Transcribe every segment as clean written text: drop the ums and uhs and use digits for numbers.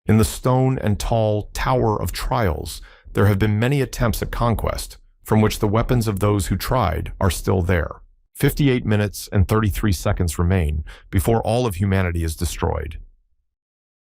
In the stone and tall Tower of Trials, there have been many attempts at conquest, from which the weapons of those who tried are still there. 58 minutes and 33 seconds remain before all of humanity is destroyed.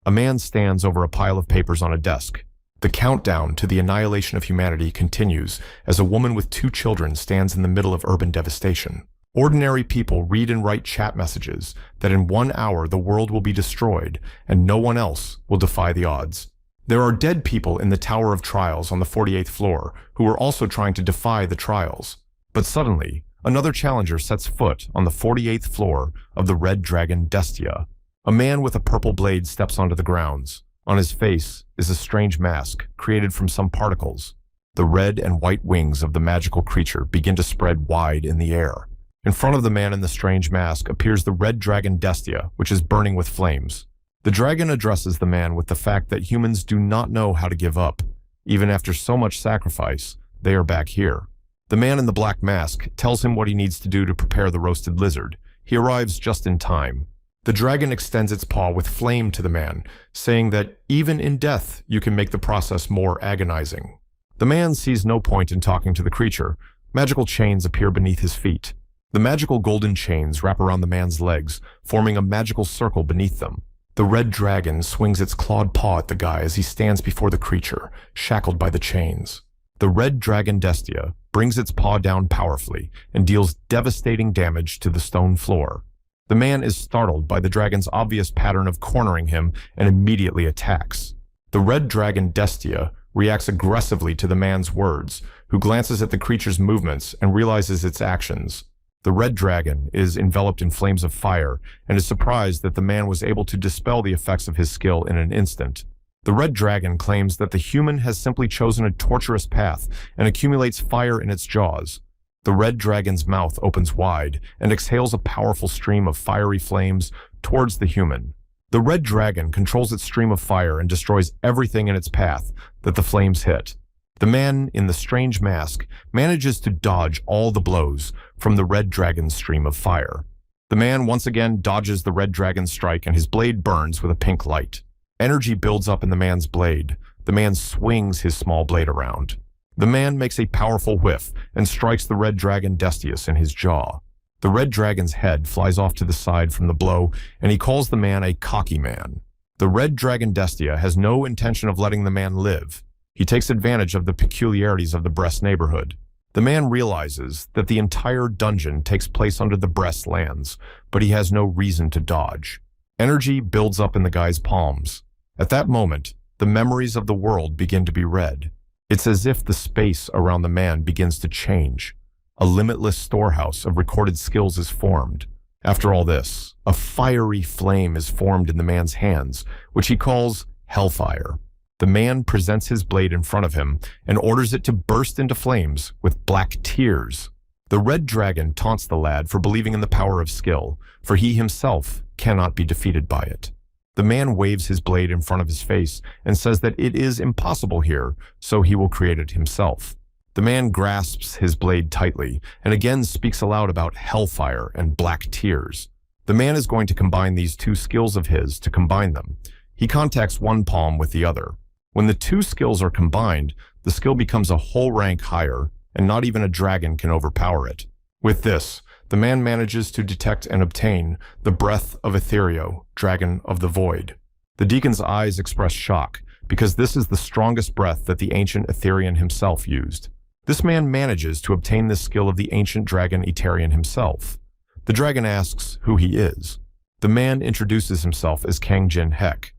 A man stands over a pile of papers on a desk. The countdown to the annihilation of humanity continues as a woman with 2 children stands in the middle of urban devastation. Ordinary people read and write chat messages that in 1 hour the world will be destroyed and no one else will defy the odds. There are dead people in the Tower of Trials on the 48th floor who are also trying to defy the trials. But suddenly, another challenger sets foot on the 48th floor of the Red Dragon Destia. A man with a purple blade steps onto the grounds. On his face is a strange mask created from some particles. The red and white wings of the magical creature begin to spread wide in the air. In front of the man in the strange mask appears the Red Dragon Destia, which is burning with flames. The dragon addresses the man with the fact that humans do not know how to give up. Even after so much sacrifice, they are back here. The man in the black mask tells him what he needs to do to prepare the roasted lizard. He arrives just in time. The dragon extends its paw with flame to the man, saying that even in death you can make the process more agonizing. The man sees no point in talking to the creature. Magical chains appear beneath his feet. The magical golden chains wrap around the man's legs, forming a magical circle beneath them. The red dragon swings its clawed paw at the guy as he stands before the creature, shackled by the chains. The Red Dragon Destia brings its paw down powerfully and deals devastating damage to the stone floor. The man is startled by the dragon's obvious pattern of cornering him and immediately attacks. The Red Dragon Destia reacts aggressively to the man's words, who glances at the creature's movements and realizes its actions. The red dragon is enveloped in flames of fire and is surprised that the man was able to dispel the effects of his skill in an instant. The red dragon claims that the human has simply chosen a torturous path and accumulates fire in its jaws. The red dragon's mouth opens wide and exhales a powerful stream of fiery flames towards the human. The red dragon controls its stream of fire and destroys everything in its path that the flames hit. The man in the strange mask manages to dodge all the blows from the red dragon's stream of fire. The man once again dodges the red dragon's strike and his blade burns with a pink light. Energy builds up in the man's blade. The man swings his small blade around. The man makes a powerful whiff and strikes the red dragon Destius in his jaw. The red dragon's head flies off to the side from the blow and he calls the man a cocky man. The red dragon Destia has no intention of letting the man live. He takes advantage of the peculiarities of the Brest neighborhood. The man realizes that the entire dungeon takes place under the Brest lands, but he has no reason to dodge. Energy builds up in the guy's palms. At that moment, the memories of the world begin to be read. It's as if the space around the man begins to change. A limitless storehouse of recorded skills is formed. After all this, a fiery flame is formed in the man's hands, which he calls Hellfire. The man presents his blade in front of him and orders it to burst into flames with black tears. The red dragon taunts the lad for believing in the power of skill, for he himself cannot be defeated by it. The man waves his blade in front of his face and says that it is impossible here, so he will create it himself. The man grasps his blade tightly and again speaks aloud about hellfire and black tears. The man is going to combine these 2 skills of his to combine them. He contacts one palm with the other. When the 2 skills are combined, the skill becomes a whole rank higher, and not even a dragon can overpower it. With this, the man manages to detect and obtain the breath of Etherio, Dragon of the Void. The deacon's eyes express shock, because this is the strongest breath that the ancient Etherian himself used. This man manages to obtain this skill of the ancient dragon Eterian himself. The dragon asks who he is. The man introduces himself as Kangjin Hek.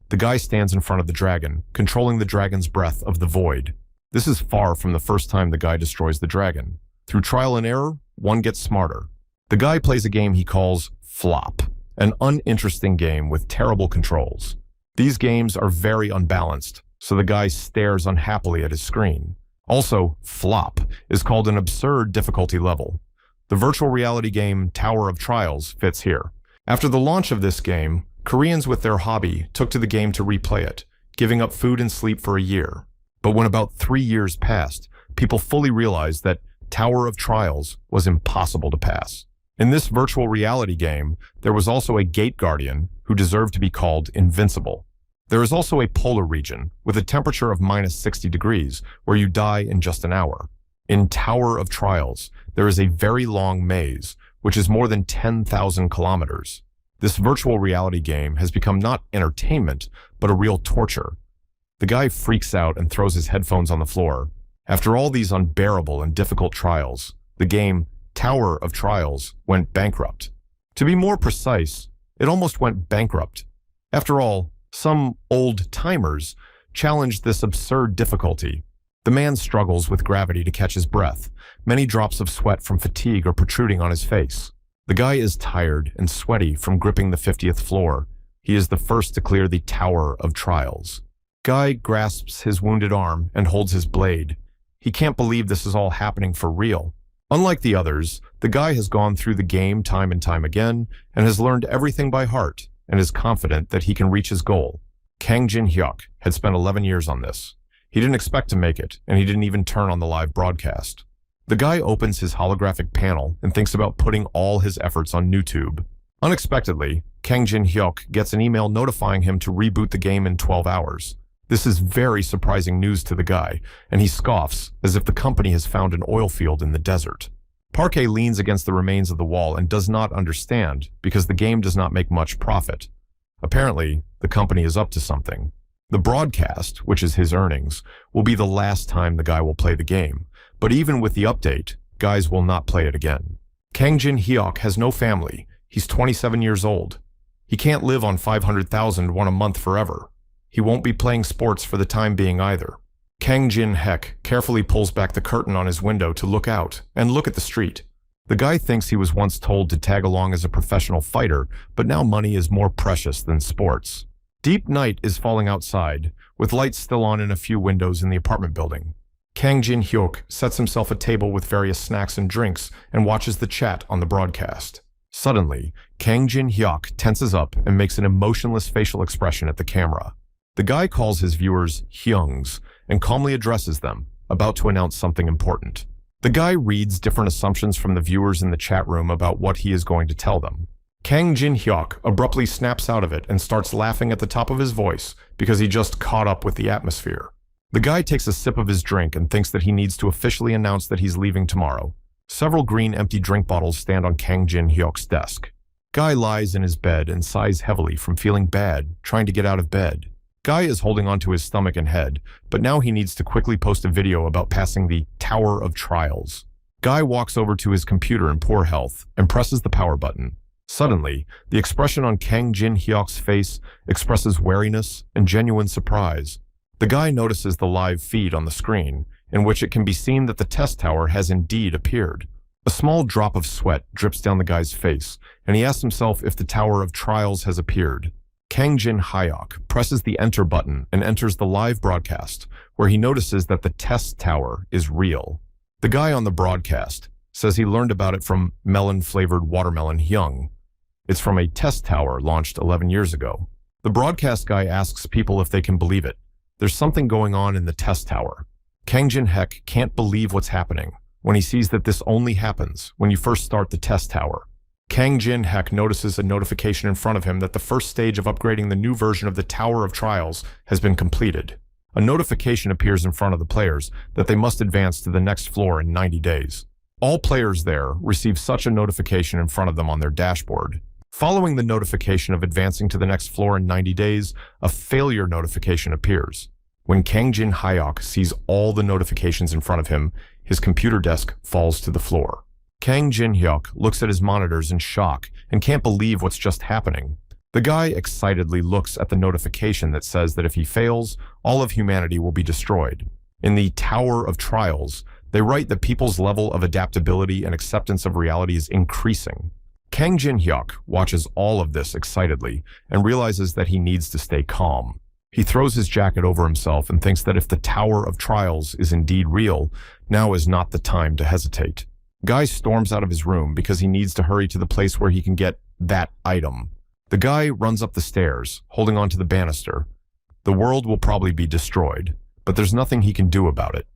The guy stands in front of the dragon, controlling the dragon's breath of the void. This is far from the first time the guy destroys the dragon. Through trial and error, one gets smarter. The guy plays a game he calls Flop, an uninteresting game with terrible controls. These games are very unbalanced, so the guy stares unhappily at his screen. Also, Flop is called an absurd difficulty level. The virtual reality game Tower of Trials fits here. After the launch of this game, Koreans with their hobby took to the game to replay it, giving up food and sleep for a year. But when about 3 years passed, people fully realized that Tower of Trials was impossible to pass. In this virtual reality game, there was also a gate guardian who deserved to be called invincible. There is also a polar region with a temperature of minus 60 degrees where you die in just an hour. In Tower of Trials, there is a very long maze, which is more than 10,000 kilometers. This virtual reality game has become not entertainment, but a real torture. The guy freaks out and throws his headphones on the floor. After all these unbearable and difficult trials, the game Tower of Trials went bankrupt. To be more precise, it almost went bankrupt. After all, some old-timers challenged this absurd difficulty. The man struggles with gravity to catch his breath. Many drops of sweat from fatigue are protruding on his face. The guy is tired and sweaty from gripping the 50th floor. He is the first to clear the Tower of Trials. Guy grasps his wounded arm and holds his blade. He can't believe this is all happening for real. Unlike the others, the guy has gone through the game time and time again and has learned everything by heart and is confident that he can reach his goal. Kang Jin-hyuk had spent 11 years on this. He didn't expect to make it, and he didn't even turn on the live broadcast. The guy opens his holographic panel and thinks about putting all his efforts on YouTube. Unexpectedly, Kang Jin-hyuk gets an email notifying him to reboot the game in 12 hours. This is very surprising news to the guy, and he scoffs as if the company has found an oil field in the desert. Parquet leans against the remains of the wall and does not understand because the game does not make much profit. Apparently, the company is up to something. The broadcast, which is his earnings, will be the last time the guy will play the game, but even with the update, guys will not play it again. Kang Jin-hyuk has no family. He's 27 years old. He can't live on 500,000 won a month forever. He won't be playing sports for the time being either. Kang Jin-hyuk carefully pulls back the curtain on his window to look out and look at the street. The guy thinks he was once told to tag along as a professional fighter, but now money is more precious than sports. Deep night is falling outside, with lights still on in a few windows in the apartment building. Kang Jin-hyuk sets himself a table with various snacks and drinks and watches the chat on the broadcast. Suddenly, Kang Jin-hyuk tenses up and makes an emotionless facial expression at the camera. The guy calls his viewers Hyungs and calmly addresses them, about to announce something important. The guy reads different assumptions from the viewers in the chat room about what he is going to tell them. Kang Jin-hyuk abruptly snaps out of it and starts laughing at the top of his voice because he just caught up with the atmosphere. The guy takes a sip of his drink and thinks that he needs to officially announce that he's leaving tomorrow. Several green empty drink bottles stand on Kang Jin-hyuk's desk. Guy lies in his bed and sighs heavily from feeling bad, trying to get out of bed. Guy is holding onto his stomach and head, but now he needs to quickly post a video about passing the Tower of Trials. Guy walks over to his computer in poor health and presses the power button. Suddenly, the expression on Kang Jin-hyuk's face expresses wariness and genuine surprise. The guy notices the live feed on the screen, in which it can be seen that the test tower has indeed appeared. A small drop of sweat drips down the guy's face, and he asks himself if the Tower of Trials has appeared. Kang Jin-hyuk presses the enter button and enters the live broadcast, where he notices that the test tower is real. The guy on the broadcast says he learned about it from melon-flavored watermelon Hyung. It's from a test tower launched 11 years ago. The broadcast guy asks people if they can believe it. There's something going on in the test tower. Kang Jin-hyuk can't believe what's happening when he sees that this only happens when you first start the test tower. Kang Jin-hyuk notices a notification in front of him that the first stage of upgrading the new version of the Tower of Trials has been completed. A notification appears in front of the players that they must advance to the next floor in 90 days. All players there receive such a notification in front of them on their dashboard. Following the notification of advancing to the next floor in 90 days, a failure notification appears. When Kang Jin-hyuk sees all the notifications in front of him, his computer desk falls to the floor. Kang Jin-hyuk looks at his monitors in shock and can't believe what's just happening. The guy excitedly looks at the notification that says that if he fails, all of humanity will be destroyed. In the Tower of Trials, they write that people's level of adaptability and acceptance of reality is increasing. Kang Jin-hyuk watches all of this excitedly and realizes that he needs to stay calm. He throws his jacket over himself and thinks that if the Tower of Trials is indeed real, now is not the time to hesitate. Guy storms out of his room because he needs to hurry to the place where he can get that item. The guy runs up the stairs, holding onto the banister. The world will probably be destroyed, but there's nothing he can do about it.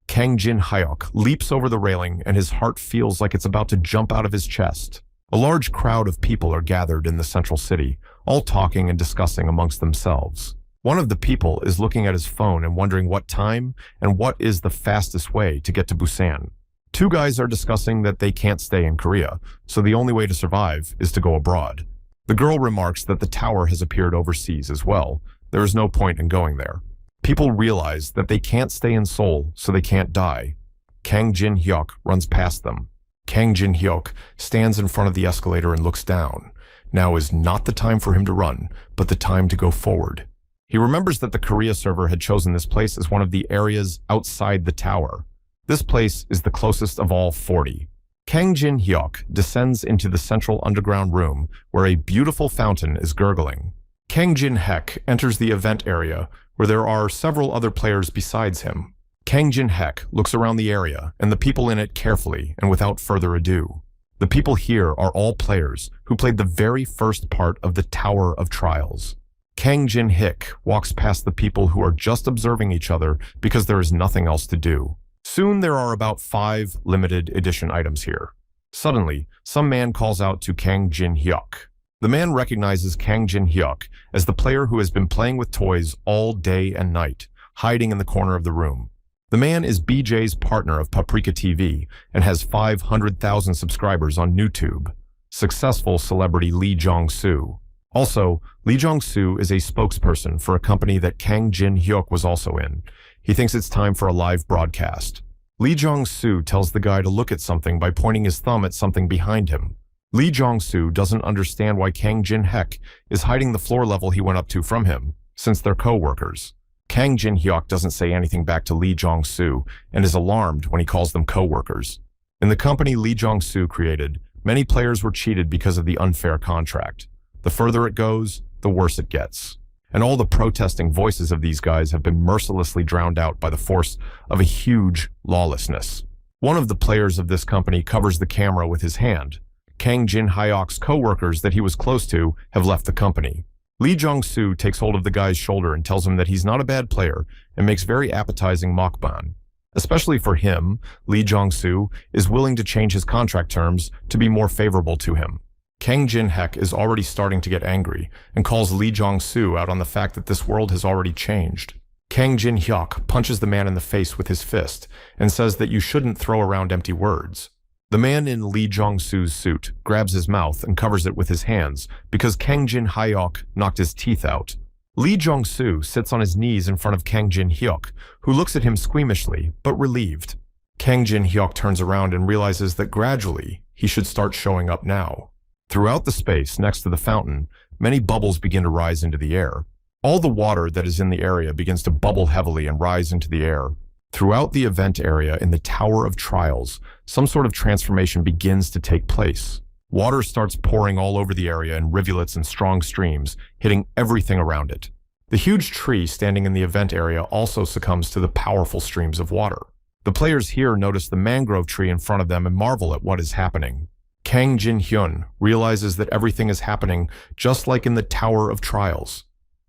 Kang Jin-hyuk leaps over the railing and his heart feels like it's about to jump out of his chest. A large crowd of people are gathered in the central city, all talking and discussing amongst themselves. One of the people is looking at his phone and wondering what time and what is the fastest way to get to Busan. Two guys are discussing that they can't stay in Korea, so the only way to survive is to go abroad. The girl remarks that the tower has appeared overseas as well. There is no point in going there. People realize that they can't stay in Seoul, so they can't die. Kang Jin-hyuk runs past them. Kang Jin-hyuk stands in front of the escalator and looks down. Now is not the time for him to run, but the time to go forward. He remembers that the Korea server had chosen this place as one of the areas outside the tower. This place is the closest of all 40. Kang Jin-hyuk descends into the central underground room where a beautiful fountain is gurgling. Kang Jin-hyuk enters the event area where there are several other players besides him. Kang Jin-hyuk looks around the area and the people in it carefully and without further ado. The people here are all players who played the very first part of the Tower of Trials. Kang Jin-hyuk walks past the people who are just observing each other because there is nothing else to do. Soon there are about 5 limited edition items here. Suddenly, some man calls out to Kang Jin-hyuk. The man recognizes Kang Jin-hyuk as the player who has been playing with toys all day and night, hiding in the corner of the room. The man is BJ's partner of Paprika TV and has 500,000 subscribers on YouTube. Successful celebrity Lee Jong-soo. Also, Lee Jong-soo is a spokesperson for a company that Kang Jin-hyuk was also in. He thinks it's time for a live broadcast. Lee Jong-soo tells the guy to look at something by pointing his thumb at something behind him. Lee Jong-soo doesn't understand why Kang Jin-hyuk is hiding the floor level he went up to from him, since they're co-workers. Kang Jin-hyuk doesn't say anything back to Lee Jong-soo and is alarmed when he calls them co-workers. In the company Lee Jong-soo created, many players were cheated because of the unfair contract. The further it goes, the worse it gets. And all the protesting voices of these guys have been mercilessly drowned out by the force of a huge lawlessness. One of the players of this company covers the camera with his hand. Kang Jin-hyuk's co-workers that he was close to have left the company. Lee Jong-soo takes hold of the guy's shoulder and tells him that he's not a bad player and makes very appetizing mukbang. Especially for him, Lee Jong-soo is willing to change his contract terms to be more favorable to him. Kang Jin-hyuk is already starting to get angry and calls Lee Jong-soo out on the fact that this world has already changed. Kang Jin-hyuk punches the man in the face with his fist and says that you shouldn't throw around empty words. The man in Lee Jong-soo's suit grabs his mouth and covers it with his hands because Kang Jin-hyuk knocked his teeth out. Lee Jong-soo sits on his knees in front of Kang Jin-hyuk, who looks at him squeamishly, but relieved. Kang Jin-hyuk turns around and realizes that gradually he should start showing up now. Throughout the space next to the fountain, many bubbles begin to rise into the air. All the water that is in the area begins to bubble heavily and rise into the air. Throughout the event area in the Tower of Trials, some sort of transformation begins to take place. Water starts pouring all over the area in rivulets and strong streams, hitting everything around it. The huge tree standing in the event area also succumbs to the powerful streams of water. The players here notice the mangrove tree in front of them and marvel at what is happening. Kang Jin-hyun realizes that everything is happening just like in the Tower of Trials.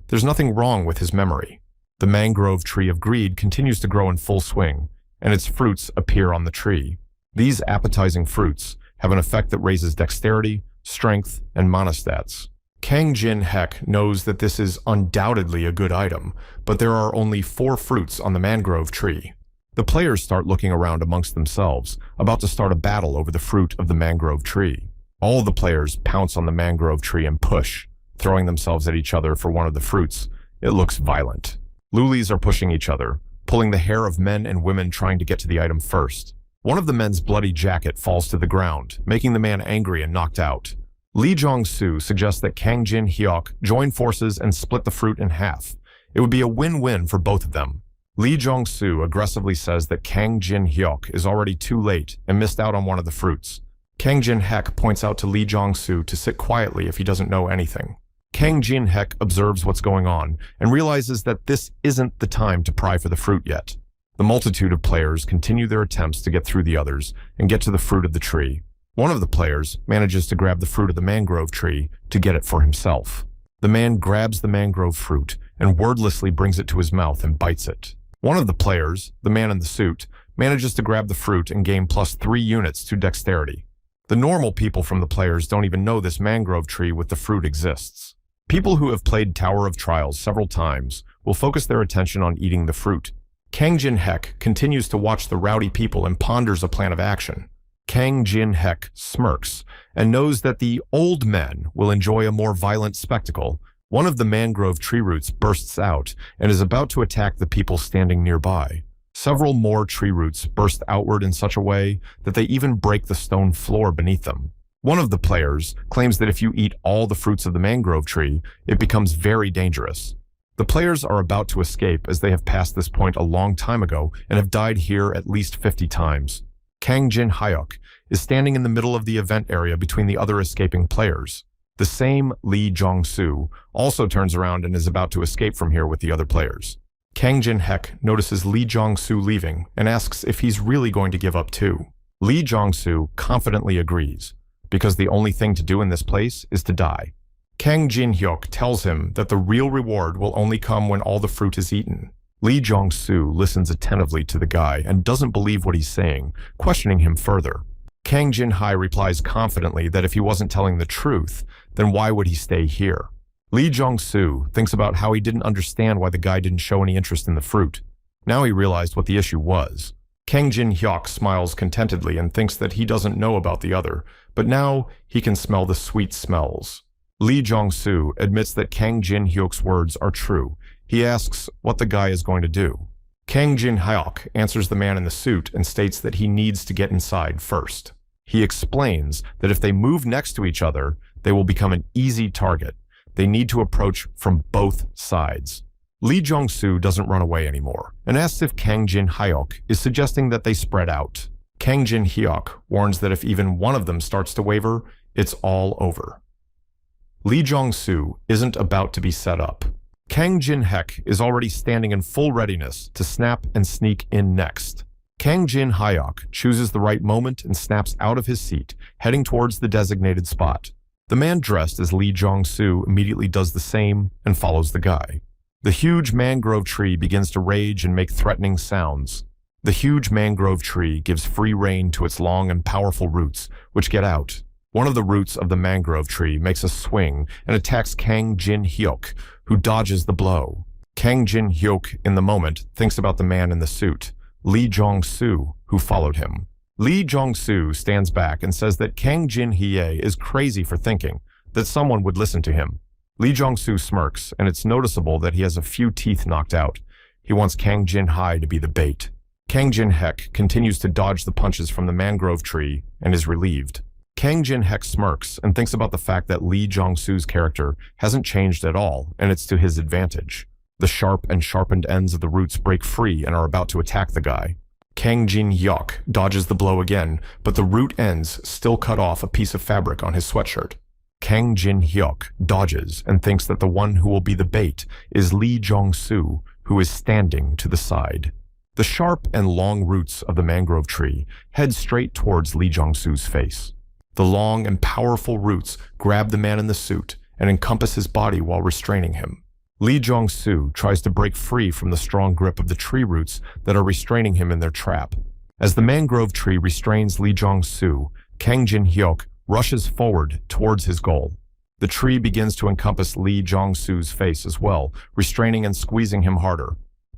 There's nothing wrong with his memory. The mangrove tree of greed continues to grow in full swing, and its fruits appear on the tree. These appetizing fruits have an effect that raises dexterity, strength, and mana stats. Kang Jin-hyuk knows that this is undoubtedly a good item, but there are only 4 fruits on the mangrove tree. The players start looking around amongst themselves, about to start a battle over the fruit of the mangrove tree. All the players pounce on the mangrove tree and push, throwing themselves at each other for one of the fruits. It looks violent. Lulis are pushing each other, pulling the hair of men and women trying to get to the item first. One of the men's bloody jacket falls to the ground, making the man angry and knocked out. Lee Jong-soo suggests that Kang Jin-hyuk join forces and split the fruit in half. It would be a win-win for both of them. Lee Jong-soo aggressively says that Kang Jin-hyuk is already too late and missed out on one of the fruits. Kang Jin-hyuk points out to Lee Jong-soo to sit quietly if he doesn't know anything. Kang Jin-hyuk observes what's going on and realizes that this isn't the time to pry for the fruit yet. The multitude of players continue their attempts to get through the others and get to the fruit of the tree. One of the players manages to grab the fruit of the mangrove tree to get it for himself. The man grabs the mangrove fruit and wordlessly brings it to his mouth and bites it. One of the players, the man in the suit, manages to grab the fruit and gain +3 units to dexterity. The normal people from the players don't even know this mangrove tree with the fruit exists. People who have played Tower of Trials several times will focus their attention on eating the fruit. Kang Jin-hek continues to watch the rowdy people and ponders a plan of action. Kang Jin-hek smirks and knows that the old men will enjoy a more violent spectacle. One of the mangrove tree roots bursts out and is about to attack the people standing nearby. Several more tree roots burst outward in such a way that they even break the stone floor beneath them. One of the players claims that if you eat all the fruits of the mangrove tree, it becomes very dangerous. The players are about to escape as they have passed this point a long time ago and have died here at least 50 times. Kang Jin-hyuk is standing in the middle of the event area between the other escaping players. The same Lee Jong-soo also turns around and is about to escape from here with the other players. Kang Jin-hek notices Lee Jong-soo leaving and asks if he's really going to give up too. Lee Jong-soo confidently agrees, because the only thing to do in this place is to die. Kang Jin-hyuk tells him that the real reward will only come when all the fruit is eaten. Lee Jong-soo listens attentively to the guy and doesn't believe what he's saying, questioning him further. Kang Jin-hai replies confidently that if he wasn't telling the truth, then why would he stay here? Lee Jong-soo thinks about how he didn't understand why the guy didn't show any interest in the fruit. Now he realized what the issue was. Kang Jin-hyuk smiles contentedly and thinks that he doesn't know about the other, but now he can smell the sweet smells. Lee Jong-soo admits that Kang Jin-hyuk's words are true. He asks what the guy is going to do. Kang Jin-hyuk answers the man in the suit and states that he needs to get inside first. He explains that if they move next to each other, they will become an easy target. They need to approach from both sides. Lee Jong-soo doesn't run away anymore and asks if Kang Jin-hyuk is suggesting that they spread out. Kang Jin-hyuk warns that if even one of them starts to waver, it's all over. Lee Jong-soo isn't about to be set up. Kang Jin-hek is already standing in full readiness to snap and sneak in next. Kang Jin-hyuk chooses the right moment and snaps out of his seat, heading towards the designated spot. The man dressed as Lee Jong-soo immediately does the same and follows the guy. The huge mangrove tree begins to rage and make threatening sounds. The huge mangrove tree gives free rein to its long and powerful roots, which get out. One of the roots of the mangrove tree makes a swing and attacks Kang Jin-hyuk, who dodges the blow. Kang Jin-hyuk, in the moment, thinks about the man in the suit, Lee Jong-soo, who followed him. Lee Jong-soo stands back and says that Kang Jin-hye is crazy for thinking that someone would listen to him. Lee Jong-soo smirks, and it's noticeable that he has a few teeth knocked out. He wants Kang Jin-hai to be the bait. Kang Jin-hek continues to dodge the punches from the mangrove tree and is relieved. Kang Jin-hek smirks and thinks about the fact that Lee Jong-soo's character hasn't changed at all, and it's to his advantage. The sharp and sharpened ends of the roots break free and are about to attack the guy. Kang Jin-hyuk dodges the blow again, but the root ends still cut off a piece of fabric on his sweatshirt. Kang Jin-hyuk dodges and thinks that the one who will be the bait is Lee Jong-soo, who is standing to the side. The sharp and long roots of the mangrove tree head straight towards Lee Jong-soo's face. The long and powerful roots grab the man in the suit and encompass his body while restraining him. Lee Jong-soo tries to break free from the strong grip of the tree roots that are restraining him in their trap. As the mangrove tree restrains Lee Jong-soo, Kang Jin-hyuk rushes forward towards his goal. The tree begins to encompass Lee Jong-soo's face as well, restraining and squeezing him harder.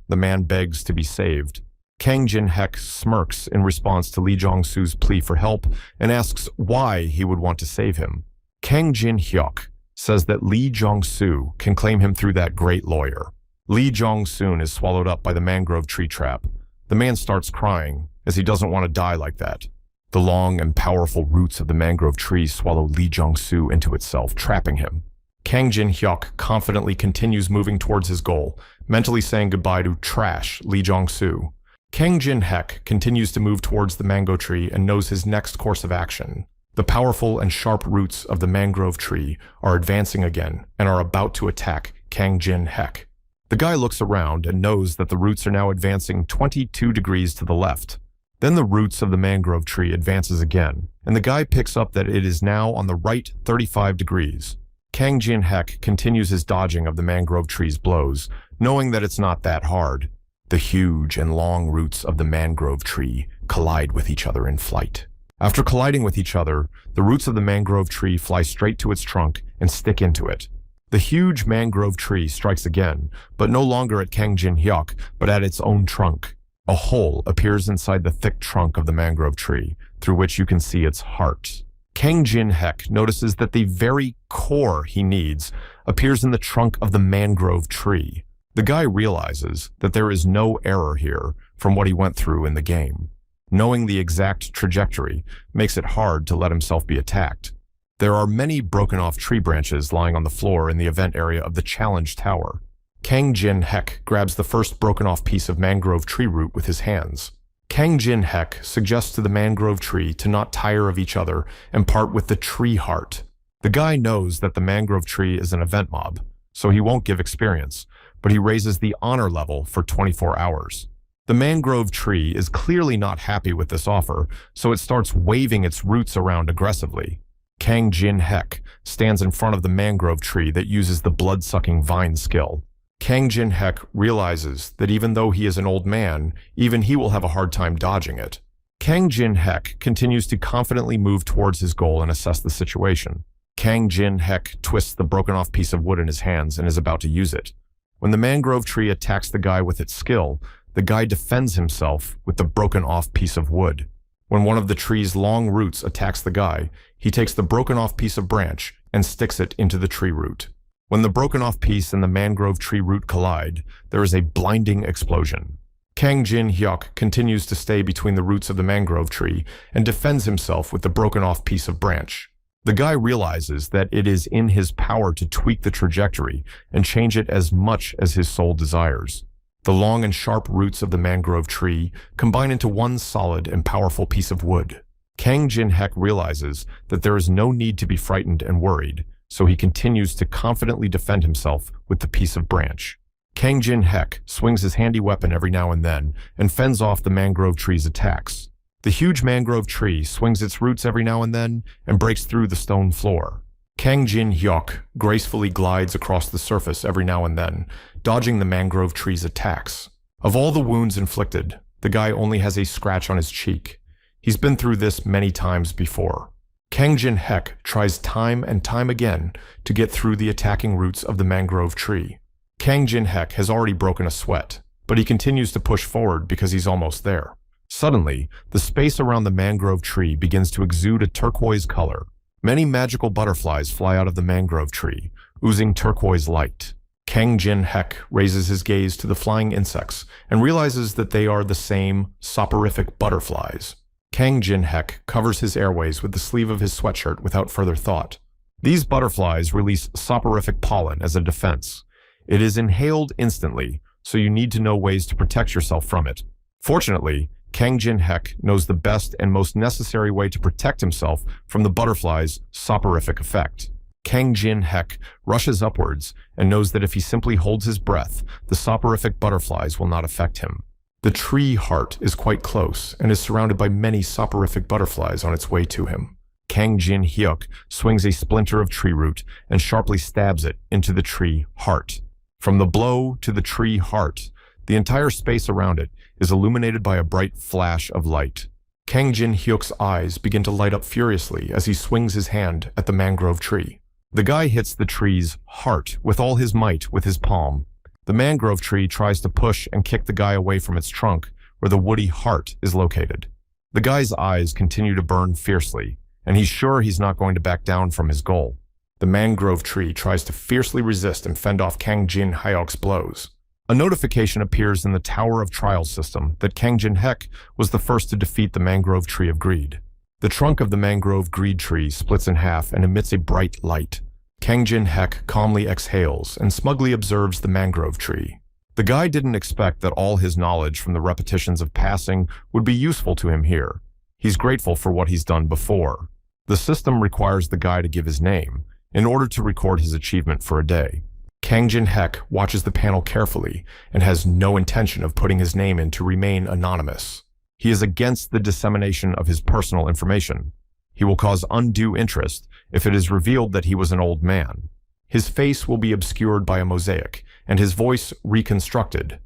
The man begs to be saved. Kang Jin-hek smirks in response to Lee Jong-soo's plea for help and asks why he would want to save him. Kang Jin-hyuk says that Lee Jong-soo can claim him through that great lawyer. Lee Jong-soo is swallowed up by the mangrove tree trap. The man starts crying, as he doesn't want to die like that. The long and powerful roots of the mangrove tree swallow Lee Jong-soo into itself, trapping him. Kang Jin-hyuk confidently continues moving towards his goal, mentally saying goodbye to trash Lee Jong-soo. Kang Jin-hek continues to move towards the mango tree and knows his next course of action. The powerful and sharp roots of the mangrove tree are advancing again and are about to attack Kang Jin-hek. The guy looks around and knows that the roots are now advancing 22 degrees to the left. Then the roots of the mangrove tree advances again, and the guy picks up that it is now on the right 35 degrees. Kang Jin-hek continues his dodging of the mangrove tree's blows, knowing that it's not that hard. The huge and long roots of the mangrove tree collide with each other in flight. After colliding with each other, the roots of the mangrove tree fly straight to its trunk and stick into it. The huge mangrove tree strikes again, but no longer at Kang Jin-hyuk, but at its own trunk. A hole appears inside the thick trunk of the mangrove tree, through which you can see its heart. Kang Jin-hyuk notices that the very core he needs appears in the trunk of the mangrove tree. The guy realizes that there is no error here from what he went through in the game. Knowing the exact trajectory makes it hard to let himself be attacked. There are many broken-off tree branches lying on the floor in the event area of the challenge tower. Kang Jin-hyuk grabs the first broken-off piece of mangrove tree root with his hands. Kang Jin-hyuk suggests to the mangrove tree to not tire of each other and part with the tree heart. The guy knows that the mangrove tree is an event mob, so he won't give experience, but he raises the honor level for 24 hours. The mangrove tree is clearly not happy with this offer, so it starts waving its roots around aggressively. Kang Jin-hyuk stands in front of the mangrove tree that uses the blood-sucking vine skill. Kang Jin-hyuk realizes that even though he is an old man, even he will have a hard time dodging it. Kang Jin-hyuk continues to confidently move towards his goal and assess the situation. Kang Jin-hyuk twists the broken-off piece of wood in his hands and is about to use it. When the mangrove tree attacks the guy with its skill, the guy defends himself with the broken-off piece of wood. When one of the tree's long roots attacks the guy, he takes the broken-off piece of branch and sticks it into the tree root. When the broken-off piece and the mangrove tree root collide, there is a blinding explosion. Kang Jin-hyuk continues to stay between the roots of the mangrove tree and defends himself with the broken-off piece of branch. The guy realizes that it is in his power to tweak the trajectory and change it as much as his soul desires. The long and sharp roots of the mangrove tree combine into one solid and powerful piece of wood. Kang Jin-hyuk realizes that there is no need to be frightened and worried, so he continues to confidently defend himself with the piece of branch. Kang Jin-hyuk swings his handy weapon every now and then and fends off the mangrove tree's attacks. The huge mangrove tree swings its roots every now and then and breaks through the stone floor. Kang Jin-hyuk gracefully glides across the surface every now and then, dodging the mangrove tree's attacks. Of all the wounds inflicted, the guy only has a scratch on his cheek. He's been through this many times before. Kang Jin-hyuk tries time and time again to get through the attacking roots of the mangrove tree. Kang Jin-hyuk has already broken a sweat, but he continues to push forward because he's almost there. Suddenly, the space around the mangrove tree begins to exude a turquoise color. Many magical butterflies fly out of the mangrove tree, oozing turquoise light. Kang Jin-hyuk raises his gaze to the flying insects and realizes that they are the same soporific butterflies. Kang Jin-hyuk covers his airways with the sleeve of his sweatshirt without further thought. These butterflies release soporific pollen as a defense. It is inhaled instantly, so you need to know ways to protect yourself from it. Fortunately, Kang Jin-hyuk knows the best and most necessary way to protect himself from the butterfly's soporific effect. Kang Jin-hyuk rushes upwards and knows that if he simply holds his breath, the soporific butterflies will not affect him. The tree heart is quite close and is surrounded by many soporific butterflies on its way to him. Kang Jin-hyuk swings a splinter of tree root and sharply stabs it into the tree heart. From the blow to the tree heart, the entire space around it is illuminated by a bright flash of light. Kang Jin-hyuk's eyes begin to light up furiously as he swings his hand at the mangrove tree. The guy hits the tree's heart with all his might with his palm. The mangrove tree tries to push and kick the guy away from its trunk, where the woody heart is located. The guy's eyes continue to burn fiercely, and he's sure he's not going to back down from his goal. The mangrove tree tries to fiercely resist and fend off Kang Jin-hyuk's blows. A notification appears in the Tower of Trials system that Kang Jin-hyuk was the first to defeat the mangrove tree of greed. The trunk of the mangrove greed tree splits in half and emits a bright light. Kang Jin-hyuk calmly exhales and smugly observes the mangrove tree. The guy didn't expect that all his knowledge from the repetitions of passing would be useful to him here. He's grateful for what he's done before. The system requires the guy to give his name in order to record his achievement for a day. Kang Jin-hyuk watches the panel carefully and has no intention of putting his name in to remain anonymous. He is against the dissemination of his personal information. He will cause undue interest if it is revealed that he was an old man. His face will be obscured by a mosaic and his voice reconstructed.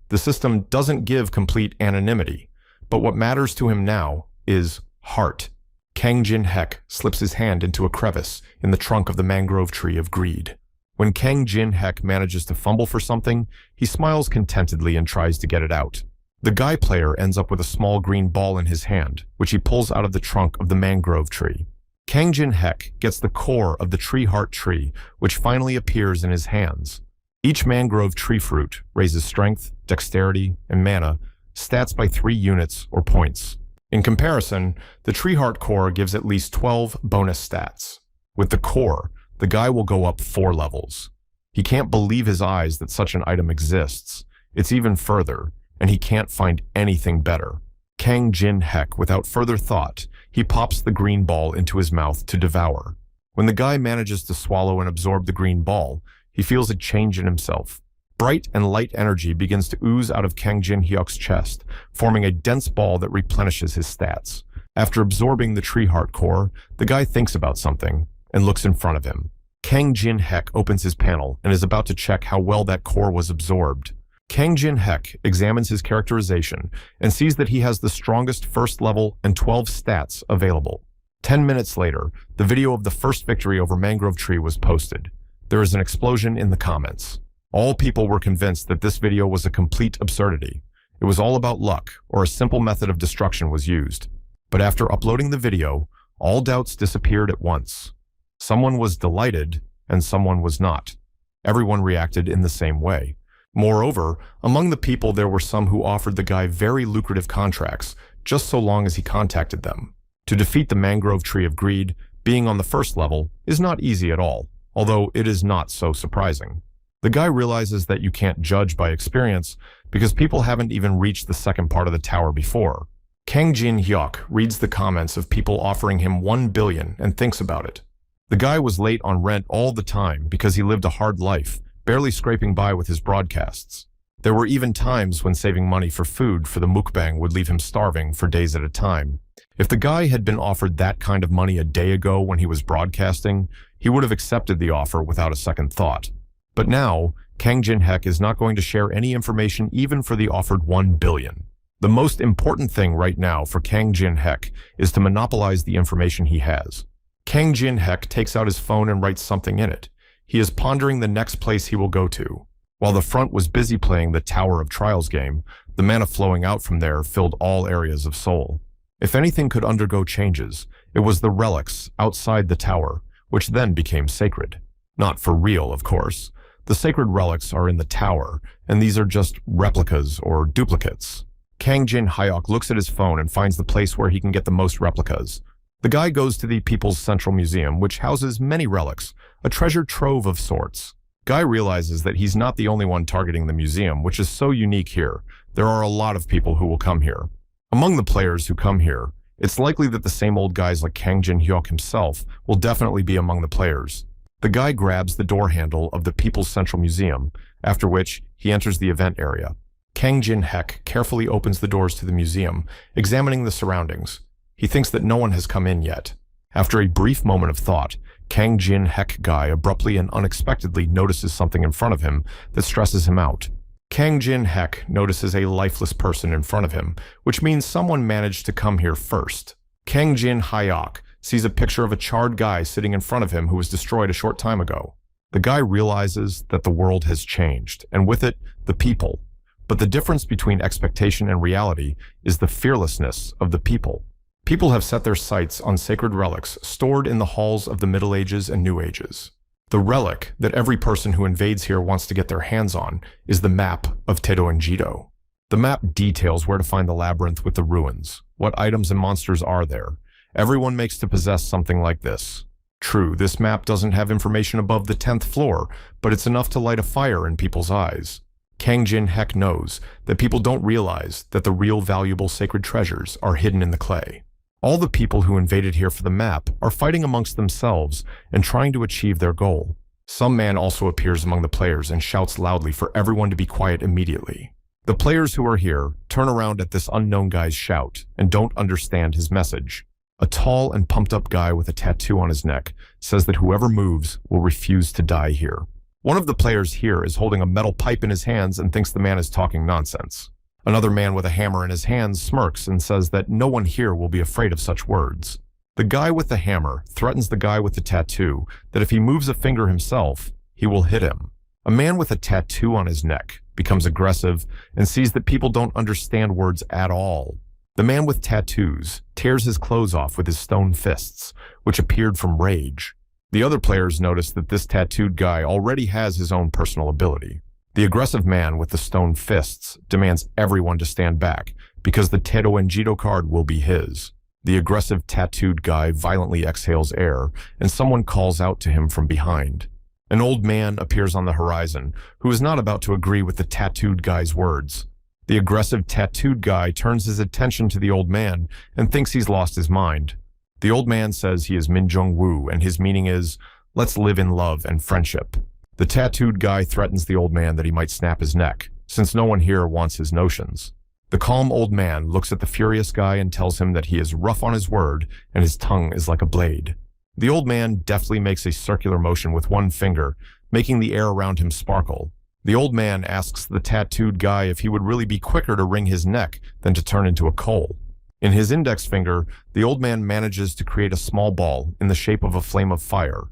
The system doesn't give complete anonymity, but what matters to him now is heart. Kang Jin-hyuk slips his hand into a crevice in the trunk of the mangrove tree of greed. When Kang Jin-hek manages to fumble for something, he smiles contentedly and tries to get it out. The guy player ends up with a small green ball in his hand, which he pulls out of the trunk of the mangrove tree. Kang Jin-hek gets the core of the tree heart tree, which finally appears in his hands. Each mangrove tree fruit raises strength, dexterity, and mana, stats by 3 units or points. In comparison, the tree heart core gives at least 12 bonus stats. With the core, the guy will go up 4 levels. He can't believe his eyes that such an item exists. It's even further, and he can't find anything better. Kang Jin-hek, without further thought, he pops the green ball into his mouth to devour. When the guy manages to swallow and absorb the green ball, he feels a change in himself. Bright and light energy begins to ooze out of Kang Jin-hyuk's chest, forming a dense ball that replenishes his stats. After absorbing the tree heart core, the guy thinks about something and looks in front of him. Kang Jin-hek opens his panel and is about to check how well that core was absorbed. Kang Jin-hek examines his characterization and sees that he has the strongest first level and 12 stats available. 10 minutes later, the video of the first victory over Mangrove Tree was posted. There is an explosion in the comments. All people were convinced that this video was a complete absurdity. It was all about luck, or a simple method of destruction was used. But after uploading the video, all doubts disappeared at once. Someone was delighted, and someone was not. Everyone reacted in the same way. Moreover, among the people there were some who offered the guy very lucrative contracts, just so long as he contacted them. To defeat the Mangrove Tree of Greed, being on the first level, is not easy at all, although it is not so surprising. The guy realizes that you can't judge by experience because people haven't even reached the second part of the tower before. Kang Jin-hyuk reads the comments of people offering him 1 billion and thinks about it. The guy was late on rent all the time because he lived a hard life, barely scraping by with his broadcasts. There were even times when saving money for food for the mukbang would leave him starving for days at a time. If the guy had been offered that kind of money a day ago when he was broadcasting, he would have accepted the offer without a second thought. But now, Kang Jin-hek is not going to share any information even for the offered 1 billion. The most important thing right now for Kang Jin-hek is to monopolize the information he has. Kang Jin-hek takes out his phone and writes something in it. He is pondering the next place he will go to. While the front was busy playing the Tower of Trials game, the mana flowing out from there filled all areas of Seoul. If anything could undergo changes, it was the relics outside the tower, which then became sacred. Not for real, of course. The sacred relics are in the tower, and these are just replicas or duplicates. Kang Jin-hyuk looks at his phone and finds the place where he can get the most replicas. The guy goes to the People's Central Museum, which houses many relics, a treasure trove of sorts. Guy realizes that he's not the only one targeting the museum, which is so unique here. There are a lot of people who will come here. Among the players who come here, it's likely that the same old guys like Kang Jin-hyuk himself will definitely be among the players. The guy grabs the door handle of the People's Central Museum, after which he enters the event area. Kang Jin-hek carefully opens the doors to the museum, examining the surroundings. He thinks that no one has come in yet. After a brief moment of thought, Kang Jin-hek guy abruptly and unexpectedly notices something in front of him that stresses him out. Kang Jin-hek notices a lifeless person in front of him, which means someone managed to come here first. Kang Jin-hyuk sees a picture of a charred guy sitting in front of him who was destroyed a short time ago. The guy realizes that the world has changed, and with it, the people. But the difference between expectation and reality is the fearlessness of the people. People have set their sights on sacred relics stored in the halls of the Middle Ages and New Ages. The relic that every person who invades here wants to get their hands on is the map of Tedoenjido. The map details where to find the labyrinth with the ruins, what items and monsters are there. Everyone makes to possess something like this. True, this map doesn't have information above the 10th floor, but it's enough to light a fire in people's eyes. Kang Jin-hek knows that people don't realize that the real valuable sacred treasures are hidden in the clay. All the people who invaded here for the map are fighting amongst themselves and trying to achieve their goal. Some man also appears among the players and shouts loudly for everyone to be quiet immediately. The players who are here turn around at this unknown guy's shout and don't understand his message. A tall and pumped up guy with a tattoo on his neck says that whoever moves will refuse to die here. One of the players here is holding a metal pipe in his hands and thinks the man is talking nonsense. Another man with a hammer in his hands smirks and says that no one here will be afraid of such words. The guy with the hammer threatens the guy with the tattoo that if he moves a finger himself, he will hit him. A man with a tattoo on his neck becomes aggressive and sees that people don't understand words at all. The man with tattoos tears his clothes off with his stone fists, which appeared from rage. The other players notice that this tattooed guy already has his own personal ability. The aggressive man with the stone fists demands everyone to stand back because the Tedo and Jito card will be his. The aggressive tattooed guy violently exhales air, and someone calls out to him from behind. An old man appears on the horizon, who is not about to agree with the tattooed guy's words. The aggressive tattooed guy turns his attention to the old man and thinks he's lost his mind. The old man says he is Min Jong-woo, and his meaning is, let's live in love and friendship. The tattooed guy threatens the old man that he might snap his neck, since no one here wants his notions. The calm old man looks at the furious guy and tells him that he is rough on his word and his tongue is like a blade. The old man deftly makes a circular motion with one finger, making the air around him sparkle. The old man asks the tattooed guy if he would really be quicker to wring his neck than to turn into a coal. In his index finger, the old man manages to create a small ball in the shape of a flame of fire.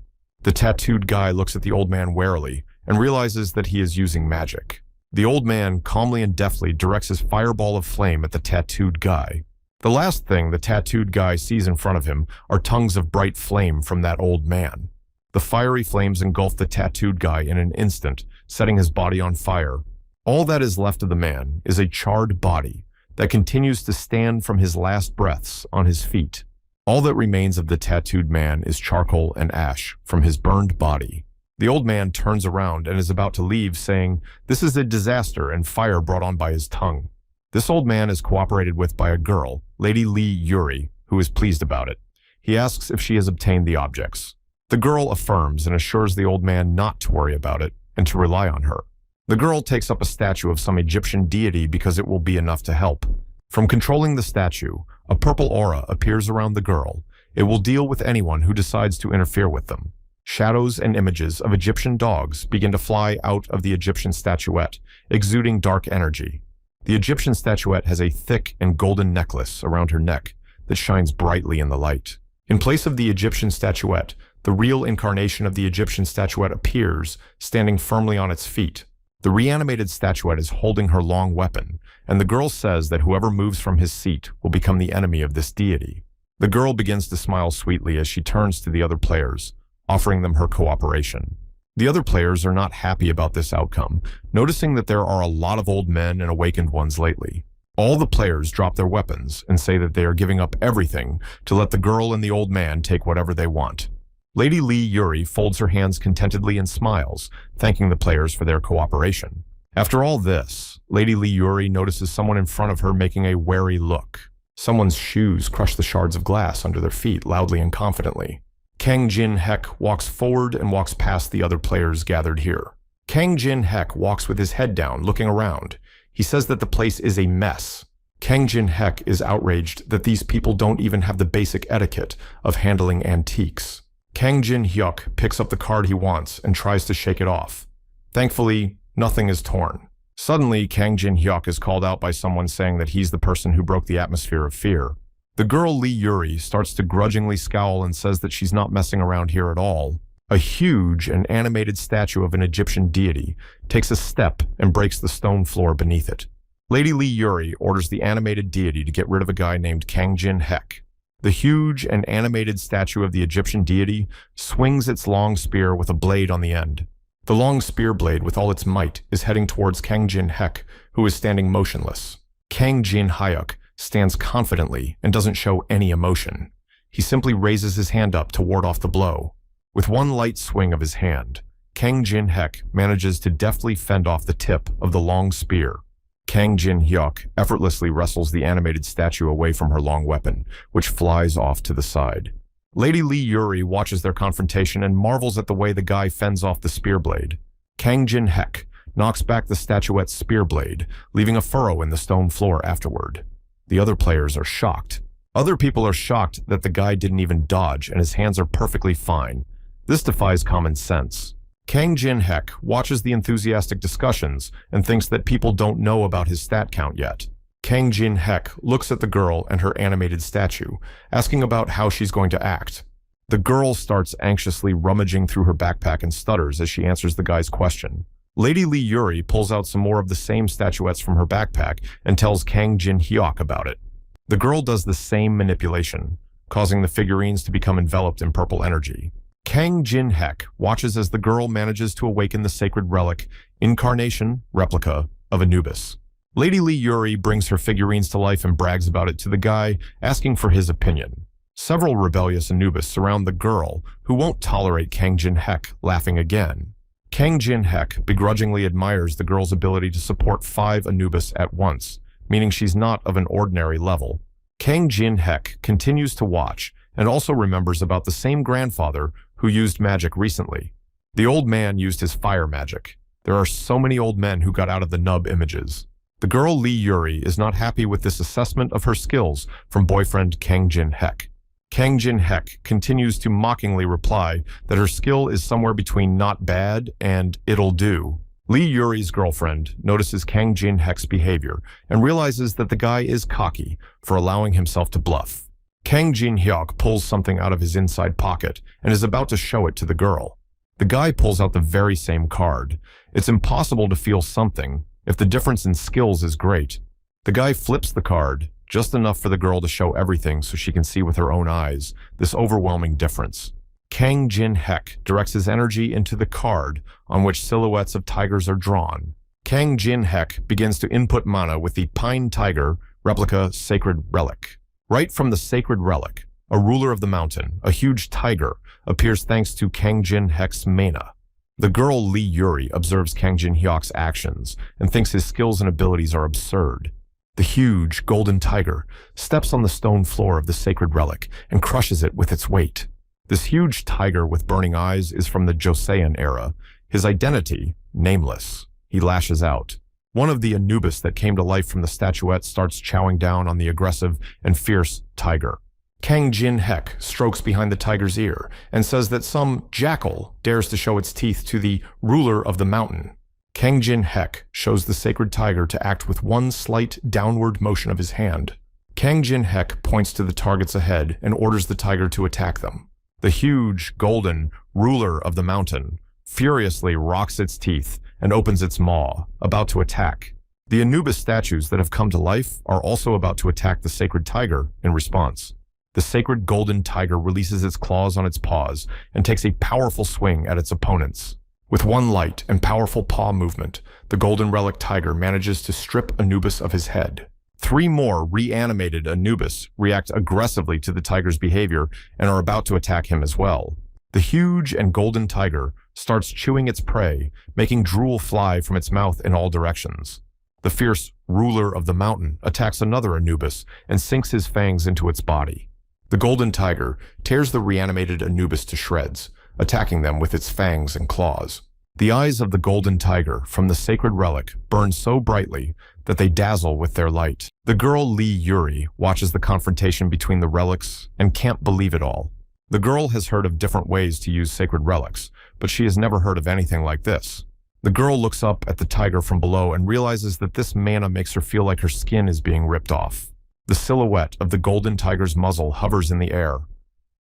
The tattooed guy looks at the old man warily and realizes that he is using magic. The old man calmly and deftly directs his fireball of flame at the tattooed guy. The last thing the tattooed guy sees in front of him are tongues of bright flame from that old man. The fiery flames engulf the tattooed guy in an instant, setting his body on fire. All that is left of the man is a charred body that continues to stand from his last breaths on his feet. All that remains of the tattooed man is charcoal and ash from his burned body. The old man turns around and is about to leave, saying, "This is a disaster and fire brought on by his tongue." This old man is cooperated with by a girl, Lady Lee Yuri, who is pleased about it. He asks if she has obtained the objects. The girl affirms and assures the old man not to worry about it and to rely on her. The girl takes up a statue of some Egyptian deity because it will be enough to help. From controlling the statue, a purple aura appears around the girl. It will deal with anyone who decides to interfere with them. Shadows and images of Egyptian dogs begin to fly out of the Egyptian statuette, exuding dark energy. The Egyptian statuette has a thick and golden necklace around her neck that shines brightly in the light. In place of the Egyptian statuette, the real incarnation of the Egyptian statuette appears, standing firmly on its feet. The reanimated statuette is holding her long weapon, and the girl says that whoever moves from his seat will become the enemy of this deity. The girl begins to smile sweetly as she turns to the other players, offering them her cooperation. The other players are not happy about this outcome, noticing that there are a lot of old men and awakened ones lately. All the players drop their weapons and say that they are giving up everything to let the girl and the old man take whatever they want. Lady Lee Yuri folds her hands contentedly and smiles, thanking the players for their cooperation. After all this, Lady Lee Yuri notices someone in front of her making a wary look. Someone's shoes crush the shards of glass under their feet loudly and confidently. Kang Jin-hek walks forward and walks past the other players gathered here. Kang Jin-hek walks with his head down, looking around. He says that the place is a mess. Kang Jin-hek is outraged that these people don't even have the basic etiquette of handling antiques. Kang Jin-hyuk picks up the card he wants and tries to shake it off. Thankfully, nothing is torn. Suddenly, Kang Jin-hyuk is called out by someone saying that he's the person who broke the atmosphere of fear. The girl Lee Yuri starts to grudgingly scowl and says that she's not messing around here at all. A huge and animated statue of an Egyptian deity takes a step and breaks the stone floor beneath it. Lady Lee Yuri orders the animated deity to get rid of a guy named Kang Jin-hek. The huge and animated statue of the Egyptian deity swings its long spear with a blade on the end. The long spear blade, with all its might, is heading towards Kang Jin-hek, who is standing motionless. Kang Jin-hyuk stands confidently and doesn't show any emotion. He simply raises his hand up to ward off the blow. With one light swing of his hand, Kang Jin-hek manages to deftly fend off the tip of the long spear. Kang Jin-hyuk effortlessly wrestles the animated statue away from her long weapon, which flies off to the side. Lady Lee Yuri watches their confrontation and marvels at the way the guy fends off the spear blade. Kang Jin-hek knocks back the statuette's spear blade, leaving a furrow in the stone floor afterward. The other players are shocked. Other people are shocked that the guy didn't even dodge and his hands are perfectly fine. This defies common sense. Kang Jin-hek watches the enthusiastic discussions and thinks that people don't know about his stat count yet. Kang Jin-hek looks at the girl and her animated statue, asking about how she's going to act. The girl starts anxiously rummaging through her backpack and stutters as she answers the guy's question. Lady Lee Yuri pulls out some more of the same statuettes from her backpack and tells Kang Jin-hyuk about it. The girl does the same manipulation, causing the figurines to become enveloped in purple energy. Kang Jin-hyuk watches as the girl manages to awaken the sacred relic, incarnation, replica, of Anubis. Lady Lee Yuri brings her figurines to life and brags about it to the guy, asking for his opinion. Several rebellious Anubis surround the girl, who won't tolerate Kang Jin-hyuk laughing again. Kang Jin-hyuk begrudgingly admires the girl's ability to support 5 Anubis at once, meaning she's not of an ordinary level. Kang Jin-hyuk continues to watch and also remembers about the same grandfather who used magic recently. The old man used his fire magic. There are so many old men who got out of the nub images. The girl Lee Yuri is not happy with this assessment of her skills from boyfriend Kang Jin-hyuk. Kang Jin-hyuk continues to mockingly reply that her skill is somewhere between not bad and it'll do. Lee Yuri's girlfriend notices Kang Jin-hyuk's behavior and realizes that the guy is cocky for allowing himself to bluff. Kang Jin-hyuk pulls something out of his inside pocket and is about to show it to the girl. The guy pulls out the very same card. It's impossible to feel something if the difference in skills is great. The guy flips the card, just enough for the girl to show everything so she can see with her own eyes this overwhelming difference. Kang Jin-hyuk directs his energy into the card on which silhouettes of tigers are drawn. Kang Jin-hyuk begins to input mana with the Pine Tiger replica sacred relic. Right from the sacred relic, a ruler of the mountain, a huge tiger, appears thanks to Kang Jin-hyuk's mana. The girl Lee Yuri observes Kang Jin-hyuk's actions and thinks his skills and abilities are absurd. The huge golden tiger steps on the stone floor of the sacred relic and crushes it with its weight. This huge tiger with burning eyes is from the Joseon era. His identity, nameless. He lashes out. One of the Anubis that came to life from the statuette starts chowing down on the aggressive and fierce tiger. Kang Jin-hyuk strokes behind the tiger's ear and says that some jackal dares to show its teeth to the ruler of the mountain. Kang Jin-hyuk shows the sacred tiger to act with one slight downward motion of his hand. Kang Jin-hyuk points to the targets ahead and orders the tiger to attack them. The huge, golden ruler of the mountain furiously rocks its teeth and opens its maw, about to attack. The Anubis statues that have come to life are also about to attack the sacred tiger in response. The sacred golden tiger releases its claws on its paws and takes a powerful swing at its opponents. With one light and powerful paw movement, the golden relic tiger manages to strip Anubis of his head. 3 more reanimated Anubis react aggressively to the tiger's behavior and are about to attack him as well. The huge and golden tiger starts chewing its prey, making drool fly from its mouth in all directions. The fierce ruler of the mountain attacks another Anubis and sinks his fangs into its body. The golden tiger tears the reanimated Anubis to shreds, attacking them with its fangs and claws. The eyes of the golden tiger from the sacred relic burn so brightly that they dazzle with their light. The girl Lee Yuri watches the confrontation between the relics and can't believe it all. The girl has heard of different ways to use sacred relics, but she has never heard of anything like this. The girl looks up at the tiger from below and realizes that this mana makes her feel like her skin is being ripped off. The silhouette of the golden tiger's muzzle hovers in the air.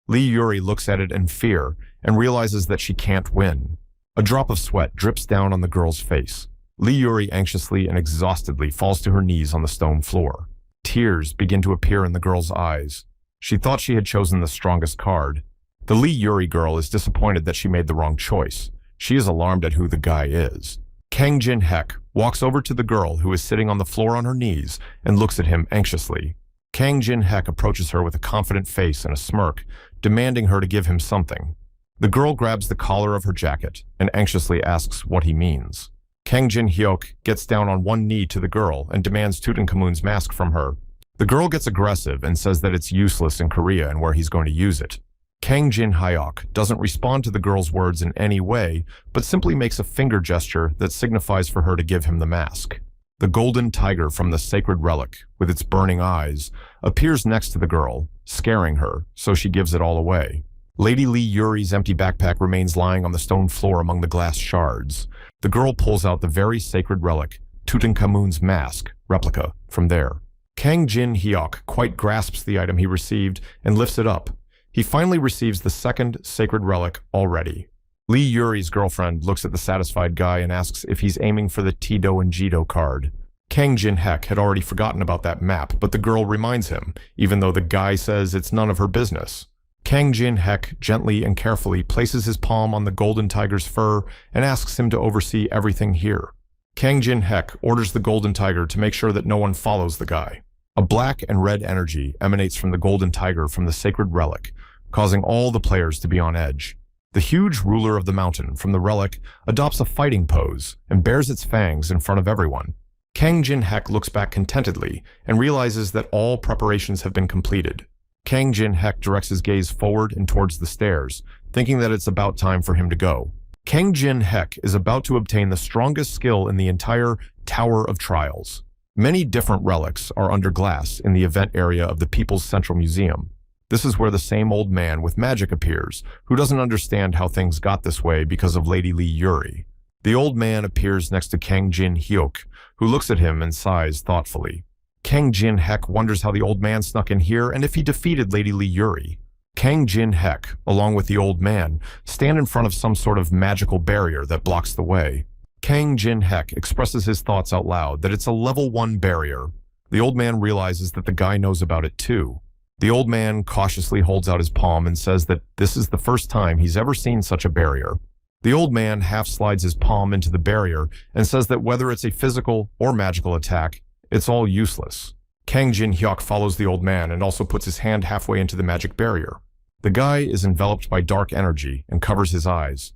Lee Yuri looks at it in fear and realizes that she can't win. A drop of sweat drips down on the girl's face. Lee Yuri anxiously and exhaustedly falls to her knees on the stone floor. Tears begin to appear in the girl's eyes. She thought she had chosen the strongest card. The Lee Yuri girl is disappointed that she made the wrong choice. She is alarmed at who the guy is. Kang Jin-hyuk walks over to the girl who is sitting on the floor on her knees and looks at him anxiously. Kang Jin-hyuk approaches her with a confident face and a smirk, demanding her to give him something. The girl grabs the collar of her jacket and anxiously asks what he means. Kang Jin-hyuk gets down on one knee to the girl and demands Tutankhamun's mask from her. The girl gets aggressive and says that it's useless in Korea and where he's going to use it. Kang Jin-hyuk doesn't respond to the girl's words in any way, but simply makes a finger gesture that signifies for her to give him the mask. The golden tiger from the sacred relic, with its burning eyes, appears next to the girl, scaring her, so she gives it all away. Lady Lee Yuri's empty backpack remains lying on the stone floor among the glass shards. The girl pulls out the very sacred relic, Tutankhamun's mask, replica, from there. Kang Jin-hyuk quite grasps the item he received and lifts it up. He finally receives the second sacred relic already. Lee Yuri's girlfriend looks at the satisfied guy and asks if he's aiming for the Tido and Jido card. Kang Jin-hek had already forgotten about that map, but the girl reminds him, even though the guy says it's none of her business. Kang Jin-hek gently and carefully places his palm on the golden tiger's fur and asks him to oversee everything here. Kang Jin-hek orders the golden tiger to make sure that no one follows the guy. A black and red energy emanates from the golden tiger from the sacred relic, causing all the players to be on edge. The huge ruler of the mountain from the relic adopts a fighting pose and bares its fangs in front of everyone. Kang Jin-hek looks back contentedly and realizes that all preparations have been completed. Kang Jin-hek directs his gaze forward and towards the stairs, thinking that it's about time for him to go. Kang Jin-hek is about to obtain the strongest skill in the entire Tower of Trials. Many different relics are under glass in the event area of the People's Central Museum. This is where the same old man with magic appears, who doesn't understand how things got this way because of Lady Lee Yuri. The old man appears next to Kang Jin-hyuk, who looks at him and sighs thoughtfully. Kang Jin-hek wonders how the old man snuck in here and if he defeated Lady Lee Yuri. Kang Jin-hek, along with the old man, stand in front of some sort of magical barrier that blocks the way. Kang Jin-hek expresses his thoughts out loud that it's a level 1 barrier. The old man realizes that the guy knows about it too. The old man cautiously holds out his palm and says that this is the first time he's ever seen such a barrier. The old man half slides his palm into the barrier and says that whether it's a physical or magical attack, it's all useless. Kang Jin-hyuk follows the old man and also puts his hand halfway into the magic barrier. The guy is enveloped by dark energy and covers his eyes.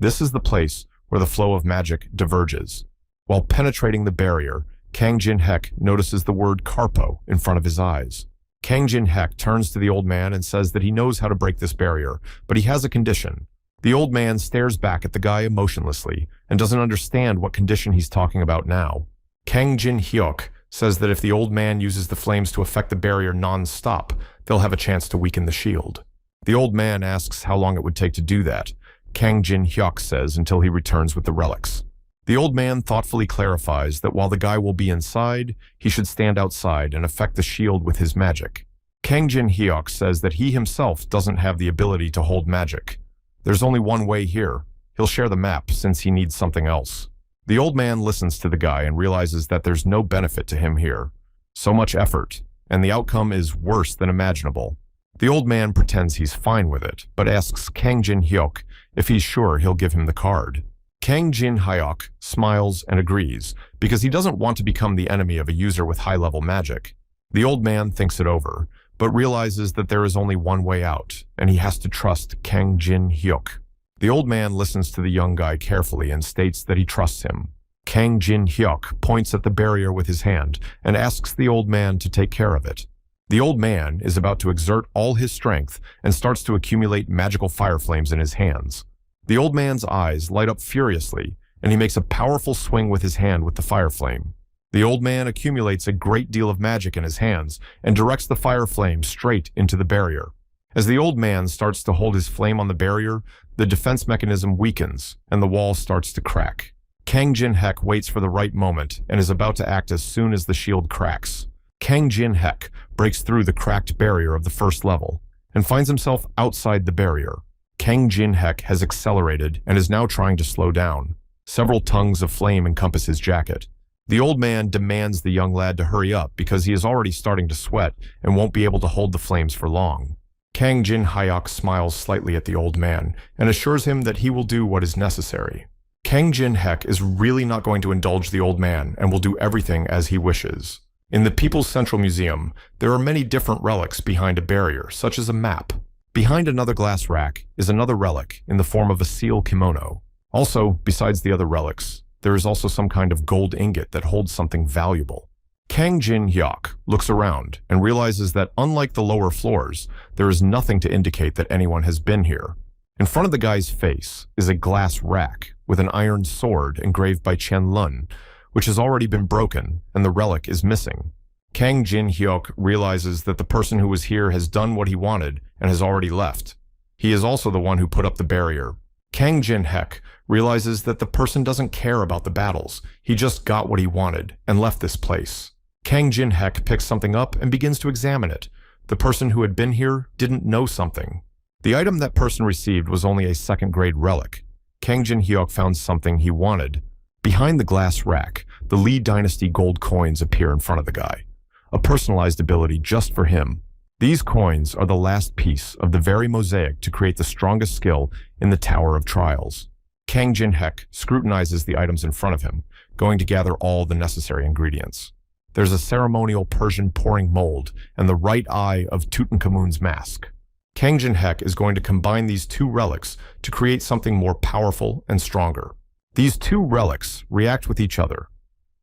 This is the place where the flow of magic diverges. While penetrating the barrier, Kang Jin-hek notices the word Karpo in front of his eyes. Kang Jin-hek turns to the old man and says that he knows how to break this barrier, but he has a condition. The old man stares back at the guy emotionlessly and doesn't understand what condition he's talking about now. Kang Jin-hyuk says that if the old man uses the flames to affect the barrier non-stop, they'll have a chance to weaken the shield. The old man asks how long it would take to do that. Kang Jin-hyuk says until he returns with the relics. The old man thoughtfully clarifies that while the guy will be inside, he should stand outside and affect the shield with his magic. Kang Jin-hyuk says that he himself doesn't have the ability to hold magic. There's only one way here. He'll share the map since he needs something else. The old man listens to the guy and realizes that there's no benefit to him here. So much effort, and the outcome is worse than imaginable. The old man pretends he's fine with it, but asks Kang Jin-hyuk if he's sure he'll give him the card. Kang Jin-hyuk smiles and agrees, because he doesn't want to become the enemy of a user with high-level magic. The old man thinks it over, but realizes that there is only one way out, and he has to trust Kang Jin-hyuk. The old man listens to the young guy carefully and states that he trusts him. Kang Jin-hyuk points at the barrier with his hand and asks the old man to take care of it. The old man is about to exert all his strength and starts to accumulate magical fire flames in his hands. The old man's eyes light up furiously, and he makes a powerful swing with his hand with the fire flame. The old man accumulates a great deal of magic in his hands and directs the fire flame straight into the barrier. As the old man starts to hold his flame on the barrier, the defense mechanism weakens and the wall starts to crack. Kang Jin-hek waits for the right moment and is about to act as soon as the shield cracks. Kang Jin-hek breaks through the cracked barrier of the first level and finds himself outside the barrier. Kang Jin-hek has accelerated and is now trying to slow down. Several tongues of flame encompass his jacket. The old man demands the young lad to hurry up because he is already starting to sweat and won't be able to hold the flames for long. Kang Jin-hyuk smiles slightly at the old man and assures him that he will do what is necessary. Kang Jin-hek is really not going to indulge the old man and will do everything as he wishes. In the People's Central Museum, there are many different relics behind a barrier, such as a map. Behind another glass rack is another relic in the form of a seal kimono. Also, besides the other relics, there is also some kind of gold ingot that holds something valuable. Kang Jin-hyuk looks around and realizes that unlike the lower floors, there is nothing to indicate that anyone has been here. In front of the guy's face is a glass rack with an iron sword engraved by Chen Lun, which has already been broken and the relic is missing. Kang Jin-hyuk realizes that the person who was here has done what he wanted and has already left. He is also the one who put up the barrier. Kang Jin-hek realizes that the person doesn't care about the battles. He just got what he wanted and left this place. Kang Jin-hek picks something up and begins to examine it. The person who had been here didn't know something. The item that person received was only a second-grade relic. Kang Jin-hyuk found something he wanted. Behind the glass rack, the Lee Dynasty gold coins appear in front of the guy. A personalized ability just for him. These coins are the last piece of the very mosaic to create the strongest skill in the Tower of Trials. Kang Jin-hyuk scrutinizes the items in front of him, going to gather all the necessary ingredients. There's a ceremonial Persian pouring mold and the right eye of Tutankhamun's mask. Kang Jin-hyuk is going to combine these two relics to create something more powerful and stronger. These two relics react with each other.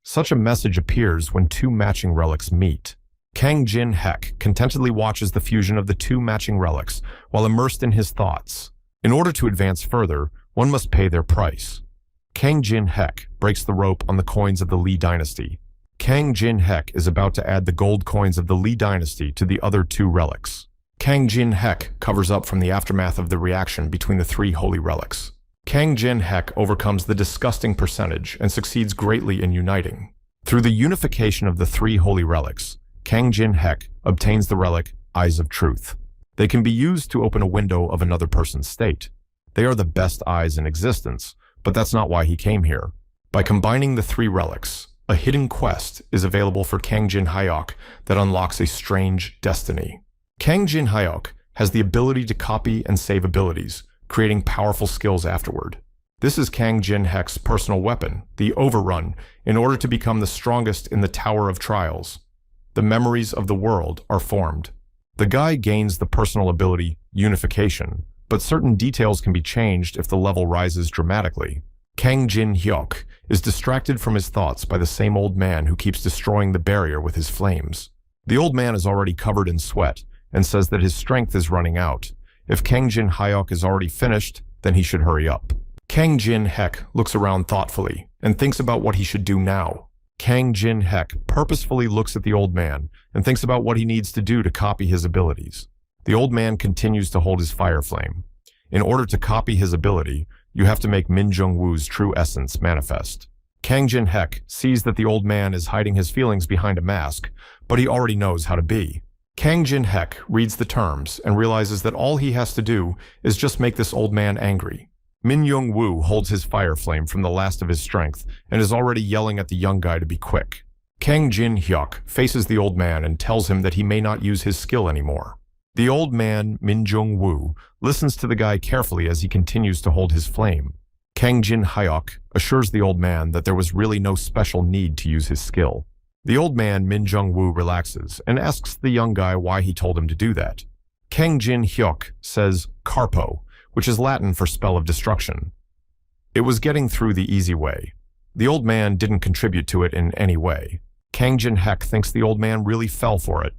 Such a message appears when two matching relics meet. Kang Jin-hyuk contentedly watches the fusion of the two matching relics while immersed in his thoughts. In order to advance further, one must pay their price. Kang Jin-hyuk breaks the rope on the coins of the Lee Dynasty. Kang Jin-hyuk is about to add the gold coins of the Lee Dynasty to the other two relics. Kang Jin-hyuk covers up from the aftermath of the reaction between the three holy relics. Kang Jin-hyuk overcomes the disgusting percentage and succeeds greatly in uniting. Through the unification of the three holy relics, Kang Jin-hyuk obtains the relic Eyes of Truth. They can be used to open a window of another person's state. They are the best eyes in existence, but that's not why he came here. By combining the three relics, a hidden quest is available for Kang Jin-hyuk that unlocks a strange destiny. Kang Jin-hyuk has the ability to copy and save abilities, creating powerful skills afterward. This is Kang Jin-hyuk's personal weapon, the Overrun, in order to become the strongest in the Tower of Trials. The memories of the world are formed. The guy gains the personal ability Unification, but certain details can be changed if the level rises dramatically. Kang Jin-hyuk is distracted from his thoughts by the same old man who keeps destroying the barrier with his flames. The old man is already covered in sweat and says that his strength is running out. If Kang Jin-hyuk is already finished, then he should hurry up. Kang Jin-hyuk looks around thoughtfully and thinks about what he should do now. Kang Jin-hyuk purposefully looks at the old man and thinks about what he needs to do to copy his abilities. The old man continues to hold his fire flame. In order to copy his ability, you have to make Min Jung-woo's true essence manifest. Kang Jin-hyuk sees that the old man is hiding his feelings behind a mask, but he already knows how to be. Kang Jin-hyuk reads the terms and realizes that all he has to do is just make this old man angry. Min Jung-woo holds his fire flame from the last of his strength and is already yelling at the young guy to be quick. Kang Jin-hyuk faces the old man and tells him that he may not use his skill anymore. The old man, Min Jung-woo, listens to the guy carefully as he continues to hold his flame. Kang Jin-hyuk assures the old man that there was really no special need to use his skill. The old man, Min Jung-woo, relaxes and asks the young guy why he told him to do that. Kang Jin-hyuk says Carpo, which is Latin for spell of destruction. It was getting through the easy way. The old man didn't contribute to it in any way. Kang Jin-hyuk thinks the old man really fell for it.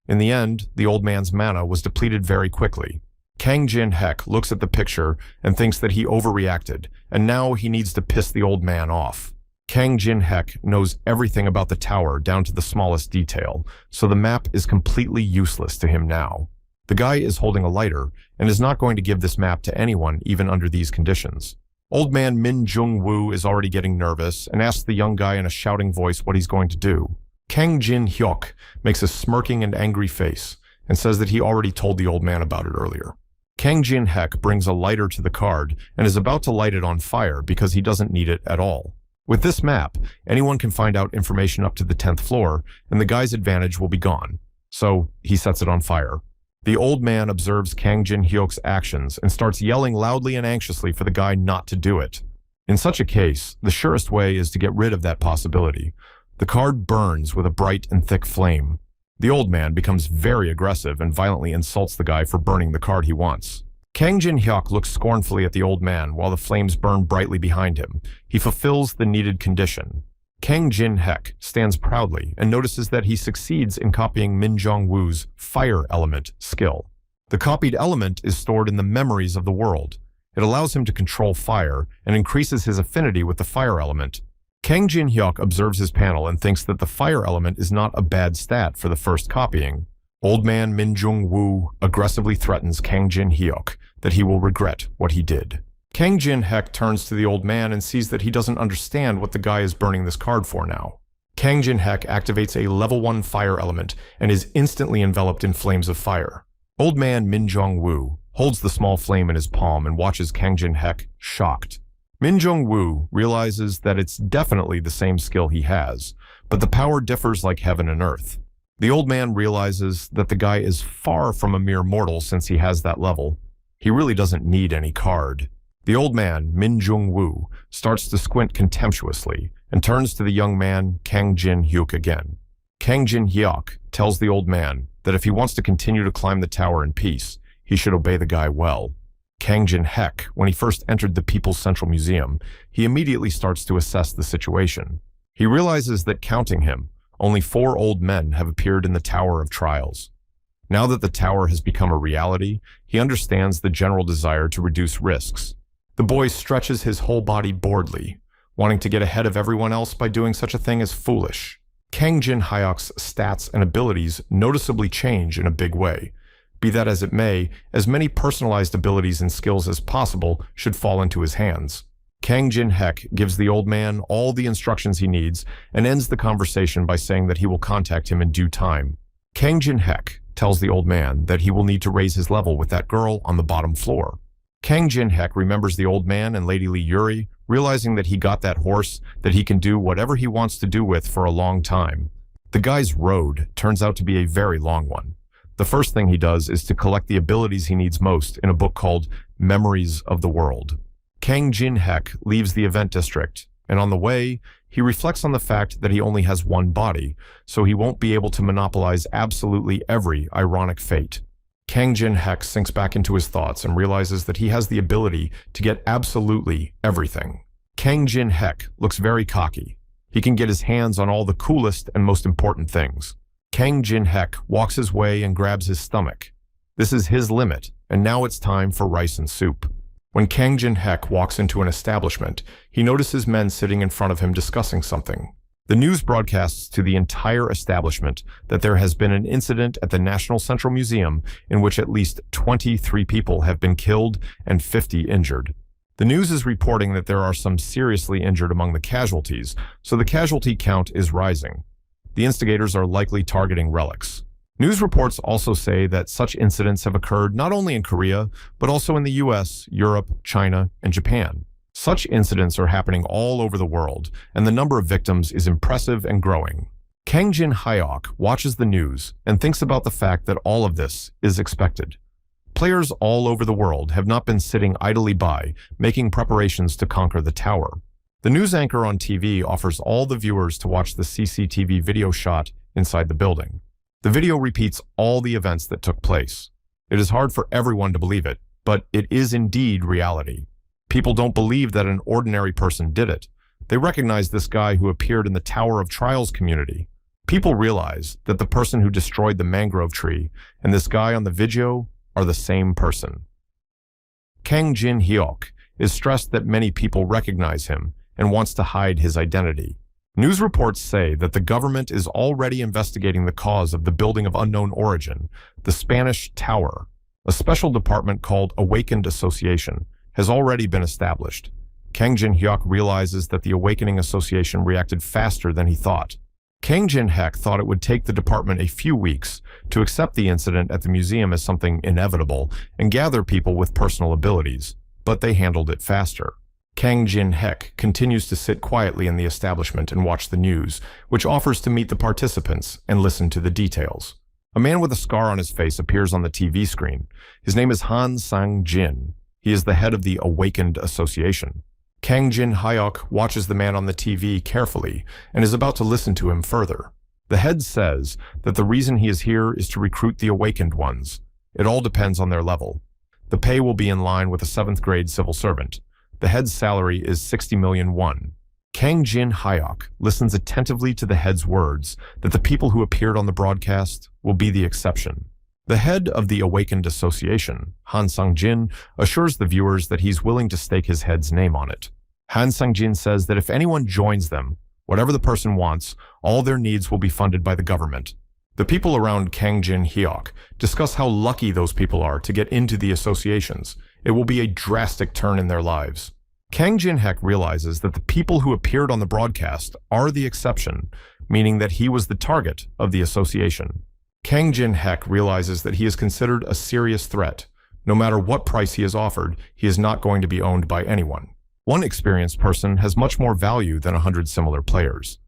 In the end, the old man's mana was depleted very quickly. Kang Jin-hyuk looks at the picture and thinks that he overreacted, and now he needs to piss the old man off. Kang Jin-hyuk knows everything about the tower down to the smallest detail, so the map is completely useless to him now. The guy is holding a lighter and is not going to give this map to anyone even under these conditions. Old man Min Jung-woo is already getting nervous and asks the young guy in a shouting voice what he's going to do. Kang Jin-hyuk makes a smirking and angry face and says that he already told the old man about it earlier. Kang Jin-hyuk brings a lighter to the card and is about to light it on fire because he doesn't need it at all. With this map, anyone can find out information up to the 10th floor, and the guy's advantage will be gone. So he sets it on fire. The old man observes Kang Jin-hyuk's actions and starts yelling loudly and anxiously for the guy not to do it. In such a case, the surest way is to get rid of that possibility. The card burns with a bright and thick flame. The old man becomes very aggressive and violently insults the guy for burning the card he wants. Kang Jin-hyuk looks scornfully at the old man while the flames burn brightly behind him. He fulfills the needed condition. Kang Jin-hyuk stands proudly and notices that he succeeds in copying Min Jung-woo's fire element skill. The copied element is stored in the memories of the world. It allows him to control fire and increases his affinity with the fire element. Kang Jin-hyuk observes his panel and thinks that the fire element is not a bad stat for the first copying. Old man Min Jung-woo aggressively threatens Kang Jin-hyuk that he will regret what he did. Kang Jin-hyuk turns to the old man and sees that he doesn't understand what the guy is burning this card for now. Kang Jin-hek activates a level 1 fire element and is instantly enveloped in flames of fire. Old man Min Jong-woo holds the small flame in his palm and watches Kang Jin-hek, shocked. Min Jong-woo realizes that it's definitely the same skill he has, but the power differs like heaven and earth. The old man realizes that the guy is far from a mere mortal since he has that level. He really doesn't need any card. The old man, Min Jong-woo, starts to squint contemptuously and turns to the young man, Kang Jin-hyuk again. Kang Jin-hyuk tells the old man that if he wants to continue to climb the tower in peace, he should obey the guy well. Kang Jin-hek, when he first entered the People's Central Museum, he immediately starts to assess the situation. He realizes that counting him, only 4 old men have appeared in the Tower of Trials. Now that the tower has become a reality, he understands the general desire to reduce risks. The boy stretches his whole body boredly. Wanting to get ahead of everyone else by doing such a thing is foolish. Kang Jin-hyuk's stats and abilities noticeably change in a big way. Be that as it may, as many personalized abilities and skills as possible should fall into his hands. Kang Jin-hek gives the old man all the instructions he needs and ends the conversation by saying that he will contact him in due time. Kang Jin-hek tells the old man that he will need to raise his level with that girl on the bottom floor. Kang Jin-hek remembers the old man and Lady Lee Yuri, realizing that he got that horse that he can do whatever he wants to do with for a long time. The guy's road turns out to be a very long one. The first thing he does is to collect the abilities he needs most in a book called Memories of the World. Kang Jin-hek leaves the event district, and on the way, he reflects on the fact that he only has one body, so he won't be able to monopolize absolutely every ironic fate. Kang Jin-hek sinks back into his thoughts and realizes that he has the ability to get absolutely everything. Kang Jin-hek looks very cocky. He can get his hands on all the coolest and most important things. Kang Jin-hek walks his way and grabs his stomach. This is his limit, and now it's time for rice and soup. When Kang Jin-hek walks into an establishment, he notices men sitting in front of him discussing something. The news broadcasts to the entire establishment that there has been an incident at the National Central Museum in which at least 23 people have been killed and 50 injured. The news is reporting that there are some seriously injured among the casualties, so the casualty count is rising. The instigators are likely targeting relics. News reports also say that such incidents have occurred not only in Korea, but also in the US, Europe, China, and Japan. Such incidents are happening all over the world, and the number of victims is impressive and growing. Kang Jin-hyuk watches the news and thinks about the fact that all of this is expected. Players all over the world have not been sitting idly by, making preparations to conquer the tower. The news anchor on TV offers all the viewers to watch the CCTV video shot inside the building. The video repeats all the events that took place. It is hard for everyone to believe it, but it is indeed reality. People don't believe that an ordinary person did it. They recognize this guy who appeared in the Tower of Trials community. People realize that the person who destroyed the mangrove tree and this guy on the video are the same person. Kang Jin-hyuk is stressed that many people recognize him and wants to hide his identity. News reports say that the government is already investigating the cause of the building of unknown origin, the Spanish Tower. A special department called Awakened Association has already been established. Kang Jin-hyuk realizes that the Awakening Association reacted faster than he thought. Kang Jin-hek thought it would take the department a few weeks to accept the incident at the museum as something inevitable and gather people with personal abilities, but they handled it faster. Kang Jin-hek continues to sit quietly in the establishment and watch the news, which offers to meet the participants and listen to the details. A man with a scar on his face appears on the TV screen. His name is Han Sang-jin. He is the head of the Awakened Association. Kang Jin-hyuk watches the man on the TV carefully and is about to listen to him further. The head says that the reason he is here is to recruit the awakened ones. It all depends on their level. The pay will be in line with a 7th grade civil servant. The head's salary is 60 million won. Kang Jin-hyuk listens attentively to the head's words that the people who appeared on the broadcast will be the exception. The head of the Awakened Association, Han Sang-jin, assures the viewers that he's willing to stake his head's name on it. Han Sang-jin says that if anyone joins them, whatever the person wants, all their needs will be funded by the government. The people around Kang Jin-hyuk discuss how lucky those people are to get into the associations. It will be a drastic turn in their lives. Kang Jin-hek realizes that the people who appeared on the broadcast are the exception, meaning that he was the target of the association. Kang Jin-hek realizes that he is considered a serious threat. No matter what price he is offered, he is not going to be owned by anyone. One experienced person has much more value than 100 similar players.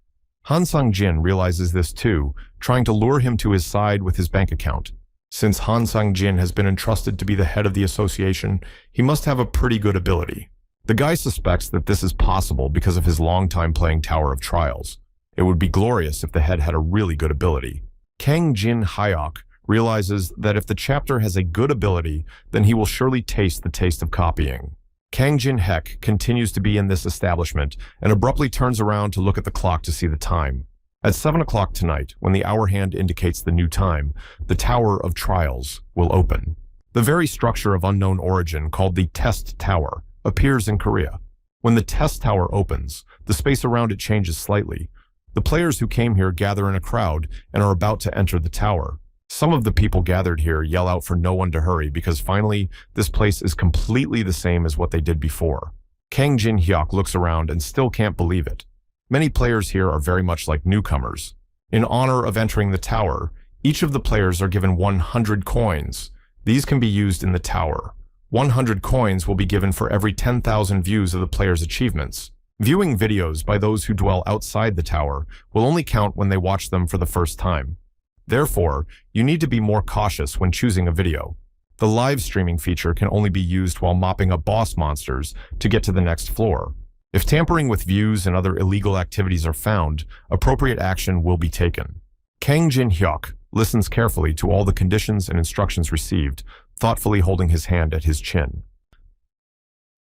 Han Sang-jin realizes this too, trying to lure him to his side with his bank account. Since Han Sang-jin has been entrusted to be the head of the association, he must have a pretty good ability. The guy suspects that this is possible because of his long time playing Tower of Trials. It would be glorious if the head had a really good ability. Kang Jin-hyuk realizes that if the chapter has a good ability, then he will surely taste the taste of copying. Kang Jin-hek continues to be in this establishment and abruptly turns around to look at the clock to see the time. At 7 o'clock tonight, when the hour hand indicates the new time, the Tower of Trials will open. The very structure of unknown origin, called the Test Tower, appears in Korea. When the Test Tower opens, the space around it changes slightly. The players who came here gather in a crowd and are about to enter the tower. Some of the people gathered here yell out for no one to hurry because finally, this place is completely the same as what they did before. Kang Jin-hyuk looks around and still can't believe it. Many players here are very much like newcomers. In honor of entering the tower, each of the players are given 100 coins. These can be used in the tower. 100 coins will be given for every 10,000 views of the player's achievements. Viewing videos by those who dwell outside the tower will only count when they watch them for the first time. Therefore, you need to be more cautious when choosing a video. The live streaming feature can only be used while mopping up boss monsters to get to the next floor. If tampering with views and other illegal activities are found, appropriate action will be taken. Kang Jin-hyuk listens carefully to all the conditions and instructions received, thoughtfully holding his hand at his chin.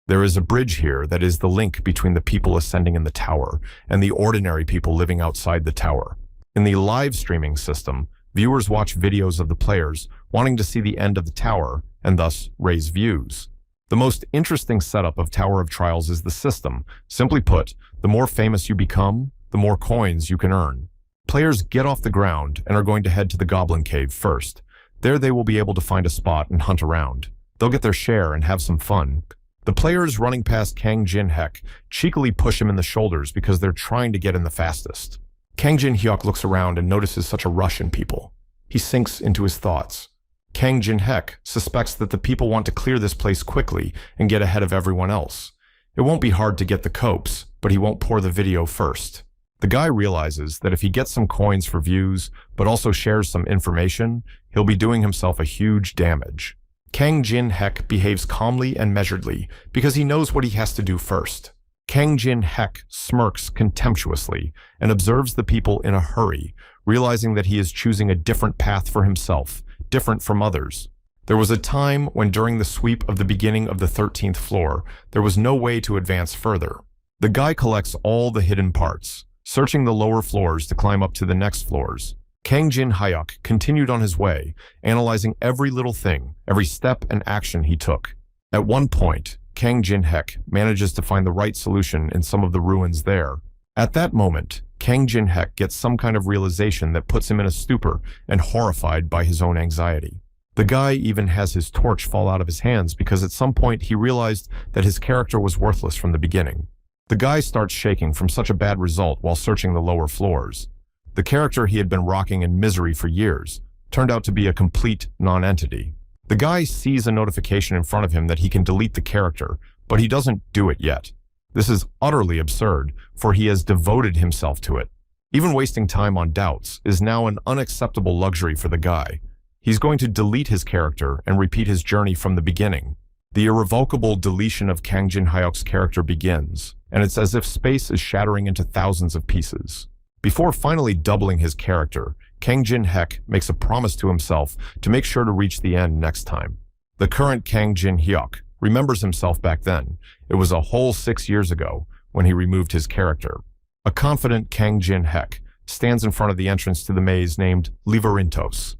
There is a bridge here that is the link between the people ascending in the tower and the ordinary people living outside the tower. In the live streaming system, viewers watch videos of the players, wanting to see the end of the tower, and thus raise views. The most interesting setup of Tower of Trials is the system. Simply put, the more famous you become, the more coins you can earn. Players get off the ground and are going to head to the Goblin Cave first. There they will be able to find a spot and hunt around. They'll get their share and have some fun. The players running past Kang Jin-hek cheekily push him in the shoulders because they're trying to get in the fastest. Kang Jin-hyuk looks around and notices such a rush in people. He sinks into his thoughts. Kang Jin-hek suspects that the people want to clear this place quickly and get ahead of everyone else. It won't be hard to get the copes, but he won't pour the video first. The guy realizes that if he gets some coins for views, but also shares some information, he'll be doing himself a huge damage. Kang Jin-hek behaves calmly and measuredly because he knows what he has to do first. Kang Jin-hek smirks contemptuously and observes the people in a hurry, realizing that he is choosing a different path for himself, different from others. There was a time when during the sweep of the beginning of the 13th floor, there was no way to advance further. The guy collects all the hidden parts, searching the lower floors to climb up to the next floors. Kang Jin-hyuk continued on his way, analyzing every little thing, every step and action he took. At one point, Kang Jin-hek manages to find the right solution in some of the ruins there. At that moment, Kang Jin-hek gets some kind of realization that puts him in a stupor and horrified by his own anxiety. The guy even has his torch fall out of his hands because at some point he realized that his character was worthless from the beginning. The guy starts shaking from such a bad result while searching the lower floors. The character he had been rocking in misery for years turned out to be a complete non-entity. The guy sees a notification in front of him that he can delete the character, but he doesn't do it yet. This is utterly absurd, for he has devoted himself to it. Even wasting time on doubts is now an unacceptable luxury for the guy. He's going to delete his character and repeat his journey from the beginning. The irrevocable deletion of Kang Jin-hyuk's character begins, and it's as if space is shattering into thousands of pieces. Before finally doubling his character, Kang Jin-hek makes a promise to himself to make sure to reach the end next time. The current Kang Jin-hyuk remembers himself back then. It was a whole 6 years ago when he removed his character. A confident Kang Jin-hek stands in front of the entrance to the maze named Liverintos.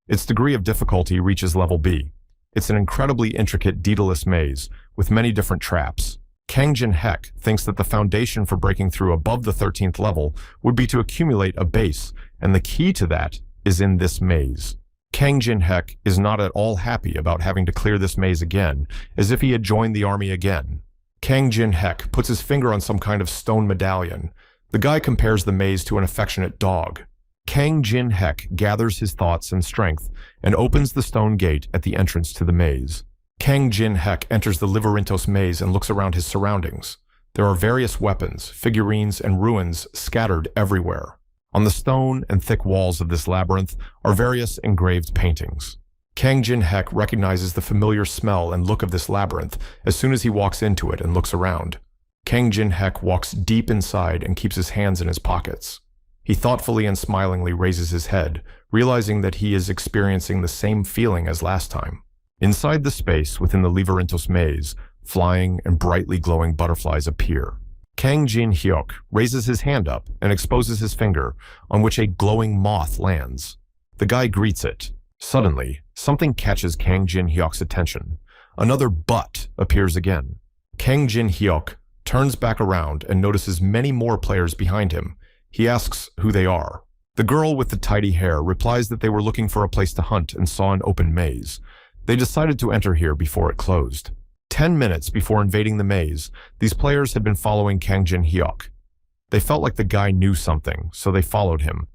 Its degree of difficulty reaches level B. It's an incredibly intricate Daedalus maze with many different traps. Kang Jin-hek thinks that the foundation for breaking through above the 13th level would be to accumulate a base, and the key to that is in this maze. Kang Jin-hek is not at all happy about having to clear this maze again, as if he had joined the army again. Kang Jin-hek puts his finger on some kind of stone medallion. The guy compares the maze to an affectionate dog. Kang Jin-hek gathers his thoughts and strength and opens the stone gate at the entrance to the maze. Kang Jin-hek enters the Liverintos maze and looks around his surroundings. There are various weapons, figurines, and ruins scattered everywhere. On the stone and thick walls of this labyrinth are various engraved paintings. Kang Jin-hek recognizes the familiar smell and look of this labyrinth as soon as he walks into it and looks around. Kang Jin-hek walks deep inside and keeps his hands in his pockets. He thoughtfully and smilingly raises his head, realizing that he is experiencing the same feeling as last time. Inside the space within the Liverintos maze, flying and brightly glowing butterflies appear. Kang Jin-hyuk raises his hand up and exposes his finger, on which a glowing moth lands. The guy greets it. Suddenly, something catches Kang Jin-hyuk's attention. Another butt appears again. Kang Jin-hyuk turns back around and notices many more players behind him. He asks who they are. The girl with the tidy hair replies that they were looking for a place to hunt and saw an open maze. They decided to enter here before it closed. 10 minutes before invading the maze, these players had been following Kang Jin-hyuk. They felt like the guy knew something, so they followed him.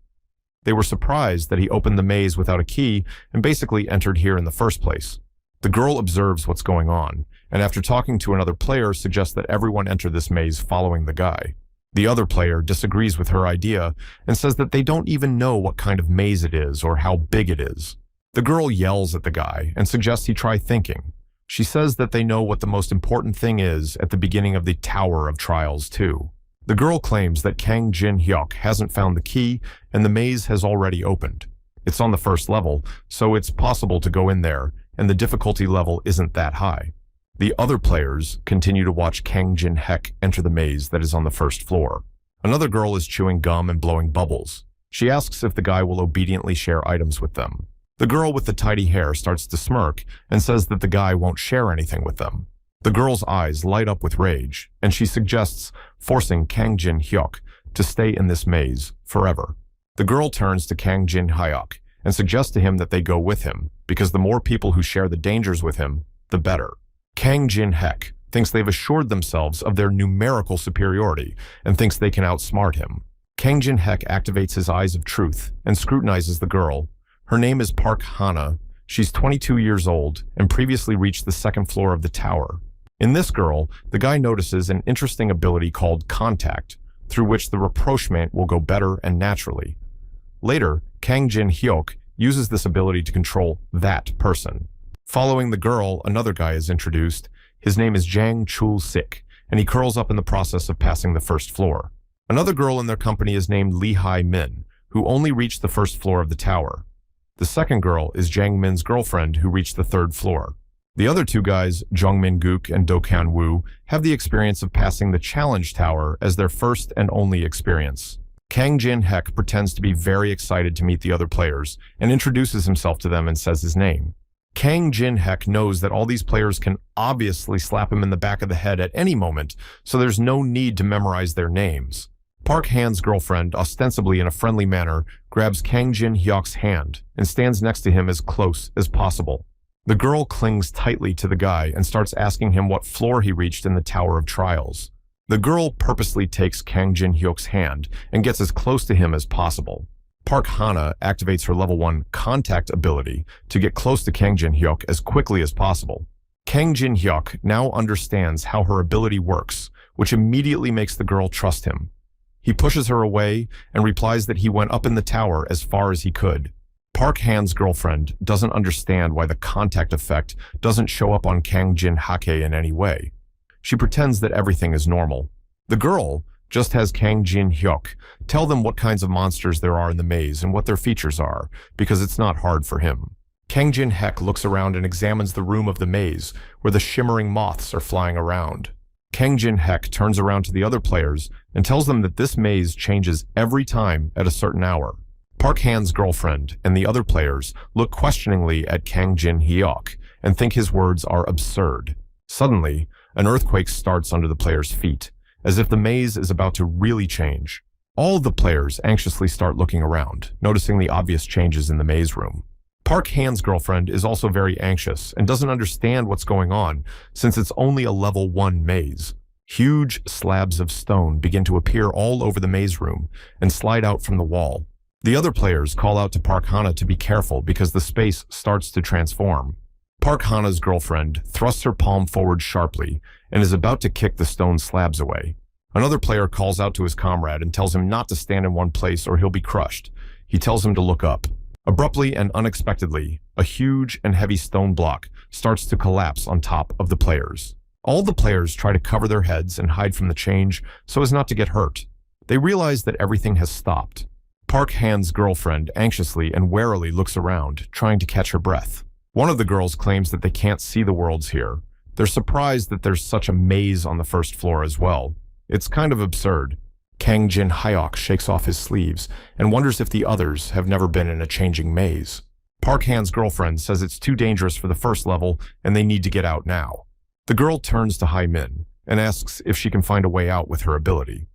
They were surprised that he opened the maze without a key and basically entered here in the first place. The girl observes what's going on, and after talking to another player, suggests that everyone enter this maze following the guy. The other player disagrees with her idea and says that they don't even know what kind of maze it is or how big it is. The girl yells at the guy and suggests he try thinking. She says that they know what the most important thing is at the beginning of the Tower of Trials too. The girl claims that Kang Jin-hyuk hasn't found the key and the maze has already opened. It's on the first level, so it's possible to go in there, and the difficulty level isn't that high. The other players continue to watch Kang Jin-hek enter the maze that is on the first floor. Another girl is chewing gum and blowing bubbles. She asks if the guy will obediently share items with them. The girl with the tidy hair starts to smirk and says that the guy won't share anything with them. The girl's eyes light up with rage, and she suggests forcing Kang Jin-hyuk to stay in this maze forever. The girl turns to Kang Jin-hyuk and suggests to him that they go with him, because the more people who share the dangers with him, the better. Kang Jin-hek thinks they've assured themselves of their numerical superiority and thinks they can outsmart him. Kang Jin-hek activates his eyes of truth and scrutinizes the girl. Her name is Park Hana. She's 22 years old and previously reached the second floor of the tower. In this girl, the guy notices an interesting ability called contact, through which the rapprochement will go better and naturally. Later, Kang Jin-hyuk uses this ability to control that person. Following the girl, another guy is introduced. His name is Jang Chul-sik, and he curls up in the process of passing the first floor. Another girl in their company is named Lee Hai-min, who only reached the first floor of the tower. The second girl is Jang Min's girlfriend, who reached the third floor. The other two guys, Jung Min Gook and Do Kan Woo, have the experience of passing the challenge tower as their first and only experience. Kang Jin-hek pretends to be very excited to meet the other players and introduces himself to them and says his name. Kang Jin-hek knows that all these players can obviously slap him in the back of the head at any moment, so there's no need to memorize their names. Park Han's girlfriend, ostensibly in a friendly manner, grabs Kang Jin-hyuk's hand and stands next to him as close as possible. The girl clings tightly to the guy and starts asking him what floor he reached in the Tower of Trials. The girl purposely takes Kang Jin-hyuk's hand and gets as close to him as possible. Park Hana activates her level 1 contact ability to get close to Kang Jin-hyuk as quickly as possible. Kang Jin-hyuk now understands how her ability works, which immediately makes the girl trust him. He pushes her away and replies that he went up in the tower as far as he could. Park Han's girlfriend doesn't understand why the contact effect doesn't show up on Kang Jin-hak in any way. She pretends that everything is normal. The girl just has Kang Jin-hyuk tell them what kinds of monsters there are in the maze and what their features are, because it's not hard for him. Kang Jin-hak looks around and examines the room of the maze, where the shimmering moths are flying around. Kang Jin-hak turns around to the other players and tells them that this maze changes every time at a certain hour. Park Han's girlfriend and the other players look questioningly at Kang Jin-hyuk and think his words are absurd. Suddenly, an earthquake starts under the players' feet, as if the maze is about to really change. All the players anxiously start looking around, noticing the obvious changes in the maze room. Park Han's girlfriend is also very anxious and doesn't understand what's going on since it's only a level 1 maze. Huge slabs of stone begin to appear all over the maze room and slide out from the wall. The other players call out to Park Hana to be careful because the space starts to transform. Park Hana's girlfriend thrusts her palm forward sharply and is about to kick the stone slabs away. Another player calls out to his comrade and tells him not to stand in one place or he'll be crushed. He tells him to look up. Abruptly and unexpectedly, a huge and heavy stone block starts to collapse on top of the players. All the players try to cover their heads and hide from the change so as not to get hurt. They realize that everything has stopped. Park Han's girlfriend anxiously and warily looks around, trying to catch her breath. One of the girls claims that they can't see the worlds here. They're surprised that there's such a maze on the first floor as well. It's kind of absurd. Kang Jin Hyuk shakes off his sleeves and wonders if the others have never been in a changing maze. Park Han's girlfriend says it's too dangerous for the first level and they need to get out now. The girl turns to Hai Min and asks if she can find a way out with her ability.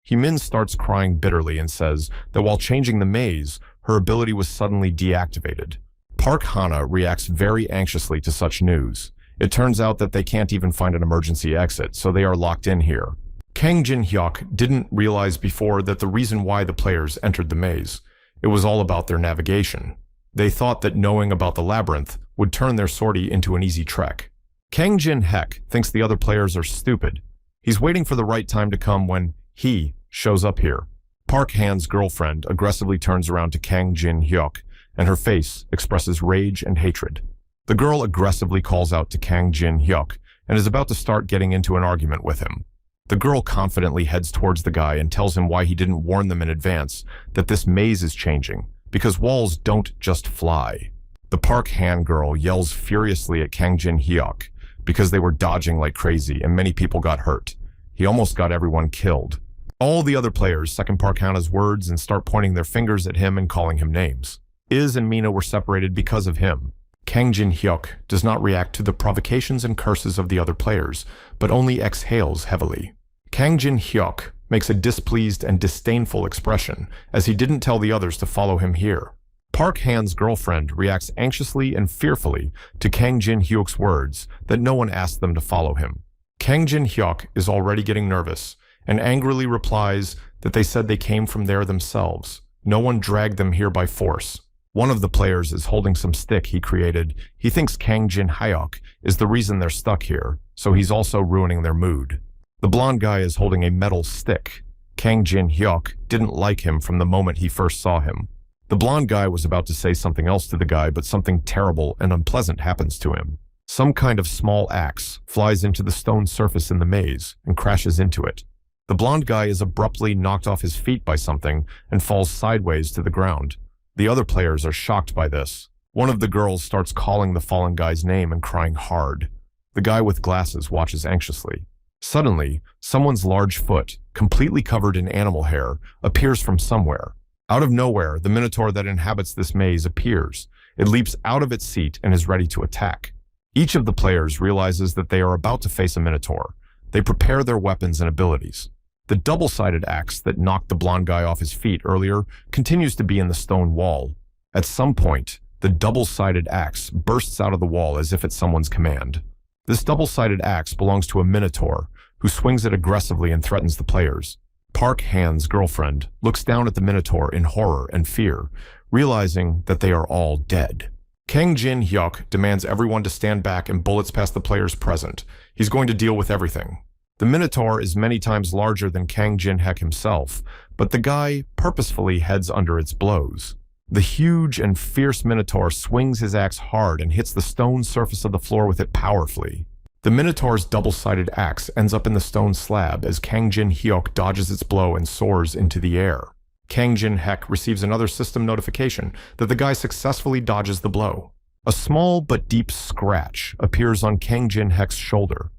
Hai Min starts crying bitterly and says that while changing the maze, her ability was suddenly deactivated. Park Hana reacts very anxiously to such news. It turns out that they can't even find an emergency exit, so they are locked in here. Kang Jin Hyuk didn't realize before that the reason why the players entered the maze. It was all about their navigation. They thought that knowing about the labyrinth would turn their sortie into an easy trek. Kang Jin Hyuk thinks the other players are stupid. He's waiting for the right time to come when he shows up here. Park Han's girlfriend aggressively turns around to Kang Jin Hyuk, and her face expresses rage and hatred. The girl aggressively calls out to Kang Jin Hyuk and is about to start getting into an argument with him. The girl confidently heads towards the guy and tells him why he didn't warn them in advance that this maze is changing, because walls don't just fly. The Park Han girl yells furiously at Kang Jin Hyuk because they were dodging like crazy and many people got hurt. He almost got everyone killed. All the other players second Park Hana's words and start pointing their fingers at him and calling him names. Iz and Mina were separated because of him. Kang Jin Hyuk does not react to the provocations and curses of the other players, but only exhales heavily. Kang Jin Hyuk makes a displeased and disdainful expression as he didn't tell the others to follow him here. Park Han's girlfriend reacts anxiously and fearfully to Kang Jin Hyuk's words that no one asked them to follow him. Kang Jin Hyuk is already getting nervous and angrily replies that they said they came from there themselves. No one dragged them here by force. One of the players is holding some stick he created. He thinks Kang Jin Hyuk is the reason they're stuck here, so he's also ruining their mood. The blonde guy is holding a metal stick. Kang Jin Hyuk didn't like him from the moment he first saw him. The blonde guy was about to say something else to the guy, but something terrible and unpleasant happens to him. Some kind of small axe flies into the stone surface in the maze and crashes into it. The blonde guy is abruptly knocked off his feet by something and falls sideways to the ground. The other players are shocked by this. One of the girls starts calling the fallen guy's name and crying hard. The guy with glasses watches anxiously. Suddenly, someone's large foot, completely covered in animal hair, appears from somewhere. Out of nowhere, the minotaur that inhabits this maze appears. It leaps out of its seat and is ready to attack. Each of the players realizes that they are about to face a minotaur. They prepare their weapons and abilities. The double-sided axe that knocked the blonde guy off his feet earlier continues to be in the stone wall. At some point, the double-sided axe bursts out of the wall as if at someone's command. This double-sided axe belongs to a minotaur, who swings it aggressively and threatens the players. Park Han's girlfriend looks down at the minotaur in horror and fear, realizing that they are all dead. Kang Jin Hyuk demands everyone to stand back and bullets past the players present. He's going to deal with everything. The minotaur is many times larger than Kang Jin Hyuk himself, but the guy purposefully heads under its blows. The huge and fierce minotaur swings his axe hard and hits the stone surface of the floor with it powerfully. The minotaur's double-sided axe ends up in the stone slab as Kang Jin Hyuk dodges its blow and soars into the air. Kang Jin Hyuk receives another system notification that the guy successfully dodges the blow. A small but deep scratch appears on Kang Jin Hyuk's shoulder.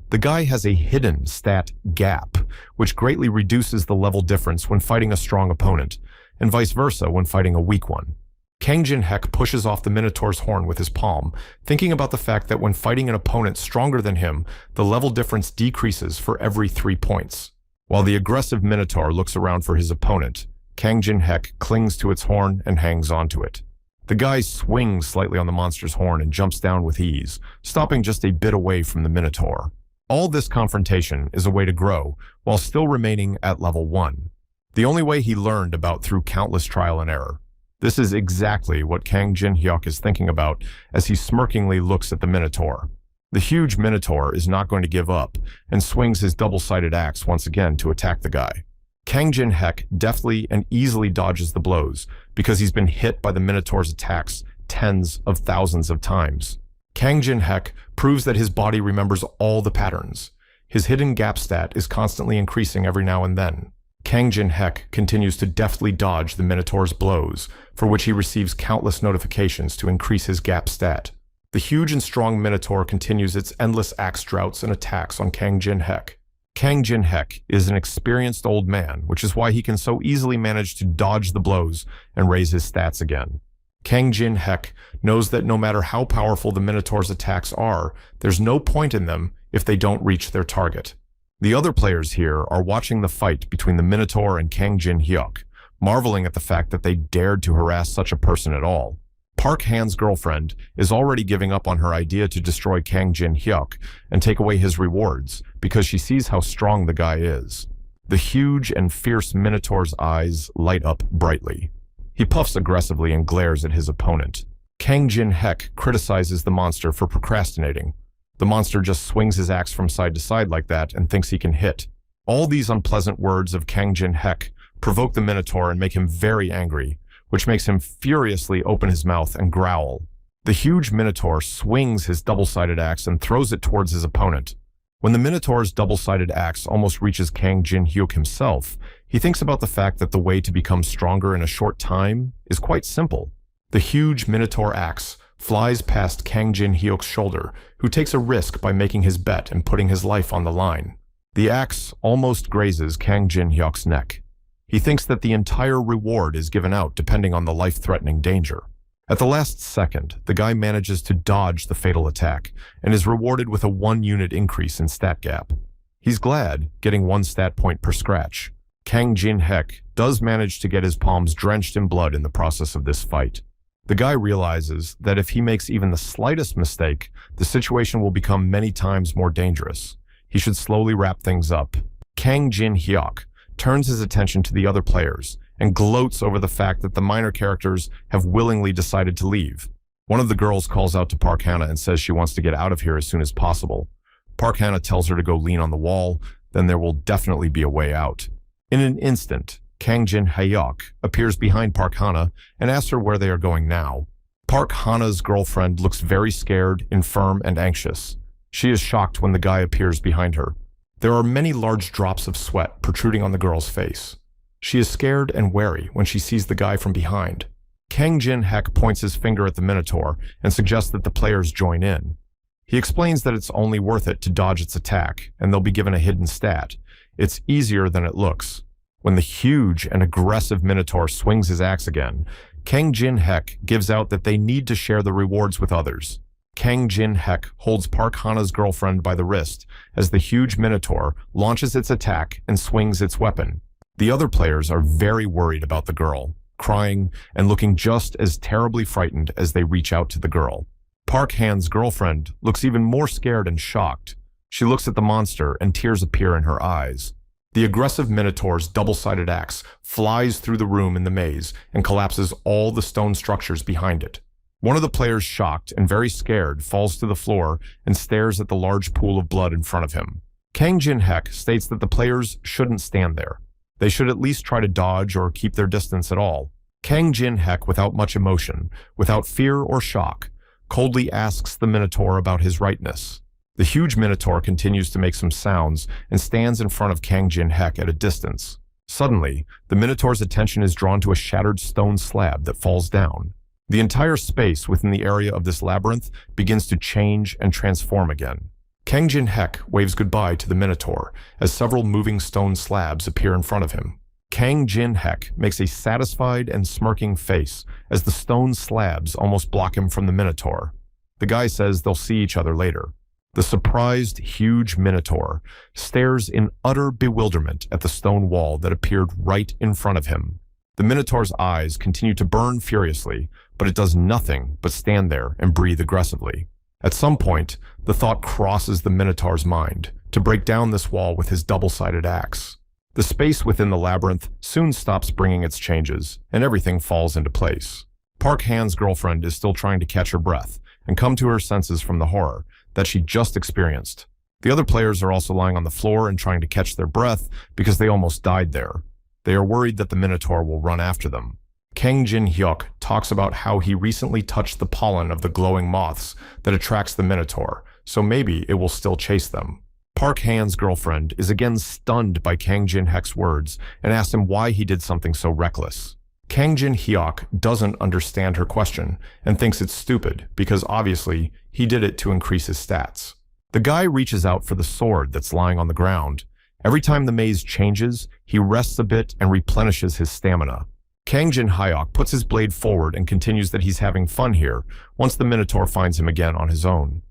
The guy has a hidden stat gap, which greatly reduces the level difference when fighting a strong opponent, and vice versa when fighting a weak one. Kang Jin Hyuk pushes off the minotaur's horn with his palm, thinking about the fact that when fighting an opponent stronger than him, the level difference decreases for every 3 points. While the aggressive minotaur looks around for his opponent, Kang Jin Hyuk clings to its horn and hangs onto it. The guy swings slightly on the monster's horn and jumps down with ease, stopping just a bit away from the minotaur. All this confrontation is a way to grow while still remaining at level 1. The only way he learned about through countless trial and error. This is exactly what Kang Jin-hyuk is thinking about as he smirkingly looks at the Minotaur. The huge Minotaur is not going to give up and swings his double-sided axe once again to attack the guy. Kang Jin-hyuk deftly and easily dodges the blows because he's been hit by the Minotaur's attacks tens of thousands of times. Kang Jin-hyuk proves that his body remembers all the patterns. His hidden gap stat is constantly increasing every now and then. Kang Jin-hyuk continues to deftly dodge the Minotaur's blows, for which he receives countless notifications to increase his gap stat. The huge and strong Minotaur continues its endless axe droughts and attacks on Kang Jin-hyuk. Kang Jin-hyuk is an experienced old man, which is why he can so easily manage to dodge the blows and raise his stats again. Kang Jin-hyuk knows that no matter how powerful the Minotaur's attacks are, there's no point in them if they don't reach their target. The other players here are watching the fight between the Minotaur and Kang Jin-hyuk, marveling at the fact that they dared to harass such a person at all. Park Han's girlfriend is already giving up on her idea to destroy Kang Jin-hyuk and take away his rewards because she sees how strong the guy is. The huge and fierce Minotaur's eyes light up brightly. He puffs aggressively and glares at his opponent. Kang Jin-hyuk criticizes the monster for procrastinating. The monster just swings his axe from side to side like that and thinks he can hit. All these unpleasant words of Kang Jin-hyuk provoke the Minotaur and make him very angry, which makes him furiously open his mouth and growl. The huge Minotaur swings his double-sided axe and throws it towards his opponent. When the Minotaur's double-sided axe almost reaches Kang Jin-hyuk himself, he thinks about the fact that the way to become stronger in a short time is quite simple. The huge Minotaur axe flies past Kang Jin-hyuk's shoulder, who takes a risk by making his bet and putting his life on the line. The axe almost grazes Kang Jin-hyuk's neck. He thinks that the entire reward is given out depending on the life-threatening danger. At the last second, the guy manages to dodge the fatal attack and is rewarded with a 1-unit increase in stat gap. He's glad, getting 1 stat point per scratch. Kang Jin-hyuk does manage to get his palms drenched in blood in the process of this fight. The guy realizes that if he makes even the slightest mistake, the situation will become many times more dangerous. He should slowly wrap things up. Kang Jin-hyuk turns his attention to the other players and gloats over the fact that the minor characters have willingly decided to leave. One of the girls calls out to Park Hana and says she wants to get out of here as soon as possible. Park Hana tells her to go lean on the wall, then there will definitely be a way out. In an instant, Kang Jin-hyuk appears behind Park Hana and asks her where they are going now. Park Hana's girlfriend looks very scared, infirm, and anxious. She is shocked when the guy appears behind her. There are many large drops of sweat protruding on the girl's face. She is scared and wary when she sees the guy from behind. Kang Jin-hyuk points his finger at the Minotaur and suggests that the players join in. He explains that it's only worth it to dodge its attack, and they'll be given a hidden stat. It's easier than it looks. When the huge and aggressive Minotaur swings his axe again, Kang Jin-hyuk gives out that they need to share the rewards with others. Kang Jin-hyuk holds Park Hana's girlfriend by the wrist as the huge Minotaur launches its attack and swings its weapon. The other players are very worried about the girl, crying and looking just as terribly frightened as they reach out to the girl. Park Han's girlfriend looks even more scared and shocked. She looks at the monster and tears appear in her eyes. The aggressive Minotaur's double-sided axe flies through the room in the maze and collapses all the stone structures behind it. One of the players, shocked and very scared, falls to the floor and stares at the large pool of blood in front of him. Kang Jin-hyuk states that the players shouldn't stand there. They should at least try to dodge or keep their distance at all. Kang Jin-hyuk, without much emotion, without fear or shock, coldly asks the Minotaur about his rightness. The huge Minotaur continues to make some sounds and stands in front of Kang Jin-hyuk at a distance. Suddenly, the Minotaur's attention is drawn to a shattered stone slab that falls down. The entire space within the area of this labyrinth begins to change and transform again. Kang Jin-hyuk waves goodbye to the Minotaur as several moving stone slabs appear in front of him. Kang Jin-hyuk makes a satisfied and smirking face as the stone slabs almost block him from the Minotaur. The guy says they'll see each other later. The surprised, huge Minotaur stares in utter bewilderment at the stone wall that appeared right in front of him. The Minotaur's eyes continue to burn furiously, but it does nothing but stand there and breathe aggressively. At some point, the thought crosses the Minotaur's mind to break down this wall with his double-sided axe. The space within the labyrinth soon stops bringing its changes, and everything falls into place. Park Han-'s girlfriend is still trying to catch her breath and come to her senses from the horror that she just experienced. The other players are also lying on the floor and trying to catch their breath because they almost died there. They are worried that the Minotaur will run after them. Kang Jin-hyuk talks about how he recently touched the pollen of the glowing moths that attracts the Minotaur, so maybe it will still chase them. Park Han-'s girlfriend is again stunned by Kang Jin-hyuk's words and asks him why he did something so reckless. Kang Jin-hyuk doesn't understand her question and thinks it's stupid because obviously he did it to increase his stats. The guy reaches out for the sword that's lying on the ground. Every time the maze changes, he rests a bit and replenishes his stamina. Kang Jin-hyuk puts his blade forward and continues that he's having fun here once the Minotaur finds him again on his own.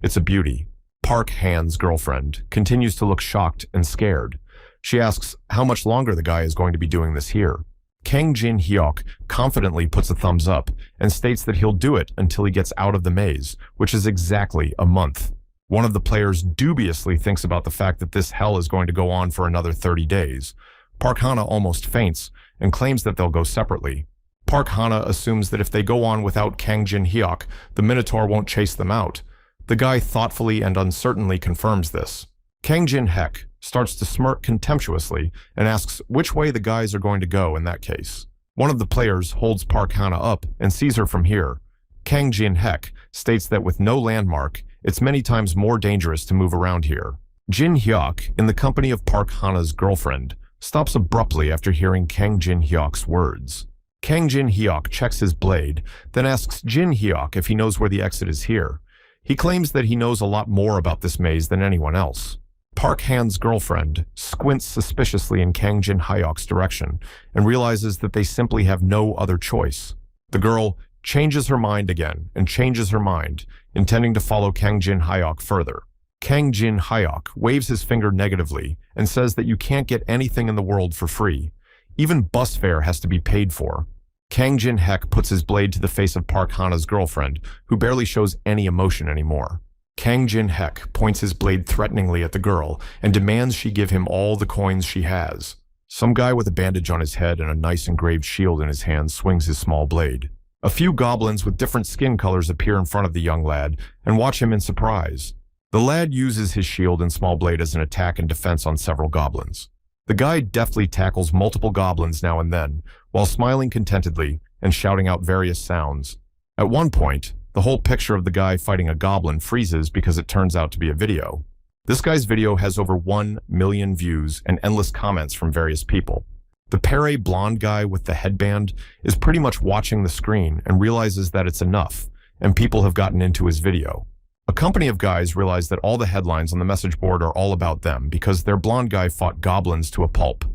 It's a beauty. Park Han-'s girlfriend continues to look shocked and scared. She asks how much longer the guy is going to be doing this here. Kang Jin-hyuk confidently puts a thumbs up and states that he'll do it until he gets out of the maze, which is exactly a month. One of the players dubiously thinks about the fact that this hell is going to go on for another 30 days. Park Hana almost faints and claims that they'll go separately. Park Hana assumes that if they go on without Kang Jin-hyuk, the Minotaur won't chase them out. The guy thoughtfully and uncertainly confirms this. Kang Jin-hyuk starts to smirk contemptuously and asks which way the guys are going to go in that case. One of the players holds Park Hana up and sees her from here. Kang Jin-hyuk states that with no landmark, it's many times more dangerous to move around here. Jin-hyuk, in the company of Park Hana's girlfriend, stops abruptly after hearing Kang Jin-hyuk's words. Kang Jin-hyuk checks his blade, then asks Jin-hyuk if he knows where the exit is here. He claims that he knows a lot more about this maze than anyone else. Park Han-'s girlfriend squints suspiciously in Kang Jin-hyuk's direction and realizes that they simply have no other choice. The girl changes her mind again and changes her mind, intending to follow Kang Jin-hyuk further. Kang Jin-hyuk waves his finger negatively and says that you can't get anything in the world for free. Even bus fare has to be paid for. Kang Jin-hyuk puts his blade to the face of Park Hana's girlfriend, who barely shows any emotion anymore. Kang Jin-hyuk points his blade threateningly at the girl and demands she give him all the coins she has. Some guy with a bandage on his head and a nice engraved shield in his hand swings his small blade. A few goblins with different skin colors appear in front of the young lad and watch him in surprise. The lad uses his shield and small blade as an attack and defense on several goblins. The guy deftly tackles multiple goblins now and then, while smiling contentedly and shouting out various sounds. At one point, the whole picture of the guy fighting a goblin freezes because it turns out to be a video. This guy's video has over 1 million views and endless comments from various people. The Pere blonde guy with the headband is pretty much watching the screen and realizes that it's enough, and people have gotten into his video. A company of guys realize that all the headlines on the message board are all about them because their blonde guy fought goblins to a pulp.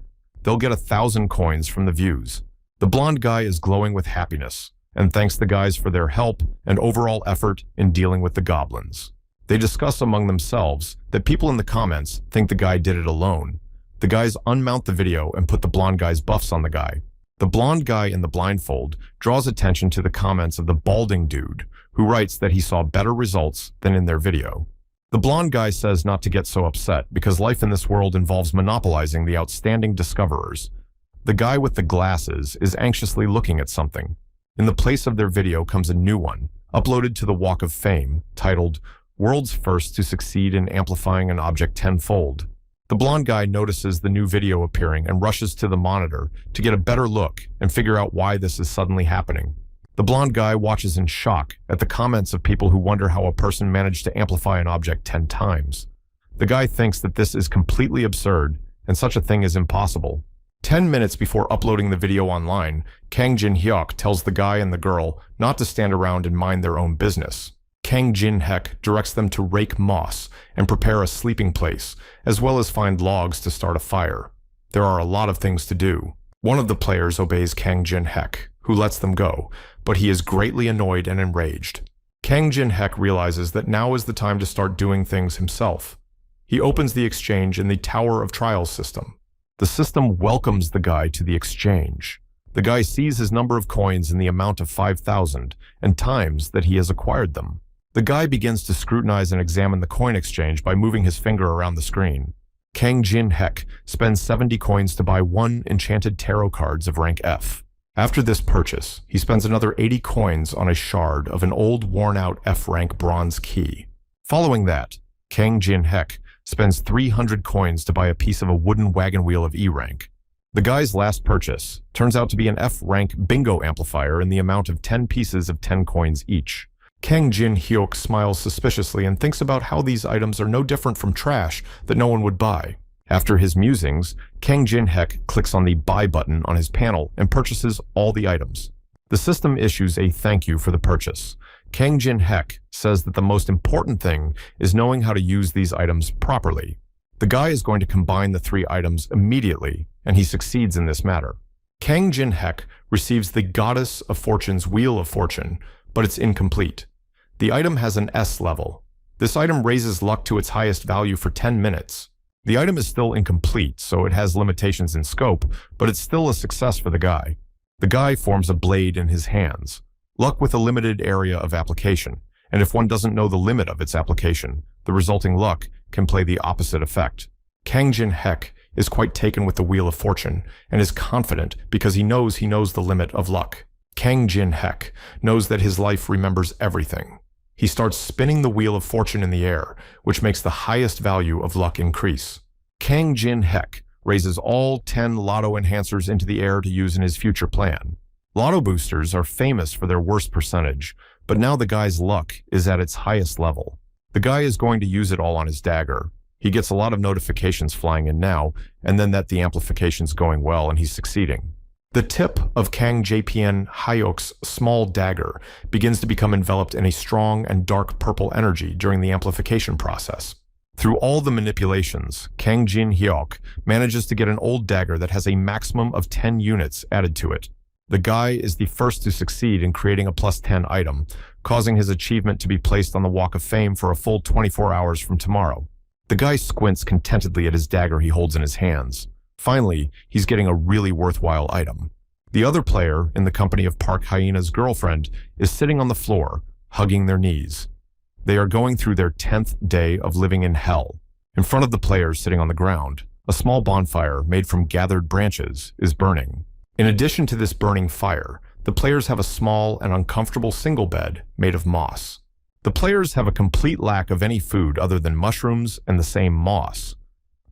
They'll get 1,000 coins from the views. The blonde guy is glowing with happiness and thanks the guys for their help and overall effort in dealing with the goblins. They discuss among themselves that people in the comments think the guy did it alone. The guys unmount the video and put the blonde guy's buffs on the guy. The blonde guy in the blindfold draws attention to the comments of the balding dude, who writes that he saw better results than in their video. The blonde guy says not to get so upset because life in this world involves monopolizing the outstanding discoverers. The guy with the glasses is anxiously looking at something. In the place of their video comes a new one, uploaded to the Walk of Fame, titled, "World's First to Succeed in Amplifying an Object Tenfold." The blonde guy notices the new video appearing and rushes to the monitor to get a better look and figure out why this is suddenly happening. The blonde guy watches in shock at the comments of people who wonder how a person managed to amplify an object 10 times. The guy thinks that this is completely absurd and such a thing is impossible. 10 minutes before uploading the video online, Kang Jin-hyuk tells the guy and the girl not to stand around and mind their own business. Kang Jin-hyuk directs them to rake moss and prepare a sleeping place, as well as find logs to start a fire. There are a lot of things to do. One of the players obeys Kang Jin-hyuk, who lets them go, but he is greatly annoyed and enraged. Kang Jin-hyuk realizes that now is the time to start doing things himself. He opens the exchange in the Tower of Trials system. The system welcomes the guy to the exchange. The guy sees his number of coins in the amount of 5,000 and times that he has acquired them. The guy begins to scrutinize and examine the coin exchange by moving his finger around the screen. Kang Jin-hek spends 70 coins to buy 1 enchanted tarot cards of rank F. After this purchase, he spends another 80 coins on a shard of an old worn-out F-rank bronze key. Following that, Kang Jin-hek spends 300 coins to buy a piece of a wooden wagon wheel of E-rank. The guy's last purchase turns out to be an F-rank bingo amplifier in the amount of 10 pieces of 10 coins each. Kang Jin-hyuk smiles suspiciously and thinks about how these items are no different from trash that no one would buy. After his musings, Kang Jin-hek clicks on the buy button on his panel and purchases all the items. The system issues a thank you for the purchase. Kang Jin-hek says that the most important thing is knowing how to use these items properly. The guy is going to combine the 3 items immediately, and he succeeds in this matter. Kang Jin-hek receives the Goddess of Fortune's Wheel of Fortune, but it's incomplete. The item has an S level. This item raises luck to its highest value for 10 minutes. The item is still incomplete, so it has limitations in scope, but it's still a success for the guy. The guy forms a blade in his hands. Luck with a limited area of application, and if one doesn't know the limit of its application, the resulting luck can play the opposite effect. Kang Jin-hek is quite taken with the Wheel of Fortune and is confident because he knows the limit of luck. Kang Jin-hek knows that his life remembers everything. He starts spinning the Wheel of Fortune in the air, which makes the highest value of luck increase. Kang Jin-hek raises all 10 lotto enhancers into the air to use in his future plan. Lotto boosters are famous for their worst percentage, but now the guy's luck is at its highest level. The guy is going to use it all on his dagger. He gets a lot of notifications flying in now, and then that the amplification's going well and he's succeeding. The tip of Kang JPN Hyok's small dagger begins to become enveloped in a strong and dark purple energy during the amplification process. Through all the manipulations, Kang Jin-hyuk manages to get an old dagger that has a maximum of 10 units added to it. The guy is the first to succeed in creating a +10 item, causing his achievement to be placed on the Walk of Fame for a full 24 hours from tomorrow. The guy squints contentedly at his dagger he holds in his hands. Finally, he's getting a really worthwhile item. The other player, in the company of Park Hyena's girlfriend, is sitting on the floor, hugging their knees. They are going through their 10th day of living in hell. In front of the players sitting on the ground, a small bonfire made from gathered branches is burning. In addition to this burning fire, the players have a small and uncomfortable single bed made of moss. The players have a complete lack of any food other than mushrooms and the same moss.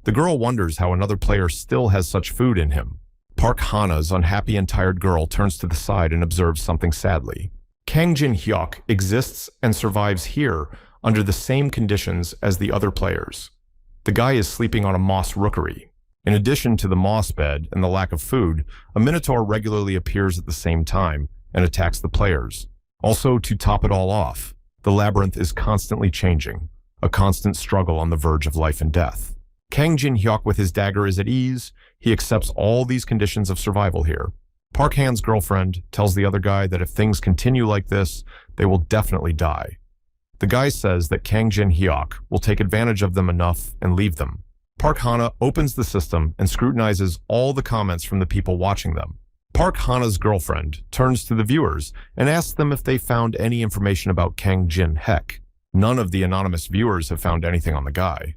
The girl wonders how another player still has such food in him. Park Hana's unhappy and tired girl turns to the side and observes something sadly. Kang Jin-hyuk exists and survives here under the same conditions as the other players. The guy is sleeping on a moss rookery. In addition to the moss bed and the lack of food, a minotaur regularly appears at the same time and attacks the players. Also, to top it all off, the labyrinth is constantly changing, a constant struggle on the verge of life and death. Kang Jin-hyuk with his dagger is at ease. He accepts all these conditions of survival here. Park Han's girlfriend tells the other guy that if things continue like this, they will definitely die. The guy says that Kang Jin-hyuk will take advantage of them enough and leave them. Park Hana opens the system and scrutinizes all the comments from the people watching them. Park Hana's girlfriend turns to the viewers and asks them if they found any information about Kang Jin-hek. None of the anonymous viewers have found anything on the guy.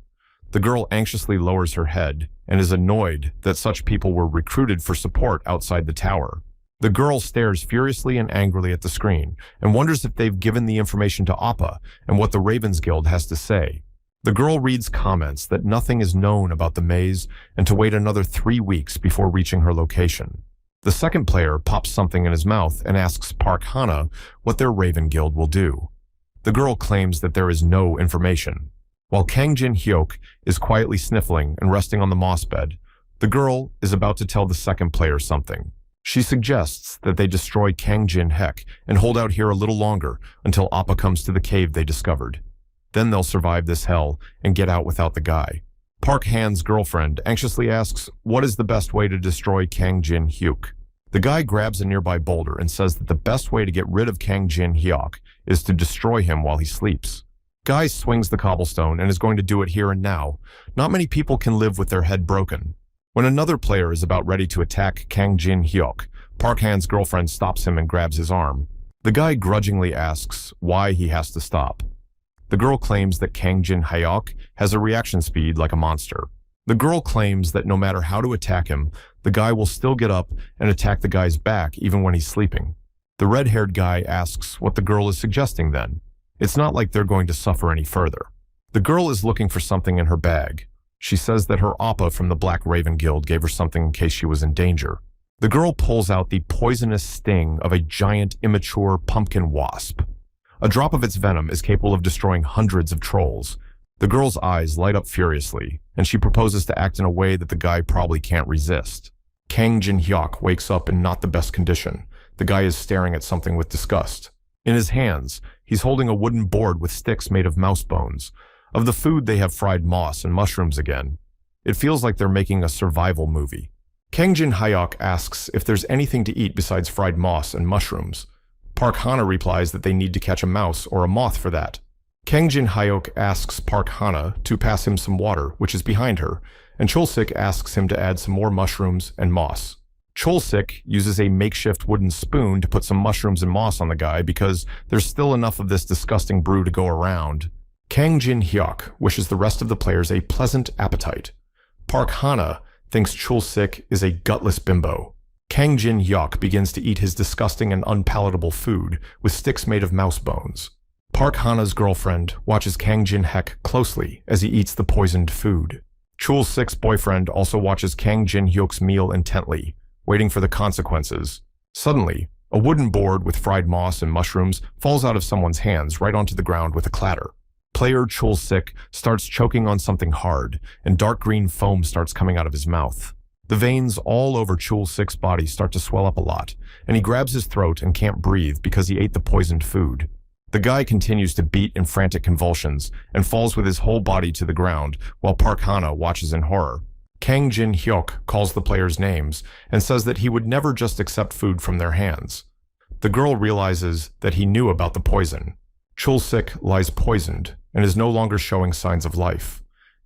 The girl anxiously lowers her head and is annoyed that such people were recruited for support outside the tower. The girl stares furiously and angrily at the screen and wonders if they've given the information to Appa and what the Ravens Guild has to say. The girl reads comments that nothing is known about the maze and to wait another 3 weeks before reaching her location. The second player pops something in his mouth and asks Park Hana what their Raven Guild will do. The girl claims that there is no information. While Kang Jin-hyuk is quietly sniffling and resting on the moss bed, the girl is about to tell the second player something. She suggests that they destroy Kang Jin-hek and hold out here a little longer until Appa comes to the cave they discovered. Then they'll survive this hell and get out without the guy. Park Han's girlfriend anxiously asks what is the best way to destroy Kang Jin-hyuk. The guy grabs a nearby boulder and says that the best way to get rid of Kang Jin-hyuk is to destroy him while he sleeps. Guy swings the cobblestone and is going to do it here and now. Not many people can live with their head broken. When another player is about ready to attack Kang Jin-hyuk, Park Han's girlfriend stops him and grabs his arm. The guy grudgingly asks why he has to stop. The girl claims that Kang Jin Hyuk has a reaction speed like a monster. The girl claims that no matter how to attack him, the guy will still get up and attack the guy's back even when he's sleeping. The red-haired guy asks what the girl is suggesting then. It's not like they're going to suffer any further. The girl is looking for something in her bag. She says that her appa from the Black Raven Guild gave her something in case she was in danger. The girl pulls out the poisonous sting of a giant, immature pumpkin wasp. A drop of its venom is capable of destroying hundreds of trolls. The girl's eyes light up furiously, and she proposes to act in a way that the guy probably can't resist. Kang Jin Hyuk wakes up in not the best condition. The guy is staring at something with disgust. In his hands, he's holding a wooden board with sticks made of mouse bones. Of the food, they have fried moss and mushrooms again. It feels like they're making a survival movie. Kang Jin Hyuk asks if there's anything to eat besides fried moss and mushrooms. Park Hana replies that they need to catch a mouse or a moth for that. Kang Jin Hyuk asks Park Hana to pass him some water, which is behind her, and Cholsik asks him to add some more mushrooms and moss. Cholsik uses a makeshift wooden spoon to put some mushrooms and moss on the guy because there's still enough of this disgusting brew to go around. Kang Jin Hyuk wishes the rest of the players a pleasant appetite. Park Hana thinks Cholsik is a gutless bimbo. Kang Jin Hyuk begins to eat his disgusting and unpalatable food with sticks made of mouse bones. Park Hana's girlfriend watches Kang Jin Hyuk closely as he eats the poisoned food. Cholsik's boyfriend also watches Kang Jin Hyuk's meal intently, waiting for the consequences. Suddenly, a wooden board with fried moss and mushrooms falls out of someone's hands right onto the ground with a clatter. Player Cholsik starts choking on something hard, and dark green foam starts coming out of his mouth. The veins all over Cholsik's body start to swell up a lot, and he grabs his throat and can't breathe because he ate the poisoned food. The guy continues to beat in frantic convulsions and falls with his whole body to the ground while Park Hana watches in horror. Kang Jin Hyuk calls the players' names and says that he would never just accept food from their hands. The girl realizes that he knew about the poison. Cholsik lies poisoned and is no longer showing signs of life.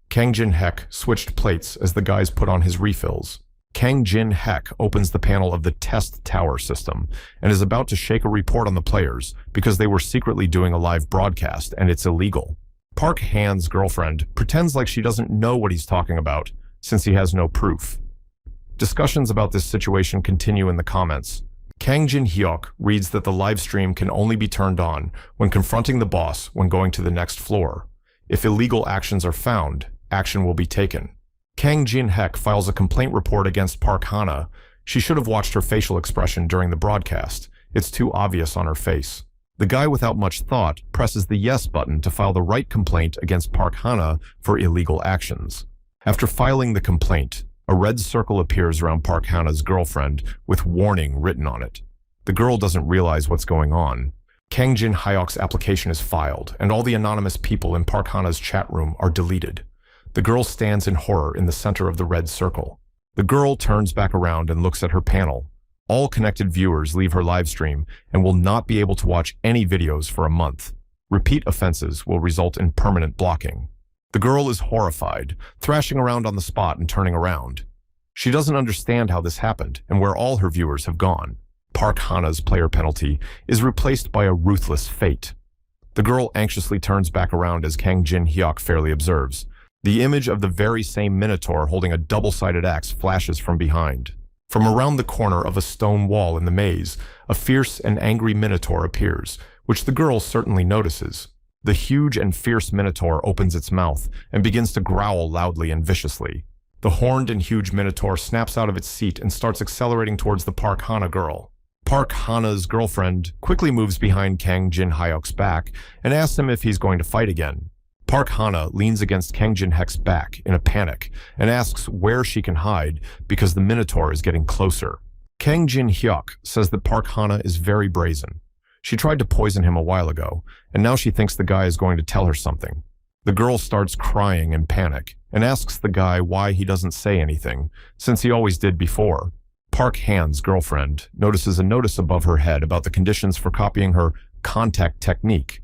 Kang Jin Hyuk switched plates as the guys put on his refills. Kang Jin Hyuk opens the panel of the test tower system and is about to shake a report on the players because they were secretly doing a live broadcast and it's illegal. Park Han's girlfriend pretends like she doesn't know what he's talking about since he has no proof. Discussions about this situation continue in the comments. Kang Jin Hyuk reads that the live stream can only be turned on when confronting the boss when going to the next floor. If illegal actions are found, action will be taken. Kang Jin Hyuk files a complaint report against Park Hana. She should have watched her facial expression during the broadcast. It's too obvious on her face. The guy without much thought presses the yes button to file the right complaint against Park Hana for illegal actions. After filing the complaint, a red circle appears around Park Hana's girlfriend with warning written on it. The girl doesn't realize what's going on. Kang Jin Hyuk's application is filed, and all the anonymous people in Park Hana's chat room are deleted. The girl stands in horror in the center of the red circle. The girl turns back around and looks at her panel. All connected viewers leave her live stream and will not be able to watch any videos for a month. Repeat offenses will result in permanent blocking. The girl is horrified, thrashing around on the spot and turning around. She doesn't understand how this happened and where all her viewers have gone. Park Hana's player penalty is replaced by a ruthless fate. The girl anxiously turns back around as Kang Jin Hyuk fairly observes. The image of the very same minotaur holding a double-sided axe flashes from behind. From around the corner of a stone wall in the maze, a fierce and angry minotaur appears, which the girl certainly notices. The huge and fierce minotaur opens its mouth and begins to growl loudly and viciously. The horned and huge minotaur snaps out of its seat and starts accelerating towards the Park Hana girl. Park Hana's girlfriend quickly moves behind Kang Jin Hyuk's back and asks him if he's going to fight again. Park Hana leans against Kang Jin Hyuk's back in a panic and asks where she can hide because the minotaur is getting closer. Kang Jin Hyuk says that Park Hana is very brazen. She tried to poison him a while ago, and now she thinks the guy is going to tell her something. The girl starts crying in panic and asks the guy why he doesn't say anything, since he always did before. Park Han's girlfriend notices a notice above her head about the conditions for copying her contact technique.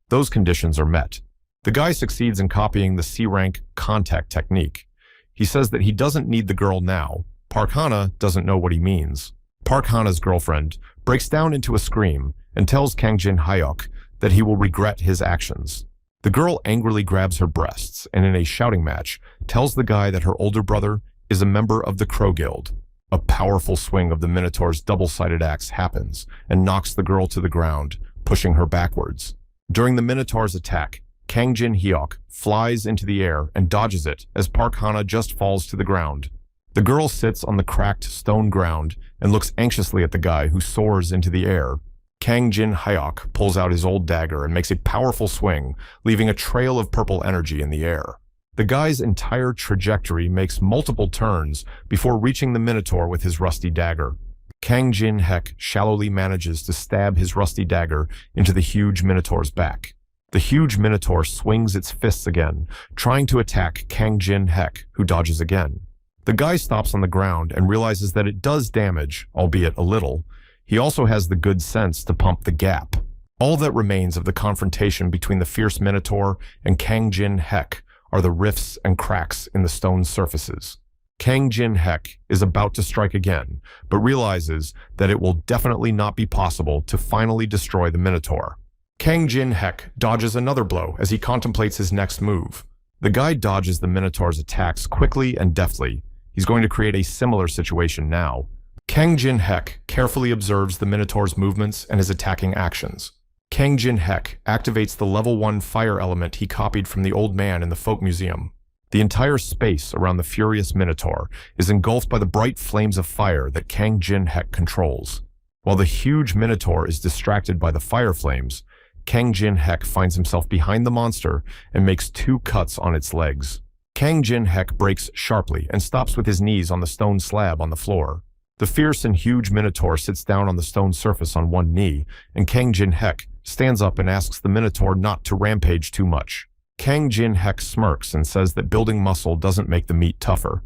Those conditions are met. The guy succeeds in copying the C-rank contact technique. He says that he doesn't need the girl now. Park Hana doesn't know what he means. Park Hana's girlfriend breaks down into a scream and tells Kang Jin Hyuk that he will regret his actions. The girl angrily grabs her breasts and in a shouting match tells the guy that her older brother is a member of the Crow Guild. A powerful swing of the Minotaur's double-sided axe happens and knocks the girl to the ground, pushing her backwards. During the Minotaur's attack, Kang Jin-hyuk flies into the air and dodges it as Park Hana just falls to the ground. The girl sits on the cracked stone ground and looks anxiously at the guy who soars into the air. Kang Jin-hyuk pulls out his old dagger and makes a powerful swing, leaving a trail of purple energy in the air. The guy's entire trajectory makes multiple turns before reaching the Minotaur with his rusty dagger. Kang Jin-hyuk shallowly manages to stab his rusty dagger into the huge Minotaur's back. The huge Minotaur swings its fists again, trying to attack Kang Jin-hyuk, who dodges again. The guy stops on the ground and realizes that it does damage, albeit a little. He also has the good sense to pump the gap. All that remains of the confrontation between the fierce Minotaur and Kang Jin-hyuk are the rifts and cracks in the stone surfaces. Kang Jin-hyuk is about to strike again, but realizes that it will definitely not be possible to finally destroy the Minotaur. Kang Jin-hyuk dodges another blow as he contemplates his next move. The guy dodges the Minotaur's attacks quickly and deftly. He's going to create a similar situation now. Kang Jin-hyuk carefully observes the Minotaur's movements and his attacking actions. Kang Jin-hyuk activates the level 1 fire element he copied from the old man in the folk museum. The entire space around the furious Minotaur is engulfed by the bright flames of fire that Kang Jin-hyuk controls. While the huge Minotaur is distracted by the fire flames, Kang Jin-hyuk finds himself behind the monster and makes 2 cuts on its legs. Kang Jin-hyuk brakes sharply and stops with his knees on the stone slab on the floor. The fierce and huge Minotaur sits down on the stone surface on one knee, and Kang Jin-hyuk stands up and asks the Minotaur not to rampage too much. Kang Jin-hyuk smirks and says that building muscle doesn't make the meat tougher.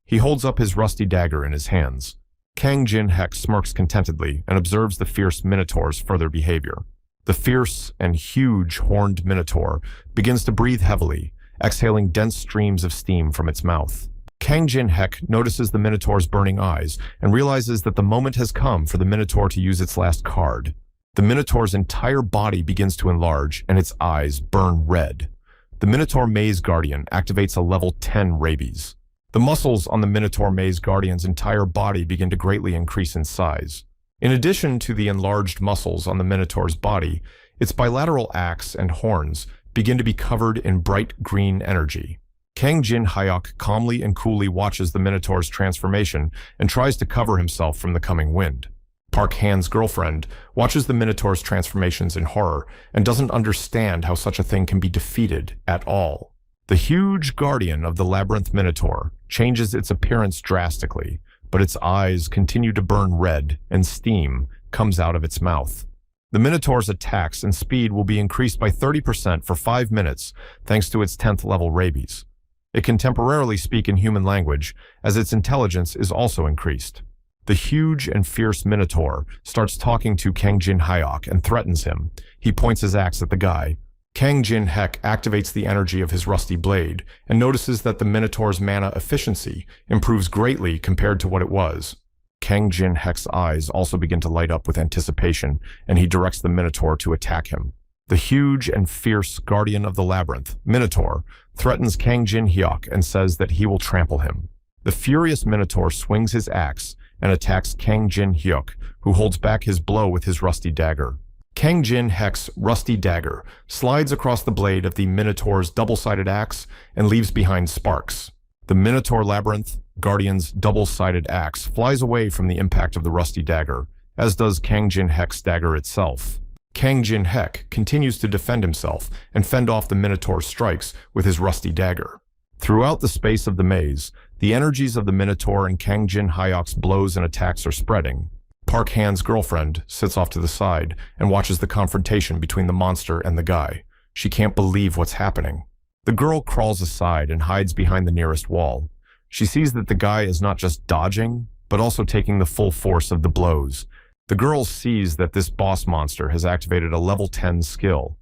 He holds up his rusty dagger in his hands. Kang Jin-hyuk smirks contentedly and observes the fierce Minotaur's further behavior. The fierce and huge horned Minotaur begins to breathe heavily, exhaling dense streams of steam from its mouth. Kang Jin-hyuk notices the Minotaur's burning eyes and realizes that the moment has come for the Minotaur to use its last card. The Minotaur's entire body begins to enlarge and its eyes burn red. The Minotaur Maze Guardian activates a level 10 rabies. The muscles on the Minotaur Maze Guardian's entire body begin to greatly increase in size. In addition to the enlarged muscles on the Minotaur's body, its bilateral axe and horns begin to be covered in bright green energy. Kang Jin-hyuk calmly and coolly watches the Minotaur's transformation and tries to cover himself from the coming wind. Park Han's girlfriend watches the Minotaur's transformations in horror and doesn't understand how such a thing can be defeated at all. The huge guardian of the labyrinth Minotaur changes its appearance drastically, but its eyes continue to burn red and steam comes out of its mouth. The Minotaur's attacks and speed will be increased by 30% for 5 minutes thanks to its 10th level rabies. It can temporarily speak in human language as its intelligence is also increased. The huge and fierce Minotaur starts talking to Kang Jin-hyuk and threatens him. He points his axe at the guy. Kang Jin-hyuk activates the energy of his rusty blade and notices that the Minotaur's mana efficiency improves greatly compared to what it was. Kang Jin-hyuk's eyes also begin to light up with anticipation, and he directs the Minotaur to attack him. The huge and fierce guardian of the labyrinth, Minotaur, threatens Kang Jin-hyuk and says that he will trample him. The furious Minotaur swings his axe and attacks Kang Jin-hyuk, who holds back his blow with his rusty dagger. Kang Jin-hyuk's rusty dagger slides across the blade of the Minotaur's double-sided axe and leaves behind sparks. The Minotaur Labyrinth Guardian's double-sided axe flies away from the impact of the rusty dagger, as does Kang Jin-hyuk's dagger itself. Kang Jin-hyuk continues to defend himself and fend off the Minotaur's strikes with his rusty dagger. Throughout the space of the maze, the energies of the Minotaur and Kang Jin-hyuk's blows and attacks are spreading. Park Han's girlfriend sits off to the side and watches the confrontation between the monster and the guy. She can't believe what's happening. The girl crawls aside and hides behind the nearest wall. She sees that the guy is not just dodging, but also taking the full force of the blows. The girl sees that this boss monster has activated a level 10 skill.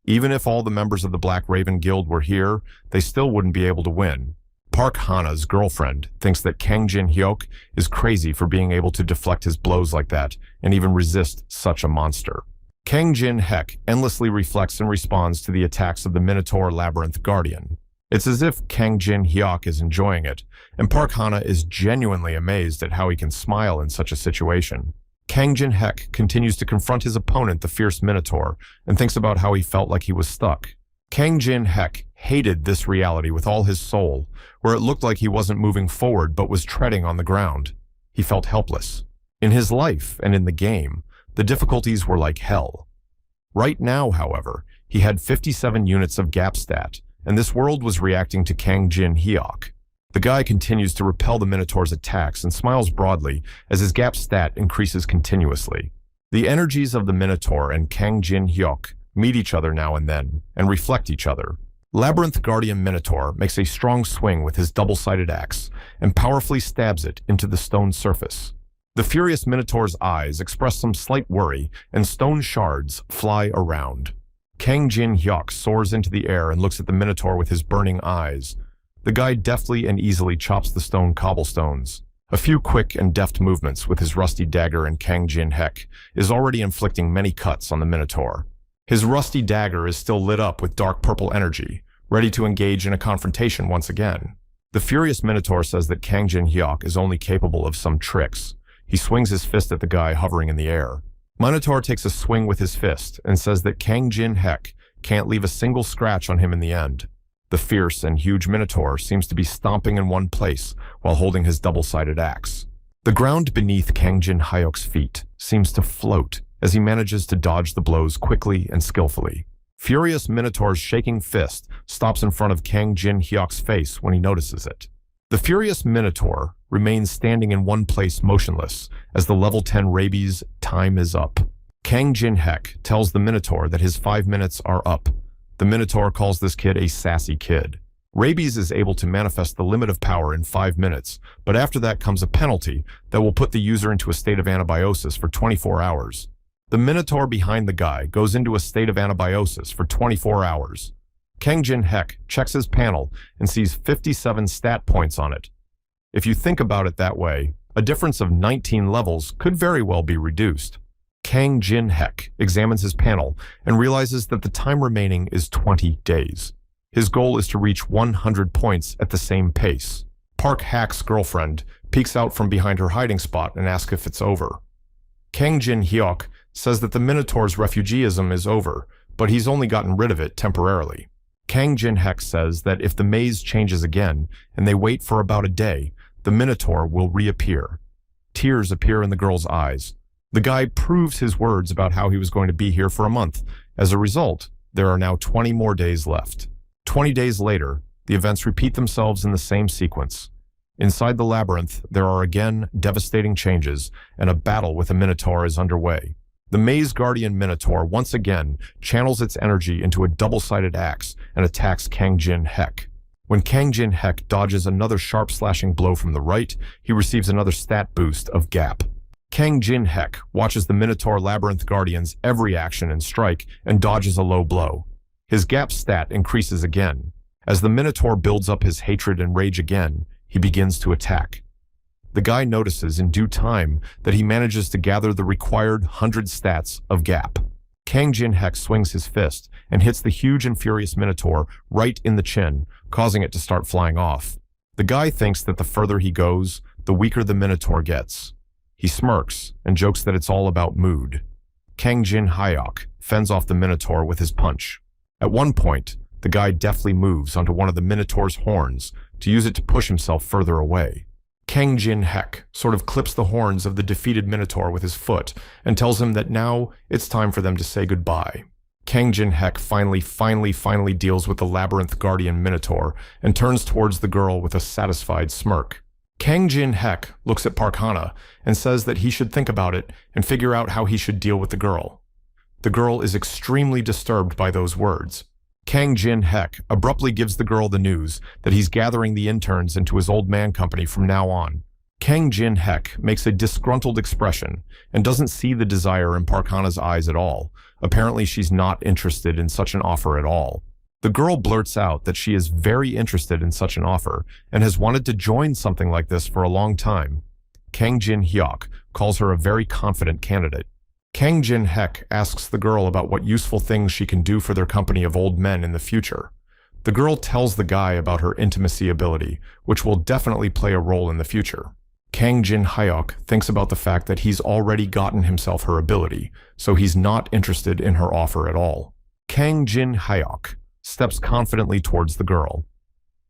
Even if all the members of the Black Raven Guild were here, they still wouldn't be able to win. Park Hana's girlfriend thinks that Kang Jin-hyuk is crazy for being able to deflect his blows like that and even resist such a monster. Kang Jin-hek endlessly reflects and responds to the attacks of the Minotaur Labyrinth Guardian. It's as if Kang Jin-hyuk is enjoying it, and Park Hana is genuinely amazed at how he can smile in such a situation. Kang Jin-hek continues to confront his opponent, the fierce Minotaur, and thinks about how he felt like he was stuck. Kang Jin-hek hated this reality with all his soul, where it looked like he wasn't moving forward but was treading on the ground. He felt helpless. In his life and in the game, the difficulties were like hell. Right now, however, he had 57 units of gap stat, and this world was reacting to Kang Jin-hyuk. The guy continues to repel the Minotaur's attacks and smiles broadly as his gap stat increases continuously. The energies of the Minotaur and Kang Jin-hyuk meet each other now and then and reflect each other. Labyrinth Guardian Minotaur makes a strong swing with his double-sided axe and powerfully stabs it into the stone surface. The furious Minotaur's eyes express some slight worry, and stone shards fly around. Kang Jin-hyuk soars into the air and looks at the Minotaur with his burning eyes. The guy deftly and easily chops the stone cobblestones. A few quick and deft movements with his rusty dagger, and Kang Jin-hek is already inflicting many cuts on the Minotaur. His rusty dagger is still lit up with dark purple energy, ready to engage in a confrontation once again. The furious Minotaur says that Kang Jin-hyuk is only capable of some tricks. He swings his fist at the guy hovering in the air. Minotaur takes a swing with his fist and says that Kang Jin-hek can't leave a single scratch on him in the end. The fierce and huge Minotaur seems to be stomping in one place while holding his double-sided axe. The ground beneath Kang Jin-hyuk's feet seems to float as he manages to dodge the blows quickly and skillfully. Furious Minotaur's shaking fist stops in front of Kang Jin-hyuk's face when he notices it. The furious Minotaur remains standing in one place motionless as the level 10 rabies time is up. Kang Jin-hek tells the Minotaur that his 5 minutes are up. The Minotaur calls this kid a sassy kid. Rabies is able to manifest the limit of power in 5 minutes, but after that comes a penalty that will put the user into a state of anabiosis for 24 hours. The Minotaur behind the guy goes into a state of anabiosis for 24 hours. Kang Jin-hek checks his panel and sees 57 stat points on it. If you think about it that way, a difference of 19 levels could very well be reduced. Kang Jin-hek examines his panel and realizes that the time remaining is 20 days. His goal is to reach 100 points at the same pace. Park Hak's girlfriend peeks out from behind her hiding spot and asks if it's over. Kang Jin-hyuk says that the Minotaur's refugeeism is over, but he's only gotten rid of it temporarily. Kang Jin-hek says that if the maze changes again and they wait for about a day, the Minotaur will reappear. Tears appear in the girl's eyes. The guy proves his words about how he was going to be here for a month. As a result, there are now 20 more days left. 20 days later, the events repeat themselves in the same sequence. Inside the labyrinth, there are again devastating changes, and a battle with a Minotaur is underway. The Maze Guardian Minotaur once again channels its energy into a double-sided axe and attacks Kang Jin-hek. When Kang Jin-hek dodges another sharp slashing blow from the right, he receives another stat boost of gap. Kang Jin-hek watches the Minotaur Labyrinth Guardian's every action and strike and dodges a low blow. His gap stat increases again. As the Minotaur builds up his hatred and rage again, he begins to attack. The guy notices in due time that he manages to gather the required 100 stats of gap. Kang Jin-hek swings his fist and hits the huge and furious Minotaur right in the chin, causing it to start flying off. The guy thinks that the further he goes, the weaker the Minotaur gets. He smirks and jokes that it's all about mood. Kang Jin-hyuk fends off the Minotaur with his punch. At one point, the guy deftly moves onto one of the Minotaur's horns to use it to push himself further away. Kang Jin-hek sort of clips the horns of the defeated Minotaur with his foot and tells him that now it's time for them to say goodbye. Kang Jin-hek finally deals with the Labyrinth Guardian Minotaur and turns towards the girl with a satisfied smirk. Kang Jin-hek looks at Park Hana and says that he should think about it and figure out how he should deal with the girl. The girl is extremely disturbed by those words. Kang Jin-hek abruptly gives the girl the news that he's gathering the interns into his old man company from now on. Kang Jin-hek makes a disgruntled expression and doesn't see the desire in Park Hana's eyes at all. Apparently she's not interested in such an offer at all. The girl blurts out that she is very interested in such an offer and has wanted to join something like this for a long time. Kang Jin-hyuk calls her a very confident candidate. Kang Jin-hek asks the girl about what useful things she can do for their company of old men in the future. The girl tells the guy about her intimacy ability, which will definitely play a role in the future. Kang Jin-hyuk thinks about the fact that he's already gotten himself her ability, so he's not interested in her offer at all. Kang Jin-hyuk steps confidently towards the girl.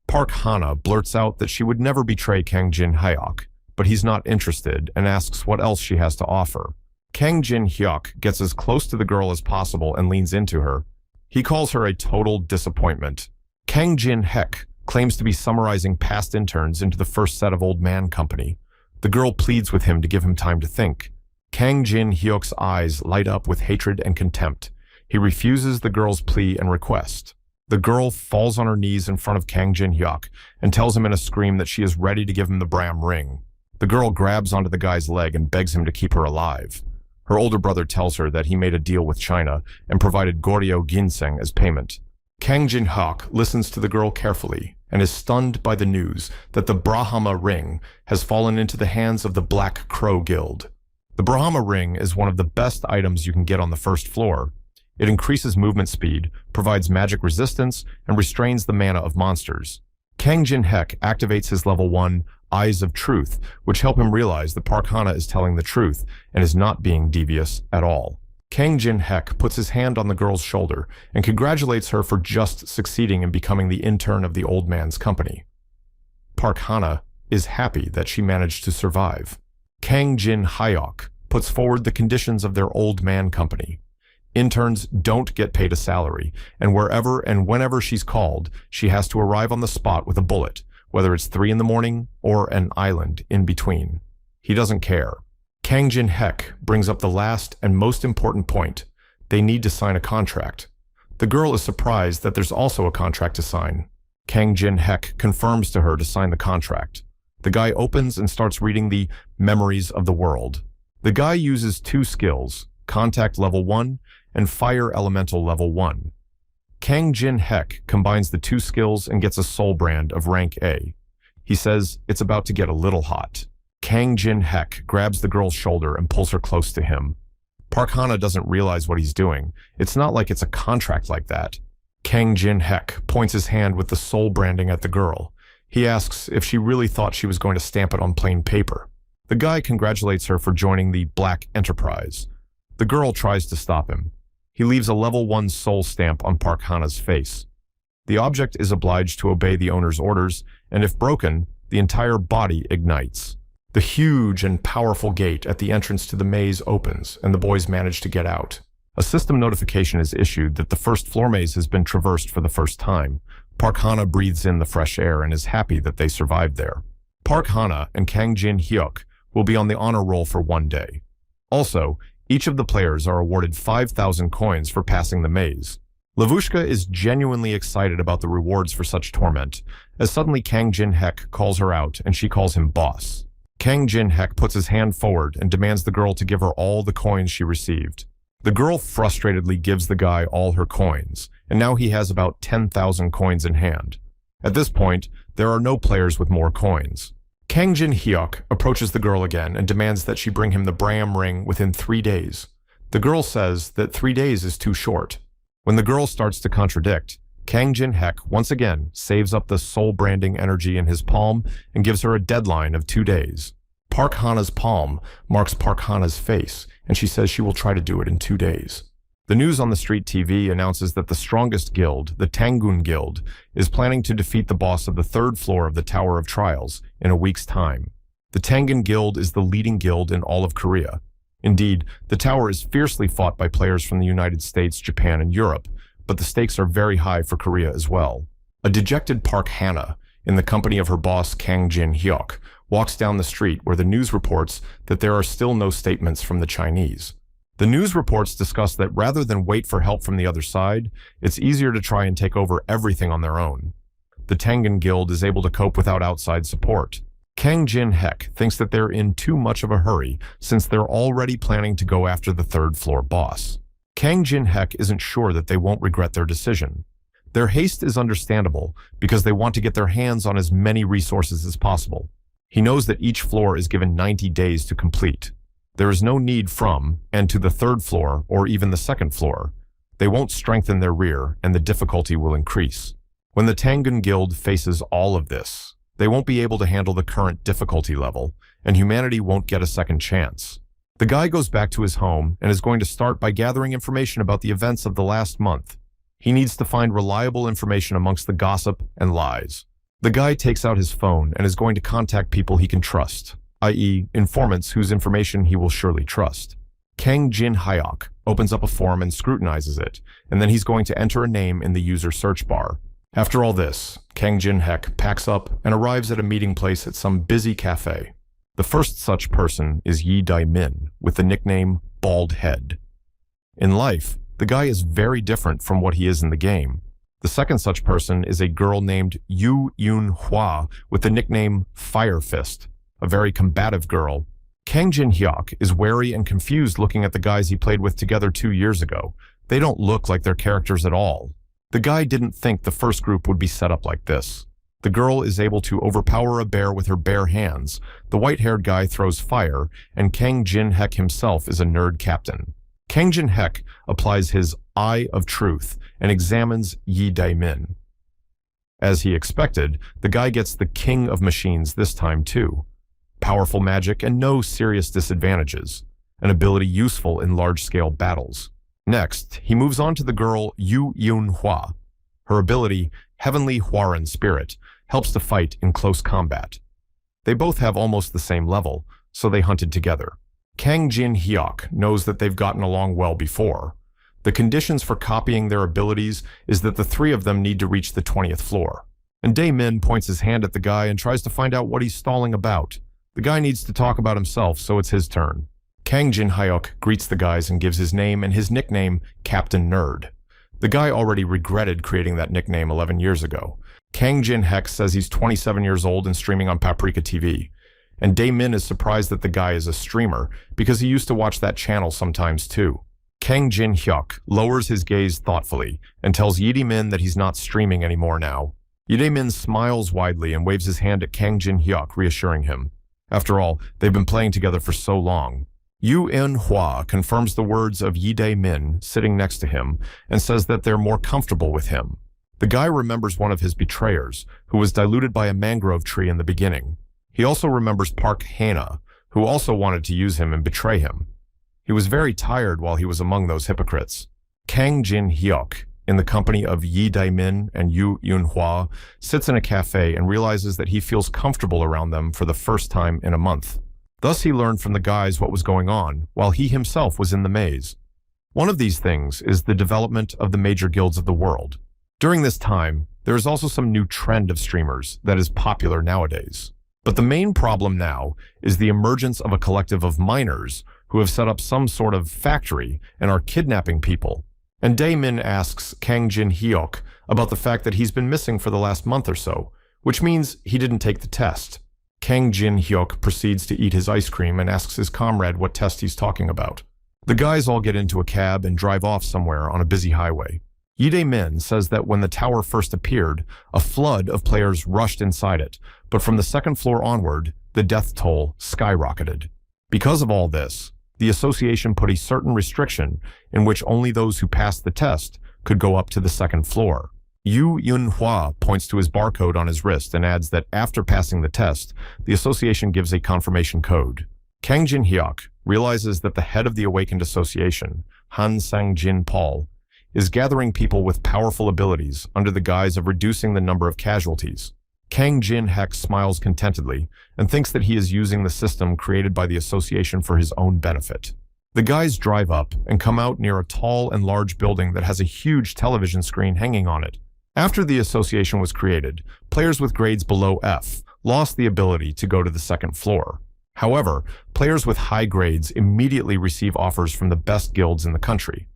Park Hana blurts out that she would never betray Kang Jin-hyuk, but he's not interested and asks what else she has to offer. Kang Jin-hyuk gets as close to the girl as possible and leans into her. He calls her a total disappointment. Kang Jin-hek claims to be summarizing past interns into the first set of old man company. The girl pleads with him to give him time to think. Kang Jin-hyuk's eyes light up with hatred and contempt. He refuses the girl's plea and request. The girl falls on her knees in front of Kang Jin-hyuk and tells him in a scream that she is ready to give him the Bram ring. The girl grabs onto the guy's leg and begs him to keep her alive. Her older brother tells her that he made a deal with China and provided Goryeo ginseng as payment. Kang Jin-hyuk listens to the girl carefully and is stunned by the news that the Brahma ring has fallen into the hands of the Black Crow Guild. The Brahma ring is one of the best items you can get on the first floor. It increases movement speed, provides magic resistance, and restrains the mana of monsters. Kang Jin-hek activates his level 1 Eyes of Truth, which help him realize that Park Hana is telling the truth and is not being devious at all. Kang Jin-hek puts his hand on the girl's shoulder and congratulates her for just succeeding in becoming the intern of the old man's company. Park Hana is happy that she managed to survive. Kang Jin-hyuk puts forward the conditions of their old man company. Interns don't get paid a salary, and wherever and whenever she's called, she has to arrive on the spot with a bullet, whether it's 3 in the morning or an island in between. He doesn't care. Kang Jin-hek brings up the last and most important point. They need to sign a contract. The girl is surprised that there's also a contract to sign. Kang Jin-hek confirms to her to sign the contract. The guy opens and starts reading the Memories of the World. The guy uses 2 skills, Contact Level 1 and Fire Elemental Level 1. Kang Jin-hek combines the 2 skills and gets a soul brand of rank A. He says it's about to get a little hot. Kang Jin-hek grabs the girl's shoulder and pulls her close to him. Park Hana doesn't realize what he's doing. It's not like it's a contract like that. Kang Jin-hek points his hand with the soul branding at the girl. He asks if she really thought she was going to stamp it on plain paper. The guy congratulates her for joining the Black Enterprise. The girl tries to stop him. He leaves a level 1 soul stamp on Park Hana's face. The object is obliged to obey the owner's orders, and if broken, the entire body ignites. The huge and powerful gate at the entrance to the maze opens, and the boys manage to get out. A system notification is issued that the first floor maze has been traversed for the first time. Park Hana breathes in the fresh air and is happy that they survived there. Park Hana and Kang Jin-hyuk will be on the honor roll for 1 day. Also, each of the players are awarded 5,000 coins for passing the maze. Lavushka is genuinely excited about the rewards for such torment, as suddenly Kang Jin-hek calls her out and she calls him boss. Kang Jin-hek puts his hand forward and demands the girl to give her all the coins she received. The girl frustratedly gives the guy all her coins, and now he has about 10,000 coins in hand. At this point, there are no players with more coins. Kang Jin-hyuk approaches the girl again and demands that she bring him the Bram ring within 3 days. The girl says that 3 days is too short. When the girl starts to contradict, Kang Jin-hek once again saves up the soul branding energy in his palm and gives her a deadline of 2 days. Park Hana's palm marks Park Hana's face, and she says she will try to do it in 2 days. The news on the street TV announces that the strongest guild, the Tangun Guild, is planning to defeat the boss of the 3rd floor of the Tower of Trials in a week's time. The Tangun Guild is the leading guild in all of Korea. Indeed, the tower is fiercely fought by players from the United States, Japan, and Europe, but the stakes are very high for Korea as well. A dejected Park Hana, in the company of her boss Kang Jin-hyuk, walks down the street where the news reports that there are still no statements from the Chinese. The news reports discuss that rather than wait for help from the other side, it's easier to try and take over everything on their own. The Tangun Guild is able to cope without outside support. Kang Jin-hek thinks that they're in too much of a hurry since they're already planning to go after the 3rd floor boss. Kang Jin-hek isn't sure that they won't regret their decision. Their haste is understandable because they want to get their hands on as many resources as possible. He knows that each floor is given 90 days to complete. There is no need from and to the third floor or even the second floor. They won't strengthen their rear and the difficulty will increase. When the Tangun Guild faces all of this, they won't be able to handle the current difficulty level, and humanity won't get a second chance. The guy goes back to his home and is going to start by gathering information about the events of the last month. He needs to find reliable information amongst the gossip and lies. The guy takes out his phone and is going to contact people he can trust, i.e., informants whose information he will surely trust. Kang Jin Hyok opens up a form and scrutinizes it, and then he's going to enter a name in the user search bar. After all this, Kang Jin Hyok packs up and arrives at a meeting place at some busy cafe. The first such person is Yi Dai-min, with the nickname Bald Head. In life, the guy is very different from what he is in the game. The second such person is a girl named Yu Yun Hua, with the nickname Fire Fist, a very combative girl. Kang Jin Hyok is wary and confused looking at the guys he played with together 2 years ago. They don't look like their characters at all. The guy didn't think the first group would be set up like this. The girl is able to overpower a bear with her bare hands, the white-haired guy throws fire, and Kang Jin Hyok himself is a nerd captain. Kang Jin Hyok applies his Eye of Truth and examines Yi Dai-min. As he expected, the guy gets the King of Machines this time too. Powerful magic and no serious disadvantages, an ability useful in large-scale battles. Next, he moves on to the girl Yu Yun Hua. Her ability, Heavenly Hwaran Spirit, helps to fight in close combat. They both have almost the same level, so they hunted together. Kang Jin Hyok knows that they've gotten along well before. The conditions for copying their abilities is that the three of them need to reach the 20th floor. And Dae-min points his hand at the guy and tries to find out what he's stalling about. The guy needs to talk about himself, so it's his turn. Kang Jin Hyok greets the guys and gives his name and his nickname, Captain Nerd. The guy already regretted creating that nickname 11 years ago. Kang Jin Hyok says he's 27 years old and streaming on Paprika TV. And Dae-min is surprised that the guy is a streamer because he used to watch that channel sometimes too. Kang Jin Hyok lowers his gaze thoughtfully and tells Yi Dae-min that he's not streaming anymore now. Yi Dae-min smiles widely and waves his hand at Kang Jin Hyok, reassuring him. After all, they've been playing together for so long. Yu Yun Hua confirms the words of Yi Dae-min sitting next to him and says that they're more comfortable with him. The guy remembers one of his betrayers, who was diluted by a mangrove tree in the beginning. He also remembers Park Hana, who also wanted to use him and betray him. He was very tired while he was among those hypocrites. Kang Jin Hyok, in the company of Yi Dae-min and Yu Yun Hua, sits in a cafe and realizes that he feels comfortable around them for the first time in a month. Thus he learned from the guys what was going on, while he himself was in the maze. One of these things is the development of the major guilds of the world. During this time, there is also some new trend of streamers that is popular nowadays. But the main problem now is the emergence of a collective of miners who have set up some sort of factory and are kidnapping people. And Dae-min asks Kang Jin Hyok about the fact that he's been missing for the last month or so, which means he didn't take the test. Kang Jin Hyok proceeds to eat his ice cream and asks his comrade what test he's talking about. The guys all get into a cab and drive off somewhere on a busy highway. Yi Dae-min says that when the tower first appeared, a flood of players rushed inside it, but from the second floor onward, the death toll skyrocketed. Because of all this, the association put a certain restriction in which only those who passed the test could go up to the second floor. Yu Yun Hua points to his barcode on his wrist and adds that after passing the test, the association gives a confirmation code. Kang Jin Hyok realizes that the head of the Awakened Association, Han Sang-jin Paul, is gathering people with powerful abilities under the guise of reducing the number of casualties. Kang Jin Hyok smiles contentedly and thinks that he is using the system created by the association for his own benefit. The guys drive up and come out near a tall and large building that has a huge television screen hanging on it. After the association was created, players with grades below F lost the ability to go to the second floor. However, players with high grades immediately receive offers from the best guilds in the country.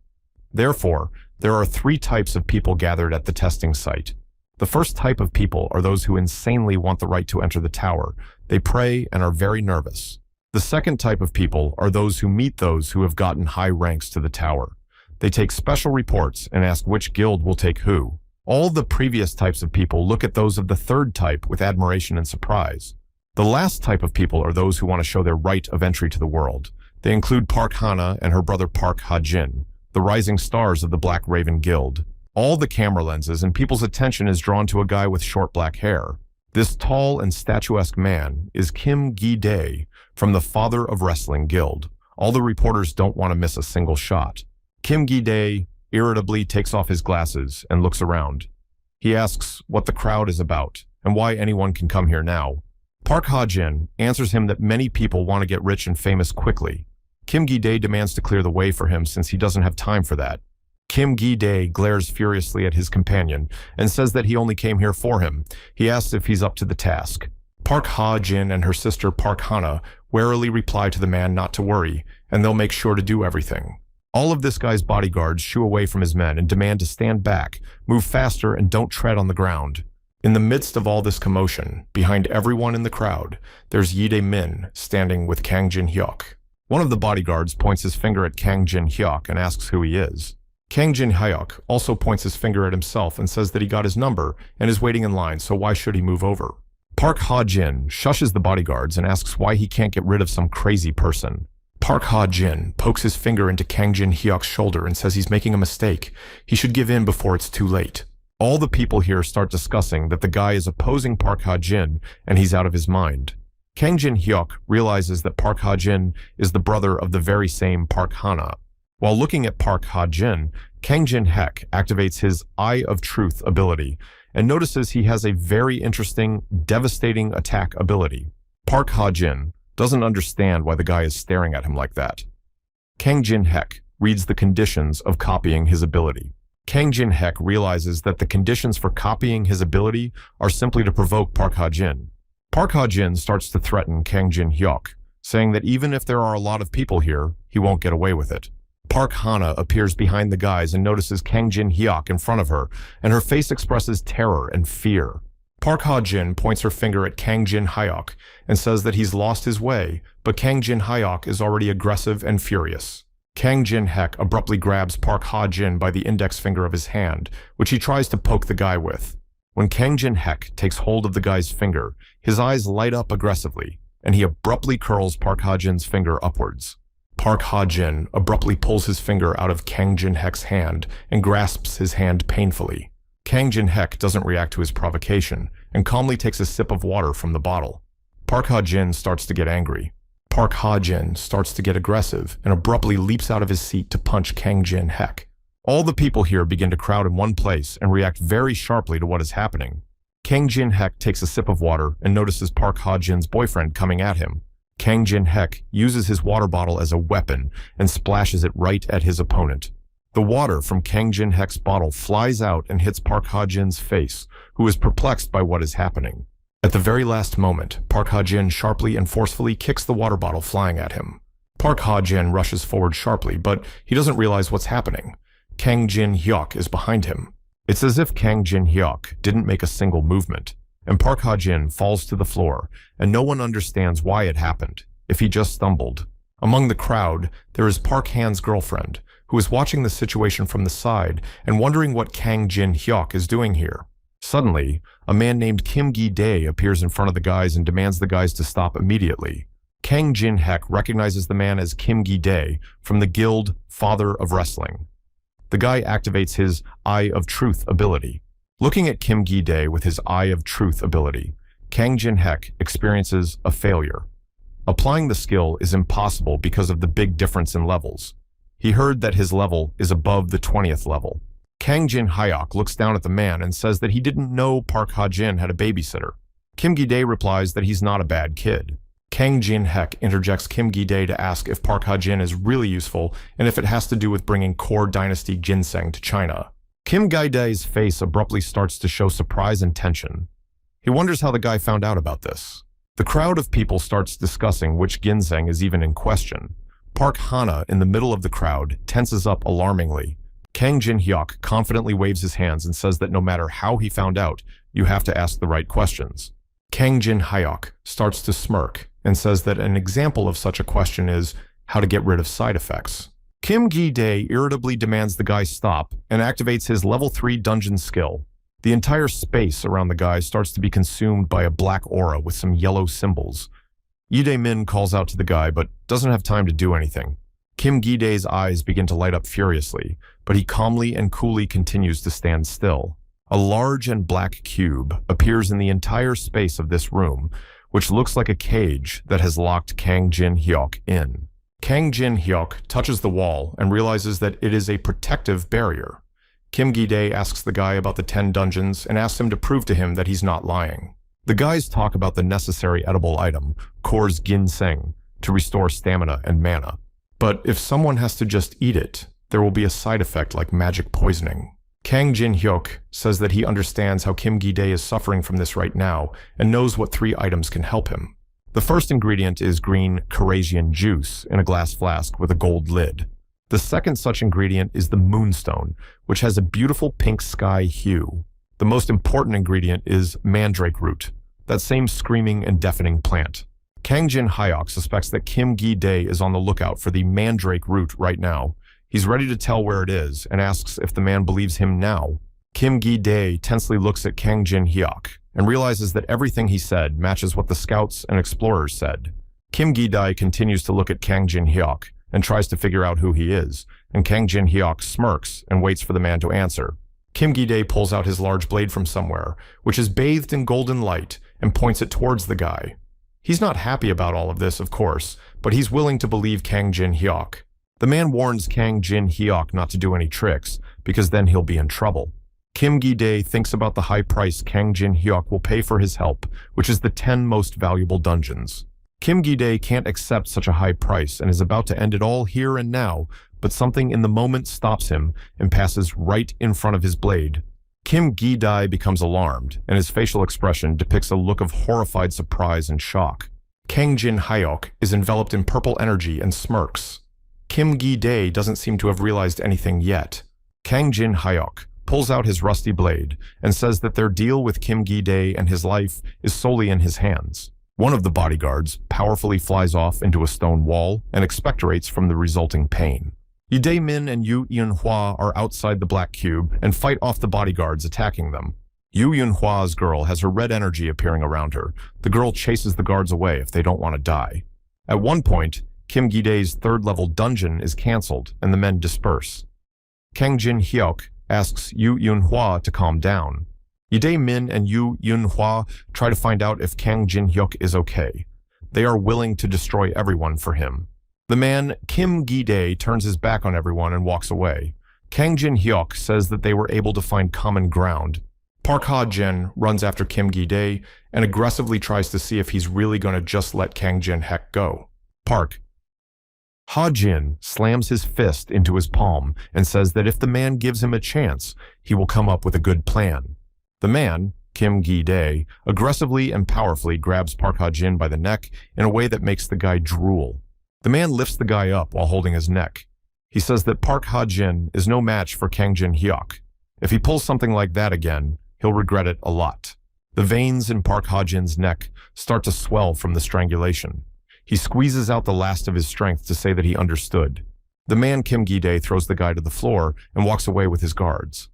Therefore, there are 3 types of people gathered at the testing site. The first type of people are those who insanely want the right to enter the tower. They pray and are very nervous. The second type of people are those who meet those who have gotten high ranks to the tower. They take special reports and ask which guild will take who. All the previous types of people look at those of the third type with admiration and surprise. The last type of people are those who want to show their right of entry to the world. They include Park Hana and her brother Park Ha-jin, the rising stars of the Black Raven Guild. All the camera lenses and people's attention is drawn to a guy with short black hair. This tall and statuesque man is Kim Gi-dae from the Father of Wrestling Guild. All the reporters don't want to miss a single shot. Kim Gi-dae irritably takes off his glasses and looks around. He asks what the crowd is about and why anyone can come here now. Park Ha-jin answers him that many people want to get rich and famous quickly. Kim Gi-dae demands to clear the way for him since he doesn't have time for that. Kim Gi-dae glares furiously at his companion and says that he only came here for him. He asks if he's up to the task. Park Ha-jin and her sister Park Hana warily reply to the man not to worry, and they'll make sure to do everything. All of this guy's bodyguards shoo away from his men and demand to stand back, move faster, and don't tread on the ground. In the midst of all this commotion, behind everyone in the crowd, there's Yi Dae-min standing with Kang Jin-hyuk. One of the bodyguards points his finger at Kang Jin-hyuk and asks who he is. Kang Jin-hyuk also points his finger at himself and says that he got his number and is waiting in line, so why should he move over? Park Ha-jin shushes the bodyguards and asks why he can't get rid of some crazy person. Park Ha-jin pokes his finger into Kang Jin-hyuk's shoulder and says he's making a mistake. He should give in before it's too late. All the people here start discussing that the guy is opposing Park Ha-jin and he's out of his mind. Kang Jin-hyuk realizes that Park Ha-jin is the brother of the very same Park Hana. While looking at Park Ha-jin, Kang Jin-hyuk activates his Eye of Truth ability and notices he has a very interesting, devastating attack ability. Park Ha-jin doesn't understand why the guy is staring at him like that. Kang Jin-hyuk reads the conditions of copying his ability. Kang Jin-hyuk realizes that the conditions for copying his ability are simply to provoke Park Ha-jin. Park Ha-jin starts to threaten Kang Jin-hyuk, saying that even if there are a lot of people here, he won't get away with it. Park Hana appears behind the guys and notices Kang Jin-hyuk in front of her, and her face expresses terror and fear. Park Ha-jin points her finger at Kang Jin-hyuk and says that he's lost his way, but Kang Jin-hyuk is already aggressive and furious. Kang Jin-hyuk abruptly grabs Park Ha-jin by the index finger of his hand, which he tries to poke the guy with. When Kang Jin-hyuk takes hold of the guy's finger, his eyes light up aggressively, and he abruptly curls Park Ha-jin's finger upwards. Park Ha-jin abruptly pulls his finger out of Kang Jin-hyuk's hand and grasps his hand painfully. Kang Jin-hyuk doesn't react to his provocation and calmly takes a sip of water from the bottle. Park Ha-jin starts to get angry. Park Ha-jin starts to get aggressive and abruptly leaps out of his seat to punch Kang Jin-hyuk. All the people here begin to crowd in one place and react very sharply to what is happening. Kang Jin-hyuk takes a sip of water and notices Park Ha-jin's boyfriend coming at him. Kang Jin-hyuk uses his water bottle as a weapon and splashes it right at his opponent. The water from Kang Jin-hyuk's bottle flies out and hits Park Ha-jin's face, who is perplexed by what is happening. At the very last moment, Park Ha-jin sharply and forcefully kicks the water bottle flying at him. Park Ha-jin rushes forward sharply, but he doesn't realize what's happening. Kang Jin-hyuk is behind him. It's as if Kang Jin-hyuk didn't make a single movement, and Park Ha-jin falls to the floor, and no one understands why it happened, if he just stumbled. Among the crowd, there is Park Han's girlfriend, who is watching the situation from the side and wondering what Kang Jin-hyuk is doing here. Suddenly, a man named Kim Gi-dae appears in front of the guys and demands the guys to stop immediately. Kang Jin-hyuk recognizes the man as Kim Gi-dae from the guild Father of Wrestling. The guy activates his Eye of Truth ability. Looking at Kim Gi-dae with his Eye of Truth ability, Kang Jin-hyuk experiences a failure. Applying the skill is impossible because of the big difference in levels. He heard that his level is above the 20th level. Kang Jin-hyuk looks down at the man and says that he didn't know Park Ha-jin had a babysitter. Kim Gi-dae replies that he's not a bad kid. Kang Jin-hyuk interjects Kim Gi-dae to ask if Park Ha-jin is really useful and if it has to do with bringing core dynasty ginseng to China. Kim Gi-dae's face abruptly starts to show surprise and tension. He wonders how the guy found out about this. The crowd of people starts discussing which ginseng is even in question. Park Hana, in the middle of the crowd, tenses up alarmingly. Kang Jin-hyuk confidently waves his hands and says that no matter how he found out, you have to ask the right questions. Kang Jin-hyuk starts to smirk and says that an example of such a question is how to get rid of side effects. Kim Gi-dae irritably demands the guy stop and activates his level 3 dungeon skill. The entire space around the guy starts to be consumed by a black aura with some yellow symbols. Min calls out to the guy but doesn't have time to do anything. Kim Gi-dae's eyes begin to light up furiously, but he calmly and coolly continues to stand still. A large and black cube appears in the entire space of this room, which looks like a cage that has locked Kang Jin-hyuk in. Kang Jin-hyuk touches the wall and realizes that it is a protective barrier. Kim Gi-dae asks the guy about the 10 dungeons and asks him to prove to him that he's not lying. The guys talk about the necessary edible item, Kor's ginseng, to restore stamina and mana. But if someone has to just eat it, there will be a side effect like magic poisoning. Kang Jin-hyuk says that he understands how Kim Gi-dae is suffering from this right now and knows what 3 items can help him. The first ingredient is green Carasian juice in a glass flask with a gold lid. The second such ingredient is the moonstone, which has a beautiful pink sky hue. The most important ingredient is mandrake root, that same screaming and deafening plant. Kang Jin-hyuk suspects that Kim Gi-dae is on the lookout for the mandrake root right now. He's ready to tell where it is and asks if the man believes him now. Kim Gi-dae tensely looks at Kang Jin-hyuk and realizes that everything he said matches what the scouts and explorers said. Kim Gi-dae continues to look at Kang Jin-hyuk and tries to figure out who he is, and Kang Jin-hyuk smirks and waits for the man to answer. Kim Gi-dae pulls out his large blade from somewhere, which is bathed in golden light, and points it towards the guy. He's not happy about all of this, of course, but he's willing to believe Kang Jin-hyuk. The man warns Kang Jin-hyuk not to do any tricks, because then he'll be in trouble. Kim Gi-dae thinks about the high price Kang Jin-hyuk will pay for his help, which is the 10 most valuable dungeons. Kim Gi-dae can't accept such a high price and is about to end it all here and now, but something in the moment stops him and passes right in front of his blade. Kim Gi-dae becomes alarmed, and his facial expression depicts a look of horrified surprise and shock. Kang Jin-hyuk is enveloped in purple energy and smirks. Kim Gi-dae doesn't seem to have realized anything yet. Kang Jin-hyuk pulls out his rusty blade and says that their deal with Kim Gi-dae and his life is solely in his hands. One of the bodyguards powerfully flies off into a stone wall and expectorates from the resulting pain. Min and Yu Yunhua are outside the black cube and fight off the bodyguards attacking them. Yu Yunhua's girl has her red energy appearing around her. The girl chases the guards away if they don't want to die. At one point, Kim Gi-dae's 3rd level dungeon is cancelled and the men disperse. Kang Jin-hyuk asks Yu Yunhua to calm down. Min and Yu Yunhua try to find out if Kang Jin-hyuk is okay. They are willing to destroy everyone for him. The man, Kim Gi-dae, turns his back on everyone and walks away. Kang Jin-hyuk says that they were able to find common ground. Park Ha-jin runs after Kim Gi-dae and aggressively tries to see if he's really going to just let Kang Jin-hyuk go. Park Ha-jin slams his fist into his palm and says that if the man gives him a chance, he will come up with a good plan. The man, Kim Gi-dae, aggressively and powerfully grabs Park Ha-jin by the neck in a way that makes the guy drool. The man lifts the guy up while holding his neck. He says that Park Ha-jin is no match for Kang Jin-hyuk. If he pulls something like that again, he'll regret it a lot. The veins in Park Ha-jin's neck start to swell from the strangulation. He squeezes out the last of his strength to say that he understood. The man, Kim Gi-dae, throws the guy to the floor and walks away with his guards.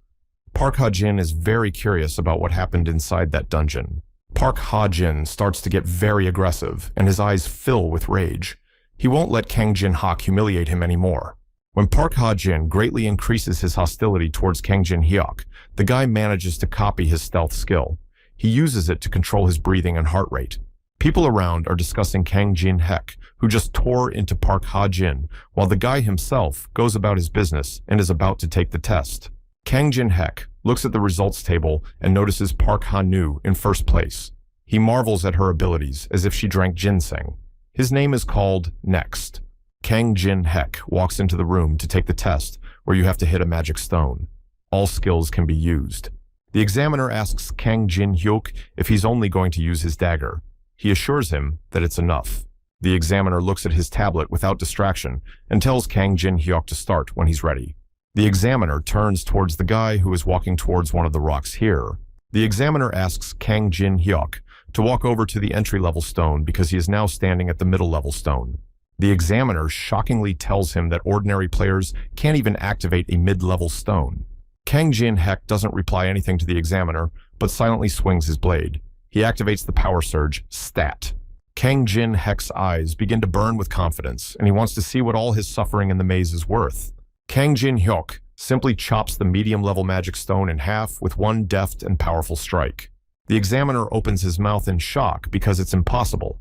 Park Ha-jin is very curious about what happened inside that dungeon. Park Ha-jin starts to get very aggressive, and his eyes fill with rage. He won't let Kang Jin-hyuk humiliate him anymore. When Park Ha-jin greatly increases his hostility towards Kang Jin-hyuk, the guy manages to copy his stealth skill. He uses it to control his breathing and heart rate. People around are discussing Kang Jin-hyuk, who just tore into Park Ha-jin, while the guy himself goes about his business and is about to take the test. Kang Jin-hyuk looks at the results table and notices Park Ha-nu in first place. He marvels at her abilities as if she drank ginseng. His name is called Next. Kang Jin-hyuk walks into the room to take the test, where you have to hit a magic stone. All skills can be used. The examiner asks Kang Jin-hyuk if he's only going to use his dagger. He assures him that it's enough. The examiner looks at his tablet without distraction and tells Kang Jin-hyuk to start when he's ready. The examiner turns towards the guy who is walking towards one of the rocks here. The examiner asks Kang Jin-hyuk to walk over to the entry-level stone because he is now standing at the middle-level stone. The examiner shockingly tells him that ordinary players can't even activate a mid-level stone. Kang Jin-hyuk doesn't reply anything to the examiner, but silently swings his blade. He activates the power surge, stat. Kang Jin-hyuk's eyes begin to burn with confidence, and he wants to see what all his suffering in the maze is worth. Kang Jin-hyuk simply chops the medium-level magic stone in half with one deft and powerful strike. The examiner opens his mouth in shock because it's impossible.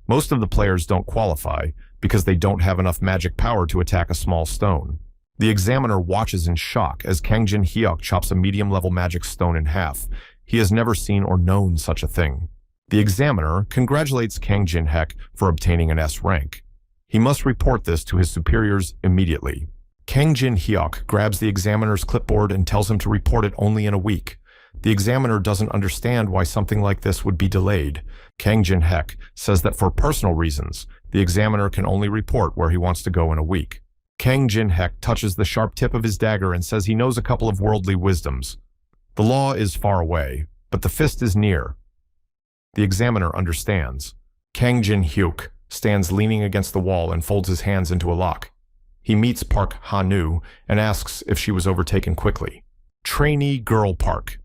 Most of the players don't qualify because they don't have enough magic power to attack a small stone. The examiner watches in shock as Kang Jin-hyuk chops a medium-level magic stone in half. He has never seen or known such a thing. The examiner congratulates Kang Jin-hyuk for obtaining an S rank. He must report this to his superiors immediately. Kang Jin-hyuk grabs the examiner's clipboard and tells him to report it only in a week. The examiner doesn't understand why something like this would be delayed. Kang Jin-hyuk says that for personal reasons, the examiner can only report where he wants to go in a week. Kang Jin-hyuk touches the sharp tip of his dagger and says he knows a couple of worldly wisdoms. The law is far away, but the fist is near. The examiner understands. Kang Jin-hyuk stands leaning against the wall and folds his hands into a lock. He meets Park Ha-nu and asks if she was overtaken quickly. Trainee Girl Park.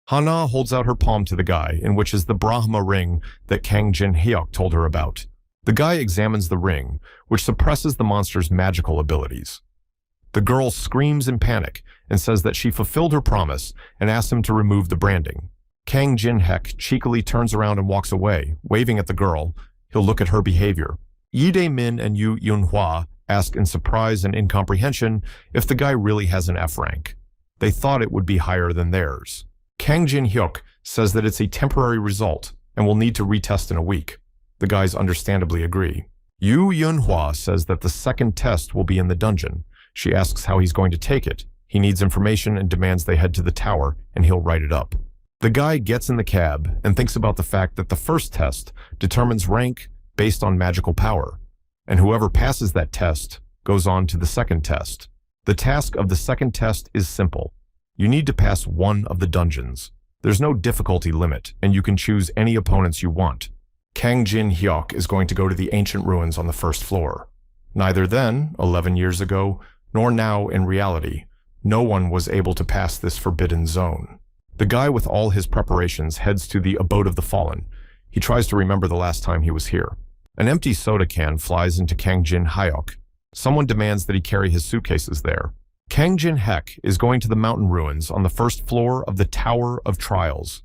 Hana holds out her palm to the guy, in which is the Brahma ring that Kang Jin-hyuk told her about. The guy examines the ring, which suppresses the monster's magical abilities. The girl screams in panic and says that she fulfilled her promise and asks him to remove the branding. Kang Jin-hyuk cheekily turns around and walks away, waving at the girl. He'll look at her behavior. Yi Dae-min and Yu Yun-hwa ask in surprise and incomprehension if the guy really has an F rank. They thought it would be higher than theirs. Kang Jin-hyuk says that it's a temporary result and will need to retest in a week. The guys understandably agree. Yu Yun-hwa says that the second test will be in the dungeon. She asks how he's going to take it. He needs information and demands they head to the tower, and he'll write it up. The guy gets in the cab and thinks about the fact that the first test determines rank based on magical power, and whoever passes that test goes on to the second test. The task of the second test is simple. You need to pass one of the dungeons. There's no difficulty limit, and you can choose any opponents you want. Kang Jin-hyuk is going to go to the ancient ruins on the first floor. Neither then, 11 years ago, nor now in reality, no one was able to pass this forbidden zone. The guy with all his preparations heads to the abode of the fallen. He tries to remember the last time he was here. An empty soda can flies into Kang Jin-hyuk. Someone demands that he carry his suitcases there. Kang Jin-hyuk is going to the mountain ruins on the first floor of the Tower of Trials.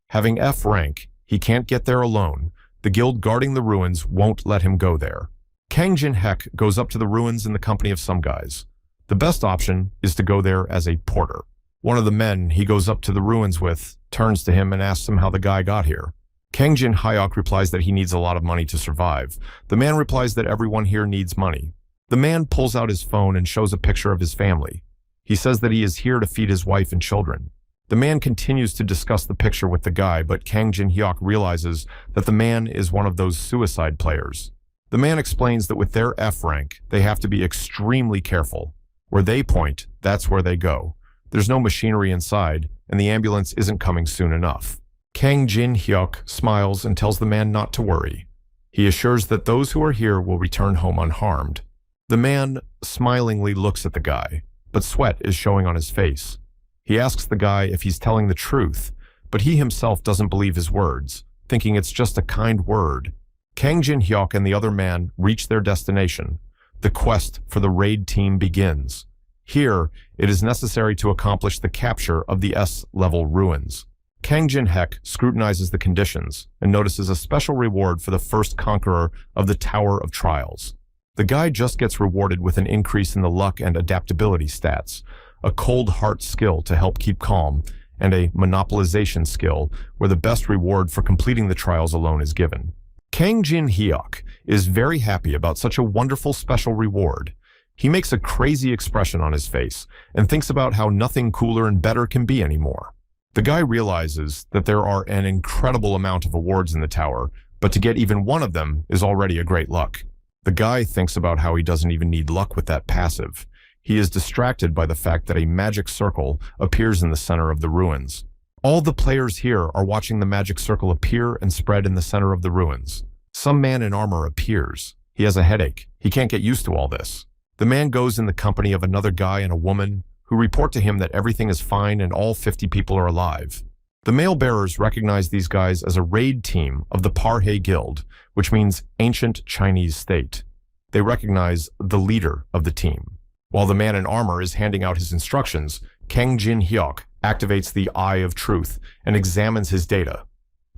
Having F rank, he can't get there alone. The guild guarding the ruins won't let him go there. Kang Jin-hyuk goes up to the ruins in the company of some guys. The best option is to go there as a porter. One of the men he goes up to the ruins with turns to him and asks him how the guy got here. Kang Jin-hyuk replies that he needs a lot of money to survive. The man replies that everyone here needs money. The man pulls out his phone and shows a picture of his family. He says that he is here to feed his wife and children. The man continues to discuss the picture with the guy, but Kang Jin-hyuk realizes that the man is one of those suicide players. The man explains that with their F rank, they have to be extremely careful. Where they point, that's where they go. There's no machinery inside, and the ambulance isn't coming soon enough. Kang Jin-hyuk smiles and tells the man not to worry. He assures that those who are here will return home unharmed. The man smilingly looks at the guy, but sweat is showing on his face. He asks the guy if he's telling the truth, but he himself doesn't believe his words, thinking it's just a kind word. Kang Jin-hyuk and the other man reach their destination. The quest for the raid team begins. Here, it is necessary to accomplish the capture of the S-level ruins. Kang Jin-hyuk scrutinizes the conditions and notices a special reward for the first conqueror of the Tower of Trials. The guy just gets rewarded with an increase in the luck and adaptability stats, a cold heart skill to help keep calm, and a monopolization skill where the best reward for completing the trials alone is given. Kang Jin-hyuk is very happy about such a wonderful special reward. He makes a crazy expression on his face and thinks about how nothing cooler and better can be anymore. The guy realizes that there are an incredible amount of awards in the tower, but to get even one of them is already a great luck. The guy thinks about how he doesn't even need luck with that passive. He is distracted by the fact that a magic circle appears in the center of the ruins. All the players here are watching the magic circle appear and spread in the center of the ruins. Some man in armor appears. He has a headache. He can't get used to all this. The man goes in the company of another guy and a woman who report to him that everything is fine and all 50 people are alive. The male bearers recognize these guys as a raid team of the Parhe Guild, which means ancient Chinese state. They recognize the leader of the team. While the man in armor is handing out his instructions, Kang Jin-hyuk activates the Eye of Truth and examines his data.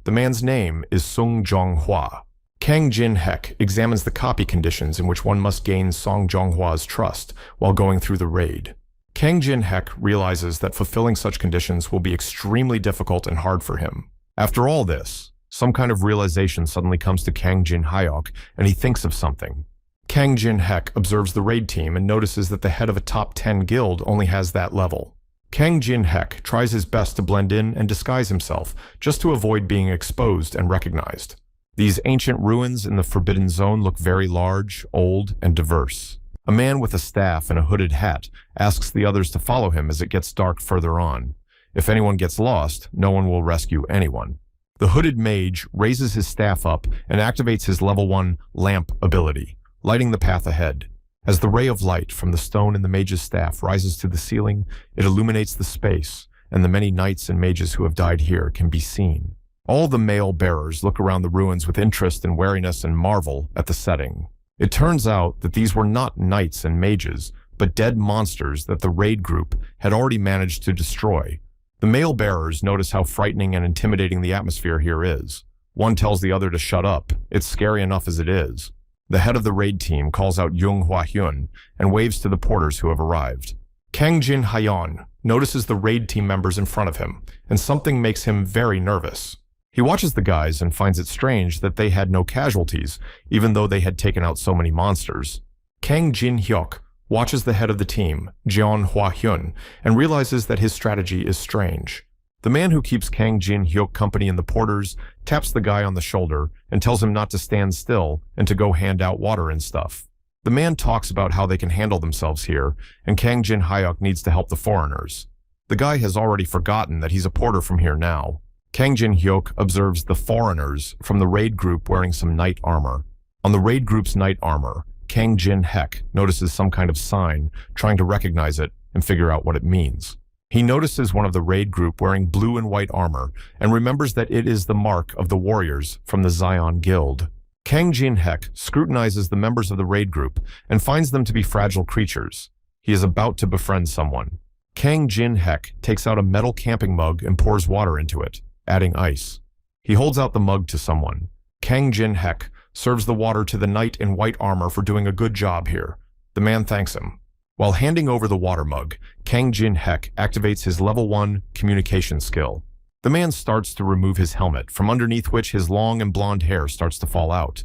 The man's name is Sung Jonghua. Kang Jin-hyuk examines the copy conditions in which one must gain Song Jonghua's trust while going through the raid. Kang Jin-hyuk realizes that fulfilling such conditions will be extremely difficult and hard for him. After all this, some kind of realization suddenly comes to Kang Jin-hyuk, and he thinks of something. Kang Jin-hyuk observes the raid team and notices that the head of a top 10 guild only has that level. Kang Jin-hyuk tries his best to blend in and disguise himself, just to avoid being exposed and recognized. These ancient ruins in the Forbidden Zone look very large, old, and diverse. A man with a staff and a hooded hat asks the others to follow him as it gets dark further on. If anyone gets lost, no one will rescue anyone. The hooded mage raises his staff up and activates his level 1 lamp ability, lighting the path ahead. As the ray of light from the stone in the mage's staff rises to the ceiling, it illuminates the space, and the many knights and mages who have died here can be seen. All the male bearers look around the ruins with interest and wariness and marvel at the setting. It turns out that these were not knights and mages, but dead monsters that the raid group had already managed to destroy. The male bearers notice how frightening and intimidating the atmosphere here is. One tells the other to shut up. It's scary enough as it is. The head of the raid team calls out Jung Hua Hyun and waves to the porters who have arrived. Kang Jin Hayon notices the raid team members in front of him, and something makes him very nervous. He watches the guys and finds it strange that they had no casualties, even though they had taken out so many monsters. Kang Jin-hyuk watches the head of the team, Jeon Hua Hyun, and realizes that his strategy is strange. The man who keeps Kang Jin-hyuk company in the porters taps the guy on the shoulder and tells him not to stand still and to go hand out water and stuff. The man talks about how they can handle themselves here, and Kang Jin-hyuk needs to help the foreigners. The guy has already forgotten that he's a porter from here now. Kang Jin-hyuk observes the foreigners from the raid group wearing some knight armor. On the raid group's knight armor, Kang Jin-hyuk notices some kind of sign, trying to recognize it and figure out what it means. He notices one of the raid group wearing blue and white armor and remembers that it is the mark of the warriors from the Zion Guild. Kang Jin-hyuk scrutinizes the members of the raid group and finds them to be fragile creatures. He is about to befriend someone. Kang Jin-hyuk takes out a metal camping mug and pours water into it, adding ice. He holds out the mug to someone. Kang Jin-hyuk serves the water to the knight in white armor for doing a good job here. The man thanks him. While handing over the water mug, Kang Jin-hyuk activates his level 1 communication skill. The man starts to remove his helmet, from underneath which his long and blonde hair starts to fall out.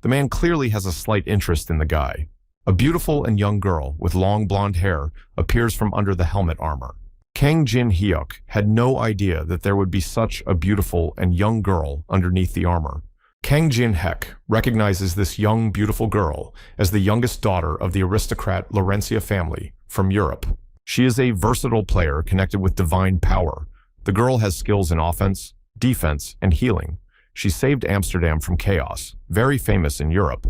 The man clearly has a slight interest in the guy. A beautiful and young girl with long blonde hair appears from under the helmet armor. Kang Jin-hyuk had no idea that there would be such a beautiful and young girl underneath the armor. Kang Jin-hyuk recognizes this young, beautiful girl as the youngest daughter of the aristocrat Laurentia family from Europe. She is a versatile player connected with divine power. The girl has skills in offense, defense, and healing. She saved Amsterdam from chaos, very famous in Europe.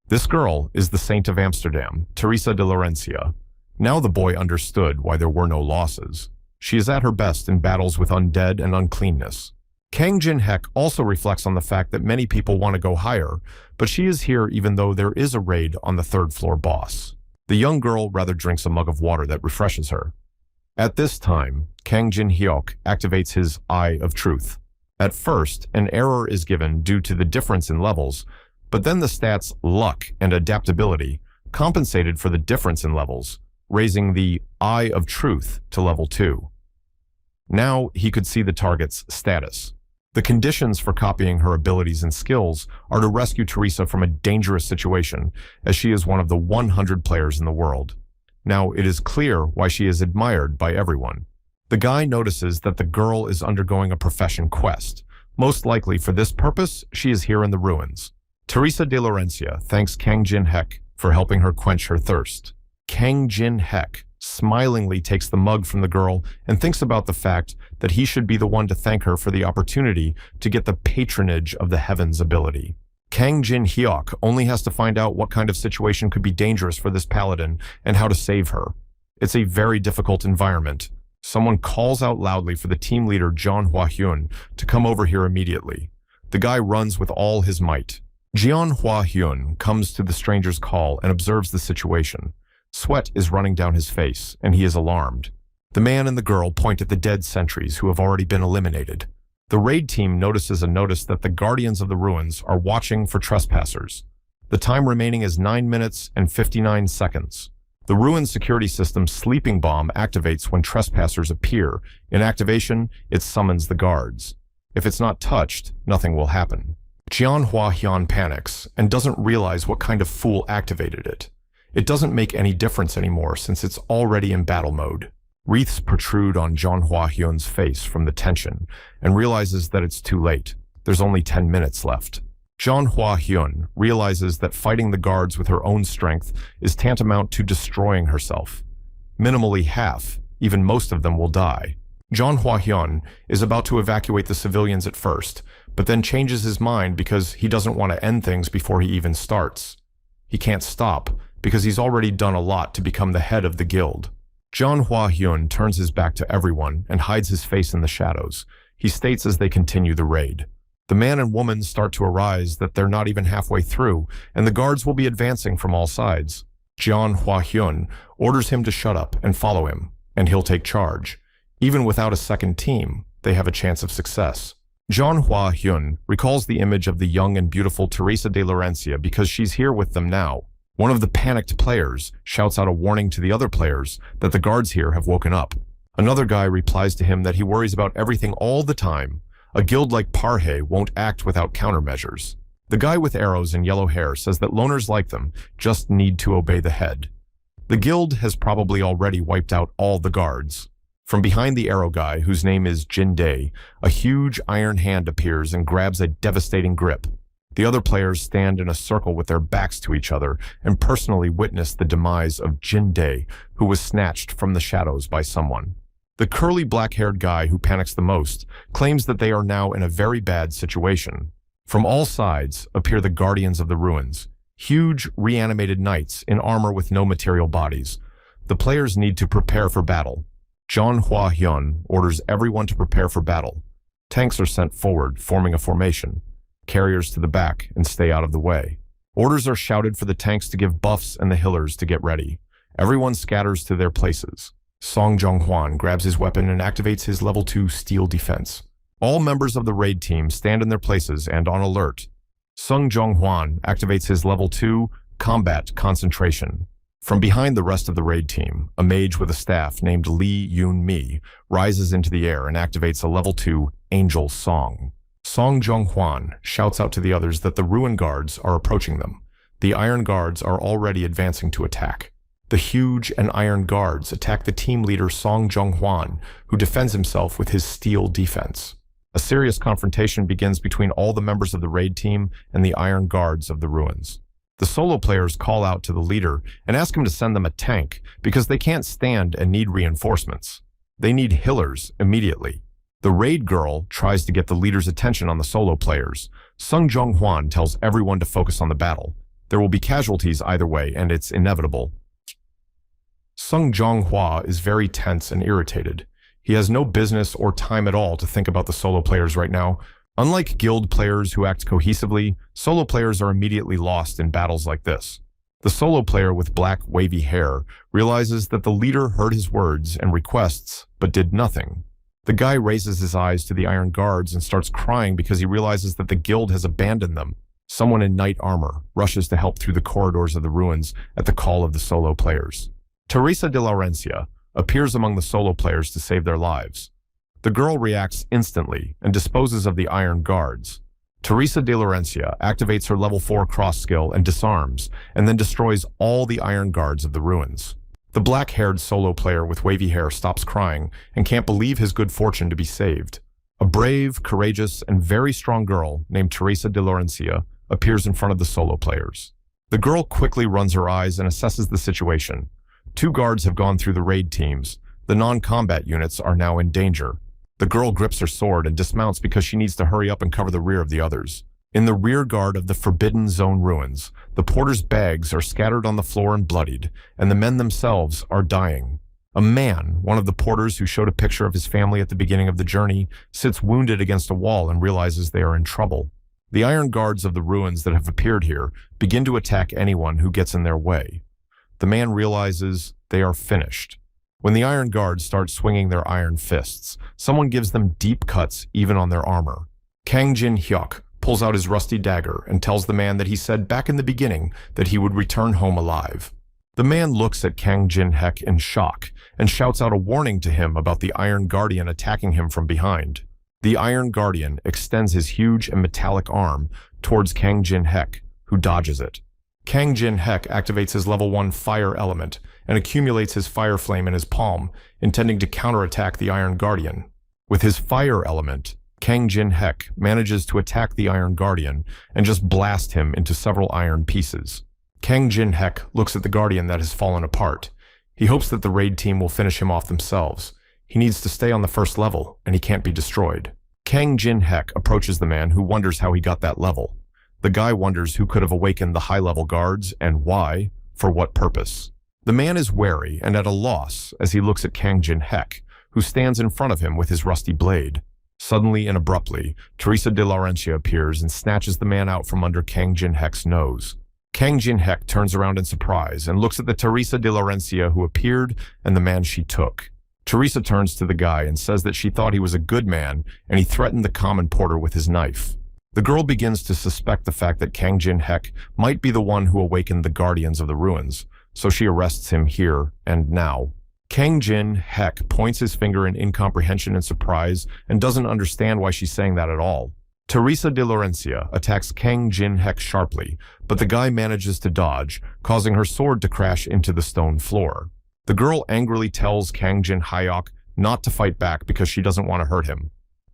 This girl is the Saint of Amsterdam, Teresa de Laurentia. Now the boy understood why there were no losses. She is at her best in battles with undead and uncleanness. Kang Jin-hyuk also reflects on the fact that many people want to go higher, but she is here even though there is a raid on the third-floor boss. The young girl rather drinks a mug of water that refreshes her. At this time, Kang Jin-hyuk activates his Eye of Truth. At first, an error is given due to the difference in levels, but then the stats Luck and Adaptability compensated for the difference in levels, raising the Eye of Truth to level 2. Now he could see the target's status. The conditions for copying her abilities and skills are to rescue Teresa from a dangerous situation, as she is one of the 100 players in the world. Now it is clear why she is admired by everyone. The guy notices that the girl is undergoing a profession quest. Most likely for this purpose, she is here in the ruins. Teresa de Laurentia thanks Kang Jin-hyuk for helping her quench her thirst. Kang Jin-hyuk smilingly takes the mug from the girl and thinks about the fact that he should be the one to thank her for the opportunity to get the patronage of the heavens ability. Kang Jin-hyuk only has to find out what kind of situation could be dangerous for this paladin and how to save her. It's a very difficult environment, Someone calls out loudly for the team leader Jeon Hwa-hyun to come over here immediately. The guy runs with all his might. Jeon Hwa-hyun comes to the stranger's call and observes the situation. Sweat is running down his face, and he is alarmed. The man and the girl point at the dead sentries who have already been eliminated. The raid team notices that the guardians of the ruins are watching for trespassers. The time remaining is 9 minutes and 59 seconds. The ruin security system's sleeping bomb activates when trespassers appear. In activation, it summons the guards. If it's not touched, nothing will happen. Jeon Hwa-hyun panics and doesn't realize what kind of fool activated it. It doesn't make any difference anymore since it's already in battle mode. Wreaths protrude on Jeon Hwa-hyun's face from the tension and realizes that it's too late. There's only 10 minutes left. Jeon Hwa-hyun realizes that fighting the guards with her own strength is tantamount to destroying herself. Minimally half, even most of them will die. Jeon Hwa-hyun is about to evacuate the civilians at first, but then changes his mind because he doesn't want to end things before he even starts. He can't stop because he's already done a lot to become the head of the guild. Jeon Hwa-hyun turns his back to everyone and hides his face in the shadows. He states as they continue the raid. The man and woman start to arise that they're not even halfway through, and the guards will be advancing from all sides. Jeon Hwa-hyun orders him to shut up and follow him, and he'll take charge. Even without a second team, they have a chance of success. Jeon Hwa-hyun recalls the image of the young and beautiful Teresa de Laurencia because she's here with them now. One of the panicked players shouts out a warning to the other players that the guards here have woken up. Another guy replies to him that he worries about everything all the time. A guild like Parhe won't act without countermeasures. The guy with arrows and yellow hair says that loners like them just need to obey the head. The guild has probably already wiped out all the guards. From behind the arrow guy, whose name is Jin Dae, a huge iron hand appears and grabs a devastating grip. The other players stand in a circle with their backs to each other and personally witness the demise of Jin Dae, who was snatched from the shadows by someone. The curly black-haired guy who panics the most claims that they are now in a very bad situation. From all sides appear the guardians of the ruins, huge reanimated knights in armor with no material bodies. The players need to prepare for battle. Jeon Hwa-hyun orders everyone to prepare for battle. Tanks are sent forward, forming a formation. Carriers to the back and stay out of the way. Orders are shouted for the tanks to give buffs and the healers to get ready. Everyone scatters to their places. Song Jong-hwan grabs his weapon and activates his level 2 steel defense. All members of the raid team stand in their places and on alert. Sung Jong-hwan activates his level 2 combat concentration. From behind the rest of the raid team, a mage with a staff named Lee Yoon-mi rises into the air and activates a level 2 angel song. Song Jong-hwan shouts out to the others that the ruin guards are approaching them. The iron guards are already advancing to attack. The huge and iron guards attack the team leader Song Jong-hwan, who defends himself with his steel defense. A serious confrontation begins between all the members of the raid team and the iron guards of the ruins. The solo players call out to the leader and ask him to send them a tank because they can't stand and need reinforcements. They need healers immediately. The raid girl tries to get the leader's attention on the solo players. Sung Jong-hwan tells everyone to focus on the battle. There will be casualties either way, and it's inevitable. Sung Jong-hwa is very tense and irritated. He has no business or time at all to think about the solo players right now. Unlike guild players who act cohesively, solo players are immediately lost in battles like this. The solo player with black wavy hair realizes that the leader heard his words and requests, but did nothing. The guy raises his eyes to the iron guards and starts crying because he realizes that the guild has abandoned them. Someone in knight armor rushes to help through the corridors of the ruins at the call of the solo players. Teresa de Laurencia appears among the solo players to save their lives. The girl reacts instantly and disposes of the iron guards. Teresa de Laurencia activates her level 4 cross skill and disarms, and then destroys all the iron guards of the ruins. The black-haired solo player with wavy hair stops crying and can't believe his good fortune to be saved. A brave, courageous, and very strong girl named Teresa de Laurencia appears in front of the solo players. The girl quickly runs her eyes and assesses the situation. 2 guards have gone through the raid teams. The non-combat units are now in danger. The girl grips her sword and dismounts because she needs to hurry up and cover the rear of the others. In the rear guard of the Forbidden Zone ruins, the porter's bags are scattered on the floor and bloodied, and the men themselves are dying. A man, one of the porters who showed a picture of his family at the beginning of the journey, sits wounded against a wall and realizes they are in trouble. The iron guards of the ruins that have appeared here begin to attack anyone who gets in their way. The man realizes they are finished. When the iron guards start swinging their iron fists, someone gives them deep cuts even on their armor. Kang Jin-hyuk pulls out his rusty dagger and tells the man that he said back in the beginning that he would return home alive. The man looks at Kang Jin-hyuk in shock and shouts out a warning to him about the Iron Guardian attacking him from behind. The Iron Guardian extends his huge and metallic arm towards Kang Jin-hyuk, who dodges it. Kang Jin-hyuk activates his level 1 fire element and accumulates his fire flame in his palm, intending to counterattack the Iron Guardian. With his fire element, Kang Jin-hyuk manages to attack the Iron Guardian and just blast him into several iron pieces. Kang Jin-hyuk looks at the Guardian that has fallen apart. He hopes that the raid team will finish him off themselves. He needs to stay on the first level, and he can't be destroyed. Kang Jin-hyuk approaches the man, who wonders how he got that level. The guy wonders who could have awakened the high-level guards and why, for what purpose. The man is wary and at a loss as he looks at Kang Jin-hyuk, who stands in front of him with his rusty blade. Suddenly and abruptly, Teresa de Laurentia appears and snatches the man out from under Kang Jin-hyuk's nose. Kang Jin-hyuk turns around in surprise and looks at the Teresa de Laurentia who appeared and the man she took. Teresa turns to the guy and says that she thought he was a good man and he threatened the common porter with his knife. The girl begins to suspect the fact that Kang Jin-hyuk might be the one who awakened the guardians of the ruins, so she arrests him here and now. Kang Jin-hyuk points his finger in incomprehension and surprise and doesn't understand why she's saying that at all. Teresa de Laurentia attacks Kang Jin-hyuk sharply, but the guy manages to dodge, causing her sword to crash into the stone floor. The girl angrily tells Kang Jin-hyuk not to fight back because she doesn't want to hurt him.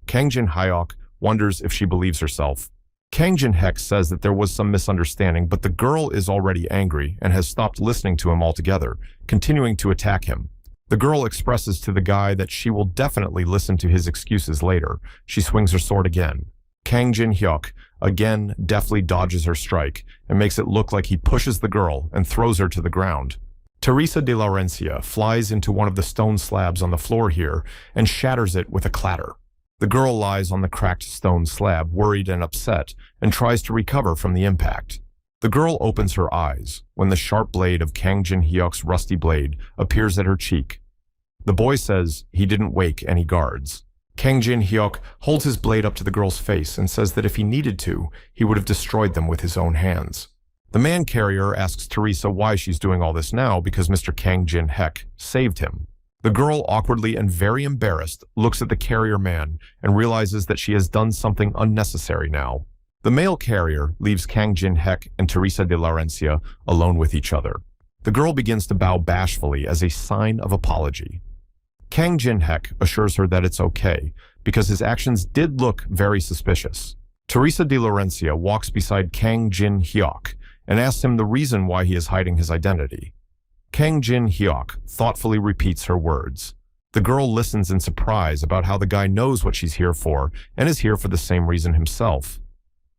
Kang Jin-hyuk wonders if she believes herself. Kang Jin-hyuk says that there was some misunderstanding, but the girl is already angry and has stopped listening to him altogether, continuing to attack him. The girl expresses to the guy that she will definitely listen to his excuses later. She swings her sword again. Kang Jin-hyuk again deftly dodges her strike and makes it look like he pushes the girl and throws her to the ground. Teresa de Laurentia flies into one of the stone slabs on the floor here and shatters it with a clatter. The girl lies on the cracked stone slab, worried and upset, and tries to recover from the impact. The girl opens her eyes when the sharp blade of Kang Jin-hyuk's rusty blade appears at her cheek. The boy says he didn't wake any guards. Kang Jin-hyuk holds his blade up to the girl's face and says that if he needed to, he would have destroyed them with his own hands. The man carrier asks Teresa why she's doing all this now because Mr. Kang Jin-hyuk saved him. The girl, awkwardly and very embarrassed, looks at the carrier man and realizes that she has done something unnecessary now. The male carrier leaves Kang Jin-hyuk and Teresa de Laurentia alone with each other. The girl begins to bow bashfully as a sign of apology. Kang Jin-hyuk assures her that it's okay, because his actions did look very suspicious. Teresa de Laurentia walks beside Kang Jin-hyuk and asks him the reason why he is hiding his identity. Kang Jin-hyuk thoughtfully repeats her words. The girl listens in surprise about how the guy knows what she's here for and is here for the same reason himself.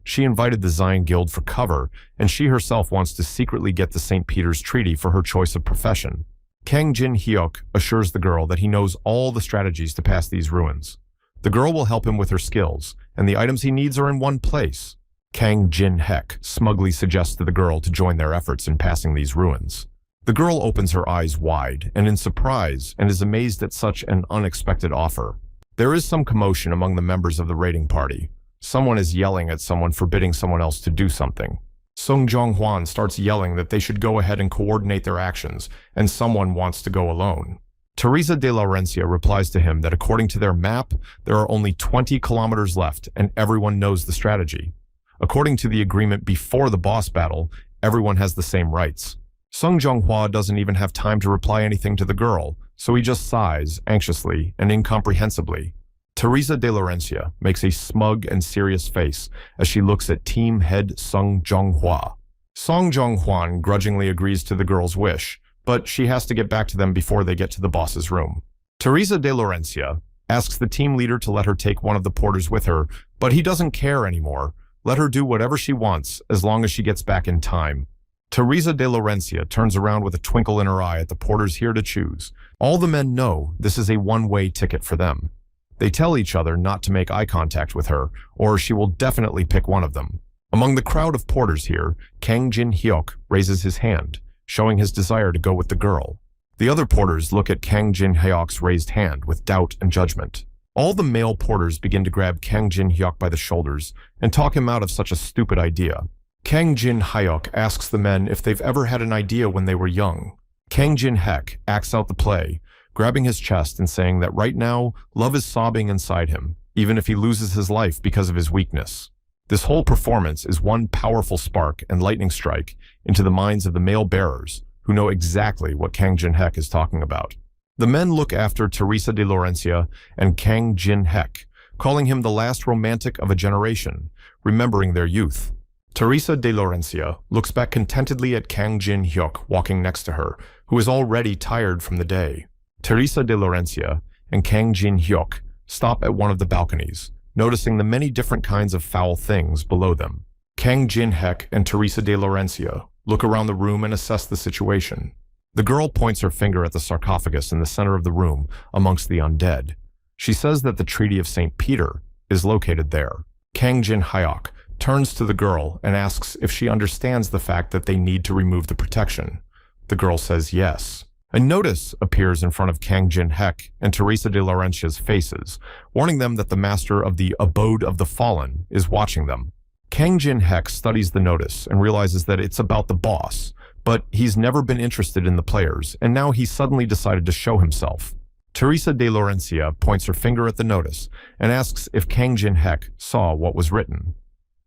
She invited the Zion Guild for cover, and she herself wants to secretly get the St. Peter's Treaty for her choice of profession. Kang Jin-hyuk assures the girl that he knows all the strategies to pass these ruins. The girl will help him with her skills, and the items he needs are in one place. Kang Jin-hyuk smugly suggests to the girl to join their efforts in passing these ruins. The girl opens her eyes wide and in surprise and is amazed at such an unexpected offer. There is some commotion among the members of the raiding party. Someone is yelling at someone, forbidding someone else to do something. Sung Jong-hwan starts yelling that they should go ahead and coordinate their actions, and someone wants to go alone. Teresa de Laurentia replies to him that according to their map, there are only 20 kilometers left and everyone knows the strategy. According to the agreement before the boss battle, everyone has the same rights. Sung Jong-hwa doesn't even have time to reply anything to the girl, so he just sighs anxiously and incomprehensibly. Teresa de Laurentia makes a smug and serious face as she looks at team head Sung Jong-hwa. Sung Jong-hwan grudgingly agrees to the girl's wish, but she has to get back to them before they get to the boss's room. Teresa de Laurentia asks the team leader to let her take one of the porters with her, but he doesn't care anymore. Let her do whatever she wants as long as she gets back in time. Teresa de Laurencia turns around with a twinkle in her eye at the porters here to choose. All the men know this is a one-way ticket for them. They tell each other not to make eye contact with her, or she will definitely pick one of them. Among the crowd of porters here, Kang Jin-hyuk raises his hand, showing his desire to go with the girl. The other porters look at Kang Jin-hyuk's raised hand with doubt and judgment. All the male porters begin to grab Kang Jin-hyuk by the shoulders and talk him out of such a stupid idea. Kang Jin-hyuk asks the men if they've ever had an idea when they were young. Kang Jin-hyuk acts out the play, grabbing his chest and saying that right now, love is sobbing inside him, even if he loses his life because of his weakness. This whole performance is one powerful spark and lightning strike into the minds of the male bearers, who know exactly what Kang Jin-hyuk is talking about. The men look after Teresa de Laurencia and Kang Jin-hyuk, calling him the last romantic of a generation, remembering their youth. Teresa de Laurencia looks back contentedly at Kang Jin-hyuk walking next to her, who is already tired from the day. Teresa de Laurencia and Kang Jin-hyuk stop at one of the balconies, noticing the many different kinds of foul things below them. Kang Jin-hyuk and Teresa de Laurencia look around the room and assess the situation. The girl points her finger at the sarcophagus in the center of the room amongst the undead. She says that the Treaty of St. Peter is located there. Kang Jin-hyuk turns to the girl and asks if she understands the fact that they need to remove the protection. The girl says yes. A notice appears in front of Kang Jin-hyuk and Teresa de Laurencia's faces, warning them that the master of the Abode of the Fallen is watching them. Kang Jin-hyuk studies the notice and realizes that it's about the boss, but he's never been interested in the players, and now he suddenly decided to show himself. Teresa de Laurencia points her finger at the notice and asks if Kang Jin-hyuk saw what was written.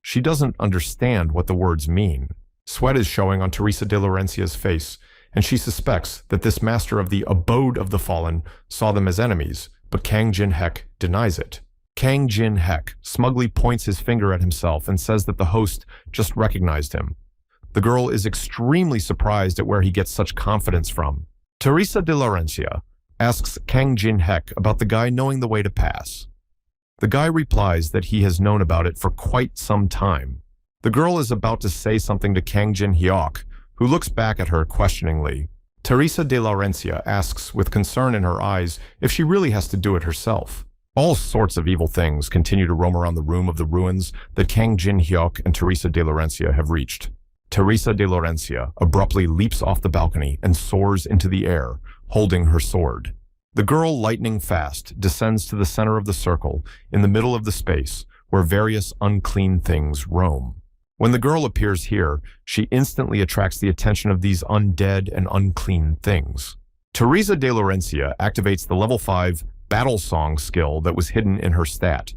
She doesn't understand what the words mean. Sweat is showing on Teresa de Laurencia's face, and she suspects that this master of the Abode of the Fallen saw them as enemies, but Kang Jin-hyuk denies it. Kang Jin-hyuk smugly points his finger at himself and says that the host just recognized him. The girl is extremely surprised at where he gets such confidence from. Teresa de Laurencia asks Kang Jin-hyuk about the guy knowing the way to pass. The guy replies that he has known about it for quite some time. The girl is about to say something to Kang Jin-hyuk, who looks back at her questioningly. Teresa de Laurencia asks with concern in her eyes if she really has to do it herself. All sorts of evil things continue to roam around the room of the ruins that Kang Jin-hyuk and Teresa de Laurencia have reached. Teresa de Laurencia abruptly leaps off the balcony and soars into the air, holding her sword. The girl, lightning fast, descends to the center of the circle, in the middle of the space, where various unclean things roam. When the girl appears here, she instantly attracts the attention of these undead and unclean things. Teresa de Laurencia activates the level 5 Battle Song skill that was hidden in her stat.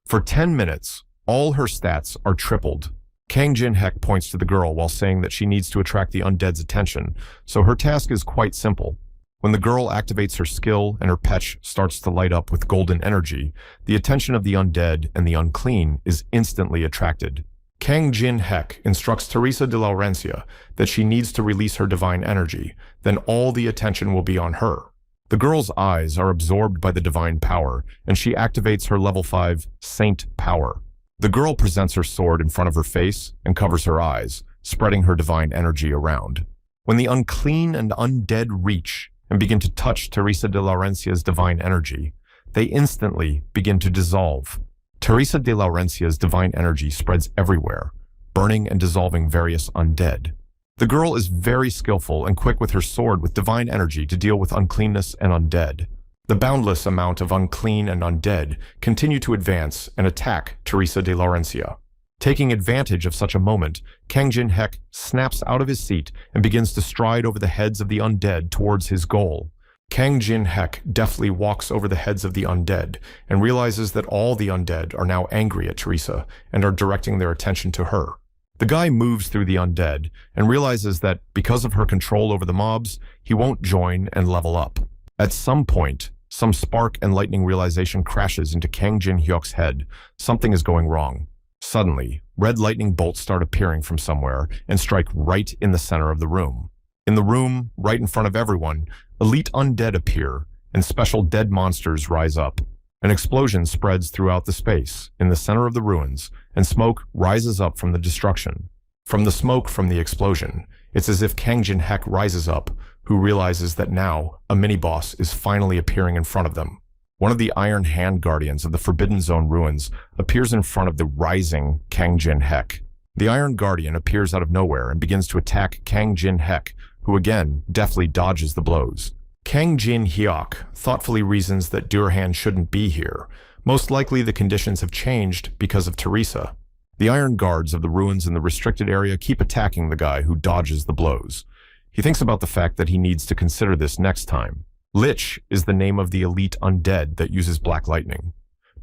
For 10 minutes, all her stats are tripled. Kang Jin-hyuk points to the girl while saying that she needs to attract the undead's attention, so her task is quite simple. When the girl activates her skill and her petch starts to light up with golden energy, the attention of the undead and the unclean is instantly attracted. Kang Jin-hyuk instructs Teresa de Laurencia that she needs to release her divine energy, then all the attention will be on her. The girl's eyes are absorbed by the divine power, and she activates her level 5 Saint power. The girl presents her sword in front of her face and covers her eyes, spreading her divine energy around. When the unclean and undead reach and begin to touch Teresa de Laurencia's divine energy, they instantly begin to dissolve. Teresa de Laurencia's divine energy spreads everywhere, burning and dissolving various undead. The girl is very skillful and quick with her sword with divine energy to deal with uncleanness and undead. The boundless amount of unclean and undead continue to advance and attack Teresa de Laurencia. Taking advantage of such a moment, Kang Jin-hyuk snaps out of his seat and begins to stride over the heads of the undead towards his goal. Kang Jin-hyuk deftly walks over the heads of the undead and realizes that all the undead are now angry at Teresa and are directing their attention to her. The guy moves through the undead and realizes that because of her control over the mobs, he won't join and level up. At some point, some spark and lightning realization crashes into Kang Jin-hyuk's head. Something is going wrong. Suddenly, red lightning bolts start appearing from somewhere and strike right in the center of the room. In the room, right in front of everyone, elite undead appear, and special dead monsters rise up. An explosion spreads throughout the space, in the center of the ruins, and smoke rises up from the destruction. From the smoke from the explosion, It's as if Kang Jin-hek rises up, who realizes that now a mini-boss is finally appearing in front of them. One of the Iron Hand Guardians of the Forbidden Zone ruins appears in front of the rising Kang Jin-hek. The Iron Guardian appears out of nowhere and begins to attack Kang Jin-hek, who again deftly dodges the blows. Kang Jin-hyuk thoughtfully reasons that Durhan shouldn't be here. Most likely the conditions have changed because of Teresa. The Iron Guards of the ruins in the restricted area keep attacking the guy who dodges the blows. He thinks about the fact that he needs to consider this next time. Lich is the name of the elite undead that uses black lightning.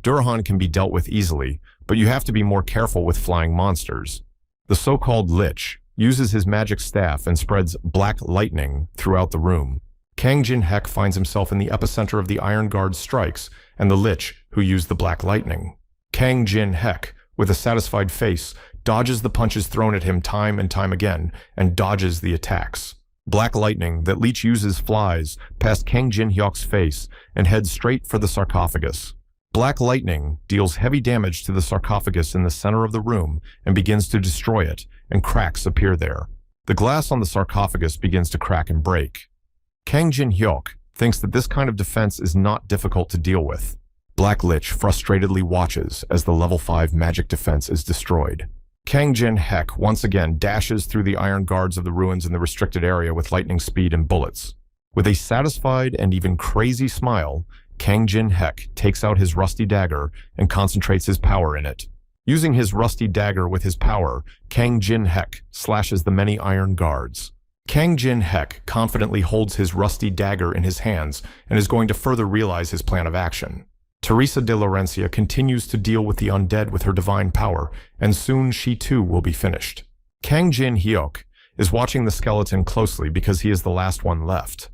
Durhan can be dealt with easily, but you have to be more careful with flying monsters. The so-called Lich uses his magic staff and spreads black lightning throughout the room. Kang Jin-hek finds himself in the epicenter of the Iron Guard's strikes and the Lich who used the black lightning. Kang Jin-hek, with a satisfied face, dodges the punches thrown at him time and time again and dodges the attacks. Black lightning that Lich uses flies past Kang Jin-hyuk's face and heads straight for the sarcophagus. Black lightning deals heavy damage to the sarcophagus in the center of the room and begins to destroy it, and cracks appear there. The glass on the sarcophagus begins to crack and break. Kang Jin-hyuk thinks that this kind of defense is not difficult to deal with. Black Lich frustratedly watches as the level 5 magic defense is destroyed. Kang Jin-hek once again dashes through the Iron Guards of the ruins in the restricted area with lightning speed and bullets. With a satisfied and even crazy smile, Kang Jin-hek takes out his rusty dagger and concentrates his power in it. Using his rusty dagger with his power, Kang Jin-hek slashes the many Iron Guards. Kang Jin-hek confidently holds his rusty dagger in his hands and is going to further realize his plan of action. Teresa de Laurencia continues to deal with the undead with her divine power, and soon she too will be finished. Kang Jin-hyuk is watching the skeleton closely because he is the last one left.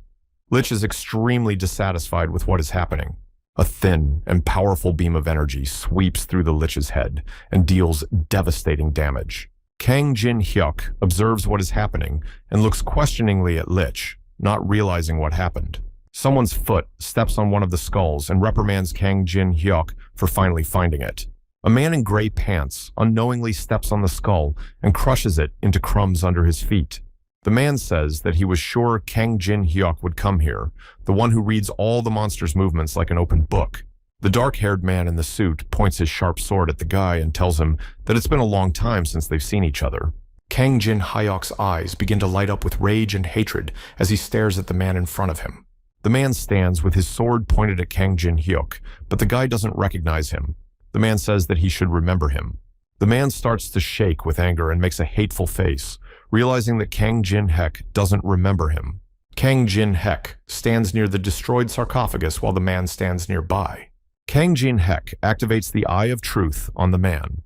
Lich is extremely dissatisfied with what is happening. A thin and powerful beam of energy sweeps through the Lich's head and deals devastating damage. Kang Jin-hyuk observes what is happening and looks questioningly at Lich, not realizing what happened. Someone's foot steps on one of the skulls and reprimands Kang Jin-hyuk for finally finding it. A man in gray pants unknowingly steps on the skull and crushes it into crumbs under his feet. The man says that he was sure Kang Jin-hyuk would come here, the one who reads all the monster's movements like an open book. The dark-haired man in the suit points his sharp sword at the guy and tells him that it's been a long time since they've seen each other. Kang Jin-hyuk's eyes begin to light up with rage and hatred as he stares at the man in front of him. The man stands with his sword pointed at Kang Jin-hyuk, but the guy doesn't recognize him. The man says that he should remember him. The man starts to shake with anger and makes a hateful face, realizing that Kang Jin-hek doesn't remember him. Kang Jin-hek stands near the destroyed sarcophagus while the man stands nearby. Kang Jin-hek activates the Eye of Truth on the man.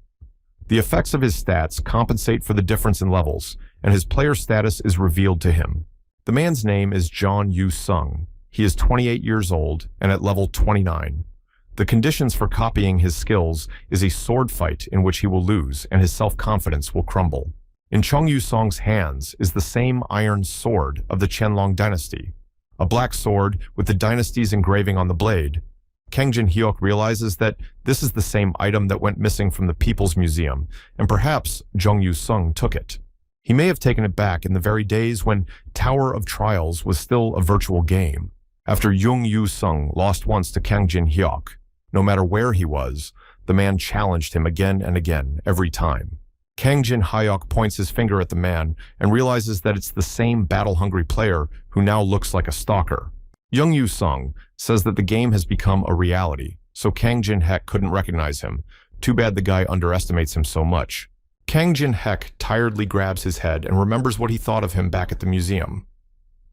The effects of his stats compensate for the difference in levels, and his player status is revealed to him. The man's name is John Yu-sung. He is 28 years old and at level 29. The conditions for copying his skills is a sword fight in which he will lose and his self-confidence will crumble. In Chung Yu-sung's hands is the same iron sword of the Qianlong dynasty, a black sword with the dynasty's engraving on the blade. Kang Jin-hyuk realizes that this is the same item that went missing from the People's Museum, and perhaps Chung Yu-sung took it. He may have taken it back in the very days when Tower of Trials was still a virtual game. After Jung Yu-sung lost once to Kang Jin-hyuk, no matter where he was, the man challenged him again and again, every time. Kang Jin-hyuk points his finger at the man and realizes that it's the same battle-hungry player who now looks like a stalker. Jung Yu-sung says that the game has become a reality, so Kang Jin-hek couldn't recognize him. Too bad the guy underestimates him so much. Kang Jin-hek tiredly grabs his head and remembers what he thought of him back at the museum.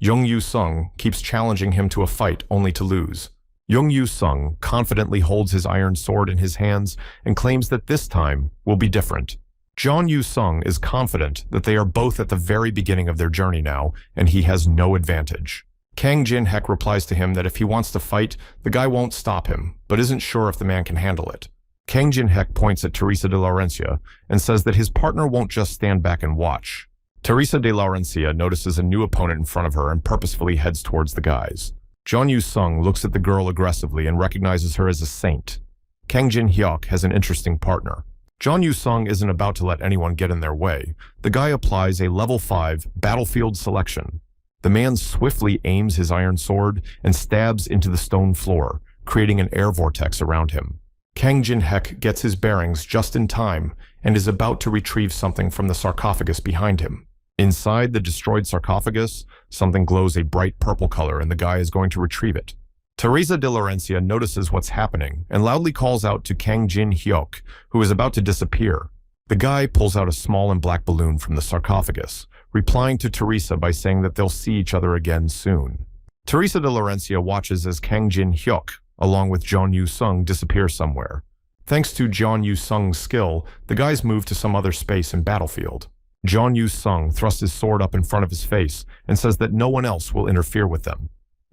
Jung Yu-sung keeps challenging him to a fight only to lose. Jung Yu-sung confidently holds his iron sword in his hands and claims that this time will be different. John Yu-sung is confident that they are both at the very beginning of their journey now, and he has no advantage. Kang Jin-hek replies to him that if he wants to fight, the guy won't stop him, but isn't sure if the man can handle it. Kang Jin-hek points at Teresa de Laurencia and says that his partner won't just stand back and watch. Teresa de Laurencia notices a new opponent in front of her and purposefully heads towards the guys. John Yu-sung looks at the girl aggressively and recognizes her as a saint. Kang Jin-hyuk has an interesting partner. John Yu-sung isn't about to let anyone get in their way. The guy applies a level 5 battlefield selection. The man swiftly aims his iron sword and stabs into the stone floor, creating an air vortex around him. Kang Jin-hek gets his bearings just in time and is about to retrieve something from the sarcophagus behind him. Inside the destroyed sarcophagus, something glows a bright purple color and the guy is going to retrieve it. Teresa de Laurencia notices what's happening and loudly calls out to Kang Jin-hyuk, who is about to disappear. The guy pulls out a small and black balloon from the sarcophagus, replying to Teresa by saying that they'll see each other again soon. Teresa de Laurencia watches as Kang Jin-hyuk, along with John Yu-sung, disappear somewhere. Thanks to John Yu-sung's skill, the guys move to some other space and battlefield. John Yu-sung thrusts his sword up in front of his face and says that no one else will interfere with them.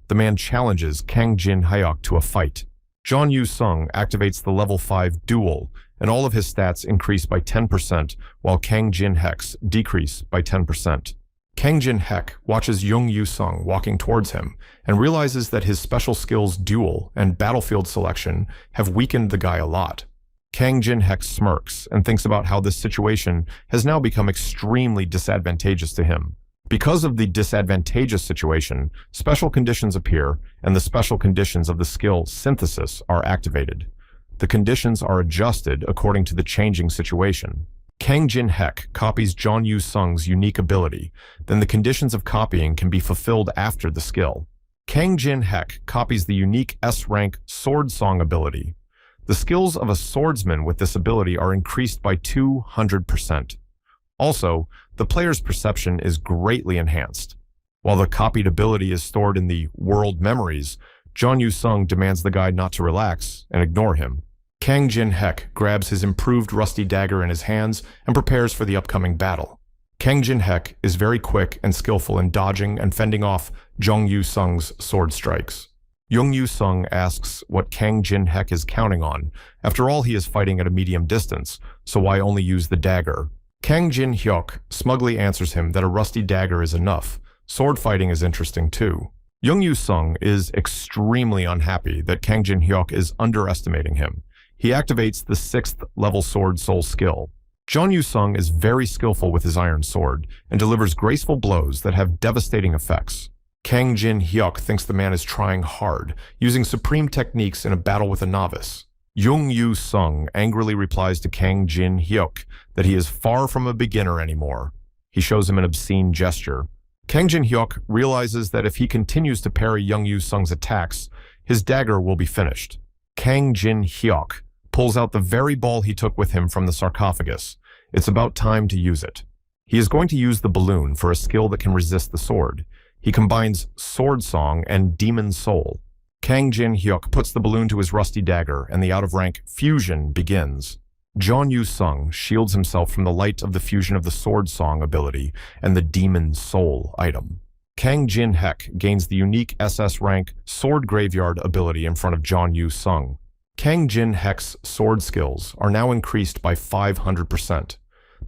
The man challenges Kang Jin-hyuk to a fight. John Yu-sung activates the level 5 duel, and all of his stats increase by 10%, while Kang Jin-hek's decrease by 10%. Kang Jin-hek watches Jung Yu-sung walking towards him and realizes that his special skills duel and battlefield selection have weakened the guy a lot. Kang Jin-hek smirks and thinks about how this situation has now become extremely disadvantageous to him. Because of the disadvantageous situation, special conditions appear, and the special conditions of the skill synthesis are activated. The conditions are adjusted according to the changing situation. Kang Jin-hek copies John Yu-sung's unique ability, then the conditions of copying can be fulfilled after the skill. Kang Jin-hek copies the unique S-rank Sword Song ability. The skills of a swordsman with this ability are increased by 200%. Also, the player's perception is greatly enhanced. While the copied ability is stored in the world memories, John Yu-sung demands the guy not to relax and ignore him. Kang Jin-hek grabs his improved rusty dagger in his hands and prepares for the upcoming battle. Kang Jin-hek is very quick and skillful in dodging and fending off Jung Yu-sung's sword strikes. Jung Yu-sung asks what Kang Jin-hek is counting on. After all, he is fighting at a medium distance, so why only use the dagger? Kang Jin-hyuk smugly answers him that a rusty dagger is enough. Sword fighting is interesting too. Jung Yu-sung is extremely unhappy that Kang Jin-hyuk is underestimating him. He activates the 6th level sword soul skill. John Yu-sung is very skillful with his iron sword and delivers graceful blows that have devastating effects. Kang Jin-hyuk thinks the man is trying hard, using supreme techniques in a battle with a novice. Jung Yu-sung angrily replies to Kang Jin-hyuk that he is far from a beginner anymore. He shows him an obscene gesture. Kang Jin-hyuk realizes that if he continues to parry Jung Yu-sung's attacks, his dagger will be finished. Kang Jin-hyuk pulls out the very ball he took with him from the sarcophagus. It's about time to use it. He is going to use the balloon for a skill that can resist the sword. He combines Sword Song and Demon Soul. Kang Jin-hyuk puts the balloon to his rusty dagger, and the out-of-rank fusion begins. John Yu-sung shields himself from the light of the fusion of the Sword Song ability and the Demon Soul item. Kang Jin-hek gains the unique SS rank Sword Graveyard ability in front of John Yu-sung. Kang Jin-hek's sword skills are now increased by 500%.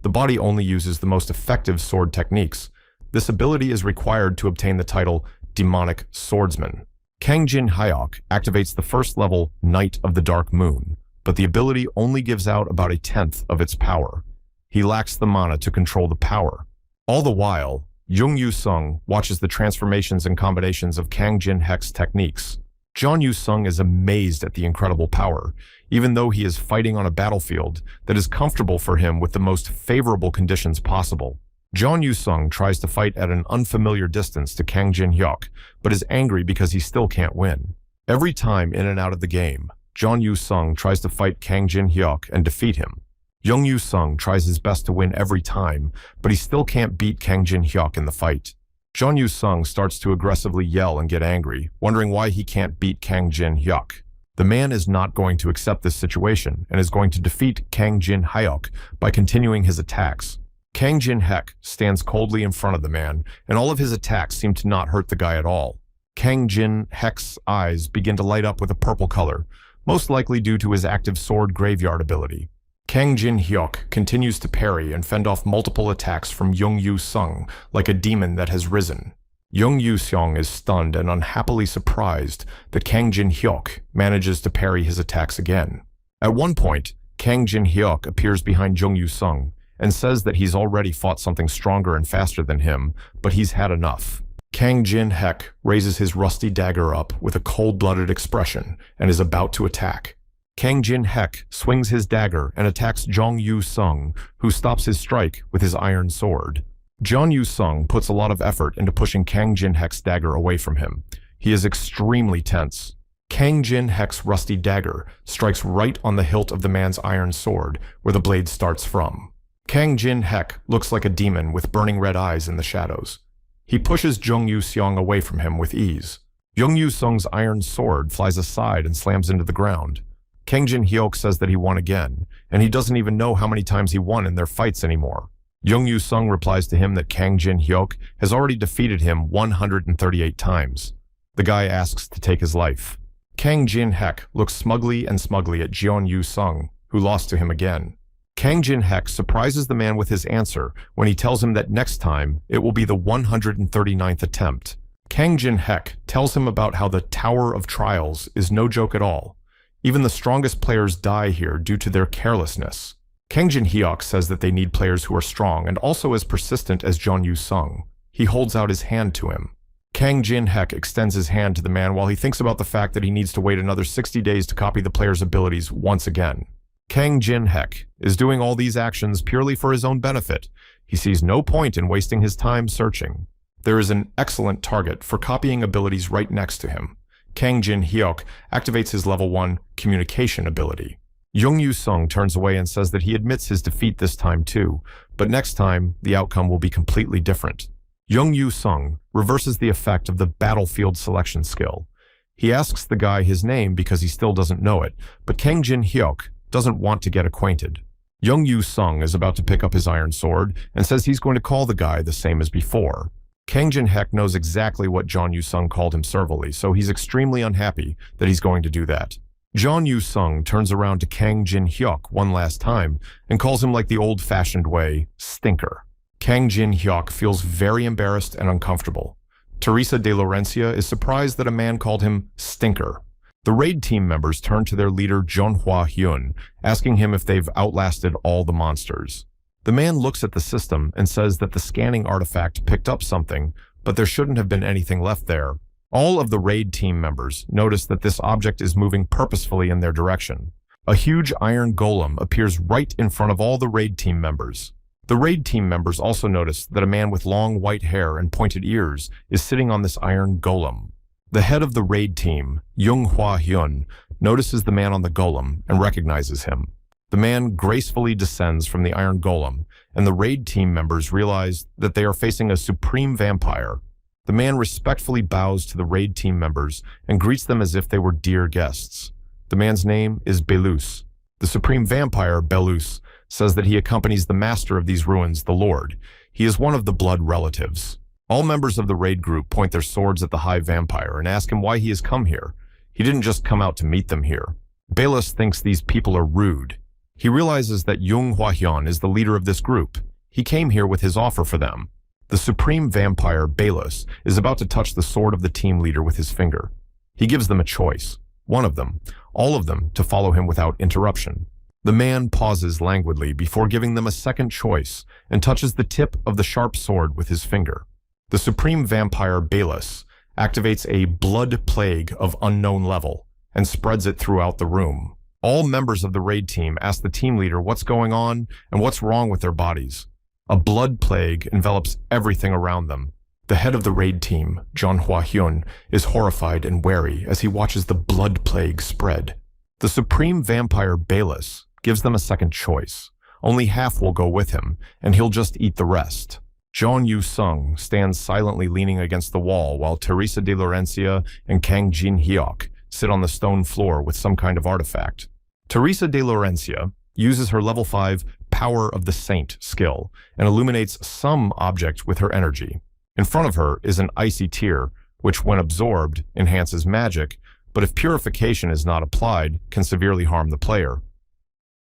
The body only uses the most effective sword techniques. This ability is required to obtain the title Demonic Swordsman. Kang Jin-hyuk activates the 1st level Knight of the Dark Moon, but the ability only gives out about 1/10 of its power. He lacks the mana to control the power. All the while, Jung Yu-sung watches the transformations and combinations of Kang Jin-hek's techniques. John Yu-sung is amazed at the incredible power, even though he is fighting on a battlefield that is comfortable for him with the most favorable conditions possible. John Yu-sung tries to fight at an unfamiliar distance to Kang Jin-hyuk, but is angry because he still can't win. Every time in and out of the game, John Yu-sung tries to fight Kang Jin-hyuk and defeat him. Jung Yu-sung tries his best to win every time, but he still can't beat Kang Jin-hyuk in the fight. John Yu-sung starts to aggressively yell and get angry, wondering why he can't beat Kang Jin-hyuk. The man is not going to accept this situation and is going to defeat Kang Jin-hyuk by continuing his attacks. Kang Jin-hek stands coldly in front of the man, and all of his attacks seem to not hurt the guy at all. Kang Jin-hek's eyes begin to light up with a purple color, most likely due to his active Sword Graveyard ability. Kang Jin-hyuk continues to parry and fend off multiple attacks from Jung Yu-sung like a demon that has risen. Jung Yu-sung is stunned and unhappily surprised that Kang Jin-hyuk manages to parry his attacks again. At one point, Kang Jin-hyuk appears behind Jung Yu-sung and says that he's already fought something stronger and faster than him, but he's had enough. Kang Jin-hyuk raises his rusty dagger up with a cold-blooded expression and is about to attack. Kang Jin-hyuk swings his dagger and attacks Jung Yu-sung, who stops his strike with his iron sword. Jung Yu-sung puts a lot of effort into pushing Kang Jin-hyuk's dagger away from him. He is extremely tense. Kang Jin-hyuk's rusty dagger strikes right on the hilt of the man's iron sword, where the blade starts from. Kang Jin-hyuk looks like a demon with burning red eyes in the shadows. He pushes Jung Yu-sung away from him with ease. Jung Yu-sung's iron sword flies aside and slams into the ground. Kang Jin-hyuk says that he won again, and he doesn't even know how many times he won in their fights anymore. Jung Yu-sung replies to him that Kang Jin-hyuk has already defeated him 138 times. The guy asks to take his life. Kang Jin-hyuk looks smugly at Jung Yu-sung, who lost to him again. Kang Jin-hyuk surprises the man with his answer when he tells him that next time it will be the 139th attempt. Kang Jin-hyuk tells him about how the Tower of Trials is no joke at all. Even the strongest players die here due to their carelessness. Kang Jin-hyuk says that they need players who are strong and also as persistent as Jung Yu-sung. He holds out his hand to him. Kang Jin-hyuk extends his hand to the man while he thinks about the fact that he needs to wait another 60 days to copy the player's abilities once again. Kang Jin-hyuk is doing all these actions purely for his own benefit. He sees no point in wasting his time searching. There is an excellent target for copying abilities right next to him. Kang Jin-hyuk activates his level 1 communication ability. Jung Yu-sung turns away and says that he admits his defeat this time too, but next time the outcome will be completely different. Jung Yu-sung reverses the effect of the battlefield selection skill. He asks the guy his name because he still doesn't know it, but Kang Jin-hyuk doesn't want to get acquainted. Jung Yu-sung is about to pick up his iron sword and says he's going to call the guy the same as before. Kang Jin-hyuk knows exactly what Jung Yu-sung called him servilely, so he's extremely unhappy that he's going to do that. Jung Yu-sung turns around to Kang Jin-hyuk one last time and calls him like the old-fashioned way, stinker. Kang Jin-hyuk feels very embarrassed and uncomfortable. Teresa de Laurencia is surprised that a man called him stinker. The raid team members turn to their leader Jeonhwa Hyun, asking him if they've outlasted all the monsters. The man looks at the system and says that the scanning artifact picked up something, but there shouldn't have been anything left there. All of the raid team members notice that this object is moving purposefully in their direction. A huge iron golem appears right in front of all the raid team members. The raid team members also notice that a man with long white hair and pointed ears is sitting on this iron golem. The head of the raid team, Jeonhwa Hyun, notices the man on the golem and recognizes him. The man gracefully descends from the iron golem, and the raid team members realize that they are facing a supreme vampire. The man respectfully bows to the raid team members and greets them as if they were dear guests. The man's name is Belus. The supreme vampire, Belus, says that he accompanies the master of these ruins, the Lord. He is one of the blood relatives. All members of the raid group point their swords at the high vampire and ask him why he has come here. He didn't just come out to meet them here. Belus thinks these people are rude. He realizes that Jung Hwa-hyun is the leader of this group. He came here with his offer for them. The supreme vampire, Belus, is about to touch the sword of the team leader with his finger. He gives them a choice. One of them, all of them, to follow him without interruption. The man pauses languidly before giving them a second choice and touches the tip of the sharp sword with his finger. The supreme vampire, Belus, activates a blood plague of unknown level and spreads it throughout the room. All members of the raid team ask the team leader what's going on and what's wrong with their bodies. A blood plague envelops everything around them. The head of the raid team, Jeonhwa Hyun, is horrified and wary as he watches the blood plague spread. The supreme vampire, Belus, gives them a second choice. Only half will go with him, and he'll just eat the rest. Jung Yu-sung stands silently leaning against the wall while Teresa de Laurencia and Kang Jin-hyuk sit on the stone floor with some kind of artifact. Teresa de Laurencia uses her level 5 Power of the Saint skill and illuminates some object with her energy. In front of her is an icy tear, which when absorbed enhances magic, but if purification is not applied, can severely harm the player.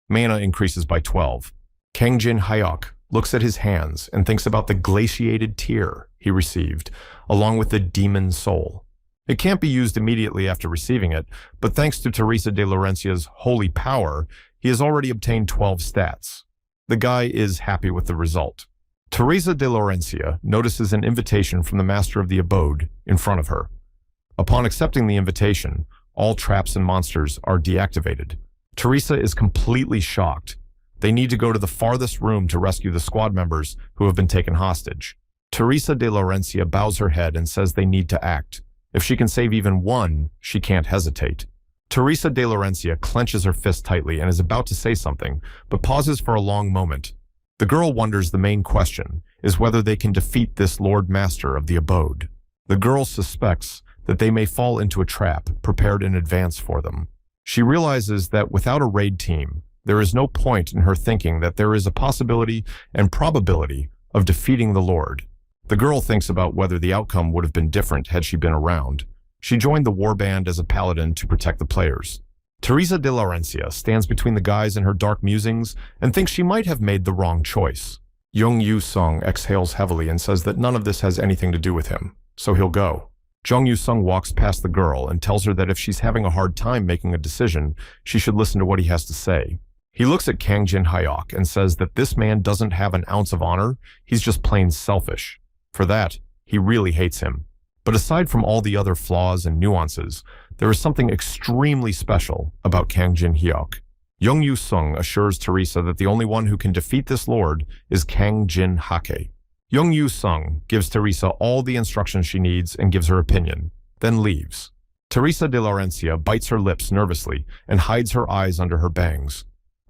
Mana increases by 12. Kang Jin-hyuk looks at his hands and thinks about the glaciated tear he received, along with the demon soul. It can't be used immediately after receiving it, but thanks to Teresa de Laurencia's holy power, he has already obtained 12 stats. The guy is happy with the result. Teresa de Laurencia notices an invitation from the master of the abode in front of her. Upon accepting the invitation, all traps and monsters are deactivated. Teresa is completely shocked. They need to go to the farthest room to rescue the squad members who have been taken hostage. Teresa de Laurencia bows her head and says they need to act. If she can save even one, she can't hesitate. Teresa de Laurencia clenches her fist tightly and is about to say something, but pauses for a long moment. The girl wonders the main question is whether they can defeat this Lord Master of the abode. The girl suspects that they may fall into a trap prepared in advance for them. She realizes that without a raid team, there is no point in her thinking that there is a possibility and probability of defeating the Lord. The girl thinks about whether the outcome would have been different had she been around. She joined the warband as a paladin to protect the players. Teresa de Laurencia stands between the guys in her dark musings and thinks she might have made the wrong choice. Jung Yu-sung exhales heavily and says that none of this has anything to do with him, so he'll go. Jung Yu-sung walks past the girl and tells her that if she's having a hard time making a decision, she should listen to what he has to say. He looks at Kang Jin-hyuk and says that this man doesn't have an ounce of honor, he's just plain selfish. For that, he really hates him. But aside from all the other flaws and nuances, there is something extremely special about Kang Jin-hyuk. Jung Yu-sung assures Teresa that the only one who can defeat this lord is Kang Jin-hake. Jung Yu-sung gives Teresa all the instructions she needs and gives her opinion, then leaves. Teresa de Laurencia bites her lips nervously and hides her eyes under her bangs.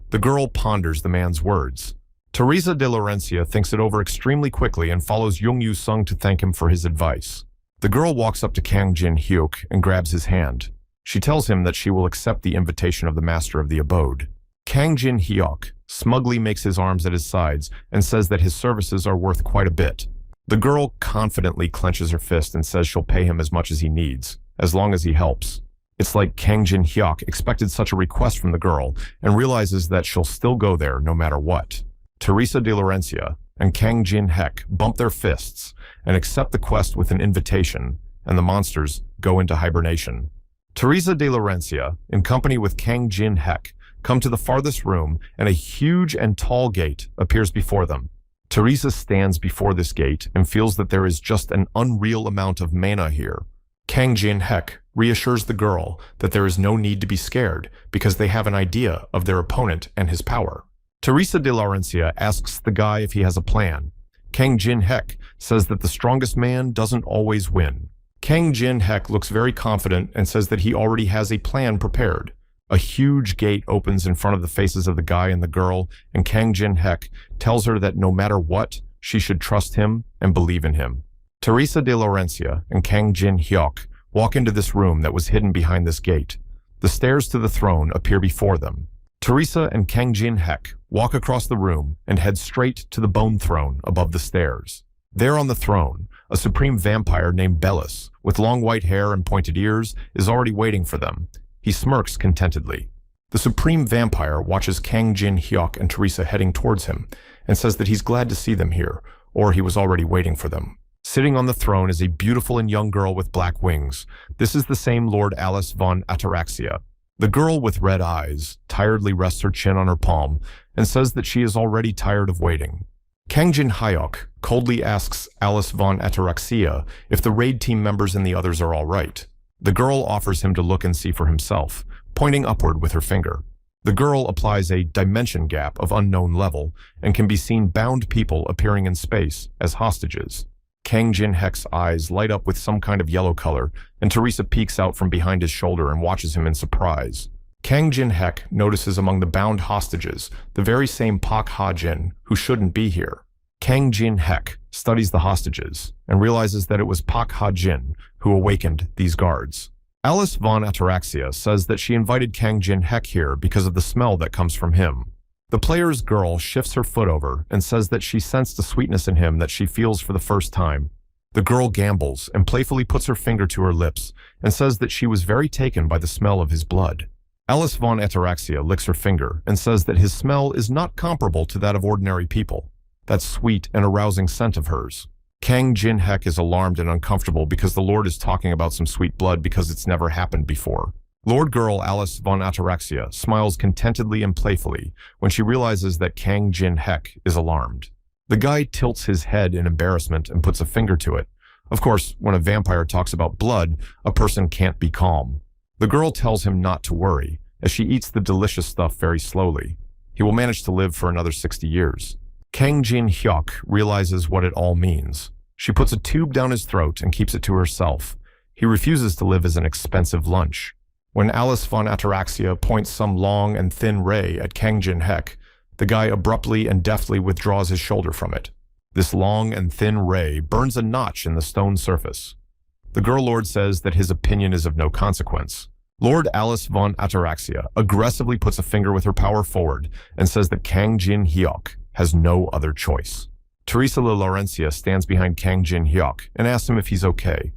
The girl ponders the man's words. Teresa de Laurencia thinks it over extremely quickly and follows Jung Yu-sung to thank him for his advice. The girl walks up to Kang Jin-hyuk and grabs his hand. She tells him that she will accept the invitation of the master of the abode. Kang Jin-hyuk smugly makes his arms at his sides and says that his services are worth quite a bit. The girl confidently clenches her fist and says she'll pay him as much as he needs, as long as he helps. It's like Kang Jin-hyuk expected such a request from the girl and realizes that she'll still go there no matter what. Teresa de Laurencia and Kang Jin-hyuk bump their fists and accept the quest with an invitation, and the monsters go into hibernation. Teresa de Laurencia, in company with Kang Jin-hyuk, come to the farthest room, and a huge and tall gate appears before them. Teresa stands before this gate and feels that there is just an unreal amount of mana here. Kang Jin-hyuk reassures the girl that there is no need to be scared because they have an idea of their opponent and his power. Teresa de Laurencia asks the guy if he has a plan. Kang Jin-hyuk says that the strongest man doesn't always win. Kang Jin-hyuk looks very confident and says that he already has a plan prepared. A huge gate opens in front of the faces of the guy and the girl, and Kang Jin-hyuk tells her that no matter what, she should trust him and believe in him. Teresa de Laurencia and Kang Jin-hyuk walk into this room that was hidden behind this gate. The stairs to the throne appear before them. Teresa and Kang Jin-hyuk walk across the room and head straight to the bone throne above the stairs. There on the throne, a supreme vampire named Bellis, with long white hair and pointed ears, is already waiting for them. He smirks contentedly. The supreme vampire watches Kang Jin-hyuk and Teresa heading towards him and says that he's glad to see them here, or he was already waiting for them. Sitting on the throne is a beautiful and young girl with black wings. This is the same Lord Alice von Ataraxia. The girl with red eyes tiredly rests her chin on her palm and says that she is already tired of waiting. Kang Jin-hyuk coldly asks Alice von Ataraxia if the raid team members and the others are all right. The girl offers him to look and see for himself, pointing upward with her finger. The girl applies a dimension gap of unknown level and can be seen bound people appearing in space as hostages. Kang Jin-hyuk's eyes light up with some kind of yellow color, and Teresa peeks out from behind his shoulder and watches him in surprise. Kang Jin-hyuk notices among the bound hostages the very same Pak Ha-jin who shouldn't be here. Kang Jin-hyuk studies the hostages and realizes that it was Pak Ha-jin who awakened these guards. Alice von Ataraxia says that she invited Kang Jin-hyuk here because of the smell that comes from him. The player's girl shifts her foot over and says that she sensed a sweetness in him that she feels for the first time. The girl gambles and playfully puts her finger to her lips and says that she was very taken by the smell of his blood. Alice von Ataraxia licks her finger and says that his smell is not comparable to that of ordinary people. That sweet and arousing scent of hers. Kang Jin-hek is alarmed and uncomfortable because the Lord is talking about some sweet blood because it's never happened before. Lord Girl Alice von Ataraxia smiles contentedly and playfully when she realizes that Kang Jin-hek is alarmed. The guy tilts his head in embarrassment and puts a finger to it. Of course, when a vampire talks about blood, a person can't be calm. The girl tells him not to worry, as she eats the delicious stuff very slowly. He will manage to live for another 60 years. Kang Jin-hyuk realizes what it all means. She puts a tube down his throat and keeps it to herself. He refuses to live as an expensive lunch. When Alice von Ataraxia points some long and thin ray at Kang Jin-hek, the guy abruptly and deftly withdraws his shoulder from it. This long and thin ray burns a notch in the stone surface. The girl lord says that his opinion is of no consequence. Lord Alice von Ataraxia aggressively puts a finger with her power forward and says that Kang Jin-hyuk has no other choice. Teresa de Laurencia stands behind Kang Jin-hyuk and asks him if he's okay.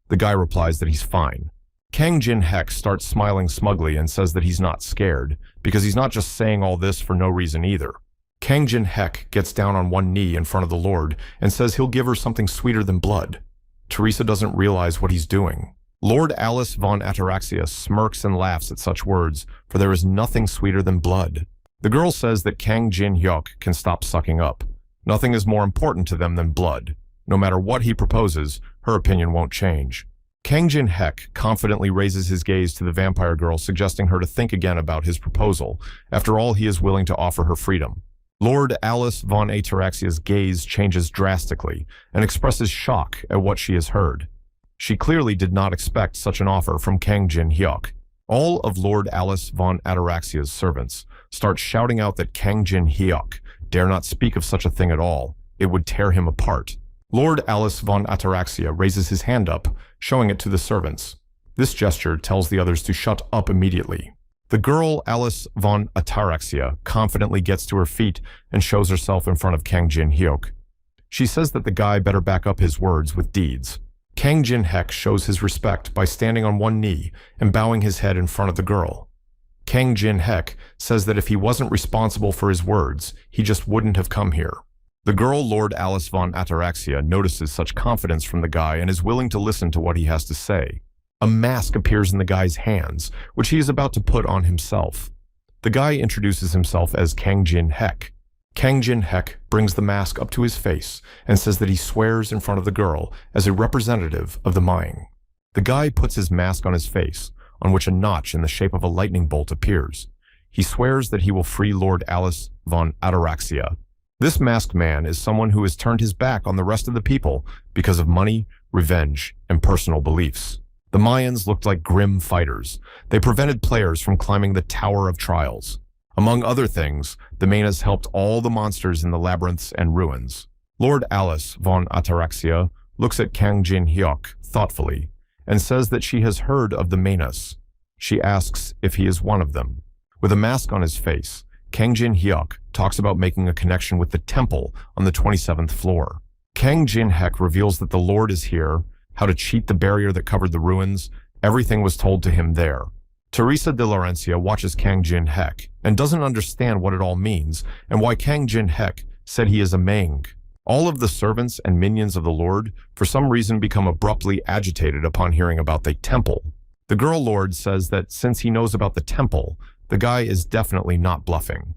The guy replies that he's fine. Kang Jin-hek starts smiling smugly and says that he's not scared, because he's not just saying all this for no reason either. Kang Jin-hek gets down on one knee in front of the Lord and says he'll give her something sweeter than blood. Teresa doesn't realize what he's doing. Lord Alice von Ataraxia smirks and laughs at such words, for there is nothing sweeter than blood. The girl says that Kang Jin-hyuk can stop sucking up. Nothing is more important to them than blood. No matter what he proposes, her opinion won't change. Kang Jin-hek confidently raises his gaze to the vampire girl, suggesting her to think again about his proposal. After all, he is willing to offer her freedom. Lord Alice von Ataraxia's gaze changes drastically and expresses shock at what she has heard. She clearly did not expect such an offer from Kang Jin-hyuk. All of Lord Alice von Ataraxia's servants start shouting out that Kang Jin-hyuk dare not speak of such a thing at all. It would tear him apart. Lord Alice von Ataraxia raises his hand up, showing it to the servants. This gesture tells the others to shut up immediately. The girl Alice von Ataraxia confidently gets to her feet and shows herself in front of Kang Jin-hyuk. She says that the guy better back up his words with deeds. Kang Jin-hek shows his respect by standing on one knee and bowing his head in front of the girl. Kang Jin-hek says that if he wasn't responsible for his words, he just wouldn't have come here. The girl Lord Alice von Ataraxia notices such confidence from the guy and is willing to listen to what he has to say. A mask appears in the guy's hands, which he is about to put on himself. The guy introduces himself as Kang Jin-hek. Kang Jin-hek brings the mask up to his face and says that he swears in front of the girl as a representative of the Mang. The guy puts his mask on his face, on which a notch in the shape of a lightning bolt appears. He swears that he will free Lord Alice von Ataraxia. This masked man is someone who has turned his back on the rest of the people because of money, revenge, and personal beliefs. The Mayans looked like grim fighters. They prevented players from climbing the Tower of Trials. Among other things, the Mangas helped all the monsters in the labyrinths and ruins. Lord Alice von Ataraxia looks at Kang Jin-hyuk thoughtfully and says that she has heard of the Mangas. She asks if he is one of them. With a mask on his face, Kang Jin-hyuk talks about making a connection with the temple on the 27th floor. Kang Jin-hek reveals that the Lord is here, how to cheat the barrier that covered the ruins. Everything was told to him there. Teresa de Laurencia watches Kang Jin-hek and doesn't understand what it all means and why Kang Jin-hek said he is a Mang. All of the servants and minions of the Lord, for some reason, become abruptly agitated upon hearing about the temple. The girl lord says that since he knows about the temple, the guy is definitely not bluffing.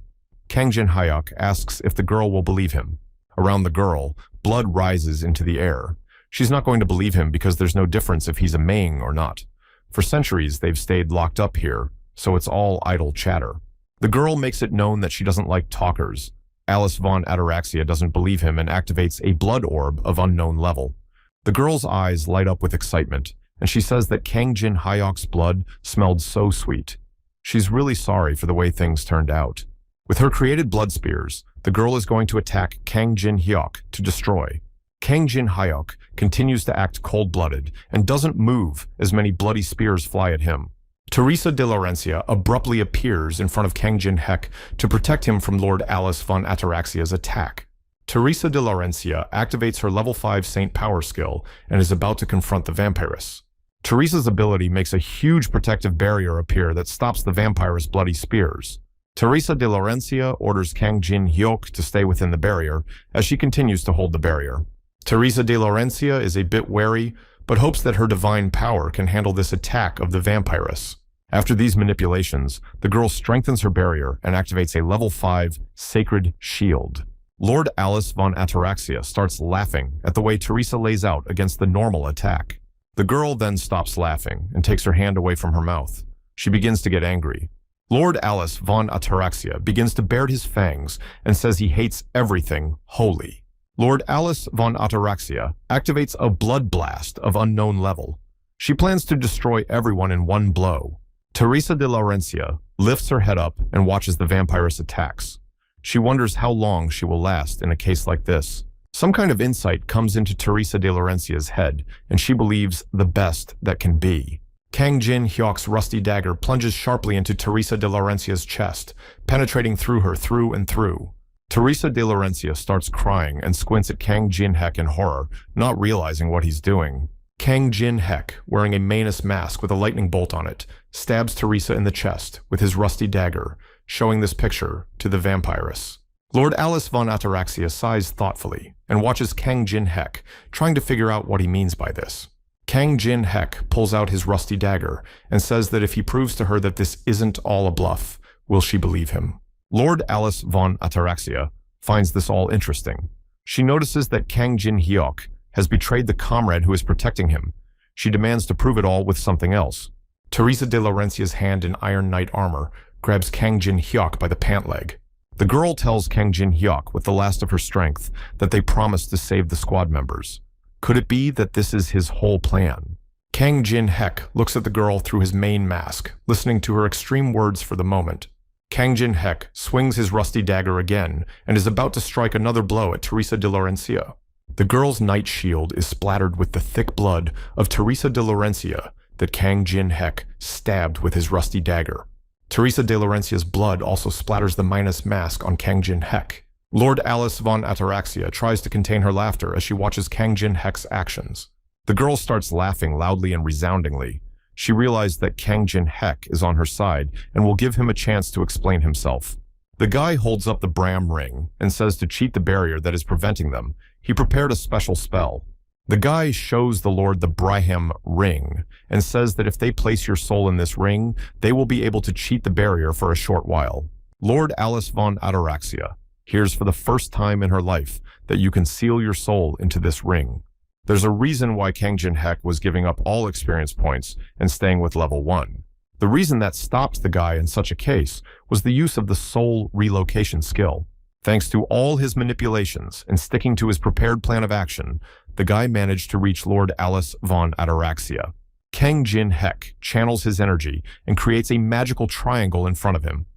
Kang Jin-hyuk asks if the girl will believe him. Around the girl, blood rises into the air. She's not going to believe him because there's no difference if he's a Mang or not. For centuries, they've stayed locked up here, so it's all idle chatter. The girl makes it known that she doesn't like talkers. Alice von Ataraxia doesn't believe him and activates a blood orb of unknown level. The girl's eyes light up with excitement, and she says that Kang Jin-hyuk's blood smelled so sweet. She's really sorry for the way things turned out. With her created blood spears, the girl is going to attack Kang Jin-hyuk to destroy. Kang Jin-hyuk continues to act cold-blooded and doesn't move as many bloody spears fly at him. Teresa de Laurencia abruptly appears in front of Kang Jin-hek to protect him from Lord Alice von Ataraxia's attack. Teresa de Laurencia activates her level 5 Saint Power skill and is about to confront the vampiress. Teresa's ability makes a huge protective barrier appear that stops the vampiress' bloody spears. Teresa de Laurencia orders Kang Jin-hyuk to stay within the barrier as she continues to hold the barrier. Teresa de Laurencia is a bit wary, but hopes that her divine power can handle this attack of the vampiress. After these manipulations, the girl strengthens her barrier and activates a level 5 sacred shield. Lord Alice von Ataraxia starts laughing at the way Teresa lays out against the normal attack. The girl then stops laughing and takes her hand away from her mouth. She begins to get angry. Lord Alice von Ataraxia begins to bare his fangs and says he hates everything holy. Lord Alice von Ataraxia activates a blood blast of unknown level. She plans to destroy everyone in one blow. Teresa de Laurencia lifts her head up and watches the vampiress attacks. She wonders how long she will last in a case like this. Some kind of insight comes into Teresa de Laurencia's head, and she believes the best that can be. Kang Jin Hyuk's rusty dagger plunges sharply into Teresa de Laurencia's chest, penetrating through her through and through. Teresa de Laurencia starts crying and squints at Kang Jin Hyuk in horror, not realizing what he's doing. Kang Jin Hyuk, wearing a Manus mask with a lightning bolt on it, stabs Teresa in the chest with his rusty dagger, showing this picture to the vampiress. Lord Alice von Ataraxia sighs thoughtfully and watches Kang Jin Hyuk, trying to figure out what he means by this. Kang Jin Hyuk pulls out his rusty dagger and says that if he proves to her that this isn't all a bluff, will she believe him? Lord Alice von Ataraxia finds this all interesting. She notices that Kang Jin Hyuk has betrayed the comrade who is protecting him. She demands to prove it all with something else. Teresa de Laurencia's hand in Iron Knight armor grabs Kang Jin Hyuk by the pant leg. The girl tells Kang Jin Hyuk with the last of her strength that they promised to save the squad members. Could it be that this is his whole plan? Kang Jin Hyuk looks at the girl through his main mask, listening to her extreme words for the moment. Kang Jin Hyuk swings his rusty dagger again and is about to strike another blow at Teresa de Laurencia. The girl's knight shield is splattered with the thick blood of Teresa de Laurencia that Kang Jin Hyuk stabbed with his rusty dagger. Teresa de Laurencia's blood also splatters the Manus mask on Kang Jin Hyuk. Lord Alice von Ataraxia tries to contain her laughter as she watches Kang Jin Hyuk's actions. The girl starts laughing loudly and resoundingly. She realizes that Kang Jin Hyuk is on her side and will give him a chance to explain himself. The guy holds up the Bram ring and says to cheat the barrier that is preventing them, he prepared a special spell. The guy shows the Lord the Braham ring and says that if they place your soul in this ring, they will be able to cheat the barrier for a short while. Lord Alice von Ataraxia hears for the first time in her life that you can seal your soul into this ring. There's a reason why Kang Jin Hyuk was giving up all experience points and staying with level 1. The reason that stopped the guy in such a case was the use of the soul relocation skill. Thanks to all his manipulations and sticking to his prepared plan of action, the guy managed to reach Lord Alice von Ataraxia. Kang Jin Hyuk channels his energy and creates a magical triangle in front of him.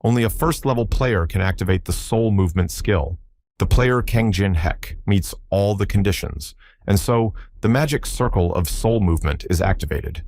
Only a first-level player can activate the soul movement skill. The player Kang Jin Hyuk meets all the conditions, and so the magic circle of soul movement is activated.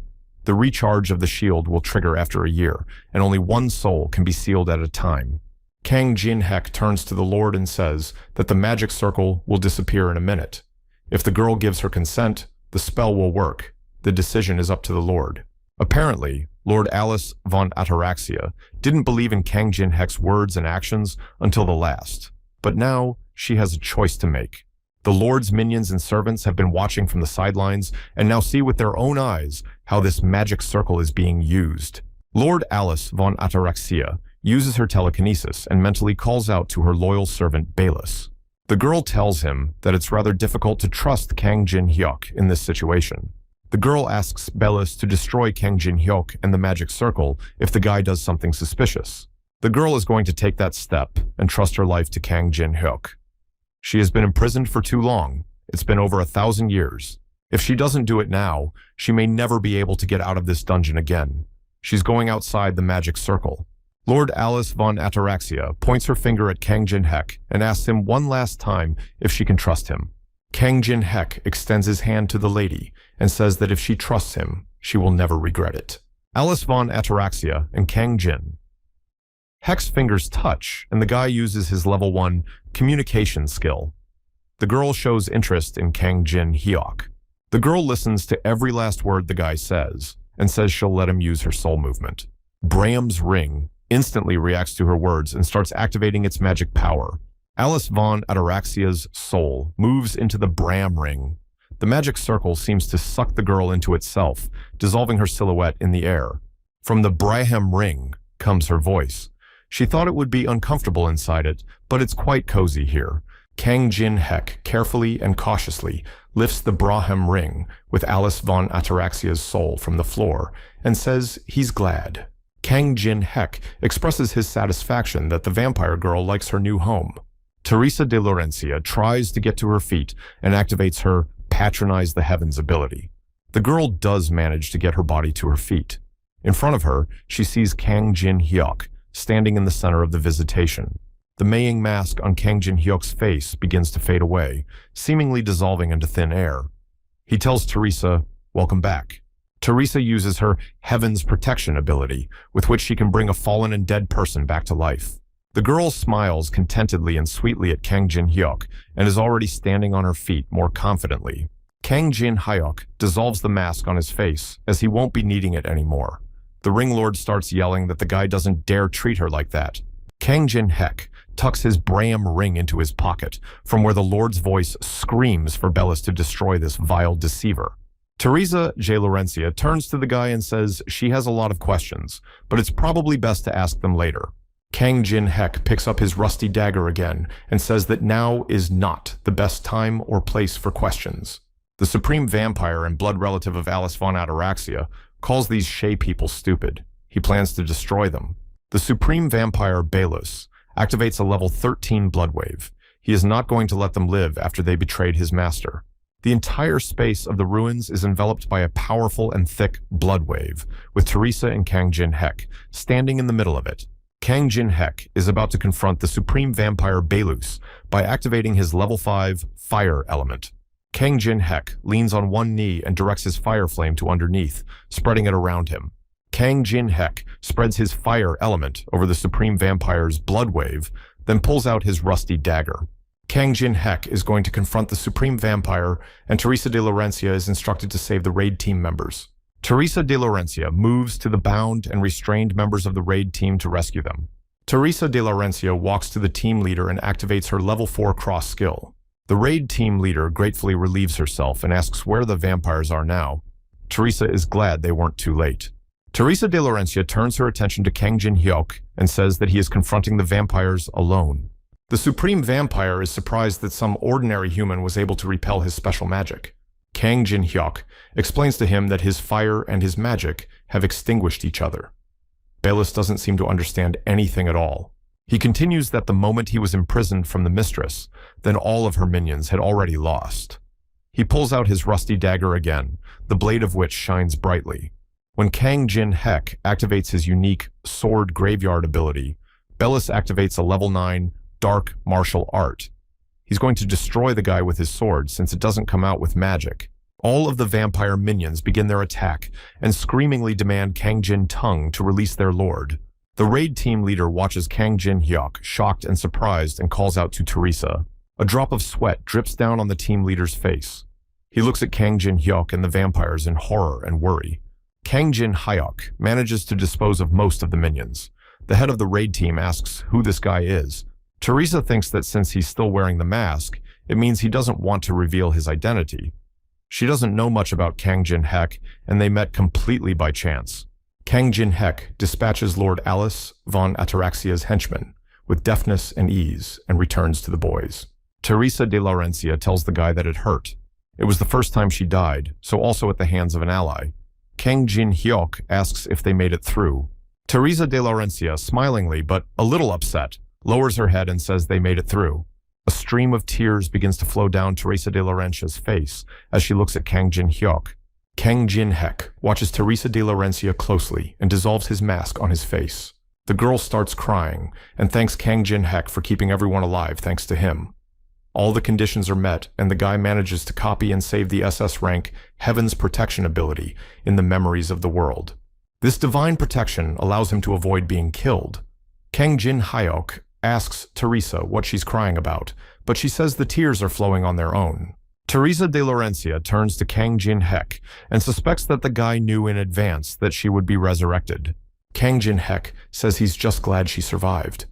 The recharge of the shield will trigger after a year, and only one soul can be sealed at a time. Kang Jin Hyuk turns to the Lord and says that the magic circle will disappear in a minute. If the girl gives her consent, the spell will work. The decision is up to the Lord. Apparently, Lord Alice von Ataraxia didn't believe in Kang Jin Hyuk's words and actions until the last. But now, she has a choice to make. The Lord's minions and servants have been watching from the sidelines and now see with their own eyes how this magic circle is being used. Lord Alice von Ataraxia uses her telekinesis and mentally calls out to her loyal servant Bayless. The girl tells him that it's rather difficult to trust Kang Jin Hyuk in this situation. The girl asks Bayless to destroy Kang Jin Hyuk and the magic circle if the guy does something suspicious. The girl is going to take that step and trust her life to Kang Jin Hyuk. She has been imprisoned for too long. It's been over 1,000 years. If she doesn't do it now, she may never be able to get out of this dungeon again. She's going outside the magic circle. Lord Alice von Ataraxia points her finger at Kang Jin Hyuk and asks him one last time if she can trust him. Kang Jin Hyuk extends his hand to the lady and says that if she trusts him, she will never regret it. Alice von Ataraxia and Kang Jin Hyuk's fingers touch, and the guy uses his level 1 communication skill. The girl shows interest in Kang Jin Hyuk. The girl listens to every last word the guy says and says she'll let him use her soul movement. Braham's ring instantly reacts to her words and starts activating its magic power. Alice von Ataraxia's soul moves into the Bram ring. The magic circle seems to suck the girl into itself, dissolving her silhouette in the air. From the Braham ring comes her voice. She thought it would be uncomfortable inside it, but it's quite cozy here. Kang Jin Hek carefully and cautiously lifts the Braham ring with Alice von Ataraxia's soul from the floor and says he's glad. Kang Jin Hek expresses his satisfaction that the vampire girl likes her new home. Teresa de Laurencia tries to get to her feet and activates her Patronize the Heavens ability. The girl does manage to get her body to her feet. In front of her, she sees Kang Jin Hyuk standing in the center of the visitation. The Maying mask on Kang Jin Hyuk's face begins to fade away, seemingly dissolving into thin air. He tells Teresa, "Welcome back." Teresa uses her Heaven's Protection ability, with which she can bring a fallen and dead person back to life. The girl smiles contentedly and sweetly at Kang Jin Hyuk and is already standing on her feet more confidently. Kang Jin Hyuk dissolves the mask on his face as he won't be needing it anymore. The ring lord starts yelling that the guy doesn't dare treat her like that. Kang Jin Hek tucks his Bram ring into his pocket, from where the lord's voice screams for Bellis to destroy this vile deceiver. Teresa J. Laurencia turns to the guy and says she has a lot of questions, but it's probably best to ask them later. Kang Jin Hek picks up his rusty dagger again and says that now is not the best time or place for questions. The supreme vampire and blood relative of Alice von Ataraxia calls these Shay people stupid. He plans to destroy them. The supreme vampire Belus activates a level 13 blood wave. He is not going to let them live after they betrayed his master. The entire space of the ruins is enveloped by a powerful and thick blood wave, with Teresa and Kang Jin Hek standing in the middle of it. Kang Jin Hek is about to confront the supreme vampire Belus by activating his level 5 fire element. Kang Jin Hek leans on one knee and directs his fire flame to underneath, spreading it around him. Kang Jin Hek spreads his fire element over the supreme vampire's blood wave, then pulls out his rusty dagger. Kang Jin Hek is going to confront the supreme vampire, and Teresa de Laurencia is instructed to save the raid team members. Teresa de Laurencia moves to the bound and restrained members of the raid team to rescue them. Teresa de Laurencia walks to the team leader and activates her level 4 cross skill. The raid team leader gratefully relieves herself and asks where the vampires are now. Teresa is glad they weren't too late. Teresa de Laurencia turns her attention to Kang Jin Hyuk and says that he is confronting the vampires alone. The supreme vampire is surprised that some ordinary human was able to repel his special magic. Kang Jin Hyuk explains to him that his fire and his magic have extinguished each other. Bellis doesn't seem to understand anything at all. He continues that the moment he was imprisoned from the mistress, then all of her minions had already lost. He pulls out his rusty dagger again, the blade of which shines brightly. When Kang Jin Hek activates his unique Sword Graveyard ability, Bellis activates a level 9 Dark Martial Art. He's going to destroy the guy with his sword since it doesn't come out with magic. All of the vampire minions begin their attack and screamingly demand Kang Jin Tung to release their lord. The raid team leader watches Kang Jin Hyuk, shocked and surprised, and calls out to Teresa. A drop of sweat drips down on the team leader's face. He looks at Kang Jin Hyuk and the vampires in horror and worry. Kang Jin Hyuk manages to dispose of most of the minions. The head of the raid team asks who this guy is. Teresa thinks that since he's still wearing the mask, it means he doesn't want to reveal his identity. She doesn't know much about Kang Jin Hek, and they met completely by chance. Kang Jin Hek dispatches Lord Alice von Ataraxia's henchmen with deftness and ease and returns to the boys. Teresa de Laurencia tells the guy that it hurt. It was the first time she died, so also at the hands of an ally. Kang Jin Hyuk asks if they made it through. Teresa de Laurencia, smilingly but a little upset, lowers her head and says they made it through. A stream of tears begins to flow down Teresa de Laurencia's face as she looks at Kang Jin Hyuk. Kang Jin Hek watches Teresa de Laurencia closely and dissolves his mask on his face. The girl starts crying and thanks Kang Jin Hek for keeping everyone alive thanks to him. All the conditions are met, and the guy manages to copy and save the SS rank Heaven's Protection ability in the memories of the world. This divine protection allows him to avoid being killed. Kang Jin Hyuk asks Teresa what she's crying about, but she says the tears are flowing on their own. Teresa de Laurencia turns to Kang Jin Hek and suspects that the guy knew in advance that she would be resurrected. Kang Jin Hek says he's just glad she survived.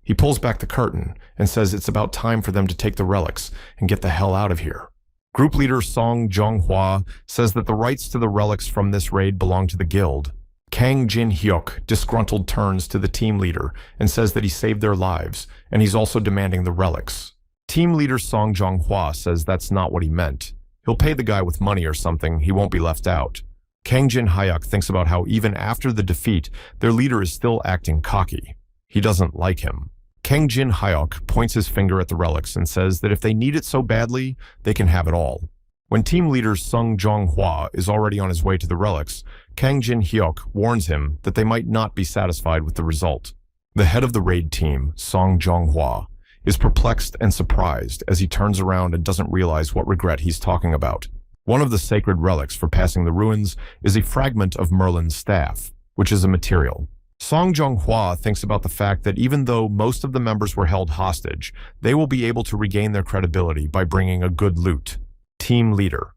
He pulls back the curtain and says it's about time for them to take the relics and get the hell out of here. Group leader Song Jonghwa says that the rights to the relics from this raid belong to the guild. Kang Jin-hyuk, disgruntled, turns to the team leader and says that he saved their lives, and he's also demanding the relics. Team leader Song Jonghwa says that's not what he meant. He'll pay the guy with money or something, he won't be left out. Kang Jin-hyuk thinks about how even after the defeat, their leader is still acting cocky. He doesn't like him. Kang Jin-hyuk points his finger at the relics and says that if they need it so badly, they can have it all. When team leader Sung Jonghwa is already on his way to the relics, Kang Jin-hyuk warns him that they might not be satisfied with the result. The head of the raid team, Song Jonghwa, is perplexed and surprised as he turns around and doesn't realize what regret he's talking about. One of the sacred relics for passing the ruins is a fragment of Merlin's staff, which is a material. Song Jonghwa thinks about the fact that even though most of the members were held hostage, they will be able to regain their credibility by bringing a good loot. Team leader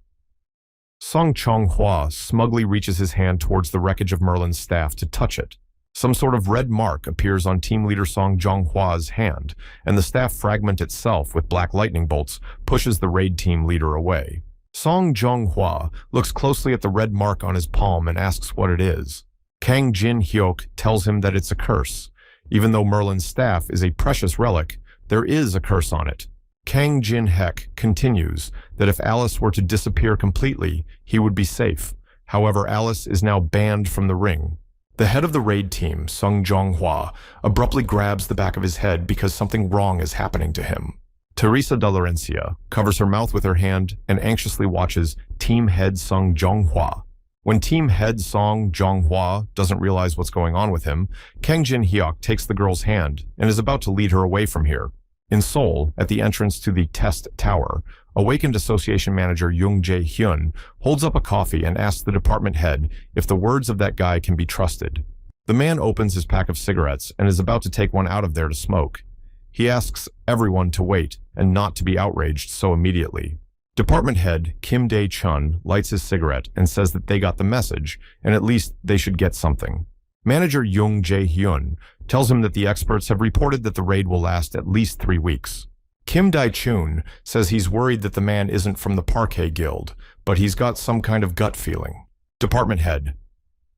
Song Chonghua smugly reaches his hand towards the wreckage of Merlin's staff to touch it. Some sort of red mark appears on team leader Song Jonghua's hand, and the staff fragment itself with black lightning bolts pushes the raid team leader away. Song Jonghua looks closely at the red mark on his palm and asks what it is. Kang Jin-hyuk tells him that it's a curse. Even though Merlin's staff is a precious relic, there is a curse on it. Kang Jin-hyuk continues that if Alice were to disappear completely, he would be safe. However, Alice is now banned from the ring. The head of the raid team, Sung Jonghwa, abruptly grabs the back of his head because something wrong is happening to him. Teresa de Laurencia covers her mouth with her hand and anxiously watches team head Sung Jonghwa. When team head Song Jonghwa doesn't realize what's going on with him, Kang Jin-hyuk takes the girl's hand and is about to lead her away from here. In Seoul, at the entrance to the Test Tower, awakened association manager Young Jae-hyun holds up a coffee and asks the department head if the words of that guy can be trusted. The man opens his pack of cigarettes and is about to take one out of there to smoke. He asks everyone to wait and not to be outraged so immediately. Department head Kim Dae-chun lights his cigarette and says that they got the message, and at least they should get something. Manager Young Jae-hyun tells him that the experts have reported that the raid will last at least 3 weeks. Kim Dae-chun says he's worried that the man isn't from the Parquet Guild, but he's got some kind of gut feeling. Department head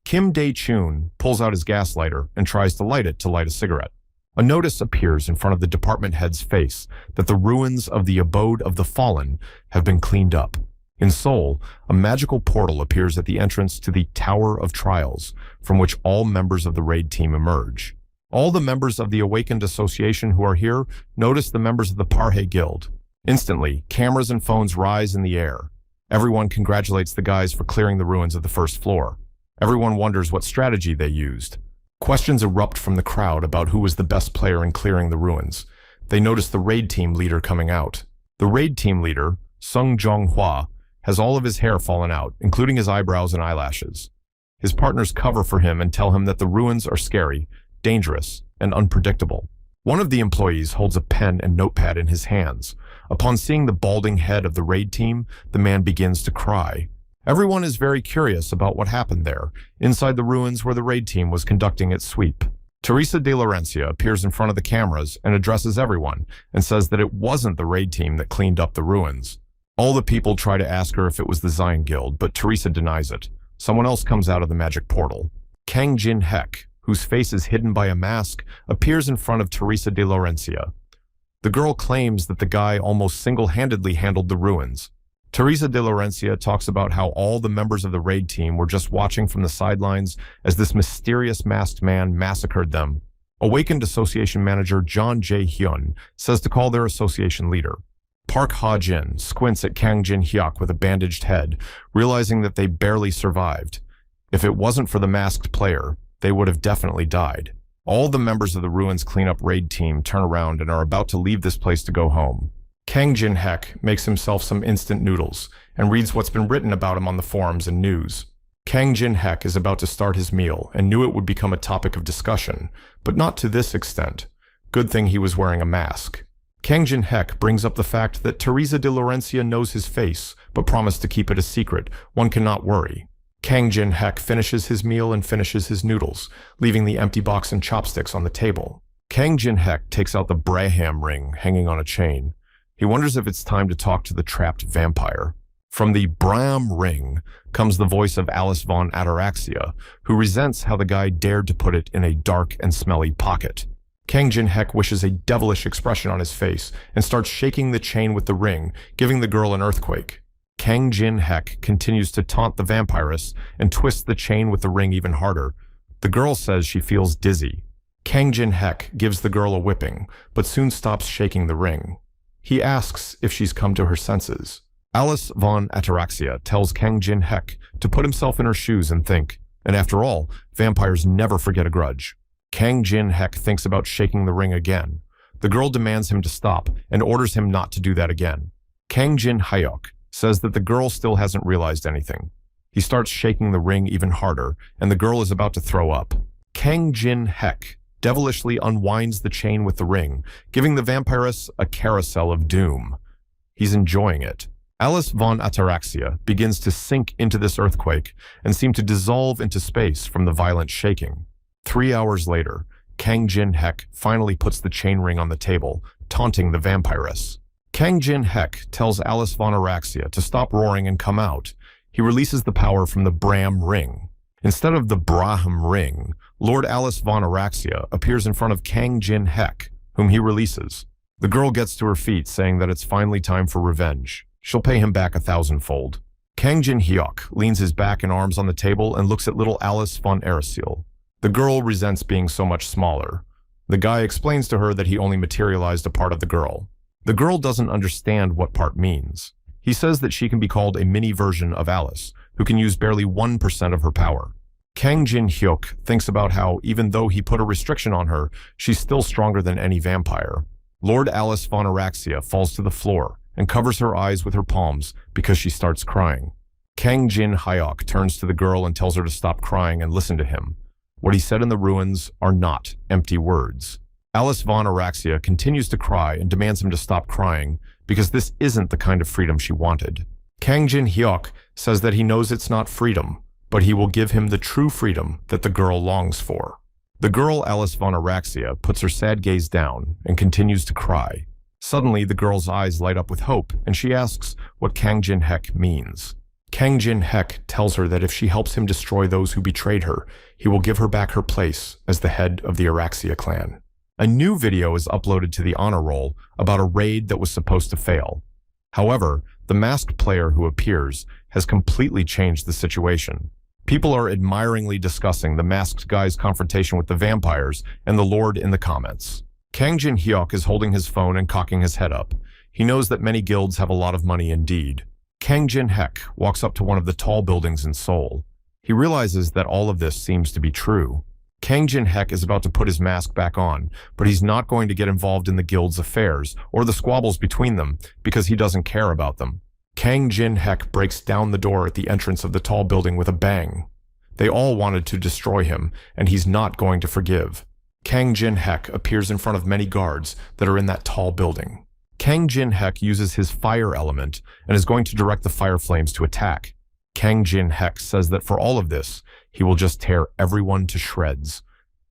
Kim Dae-chun pulls out his gas lighter and tries to light it to light a cigarette. A notice appears in front of the department head's face that the ruins of the abode of the fallen have been cleaned up. In Seoul, a magical portal appears at the entrance to the Tower of Trials, from which all members of the raid team emerge. All the members of the Awakened Association who are here notice the members of the Parhe Guild. Instantly, cameras and phones rise in the air. Everyone congratulates the guys for clearing the ruins of the first floor. Everyone wonders what strategy they used. Questions erupt from the crowd about who was the best player in clearing the ruins. They notice the raid team leader coming out. The raid team leader, Sung Jonghwa, has all of his hair fallen out, including his eyebrows and eyelashes. His partners cover for him and tell him that the ruins are scary, dangerous, and unpredictable. One of the employees holds a pen and notepad in his hands. Upon seeing the balding head of the raid team, the man begins to cry. Everyone is very curious about what happened there, inside the ruins where the raid team was conducting its sweep. Teresa de Laurencia appears in front of the cameras and addresses everyone, and says that it wasn't the raid team that cleaned up the ruins. All the people try to ask her if it was the Zion Guild, but Teresa denies it. Someone else comes out of the magic portal. Kang Jin-hyuk, whose face is hidden by a mask, appears in front of Teresa de Laurencia. The girl claims that the guy almost single-handedly handled the ruins. Teresa de Laurencia talks about how all the members of the raid team were just watching from the sidelines as this mysterious masked man massacred them. Awakened Association Manager John Jae-hyun says to call their association leader. Park Ha-jin squints at Kang Jin-hyuk with a bandaged head, realizing that they barely survived. If it wasn't for the masked player, they would have definitely died. All the members of the ruins cleanup raid team turn around and are about to leave this place to go home. Kang Jin-hyuk makes himself some instant noodles and reads what's been written about him on the forums and news. Kang Jin-hyuk is about to start his meal and knew it would become a topic of discussion, but not to this extent. Good thing he was wearing a mask. Kang Jin-hyuk brings up the fact that Teresa de Laurencia knows his face, but promised to keep it a secret. One cannot worry. Kang Jin-hyuk finishes his meal and finishes his noodles, leaving the empty box and chopsticks on the table. Kang Jin-hek takes out the Braham ring hanging on a chain. He wonders if it's time to talk to the trapped vampire. From the Brahm ring comes the voice of Alice von Ataraxia, who resents how the guy dared to put it in a dark and smelly pocket. Kang Jin-hek wishes a devilish expression on his face and starts shaking the chain with the ring, giving the girl an earthquake. Kang Jin-hek continues to taunt the vampiress and twists the chain with the ring even harder. The girl says she feels dizzy. Kang Jin-hek gives the girl a whipping, but soon stops shaking the ring. He asks if she's come to her senses. Alice von Ataraxia tells Kang Jin-hek to put himself in her shoes and think, and after all, vampires never forget a grudge. Kang Jin-hek thinks about shaking the ring again. The girl demands him to stop and orders him not to do that again. Kang Jin-hyuk says that the girl still hasn't realized anything. He starts shaking the ring even harder, and the girl is about to throw up. Kang Jin-hek devilishly unwinds the chain with the ring, giving the vampiress a carousel of doom. He's enjoying it. Alice von Ataraxia begins to sink into this earthquake and seem to dissolve into space from the violent shaking. 3 hours later, Kang Jin-hek finally puts the chain ring on the table, taunting the vampiress. Kang Jin-hek tells Alice von Ataraxia to stop roaring and come out. He releases the power from the Brahm ring. Instead of the Braham ring, Lord Alice von Ataraxia appears in front of Kang Jin-hek, whom he releases. The girl gets to her feet, saying that it's finally time for revenge. She'll pay him back 1,000-fold. Kang Jin-hyuk leans his back and arms on the table and looks at little Alice von Ataraxia. The girl resents being so much smaller. The guy explains to her that he only materialized a part of the girl. The girl doesn't understand what part means. He says that she can be called a mini version of Alice, who can use barely 1% of her power. Kang Jin-hyuk thinks about how, even though he put a restriction on her, she's still stronger than any vampire. Lord Alice von Ataraxia falls to the floor and covers her eyes with her palms because she starts crying. Kang Jin-hyuk turns to the girl and tells her to stop crying and listen to him. What he said in the ruins are not empty words. Alice von Ataraxia continues to cry and demands him to stop crying because this isn't the kind of freedom she wanted. Kang Jin-hyuk says that he knows it's not freedom, but he will give him the true freedom that the girl longs for. The girl Alice von Ataraxia puts her sad gaze down and continues to cry. Suddenly, the girl's eyes light up with hope, and she asks what Kang Jin-hek means. Kang Jin-hek tells her that if she helps him destroy those who betrayed her, he will give her back her place as the head of the Ataraxia clan. A new video is uploaded to the honor roll about a raid that was supposed to fail. However, the masked player who appears has completely changed the situation. People are admiringly discussing the masked guy's confrontation with the vampires and the Lord in the comments. Kang Jin-hyuk is holding his phone and cocking his head up. He knows that many guilds have a lot of money indeed. Kang Jin-hek walks up to one of the tall buildings in Seoul. He realizes that all of this seems to be true. Kang Jin-hek is about to put his mask back on, but he's not going to get involved in the guild's affairs or the squabbles between them because he doesn't care about them. Kang Jin-hek breaks down the door at the entrance of the tall building with a bang. They all wanted to destroy him, and he's not going to forgive. Kang Jin-hek appears in front of many guards that are in that tall building. Kang Jin-hek uses his fire element and is going to direct the fire flames to attack. Kang Jin-hek says that for all of this, he will just tear everyone to shreds.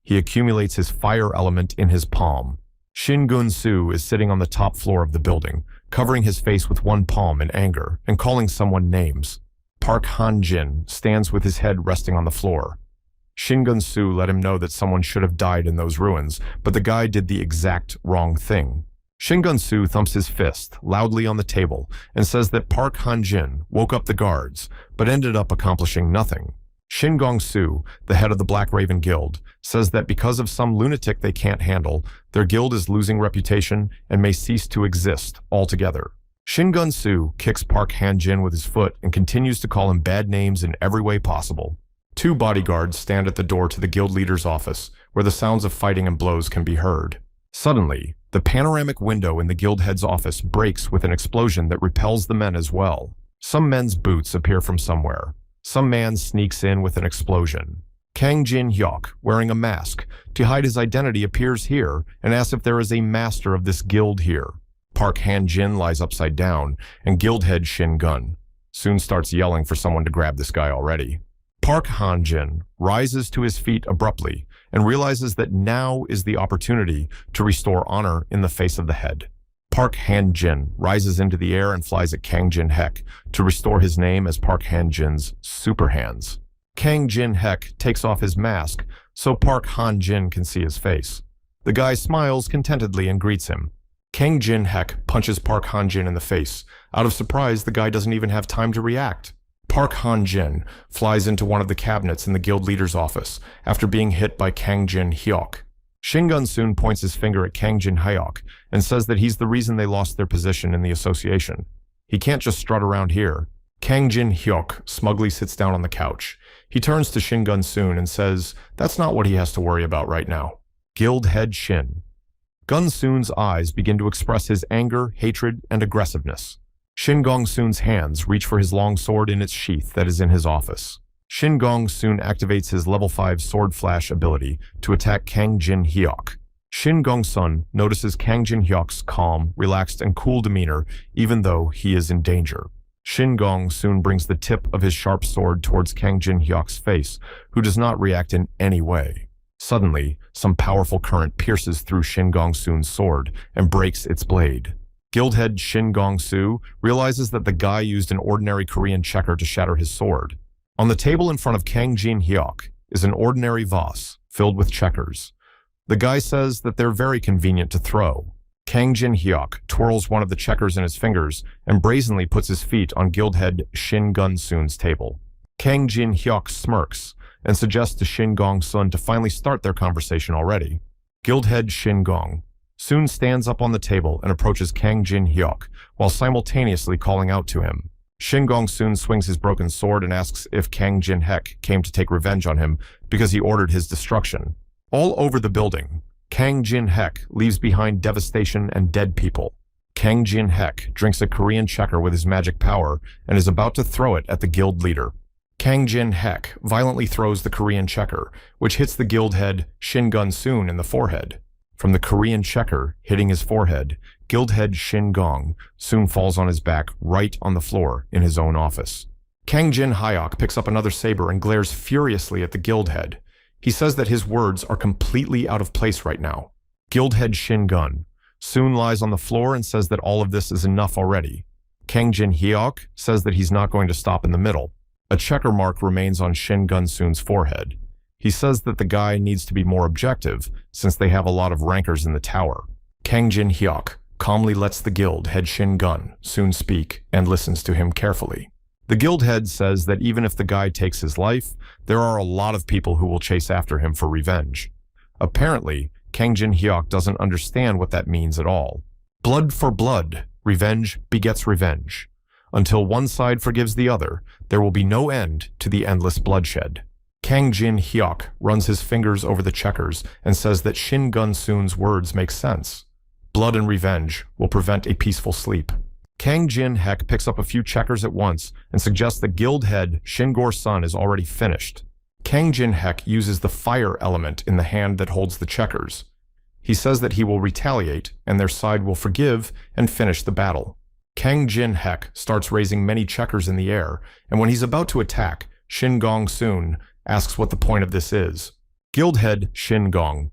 He accumulates his fire element in his palm. Shin Gun-soo is sitting on the top floor of the building, covering his face with one palm in anger and calling someone names. Park Han-jin stands with his head resting on the floor. Shin Gun-soo let him know that someone should have died in those ruins, but the guy did the exact wrong thing. Shin Gun-soo thumps his fist loudly on the table and says that Park Han-jin woke up the guards, but ended up accomplishing nothing. Shin Gong-soo, the head of the Black Raven Guild, says that because of some lunatic they can't handle, their guild is losing reputation and may cease to exist altogether. Shin Gun-soo kicks Park Han-jin with his foot and continues to call him bad names in every way possible. 2 bodyguards stand at the door to the guild leader's office, where the sounds of fighting and blows can be heard. Suddenly, the panoramic window in the guild head's office breaks with an explosion that repels the men as well. Some men's boots appear from somewhere. Some man sneaks in with an explosion. Kang Jin-hyuk, wearing a mask to hide his identity, appears here and asks if there is a master of this guild here. Park Han-jin lies upside down, and guild head Shin Gun soon starts yelling for someone to grab this guy already. Park Han-jin rises to his feet abruptly and realizes that now is the opportunity to restore honor in the face of the head. Park Han-jin rises into the air and flies at Kang Jin-hek to restore his name as Park Han-jin's super hands. Kang Jin-hek takes off his mask so Park Han-jin can see his face. The guy smiles contentedly and greets him. Kang Jin-hek punches Park Han-jin in the face. Out of surprise, the guy doesn't even have time to react. Park Han-jin flies into one of the cabinets in the guild leader's office after being hit by Kang Jin-hyuk. Shin Gun-soon points his finger at Kang Jin-hyuk and says that he's the reason they lost their position in the association. He can't just strut around here. Kang Jin-hyuk smugly sits down on the couch. He turns to Shin Gun-soon and says that's not what he has to worry about right now. Guild head Shin. Gun-soon's eyes begin to express his anger, hatred, and aggressiveness. Shin Gong-soon's hands reach for his long sword in its sheath that is in his office. Shin Gong-soon activates his level 5 sword flash ability to attack Kang Jin-hyuk. Shin Gong-sun notices Kang Jin-hyuk's calm, relaxed, and cool demeanor even though he is in danger. Shin Gong-soon brings the tip of his sharp sword towards Kang Jin-hyuk's face, who does not react in any way. Suddenly, some powerful current pierces through Shin Gong-soon's sword and breaks its blade. Guildhead Shin Gong-soo realizes that the guy used an ordinary Korean checker to shatter his sword. On the table in front of Kang Jin-hyuk is an ordinary vase filled with checkers. The guy says that they're very convenient to throw. Kang Jin-hyuk twirls one of the checkers in his fingers and brazenly puts his feet on Guildhead Shin Gun-soon's table. Kang Jin-hyuk smirks and suggests to Shin Gong-sun to finally start their conversation already. Guildhead Shin Gong soon stands up on the table and approaches Kang Jin-hyuk while simultaneously calling out to him. Shin Gong-soon swings his broken sword and asks if Kang Jin-hek came to take revenge on him because he ordered his destruction. All over the building, Kang Jin-hek leaves behind devastation and dead people. Kang Jin-hek drinks a Korean checker with his magic power and is about to throw it at the guild leader. Kang Jin-hek violently throws the Korean checker, which hits the guild head Shin Gun-soon in the forehead. From the Korean checker hitting his forehead, Guildhead Shin Gong soon falls on his back right on the floor in his own office. Kang Jin-hyuk picks up another saber and glares furiously at the Guildhead. He says that his words are completely out of place right now. Guildhead Shin Gun soon lies on the floor and says that all of this is enough already. Kang Jin-hyuk says that he's not going to stop in the middle. A checker mark remains on Shin Gun-soon's forehead. He says that the guy needs to be more objective since they have a lot of rankers in the tower. Kang Jin-hyuk calmly lets the guild head Shin Gun-soon speak and listens to him carefully. The guild head says that even if the guy takes his life, there are a lot of people who will chase after him for revenge. Apparently, Kang Jin-hyuk doesn't understand what that means at all. Blood for blood, revenge begets revenge. Until one side forgives the other, there will be no end to the endless bloodshed. Kang Jin-hyuk runs his fingers over the checkers and says that Shin Gun-soon's words make sense. Blood and revenge will prevent a peaceful sleep. Kang Jin-hek picks up a few checkers at once and suggests that guild head Shin Gor-sun is already finished. Kang Jin-hek uses the fire element in the hand that holds the checkers. He says that he will retaliate and their side will forgive and finish the battle. Kang Jin-hek starts raising many checkers in the air, and when he's about to attack, Shin Gong-soon asks what the point of this is. Guildhead Shin Gong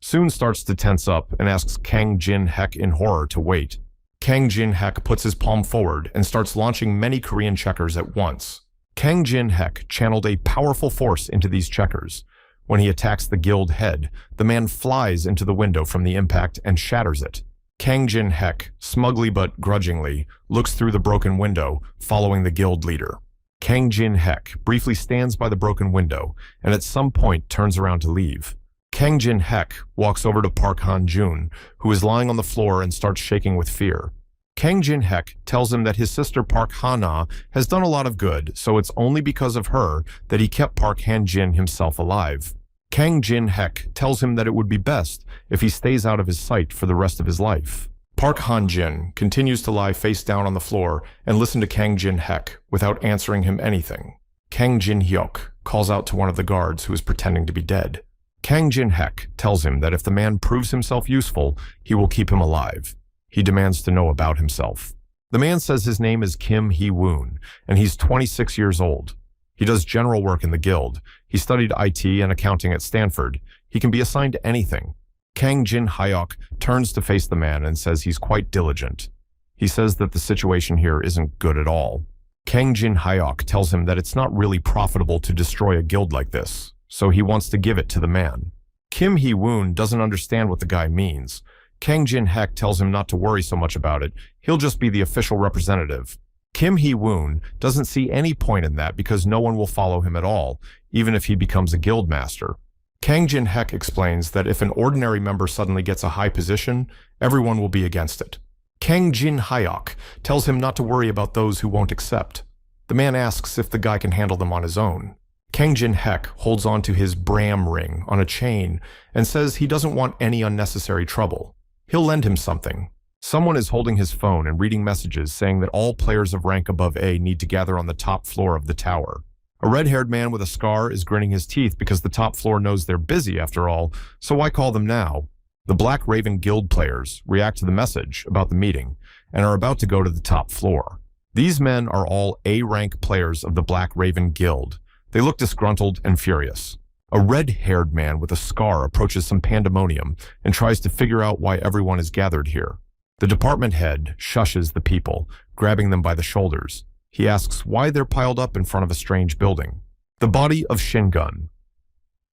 soon starts to tense up and asks Kang Jin-hek in horror to wait. Kang Jin-hek puts his palm forward and starts launching many Korean checkers at once. Kang Jin-hek channeled a powerful force into these checkers. When he attacks the guild head, the man flies into the window from the impact and shatters it. Kang Jin-hek, smugly but grudgingly, looks through the broken window, following the guild leader. Kang Jin-hek briefly stands by the broken window and at some point turns around to leave. Kang Jin-hek walks over to Park Han-jun, who is lying on the floor and starts shaking with fear. Kang Jin-hek tells him that his sister Park Ha-na has done a lot of good, so it's only because of her that he kept Park Han-jin himself alive. Kang Jin-hek tells him that it would be best if he stays out of his sight for the rest of his life. Park Han-jin continues to lie face down on the floor and listen to Kang Jin-hek without answering him anything. Kang Jin-hyuk calls out to one of the guards who is pretending to be dead. Kang Jin-hek tells him that if the man proves himself useful, he will keep him alive. He demands to know about himself. The man says his name is Kim Hee-woon, and he's 26 years old. He does general work in the guild. He studied IT and accounting at Stanford. He can be assigned to anything. Kang Jin Hyok turns to face the man and says he's quite diligent. He says that the situation here isn't good at all. Kang Jin Hyok tells him that it's not really profitable to destroy a guild like this, so he wants to give it to the man. Kim Hee-woon doesn't understand what the guy means. Kang Jin-hek tells him not to worry so much about it, he'll just be the official representative. Kim Hee-woon doesn't see any point in that because no one will follow him at all, even if he becomes a guild master. Kang Jin-hek explains that if an ordinary member suddenly gets a high position, everyone will be against it. Kang Jin Hyok tells him not to worry about those who won't accept. The man asks if the guy can handle them on his own. Kang Jin-hek holds on to his Bram ring on a chain and says he doesn't want any unnecessary trouble. He'll lend him something. Someone is holding his phone and reading messages saying that all players of rank above A need to gather on the top floor of the tower. A red-haired man with a scar is gritting his teeth because the top floor knows they're busy after all, so why call them now? The Black Raven Guild players react to the message about the meeting and are about to go to the top floor. These men are all A-rank players of the Black Raven Guild. They look disgruntled and furious. A red-haired man with a scar approaches some pandemonium and tries to figure out why everyone is gathered here. The department head shushes the people, grabbing them by the shoulders. He asks why they're piled up in front of a strange building. The body of Shingun.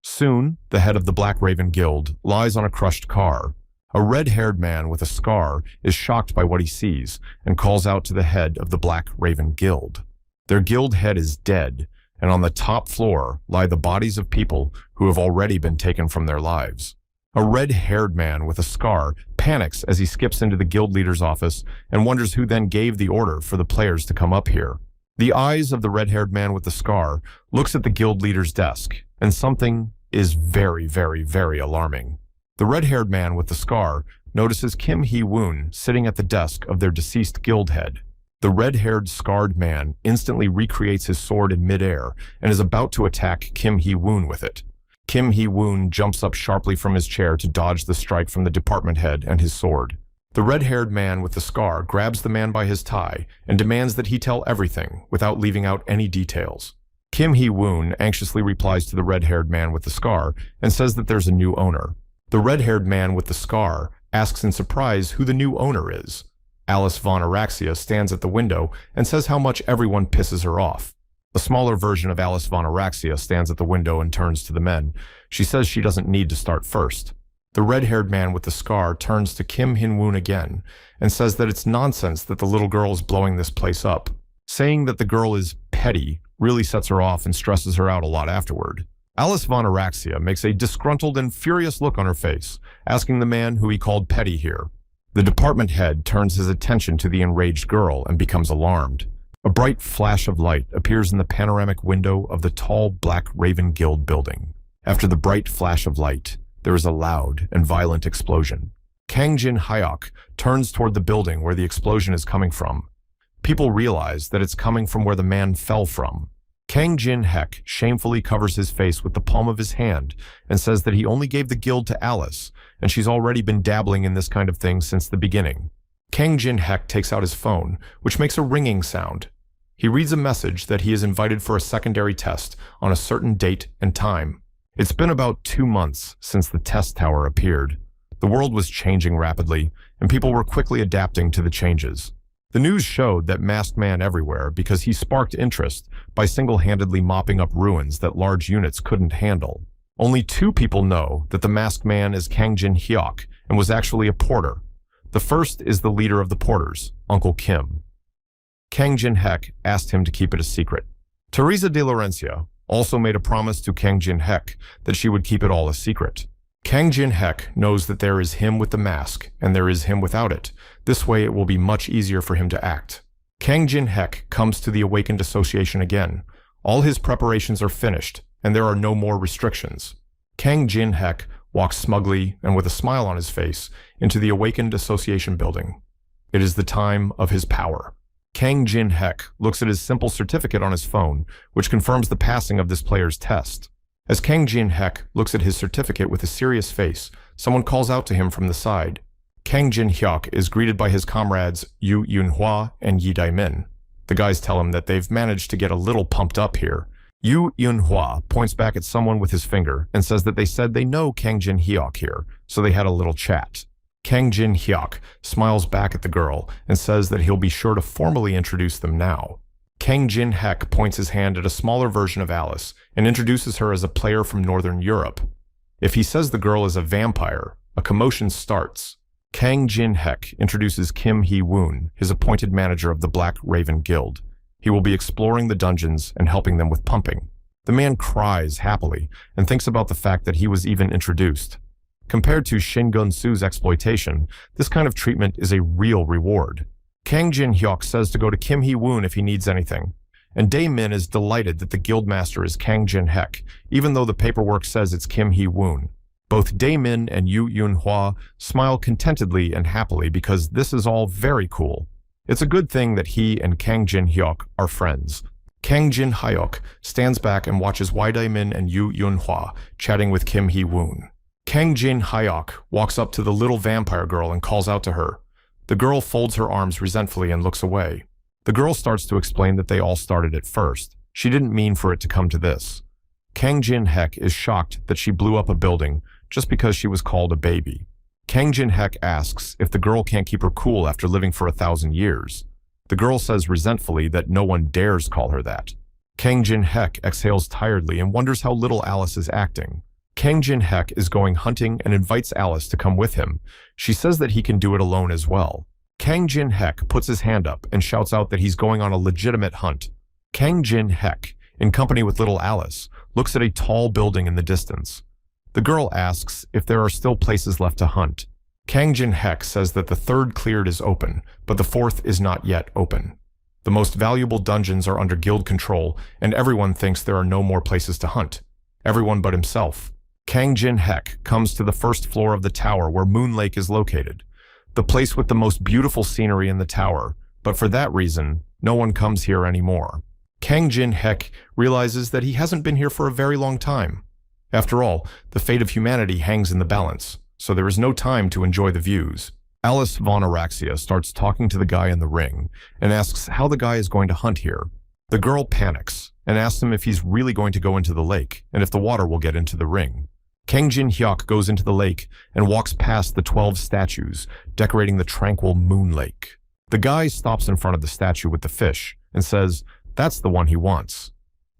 Soon, the head of the Black Raven Guild lies on a crushed car. A red-haired man with a scar is shocked by what he sees and calls out to the head of the Black Raven Guild. Their guild head is dead, and on the top floor lie the bodies of people who have already been taken from their lives. A red-haired man with a scar panics as he skips into the guild leader's office and wonders who then gave the order for the players to come up here. The eyes of the red-haired man with the scar looks at the guild leader's desk, and something is very, very, very alarming. The red-haired man with the scar notices Kim Hee-woon sitting at the desk of their deceased guild head. The red-haired, scarred man instantly recreates his sword in midair and is about to attack Kim Hee-woon with it. Kim Hee-woon jumps up sharply from his chair to dodge the strike from the department head and his sword. The red-haired man with the scar grabs the man by his tie and demands that he tell everything without leaving out any details. Kim Hee-woon anxiously replies to the red-haired man with the scar and says that there's a new owner. The red-haired man with the scar asks in surprise who the new owner is. Alice von Araxia stands at the window and says how much everyone pisses her off. A smaller version of Alice von Araxia stands at the window and turns to the men. She says she doesn't need to start first. The red-haired man with the scar turns to Kim Hin-woon again and says that it's nonsense that the little girl is blowing this place up. Saying that the girl is petty really sets her off and stresses her out a lot afterward. Alice von Araxia makes a disgruntled and furious look on her face, asking the man who he called petty here. The department head turns his attention to the enraged girl and becomes alarmed. A bright flash of light appears in the panoramic window of the tall Black Raven Guild building. After the bright flash of light, there is a loud and violent explosion. Kang Jin Hyok turns toward the building where the explosion is coming from. People realize that it's coming from where the man fell from. Kang Jin-hek shamefully covers his face with the palm of his hand and says that he only gave the guild to Alice, and she's already been dabbling in this kind of thing since the beginning. Kang Jin-hek takes out his phone, which makes a ringing sound. He reads a message that he is invited for a secondary test on a certain date and time. It's been about 2 months since the test tower appeared. The world was changing rapidly, and people were quickly adapting to the changes. The news showed that masked man everywhere because he sparked interest by single-handedly mopping up ruins that large units couldn't handle. Only 2 people know that the masked man is Kang Jin Hyok and was actually a porter. The first is the leader of the porters, Uncle Kim. Kang Jin-hek asked him to keep it a secret. Teresa de Laurencia also made a promise to Kang Jin-hek that she would keep it all a secret. Kang Jin-hek knows that there is him with the mask and there is him without it. This way it will be much easier for him to act. Kang Jin-hek comes to the Awakened Association again. All his preparations are finished and there are no more restrictions. Kang Jin-hek walks smugly and with a smile on his face into the Awakened Association building. It is the time of his power. Kang Jin-hek looks at his simple certificate on his phone, which confirms the passing of this player's test. As Kang Jin-hek looks at his certificate with a serious face, someone calls out to him from the side. Kang Jin-hyuk is greeted by his comrades Yu Yun-hwa and Yi Dai-min. The guys tell him that they've managed to get a little pumped up here. Yu Yunhua points back at someone with his finger and says that they said they know Kang Jin Hyuk here, so they had a little chat. Kang Jin Hyuk smiles back at the girl and says that he'll be sure to formally introduce them now. Kang Jin Hyuk points his hand at a smaller version of Alice and introduces her as a player from Northern Europe. If he says the girl is a vampire, a commotion starts. Kang Jin Hyuk introduces Kim Hee-woon, his appointed manager of the Black Raven Guild. He will be exploring the dungeons and helping them with pumping. The man cries happily and thinks about the fact that he was even introduced. Compared to Shin Gun-soo's exploitation, this kind of treatment is a real reward. Kang Jin Hyuk says to go to Kim Hee-woon if he needs anything, and Dae-min is delighted that the guildmaster is Kang Jin Hyuk, even though the paperwork says it's Kim Hee-woon. Both Dae-min and Yu Yun-hwa smile contentedly and happily because this is all very cool. It's a good thing that he and Kang Jin Hyuk are friends. Kang Jin Hyuk stands back and watches Dae-min and Yu Yun-hwa chatting with Kim Hee-woon. Kang Jin Hyuk walks up to the little vampire girl and calls out to her. The girl folds her arms resentfully and looks away. The girl starts to explain that they all started at first. She didn't mean for it to come to this. Kang Jin Hyuk is shocked that she blew up a building just because she was called a baby. Kang Jin Hyuk asks if the girl can't keep her cool after living for 1,000 years. The girl says resentfully that no one dares call her that. Kang Jin Hyuk exhales tiredly and wonders how little Alice is acting. Kang Jin Hyuk is going hunting and invites Alice to come with him. She says that he can do it alone as well. Kang Jin Hyuk puts his hand up and shouts out that he's going on a legitimate hunt. Kang Jin Hyuk, in company with little Alice, looks at a tall building in the distance. The girl asks if there are still places left to hunt. Kang Jin Hyuk says that the third cleared is open, but the fourth is not yet open. The most valuable dungeons are under guild control, and everyone thinks there are no more places to hunt. Everyone but himself. Kang Jin Hyuk comes to the first floor of the tower where Moon Lake is located, the place with the most beautiful scenery in the tower, but for that reason, no one comes here anymore. Kang Jin Hyuk realizes that he hasn't been here for a very long time. After all, the fate of humanity hangs in the balance, so there is no time to enjoy the views. Alice von Araxia starts talking to the guy in the ring and asks how the guy is going to hunt here. The girl panics and asks him if he's really going to go into the lake and if the water will get into the ring. Kang Jin Hyuk goes into the lake and walks past the 12 statues, decorating the tranquil Moon Lake. The guy stops in front of the statue with the fish and says that's the one he wants.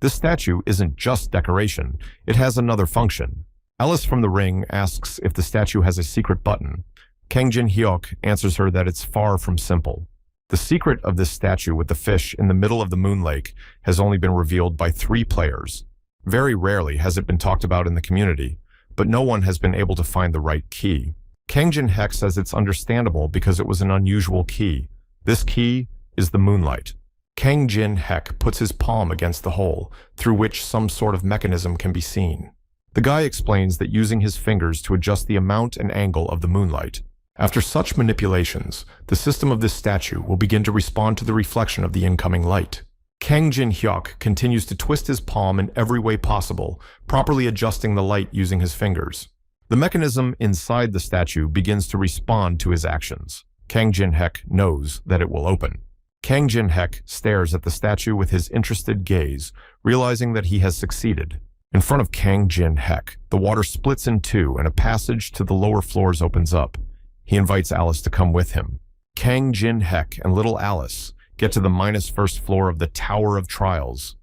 This statue isn't just decoration, it has another function. Alice from the ring asks if the statue has a secret button. Kang Jin Hyuk answers her that it's far from simple. The secret of this statue with the fish in the middle of the Moon Lake has only been revealed by 3 players. Very rarely has it been talked about in the community, but no one has been able to find the right key. Kang Jin Hyuk says it's understandable because it was an unusual key. This key is the moonlight. Kang Jin Hyuk puts his palm against the hole, through which some sort of mechanism can be seen. The guy explains that using his fingers to adjust the amount and angle of the moonlight. After such manipulations, the system of this statue will begin to respond to the reflection of the incoming light. Kang Jin Hyuk continues to twist his palm in every way possible, properly adjusting the light using his fingers. The mechanism inside the statue begins to respond to his actions. Kang Jin Hyuk knows that it will open. Kang Jin Hyuk stares at the statue with his interested gaze, realizing that he has succeeded. In front of Kang Jin Hyuk, the water splits in two and a passage to the lower floors opens up. He invites Alice to come with him. Kang Jin Hyuk and little Alice get to the -1st floor of the Tower of Trials.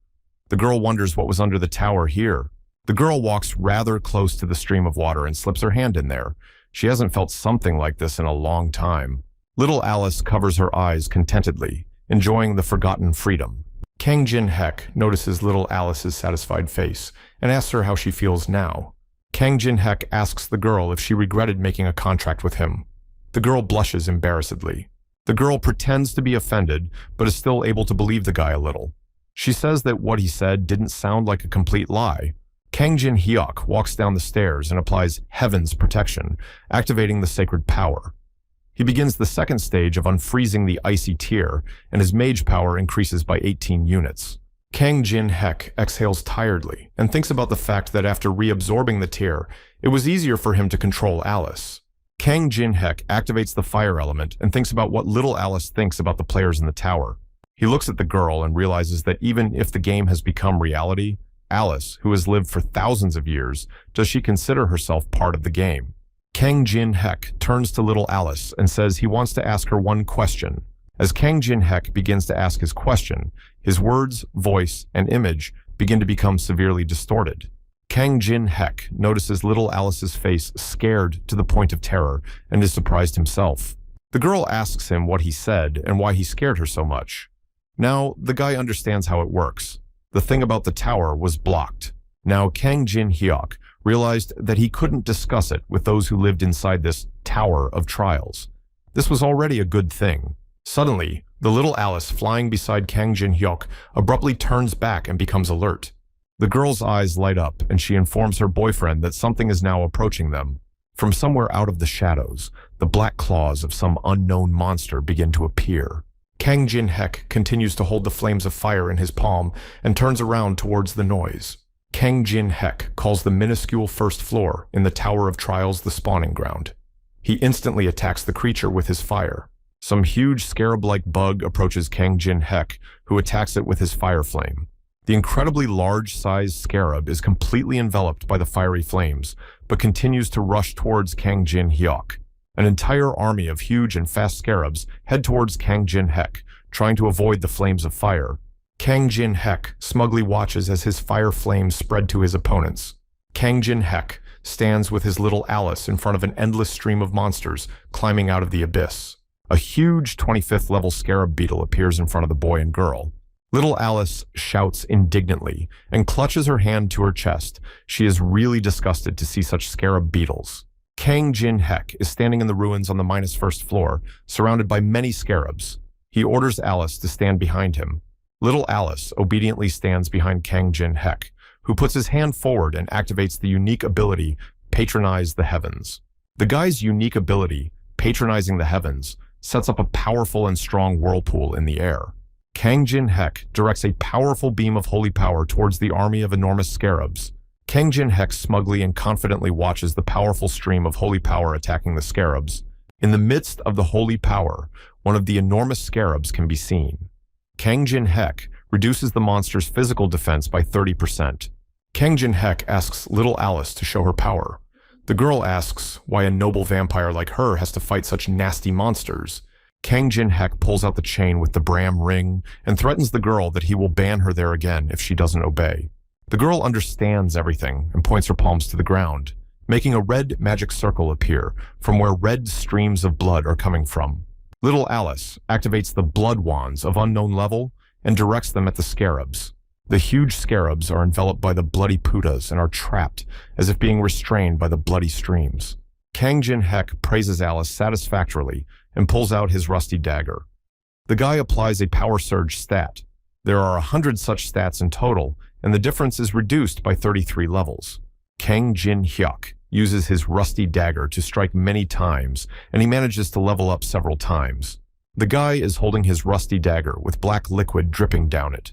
The girl wonders what was under the tower here. The girl walks rather close to the stream of water and slips her hand in there. She hasn't felt something like this in a long time. Little Alice covers her eyes contentedly, enjoying the forgotten freedom. Kang Jin Hyuk notices little Alice's satisfied face and asks her how she feels now. Kang Jin Hyuk asks the girl if she regretted making a contract with him. The girl blushes embarrassedly. The girl pretends to be offended, but is still able to believe the guy a little. She says that what he said didn't sound like a complete lie. Kang Jin Hyuk walks down the stairs and applies Heaven's protection, activating the sacred power. He begins the second stage of unfreezing the icy tier, and his mage power increases by 18 units. Kang Jin Hyuk exhales tiredly and thinks about the fact that after reabsorbing the tier, it was easier for him to control Alice. Kang Jin Hyuk activates the fire element and thinks about what little Alice thinks about the players in the tower. He looks at the girl and realizes that even if the game has become reality, Alice, who has lived for thousands of years, does she consider herself part of the game? Kang Jin-hek turns to little Alice and says he wants to ask her one question. As Kang Jin-hek begins to ask his question, his words, voice, and image begin to become severely distorted. Kang Jin-hek notices little Alice's face scared to the point of terror and is surprised himself. The girl asks him what he said and why he scared her so much. Now, the guy understands how it works. The thing about the tower was blocked. Now, Kang Jin-hyuk realized that he couldn't discuss it with those who lived inside this tower of trials. This was already a good thing. Suddenly, the little Alice flying beside Kang Jin-hyuk abruptly turns back and becomes alert. The girl's eyes light up and she informs her boyfriend that something is now approaching them. From somewhere out of the shadows, the black claws of some unknown monster begin to appear. Kang Jin-hek continues to hold the flames of fire in his palm and turns around towards the noise. Kang Jin-hek calls the minuscule first floor in the Tower of Trials the spawning ground. He instantly attacks the creature with his fire. Some huge scarab-like bug approaches Kang Jin-hek, who attacks it with his fire flame. The incredibly large-sized scarab is completely enveloped by the fiery flames, but continues to rush towards Kang Jin-hyuk. An entire army of huge and fast scarabs head towards Kang Jin-hek, trying to avoid the flames of fire. Kang Jin-hek smugly watches as his fire flames spread to his opponents. Kang Jin-hek stands with his little Alice in front of an endless stream of monsters climbing out of the abyss. A huge 25th level scarab beetle appears in front of the boy and girl. Little Alice shouts indignantly and clutches her hand to her chest. She is really disgusted to see such scarab beetles. Kang Jin-hek is standing in the ruins on the -1st floor, surrounded by many scarabs. He orders Alice to stand behind him. Little Alice obediently stands behind Kang Jin-hek, who puts his hand forward and activates the unique ability, Patronize the Heavens. The guy's unique ability, Patronizing the Heavens, sets up a powerful and strong whirlpool in the air. Kang Jin-hek directs a powerful beam of holy power towards the army of enormous scarabs. Kang Jin-hek smugly and confidently watches the powerful stream of holy power attacking the scarabs. In the midst of the holy power, one of the enormous scarabs can be seen. Kang Jin-hek reduces the monster's physical defense by 30%. Kang Jin-hek asks little Alice to show her power. The girl asks why a noble vampire like her has to fight such nasty monsters. Kang Jin-hek pulls out the chain with the Bram ring and threatens the girl that he will ban her there again if she doesn't obey. The girl understands everything and points her palms to the ground, making a red magic circle appear from where red streams of blood are coming from. Little Alice activates the blood wands of unknown level and directs them at the scarabs. The huge scarabs are enveloped by the bloody putas and are trapped as if being restrained by the bloody streams. Kang Jin-hek praises Alice satisfactorily and pulls out his rusty dagger. The guy applies a power surge stat. There are 100 such stats in total, and the difference is reduced by 33 levels. Kang Jin-hyuk uses his rusty dagger to strike many times, and he manages to level up several times. The guy is holding his rusty dagger with black liquid dripping down it.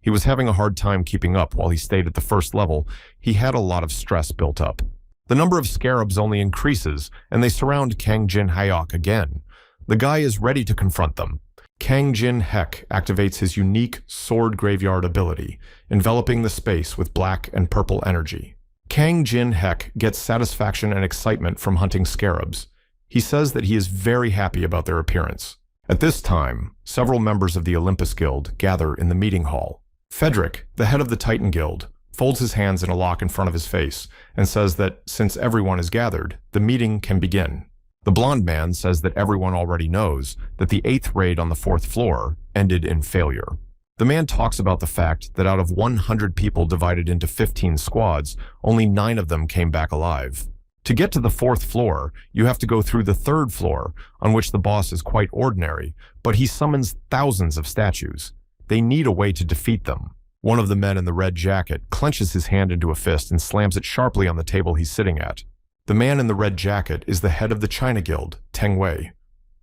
He was having a hard time keeping up while he stayed at the first level. He had a lot of stress built up. The number of scarabs only increases, and they surround Kang Jin-hyuk again. The guy is ready to confront them. Kang Jin-hek activates his unique sword graveyard ability, enveloping the space with black and purple energy. Kang Jin-hek gets satisfaction and excitement from hunting scarabs. He says that he is very happy about their appearance. At this time, several members of the Olympus Guild gather in the meeting hall. Frederick, the head of the Titan Guild, folds his hands in a lock in front of his face and says that since everyone is gathered, the meeting can begin. The blonde man says that everyone already knows that the 8th raid on the 4th floor ended in failure. The man talks about the fact that out of 100 people divided into 15 squads, only 9 of them came back alive. To get to the 4th floor, you have to go through the 3rd floor, on which the boss is quite ordinary, but he summons thousands of statues. They need a way to defeat them. One of the men in the red jacket clenches his hand into a fist and slams it sharply on the table he's sitting at. The man in the red jacket is the head of the China Guild, Teng Wei.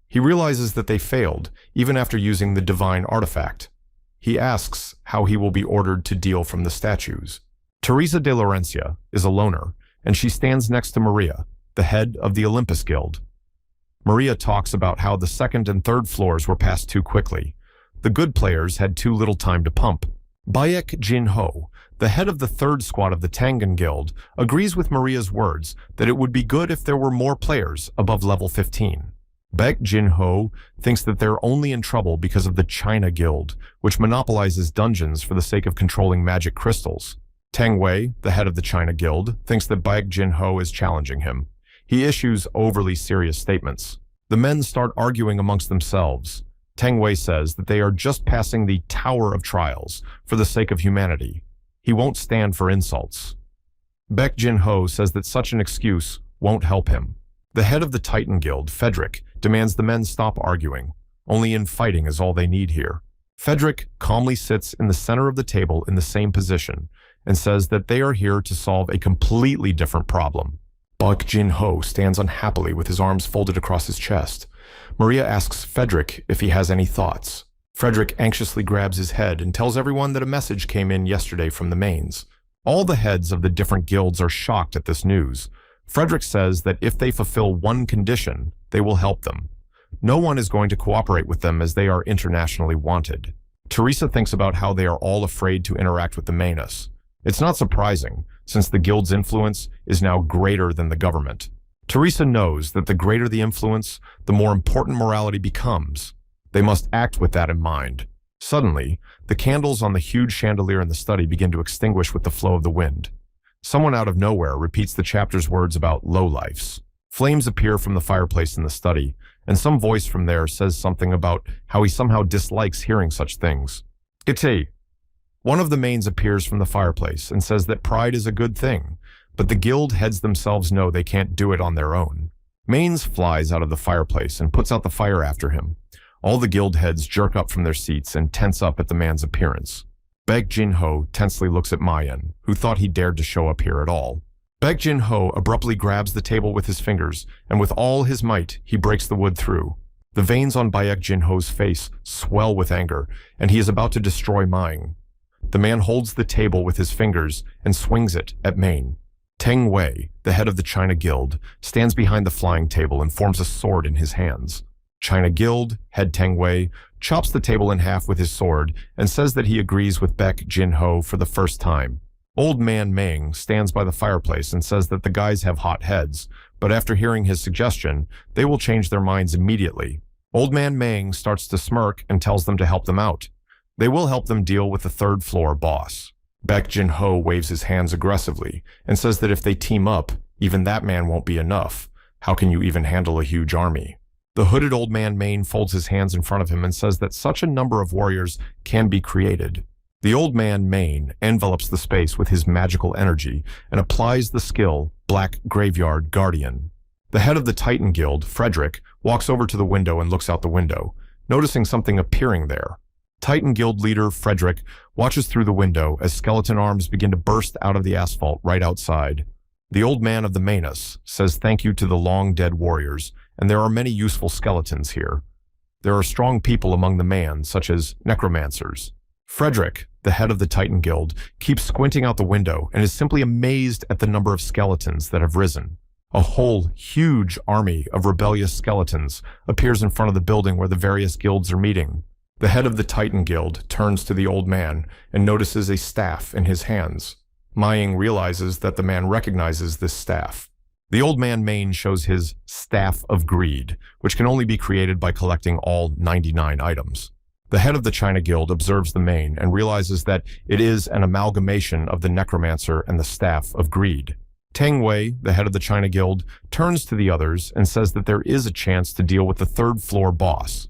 He realizes that they failed, even after using the divine artifact. He asks how he will be ordered to deal from the statues. Teresa de Laurencia is a loner, and she stands next to Maria, the head of the Olympus Guild. Maria talks about how the 2nd and 3rd floors were passed too quickly. The good players had too little time to pump. Baek Jin-ho, the head of the third squad of the Tangan Guild, agrees with Maria's words that it would be good if there were more players above level 15. Baek Jin-ho thinks that they're only in trouble because of the China Guild, which monopolizes dungeons for the sake of controlling magic crystals. Tang Wei, the head of the China Guild, thinks that Baek Jin-ho is challenging him. He issues overly serious statements. The men start arguing amongst themselves. Tang Wei says that they are just passing the Tower of Trials for the sake of humanity. He won't stand for insults. Baek Jin-ho says that such an excuse won't help him. The head of the Titan Guild, Frederick, demands the men stop arguing. Only infighting is all they need here. Frederick calmly sits in the center of the table in the same position and says that they are here to solve a completely different problem. Baek Jin-ho stands unhappily with his arms folded across his chest. Maria asks Frederick if he has any thoughts. Frederick anxiously grabs his head and tells everyone that a message came in yesterday from the mains. All the heads of the different guilds are shocked at this news. Frederick says that if they fulfill one condition, they will help them. No one is going to cooperate with them as they are internationally wanted. Teresa thinks about how they are all afraid to interact with the mangas. It's not surprising, since the guild's influence is now greater than the government. Teresa knows that the greater the influence, the more important morality becomes. They must act with that in mind. Suddenly, the candles on the huge chandelier in the study begin to extinguish with the flow of the wind. Someone out of nowhere repeats the chapter's words about lowlifes. Flames appear from the fireplace in the study, and some voice from there says something about how he somehow dislikes hearing such things. Ite. One of the mains appears from the fireplace and says that pride is a good thing, but the guild heads themselves know they can't do it on their own. Mains flies out of the fireplace and puts out the fire after him. All the guild heads jerk up from their seats and tense up at the man's appearance. Baek Jin-ho tensely looks at Mayan, who thought he dared to show up here at all. Baek Jin-ho abruptly grabs the table with his fingers, and with all his might, he breaks the wood through. The veins on Baek Jin-ho's face swell with anger, and he is about to destroy Mayan. The man holds the table with his fingers and swings it at Main. Tang Wei, the head of the China Guild, stands behind the flying table and forms a sword in his hands. China Guild, head Tang Wei, chops the table in half with his sword and says that he agrees with Baek Jin-ho for the first time. Old Man Meng stands by the fireplace and says that the guys have hot heads, but after hearing his suggestion, they will change their minds immediately. Old Man Meng starts to smirk and tells them to help them out. They will help them deal with the third floor boss. Baek Jin-ho waves his hands aggressively and says that if they team up, even that man won't be enough. How can you even handle a huge army? The hooded old man Main folds his hands in front of him and says that such a number of warriors can be created. The old man Main envelops the space with his magical energy and applies the skill Black Graveyard Guardian. The head of the Titan Guild, Frederick, walks over to the window and looks out the window, noticing something appearing there. Titan Guild leader Frederick watches through the window as skeleton arms begin to burst out of the asphalt right outside. The old man of the Manus says thank you to the long-dead warriors, and there are many useful skeletons here. There are strong people among the man, such as necromancers. Frederick, the head of the Titan Guild, keeps squinting out the window and is simply amazed at the number of skeletons that have risen. A whole huge army of rebellious skeletons appears in front of the building where the various guilds are meeting. The head of the Titan Guild turns to the old man and notices a staff in his hands. Maying realizes that the man recognizes this staff. The old man Main shows his Staff of Greed, which can only be created by collecting all 99 items. The head of the China Guild observes the Main and realizes that it is an amalgamation of the Necromancer and the Staff of Greed. Tang Wei, the head of the China Guild, turns to the others and says that there is a chance to deal with the third floor boss.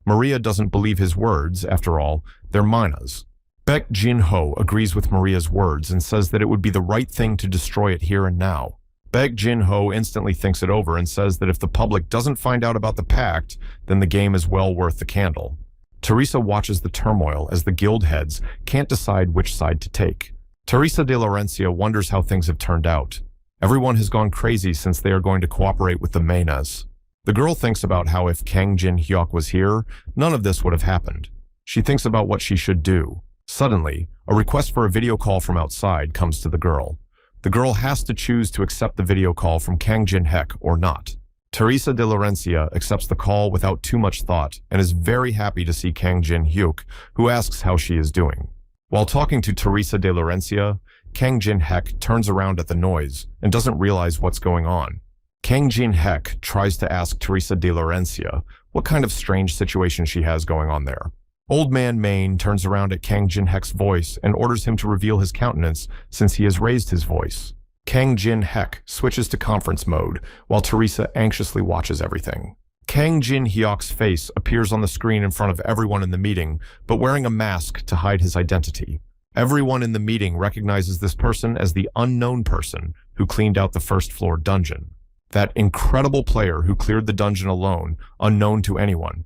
Maria doesn't believe his words, after all, they're Mina's. Baek Jin-ho agrees with Maria's words and says that it would be the right thing to destroy it here and now. Baek Jin-ho instantly thinks it over and says that if the public doesn't find out about the pact, then the game is well worth the candle. Teresa watches the turmoil as the guild heads can't decide which side to take. Teresa de Laurencia wonders how things have turned out. Everyone has gone crazy since they are going to cooperate with the Mainas. The girl thinks about how if Kang Jin-hyuk was here, none of this would have happened. She thinks about what she should do. Suddenly, a request for a video call from outside comes to the girl. The girl has to choose to accept the video call from Kang Jin-hyuk or not. Teresa de Laurencia accepts the call without too much thought and is very happy to see Kang Jin-hyuk, who asks how she is doing. While talking to Teresa de Laurencia, Kang Jin-hek turns around at the noise and doesn't realize what's going on. Kang Jin-hek tries to ask Teresa de Laurencia what kind of strange situation she has going on there. Old Man Maine turns around at Kang Jin-hek's voice and orders him to reveal his countenance since he has raised his voice. Kang Jin-hek switches to conference mode while Teresa anxiously watches everything. Kang Jin-hyuk's face appears on the screen in front of everyone in the meeting, but wearing a mask to hide his identity. Everyone in the meeting recognizes this person as the unknown person who cleaned out the first floor dungeon. That incredible player who cleared the dungeon alone, unknown to anyone.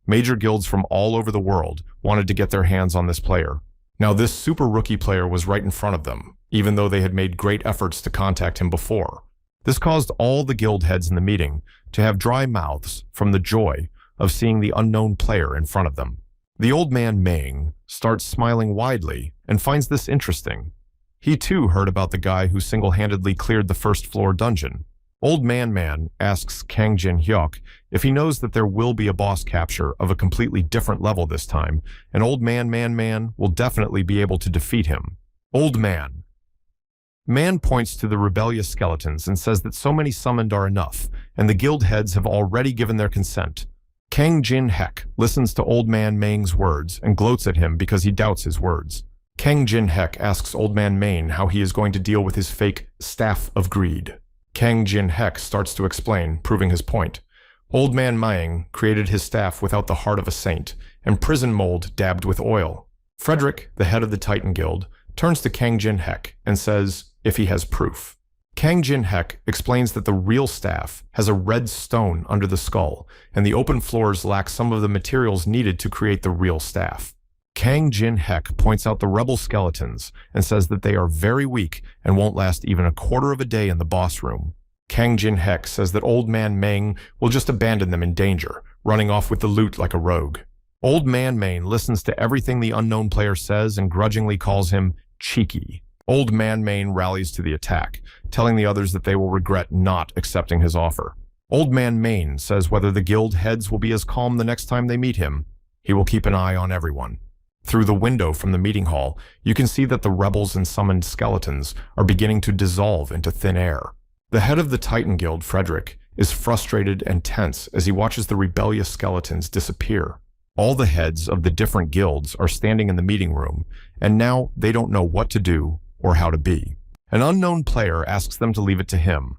Major guilds from all over the world wanted to get their hands on this player. Now this super rookie player was right in front of them, even though they had made great efforts to contact him before. This caused all the guild heads in the meeting to have dry mouths from the joy of seeing the unknown player in front of them. The old man Ming starts smiling widely and finds this interesting. He too heard about the guy who single-handedly cleared the first floor dungeon. Old Man asks Kang Jin-hyuk if he knows that there will be a boss capture of a completely different level this time, and Old Man will definitely be able to defeat him. Old Man points to the rebellious skeletons and says that so many summoned are enough, and the guild heads have already given their consent. Kang Jin-hek listens to Old Man Ming's words and gloats at him because he doubts his words. Kang Jin-hek asks Old Man Ming how he is going to deal with his fake Staff of Greed. Kang Jin-hek starts to explain, proving his point. Old Man Ming created his staff without the heart of a saint, and prison mold dabbed with oil. Frederick, the head of the Titan Guild, turns to Kang Jin-hek and says if he has proof. Kang Jin-hek explains that the real staff has a red stone under the skull, and the open floors lack some of the materials needed to create the real staff. Kang Jin-hek points out the rebel skeletons and says that they are very weak and won't last even a quarter of a day in the boss room. Kang Jin-hek says that Old Man Ming will just abandon them in danger, running off with the loot like a rogue. Old Man Ming listens to everything the unknown player says and grudgingly calls him cheeky. Old Man Ming rallies to the attack, telling the others that they will regret not accepting his offer. Old Man Ming says whether the guild heads will be as calm the next time they meet him, he will keep an eye on everyone. Through the window from the meeting hall, you can see that the rebels and summoned skeletons are beginning to dissolve into thin air. The head of the Titan Guild, Frederick, is frustrated and tense as he watches the rebellious skeletons disappear. All the heads of the different guilds are standing in the meeting room, and now they don't know what to do or how to be. An unknown player asks them to leave it to him.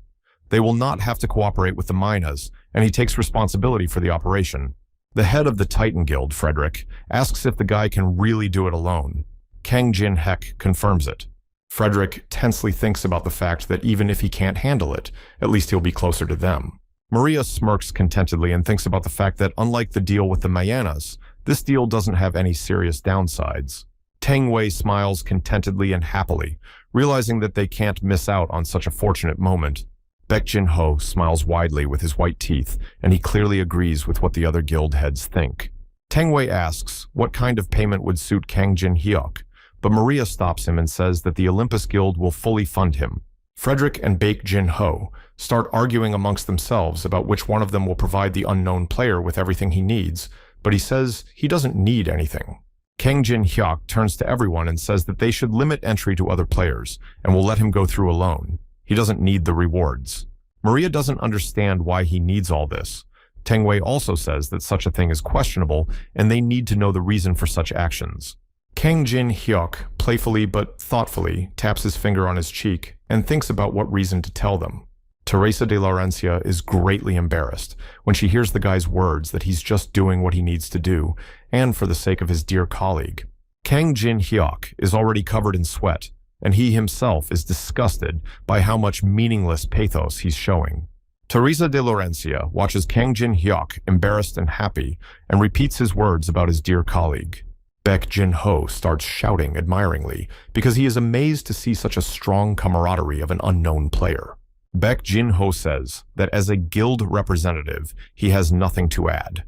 They will not have to cooperate with the mangas, and he takes responsibility for the operation. The head of the Titan Guild, Frederick, asks if the guy can really do it alone. Kang Jin-hek confirms it. Frederick tensely thinks about the fact that even if he can't handle it, at least he'll be closer to them. Maria smirks contentedly and thinks about the fact that unlike the deal with the mangas, this deal doesn't have any serious downsides. Tang Wei smiles contentedly and happily, realizing that they can't miss out on such a fortunate moment. Baek Jin-ho smiles widely with his white teeth, and he clearly agrees with what the other guild heads think. Tang Wei asks what kind of payment would suit Kang Jin-hyuk, but Maria stops him and says that the Olympus Guild will fully fund him. Frederick and Baek Jin-ho start arguing amongst themselves about which one of them will provide the unknown player with everything he needs, but he says he doesn't need anything. Kang Jin-hyuk turns to everyone and says that they should limit entry to other players and will let him go through alone. He doesn't need the rewards. Maria doesn't understand why he needs all this. Tang Wei also says that such a thing is questionable and they need to know the reason for such actions. Kang Jin-hyuk playfully but thoughtfully taps his finger on his cheek and thinks about what reason to tell them. Teresa de Laurencia is greatly embarrassed when she hears the guy's words that he's just doing what he needs to do, and for the sake of his dear colleague. Kang Jin-hyuk is already covered in sweat, and he himself is disgusted by how much meaningless pathos he's showing. Teresa de Laurencia watches Kang Jin-hyuk embarrassed and happy and repeats his words about his dear colleague. Baek Jin-ho starts shouting admiringly because he is amazed to see such a strong camaraderie of an unknown player. Baek Jin-ho says that as a guild representative, he has nothing to add.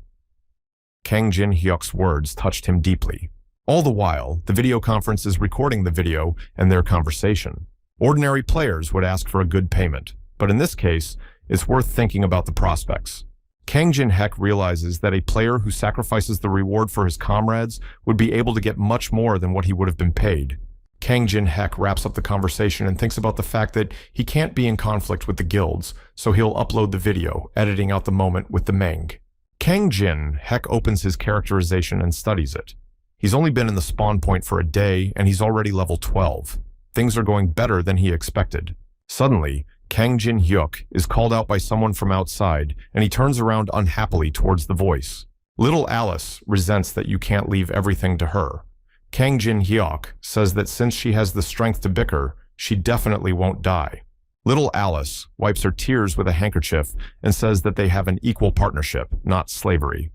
Kang Jin-hyuk's words touched him deeply. All the while, the video conference is recording the video and their conversation. Ordinary players would ask for a good payment, but in this case, it's worth thinking about the prospects. Kang Jin-hek realizes that a player who sacrifices the reward for his comrades would be able to get much more than what he would have been paid. Kang Jin-hek wraps up the conversation and thinks about the fact that he can't be in conflict with the guilds, so he'll upload the video, editing out the moment with the Manga. Kang Jin-hek opens his characterization and studies it. He's only been in the spawn point for a day, and he's already level 12. Things are going better than he expected. Suddenly, Kang Jin-hyuk is called out by someone from outside, and he turns around unhappily towards the voice. Little Alice resents that you can't leave everything to her. Kang Jin-hyuk says that since she has the strength to bicker, she definitely won't die. Little Alice wipes her tears with a handkerchief and says that they have an equal partnership, not slavery.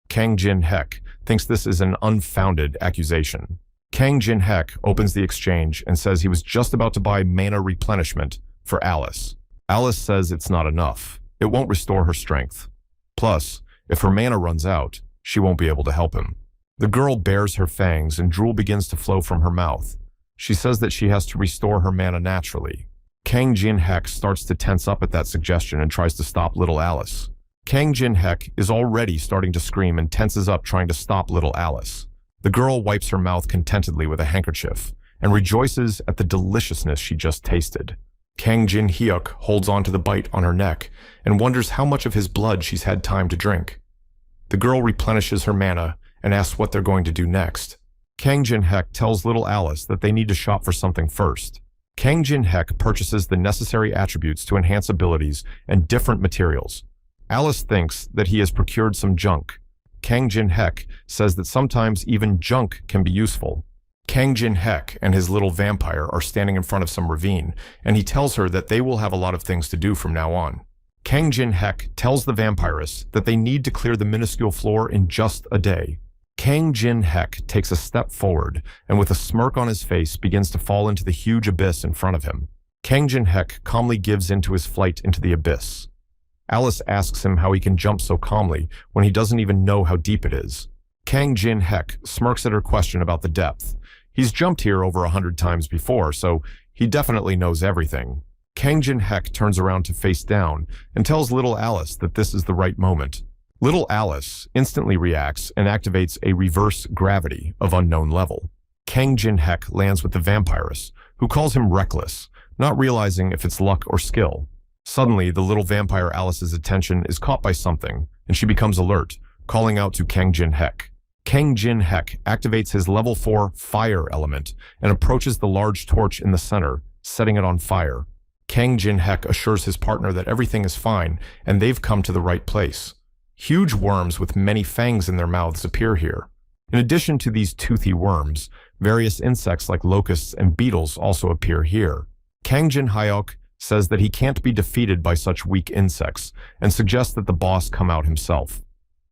Kang Jin-hek thinks this is an unfounded accusation. Kang Jin-hek opens the exchange and says he was just about to buy mana replenishment for Alice. Alice says it's not enough. It won't restore her strength. Plus, if her mana runs out, she won't be able to help him. The girl bares her fangs and drool begins to flow from her mouth. She says that she has to restore her mana naturally. Kang Jin-hek starts to tense up at that suggestion and tries to stop little Alice. Kang Jin-hek is already starting to scream and tenses up trying to stop little Alice. The girl wipes her mouth contentedly with a handkerchief and rejoices at the deliciousness she just tasted. Kang Jin-hyuk holds on to the bite on her neck and wonders how much of his blood she's had time to drink. The girl replenishes her mana and asks what they're going to do next. Kang Jin-hek tells little Alice that they need to shop for something first. Kang Jin-hek purchases the necessary attributes to enhance abilities and different materials. Alice thinks that he has procured some junk. Kang Jin-hek says that sometimes even junk can be useful. Kang Jin-hek and his little vampire are standing in front of some ravine, and he tells her that they will have a lot of things to do from now on. Kang Jin-hek tells the vampiress that they need to clear the minuscule floor in just a day. Kang Jin-hek takes a step forward and with a smirk on his face begins to fall into the huge abyss in front of him. Kang Jin-hek calmly gives in to his flight into the abyss. Alice asks him how he can jump so calmly when he doesn't even know how deep it is. Kang Jin-hek smirks at her question about the depth. He's jumped here over 100 times before, so he definitely knows everything. Kang Jin-hek turns around to face down and tells little Alice that this is the right moment. Little Alice instantly reacts and activates a reverse gravity of unknown level. Kang Jin-hek lands with the vampiress, who calls him reckless, not realizing if it's luck or skill. Suddenly, the little vampire Alice's attention is caught by something, and she becomes alert, calling out to Kang Jin-hek. Kang Jin-hek activates his level 4 fire element and approaches the large torch in the center, setting it on fire. Kang Jin-hek assures his partner that everything is fine and they've come to the right place. Huge worms with many fangs in their mouths appear here. In addition to these toothy worms, various insects like locusts and beetles also appear here. Kang Jin-hyuk says that he can't be defeated by such weak insects and suggests that the boss come out himself.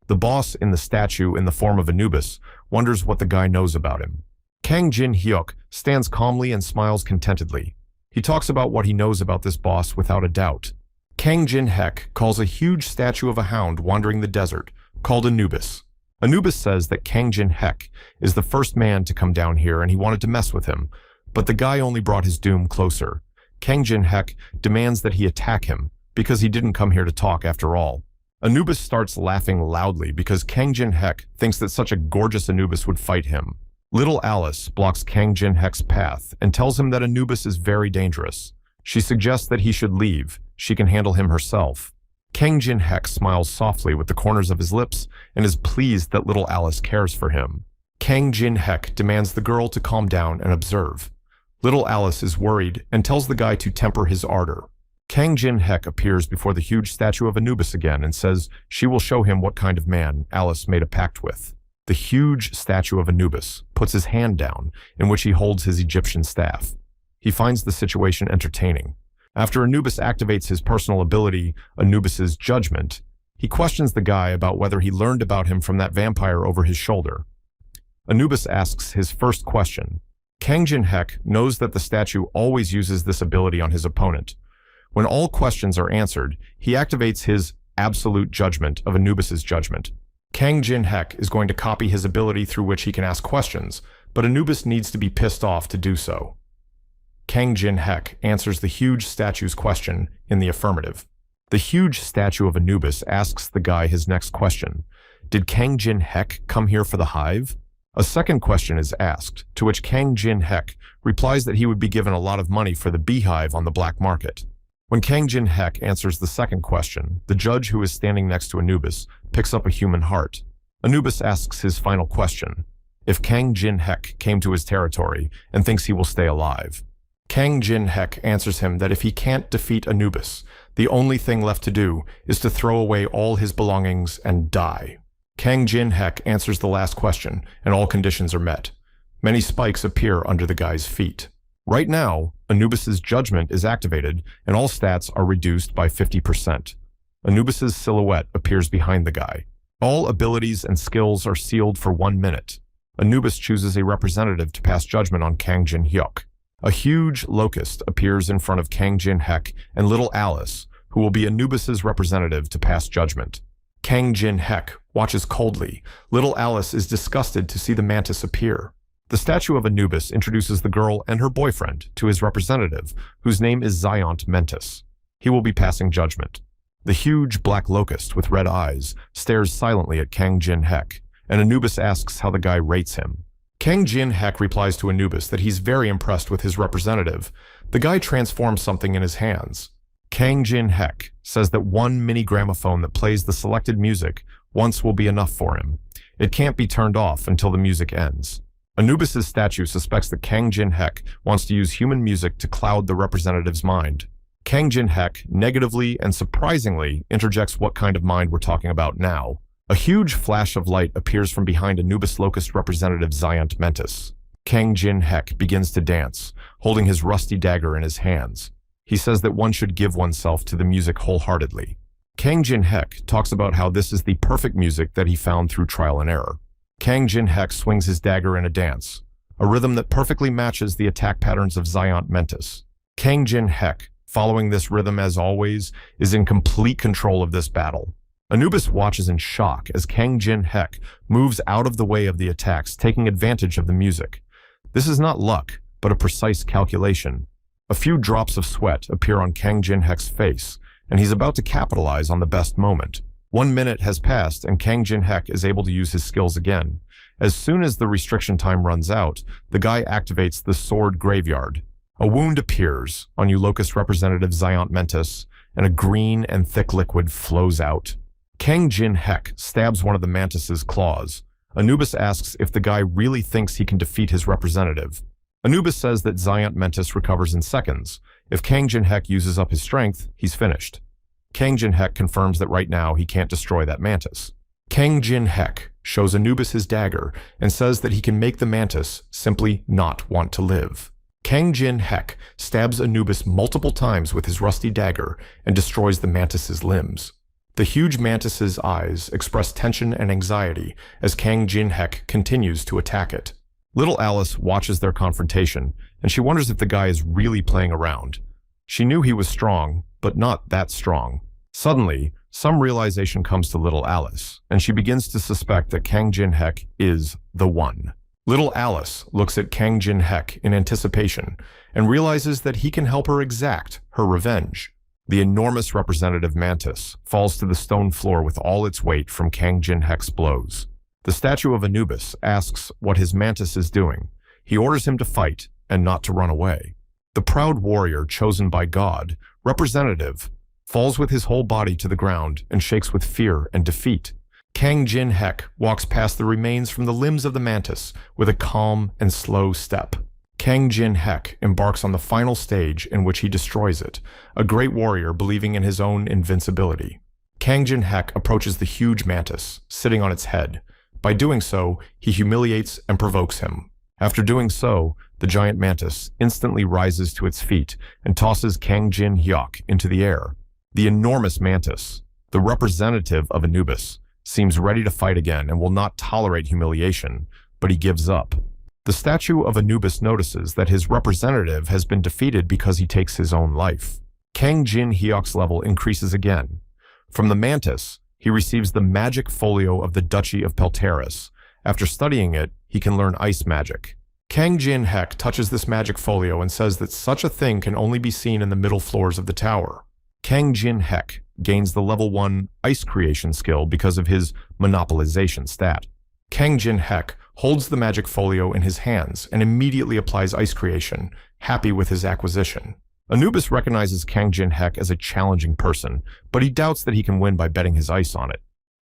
The boss in the statue in the form of Anubis wonders what the guy knows about him. Kang Jin-hyuk stands calmly and smiles contentedly. He talks about what he knows about this boss without a doubt. Kang Jin-hek calls a huge statue of a hound wandering the desert, called Anubis. Anubis says that Kang Jin-hek is the first man to come down here and he wanted to mess with him, but the guy only brought his doom closer. Kang Jin-hek demands that he attack him, because he didn't come here to talk after all. Anubis starts laughing loudly because Kang Jin-hek thinks that such a gorgeous Anubis would fight him. Little Alice blocks Kang Jin-hek's path and tells him that Anubis is very dangerous. She suggests that he should leave. She can handle him herself. Kang Jin-hek smiles softly with the corners of his lips and is pleased that little Alice cares for him. Kang Jin-hek demands the girl to calm down and observe. Little Alice is worried and tells the guy to temper his ardor. Kang Jin-hek appears before the huge statue of Anubis again and says she will show him what kind of man Alice made a pact with. The huge statue of Anubis puts his hand down, in which he holds his Egyptian staff. He finds the situation entertaining. After Anubis activates his personal ability, Anubis's judgment, he questions the guy about whether he learned about him from that vampire over his shoulder. Anubis asks his first question. Kang Jin-hek knows that the statue always uses this ability on his opponent. When all questions are answered, he activates his absolute judgment of Anubis's judgment. Kang Jin-hek is going to copy his ability through which he can ask questions, but Anubis needs to be pissed off to do so. Kang Jin-hek answers the huge statue's question in the affirmative. The huge statue of Anubis asks the guy his next question. Did Kang Jin Hek come here for the hive? A second question is asked, to which Kang Jin Hek replies that he would be given a lot of money for the beehive on the black market. When Kang Jin Hek answers the second question, the judge who is standing next to Anubis picks up a human heart. Anubis asks his final question, if Kang Jin Hek came to his territory and thinks he will stay alive. Kang Jin Hek answers him that if he can't defeat Anubis, the only thing left to do is to throw away all his belongings and die. Kang Jin Hek answers the last question, and all conditions are met. Many spikes appear under the guy's feet. Right now, Anubis's judgment is activated, and all stats are reduced by 50%. Anubis's silhouette appears behind the guy. All abilities and skills are sealed for 1 minute. Anubis chooses a representative to pass judgment on Kang Jin Hyuk. A huge locust appears in front of Kang Jin Hek and little Alice, who will be Anubis's representative to pass judgment. Kang Jin Hek watches coldly. Little Alice is disgusted to see the mantis appear. The statue of Anubis introduces the girl and her boyfriend to his representative, whose name is Zyont Mentis. He will be passing judgment. The huge black locust with red eyes stares silently at Kang Jin Hek, and Anubis asks how the guy rates him. Kang Jin Hek replies to Anubis that he's very impressed with his representative. The guy transforms something in his hands. Kang Jin Hek says that one mini gramophone that plays the selected music once will be enough for him. It can't be turned off until the music ends. Anubis's statue suspects that Kang Jin Hek wants to use human music to cloud the representative's mind. Kang Jin Hek negatively and surprisingly interjects what kind of mind we're talking about now. A huge flash of light appears from behind Anubis Locust representative Zyont Mentis. Kang Jin Hek begins to dance, holding his rusty dagger in his hands. He says that one should give oneself to the music wholeheartedly. Kang Jin Hek talks about how this is the perfect music that he found through trial and error. Kang Jin Hek swings his dagger in a dance, a rhythm that perfectly matches the attack patterns of Zyont Mentis. Kang Jin Hek, following this rhythm as always, is in complete control of this battle. Anubis watches in shock as Kang Jin Hek moves out of the way of the attacks, taking advantage of the music. This is not luck, but a precise calculation. A few drops of sweat appear on Kang Jin Hek's face, and he's about to capitalize on the best moment. 1 minute has passed, and Kang Jin Hek is able to use his skills again. As soon as the restriction time runs out, the guy activates the Sword Graveyard. A wound appears on Locust representative Zyont Mentis, and a green and thick liquid flows out. Kang Jin Hek stabs one of the mantis's claws. Anubis asks if the guy really thinks he can defeat his representative. Anubis says that Zyont Mentis recovers in seconds. If Kang Jin Hek uses up his strength, he's finished. Kang Jin Hek confirms that right now he can't destroy that mantis. Kang Jin Hek shows Anubis his dagger and says that he can make the mantis simply not want to live. Kang Jin Hek stabs Anubis multiple times with his rusty dagger and destroys the mantis's limbs. The huge mantis's eyes express tension and anxiety as Kang Jin Hek continues to attack it. Little Alice watches their confrontation, and she wonders if the guy is really playing around. She knew he was strong, but not that strong. Suddenly, some realization comes to little Alice, and she begins to suspect that Kang Jin Hek is the one. Little Alice looks at Kang Jin Hek in anticipation and realizes that he can help her exact her revenge. The enormous representative mantis falls to the stone floor with all its weight from Kang Jin Hek's blows. The statue of Anubis asks what his mantis is doing. He orders him to fight and not to run away. The proud warrior chosen by God, representative, falls with his whole body to the ground and shakes with fear and defeat. Kang Jin Hek walks past the remains from the limbs of the mantis with a calm and slow step. Kang Jin Hek embarks on the final stage in which he destroys it, a great warrior believing in his own invincibility. Kang Jin Hek approaches the huge mantis, sitting on its head. By doing so, he humiliates and provokes him. After doing so, the giant mantis instantly rises to its feet and tosses Kang Jin Hyuk into the air. The enormous mantis, the representative of Anubis, seems ready to fight again and will not tolerate humiliation, but he gives up. The statue of Anubis notices that his representative has been defeated because he takes his own life. Kang Jin Hyuk's level increases again. From the mantis, he receives the magic folio of the Duchy of Peltaris. After studying it, he can learn ice magic. Kang Jin Hek touches this magic folio and says that such a thing can only be seen in the middle floors of the tower. Kang Jin Hek gains the level 1 ice creation skill because of his monopolization stat. Kang Jin Hek holds the magic folio in his hands and immediately applies ice creation, happy with his acquisition. Anubis recognizes Kang Jin Hek as a challenging person, but he doubts that he can win by betting his ice on it.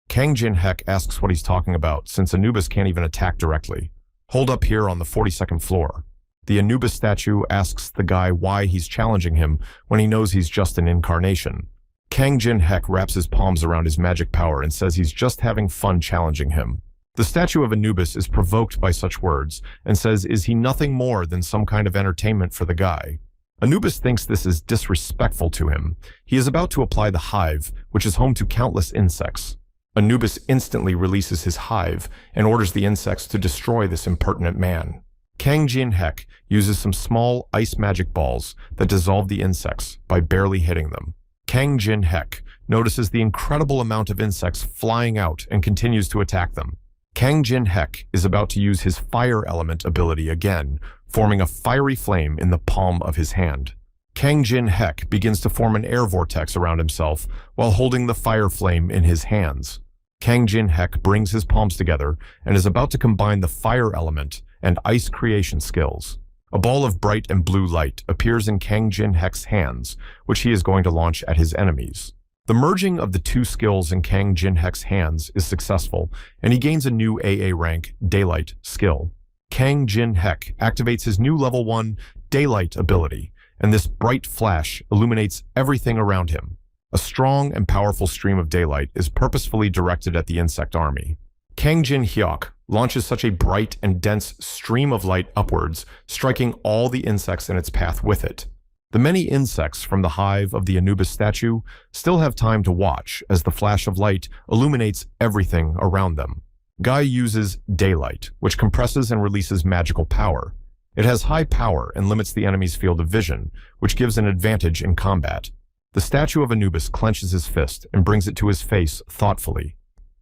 Kang Jin Hek asks what he's talking about, since Anubis can't even attack directly. Hold up here on the 42nd floor. The Anubis statue asks the guy why he's challenging him when he knows he's just an incarnation. Kang Jin Hek wraps his palms around his magic power and says he's just having fun challenging him. The statue of Anubis is provoked by such words and says, is he nothing more than some kind of entertainment for the guy? Anubis thinks this is disrespectful to him. He is about to apply the hive, which is home to countless insects. Anubis instantly releases his hive and orders the insects to destroy this impertinent man. Kang Jin Hek uses some small ice magic balls that dissolve the insects by barely hitting them. Kang Jin Hek notices the incredible amount of insects flying out and continues to attack them. Kang Jin Hek is about to use his fire element ability again, forming a fiery flame in the palm of his hand. Kang Jin Hek begins to form an air vortex around himself while holding the fire flame in his hands. Kang Jin Hek brings his palms together and is about to combine the fire element and ice creation skills. A ball of bright and blue light appears in Kang Jin Hek's hands, which he is going to launch at his enemies. The merging of the two skills in Kang Jin Hek's hands is successful, and he gains a new AA rank Daylight skill. Kang Jin Hek activates his new level 1 Daylight ability, and this bright flash illuminates everything around him. A strong and powerful stream of daylight is purposefully directed at the insect army. Kang Jin Hyuk launches such a bright and dense stream of light upwards, striking all the insects in its path with it. The many insects from the hive of the Anubis statue still have time to watch as the flash of light illuminates everything around them. Guy uses daylight, which compresses and releases magical power. It has high power and limits the enemy's field of vision, which gives an advantage in combat. The statue of Anubis clenches his fist and brings it to his face thoughtfully.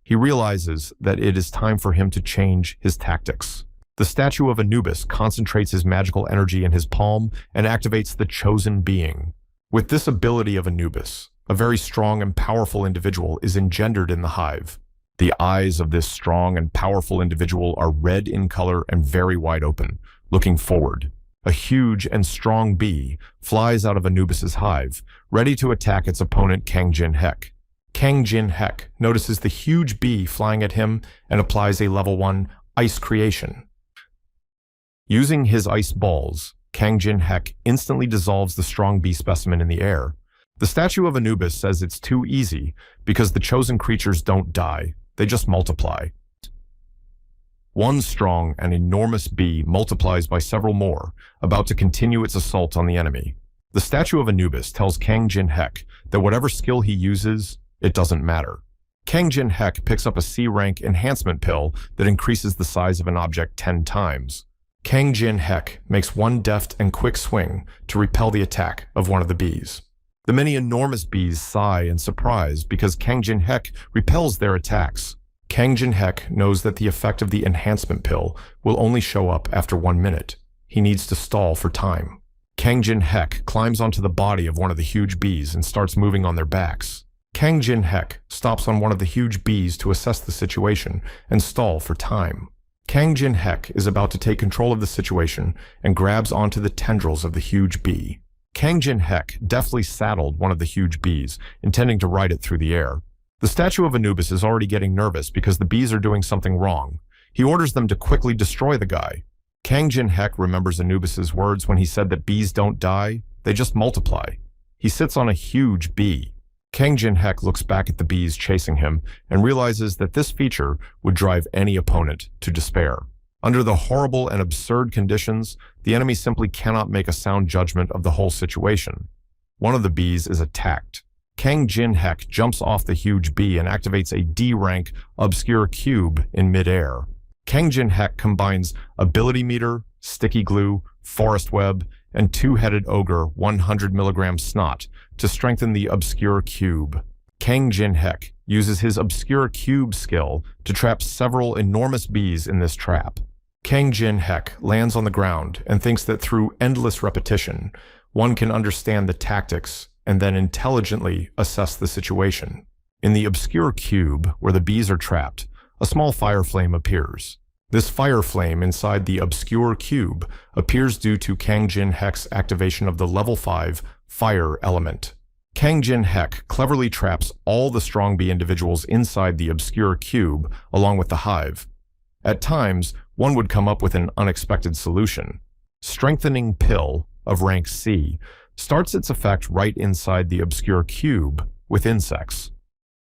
He realizes that it is time for him to change his tactics. The statue of Anubis concentrates his magical energy in his palm and activates the chosen being. With this ability of Anubis, a very strong and powerful individual is engendered in the hive. The eyes of this strong and powerful individual are red in color and very wide open, looking forward. A huge and strong bee flies out of Anubis's hive, ready to attack its opponent Kang Jin Hek. Kang Jin Hek notices the huge bee flying at him and applies a level 1 ice creation. Using his ice balls, Kang Jin Hek instantly dissolves the strong bee specimen in the air. The statue of Anubis says it's too easy because the chosen creatures don't die, they just multiply. One strong and enormous bee multiplies by several more, about to continue its assault on the enemy. The statue of Anubis tells Kang Jin Hek that whatever skill he uses, it doesn't matter. Kang Jin Hek picks up a C-rank enhancement pill that increases the size of an object 10 times. Kang Jin Hek makes one deft and quick swing to repel the attack of one of the bees. The many enormous bees sigh in surprise because Kang Jin Hek repels their attacks. Kang Jin Hek knows that the effect of the enhancement pill will only show up after 1 minute. He needs to stall for time. Kang Jin Hek climbs onto the body of one of the huge bees and starts moving on their backs. Kang Jin Hek stops on one of the huge bees to assess the situation and stall for time. Kang Jin Hek is about to take control of the situation and grabs onto the tendrils of the huge bee. Kang Jin Hek deftly saddled one of the huge bees, intending to ride it through the air. The statue of Anubis is already getting nervous because the bees are doing something wrong. He orders them to quickly destroy the guy. Kang Jin Hek remembers Anubis's words when he said that bees don't die, they just multiply. He sits on a huge bee. Kang Jin Hek looks back at the bees chasing him and realizes that this feature would drive any opponent to despair. Under the horrible and absurd conditions, the enemy simply cannot make a sound judgment of the whole situation. One of the bees is attacked. Kang Jin Hek jumps off the huge bee and activates a D-rank obscure cube in midair. Kang Jin Hek combines ability meter, sticky glue, forest web, and two-headed ogre 100 mg snot to strengthen the obscure cube. Kang Jin Hek uses his obscure cube skill to trap several enormous bees in this trap. Kang Jin Hek lands on the ground and thinks that through endless repetition, one can understand the tactics and then intelligently assess the situation. In the obscure cube where the bees are trapped, a small fire flame appears. This fire flame inside the obscure cube appears due to Kang Jin-Hek's activation of the level 5 fire element. Kang Jin-Hek cleverly traps all the strong bee individuals inside the obscure cube along with the hive. At times, one would come up with an unexpected solution. Strengthening Pill of rank C starts its effect right inside the obscure cube with insects.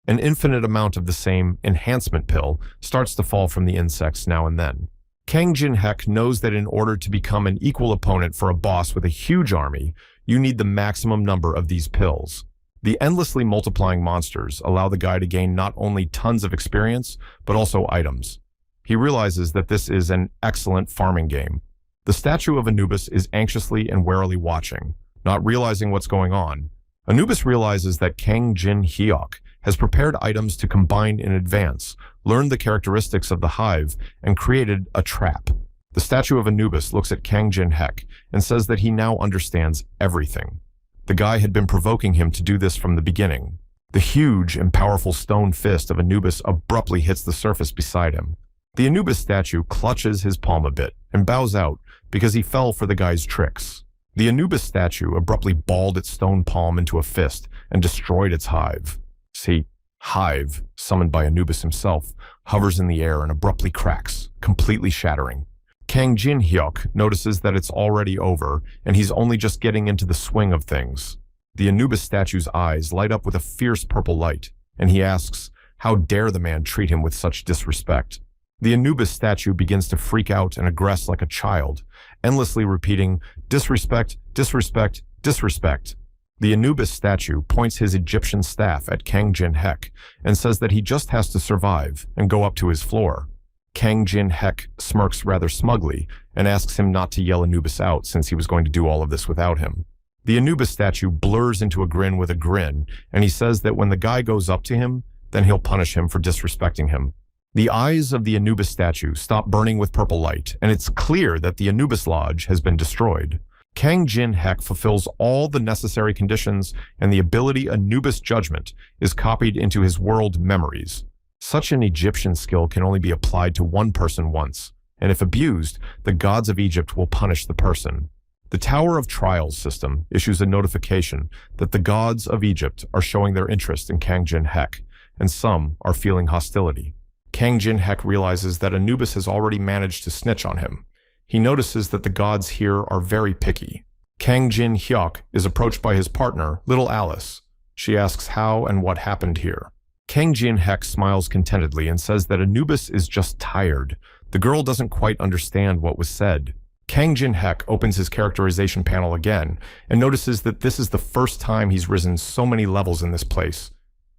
An infinite amount of the same enhancement pill starts to fall from the insects now and then. Kang Jin-Hek knows that in order to become an equal opponent for a boss with a huge army, you need the maximum number of these pills. The endlessly multiplying monsters allow the guy to gain not only tons of experience, but also items. He realizes that this is an excellent farming game. The statue of Anubis is anxiously and warily watching, not realizing what's going on. Anubis realizes that Kang Jin-Hyuk has prepared items to combine in advance, learned the characteristics of the hive, and created a trap. The statue of Anubis looks at Kang Jin-Hek and says that he now understands everything. The guy had been provoking him to do this from the beginning. The huge and powerful stone fist of Anubis abruptly hits the surface beside him. The Anubis statue clutches his palm a bit and bows out because he fell for the guy's tricks. The Anubis statue abruptly balled its stone palm into a fist and destroyed its hive. See, hive, summoned by Anubis himself, hovers in the air and abruptly cracks, completely shattering. Kang Jin-Hyuk notices that it's already over and he's only just getting into the swing of things. The Anubis statue's eyes light up with a fierce purple light, and he asks, how dare the man treat him with such disrespect? The Anubis statue begins to freak out and aggress like a child, endlessly repeating, disrespect, disrespect, disrespect. The Anubis statue points his Egyptian staff at Kang Jin-Hek and says that he just has to survive and go up to his floor. Kang Jin-Hek smirks rather smugly and asks him not to yell Anubis out since he was going to do all of this without him. The Anubis statue blurs into a grin with a grin, and he says that when the guy goes up to him, then he'll punish him for disrespecting him. The eyes of the Anubis statue stop burning with purple light, and it's clear that the Anubis Lodge has been destroyed. Kang Jin-Hek fulfills all the necessary conditions, and the ability Anubis Judgment is copied into his world memories. Such an Egyptian skill can only be applied to one person once, and if abused, the gods of Egypt will punish the person. The Tower of Trials system issues a notification that the gods of Egypt are showing their interest in Kang Jin-Hek, and some are feeling hostility. Kang Jin-Hek realizes that Anubis has already managed to snitch on him. He notices that the gods here are very picky. Kang Jin-Hyuk is approached by his partner, Little Alice. She asks how and what happened here. Kang Jin-Hek smiles contentedly and says that Anubis is just tired. The girl doesn't quite understand what was said. Kang Jin-Hek opens his characterization panel again and notices that this is the first time he's risen so many levels in this place.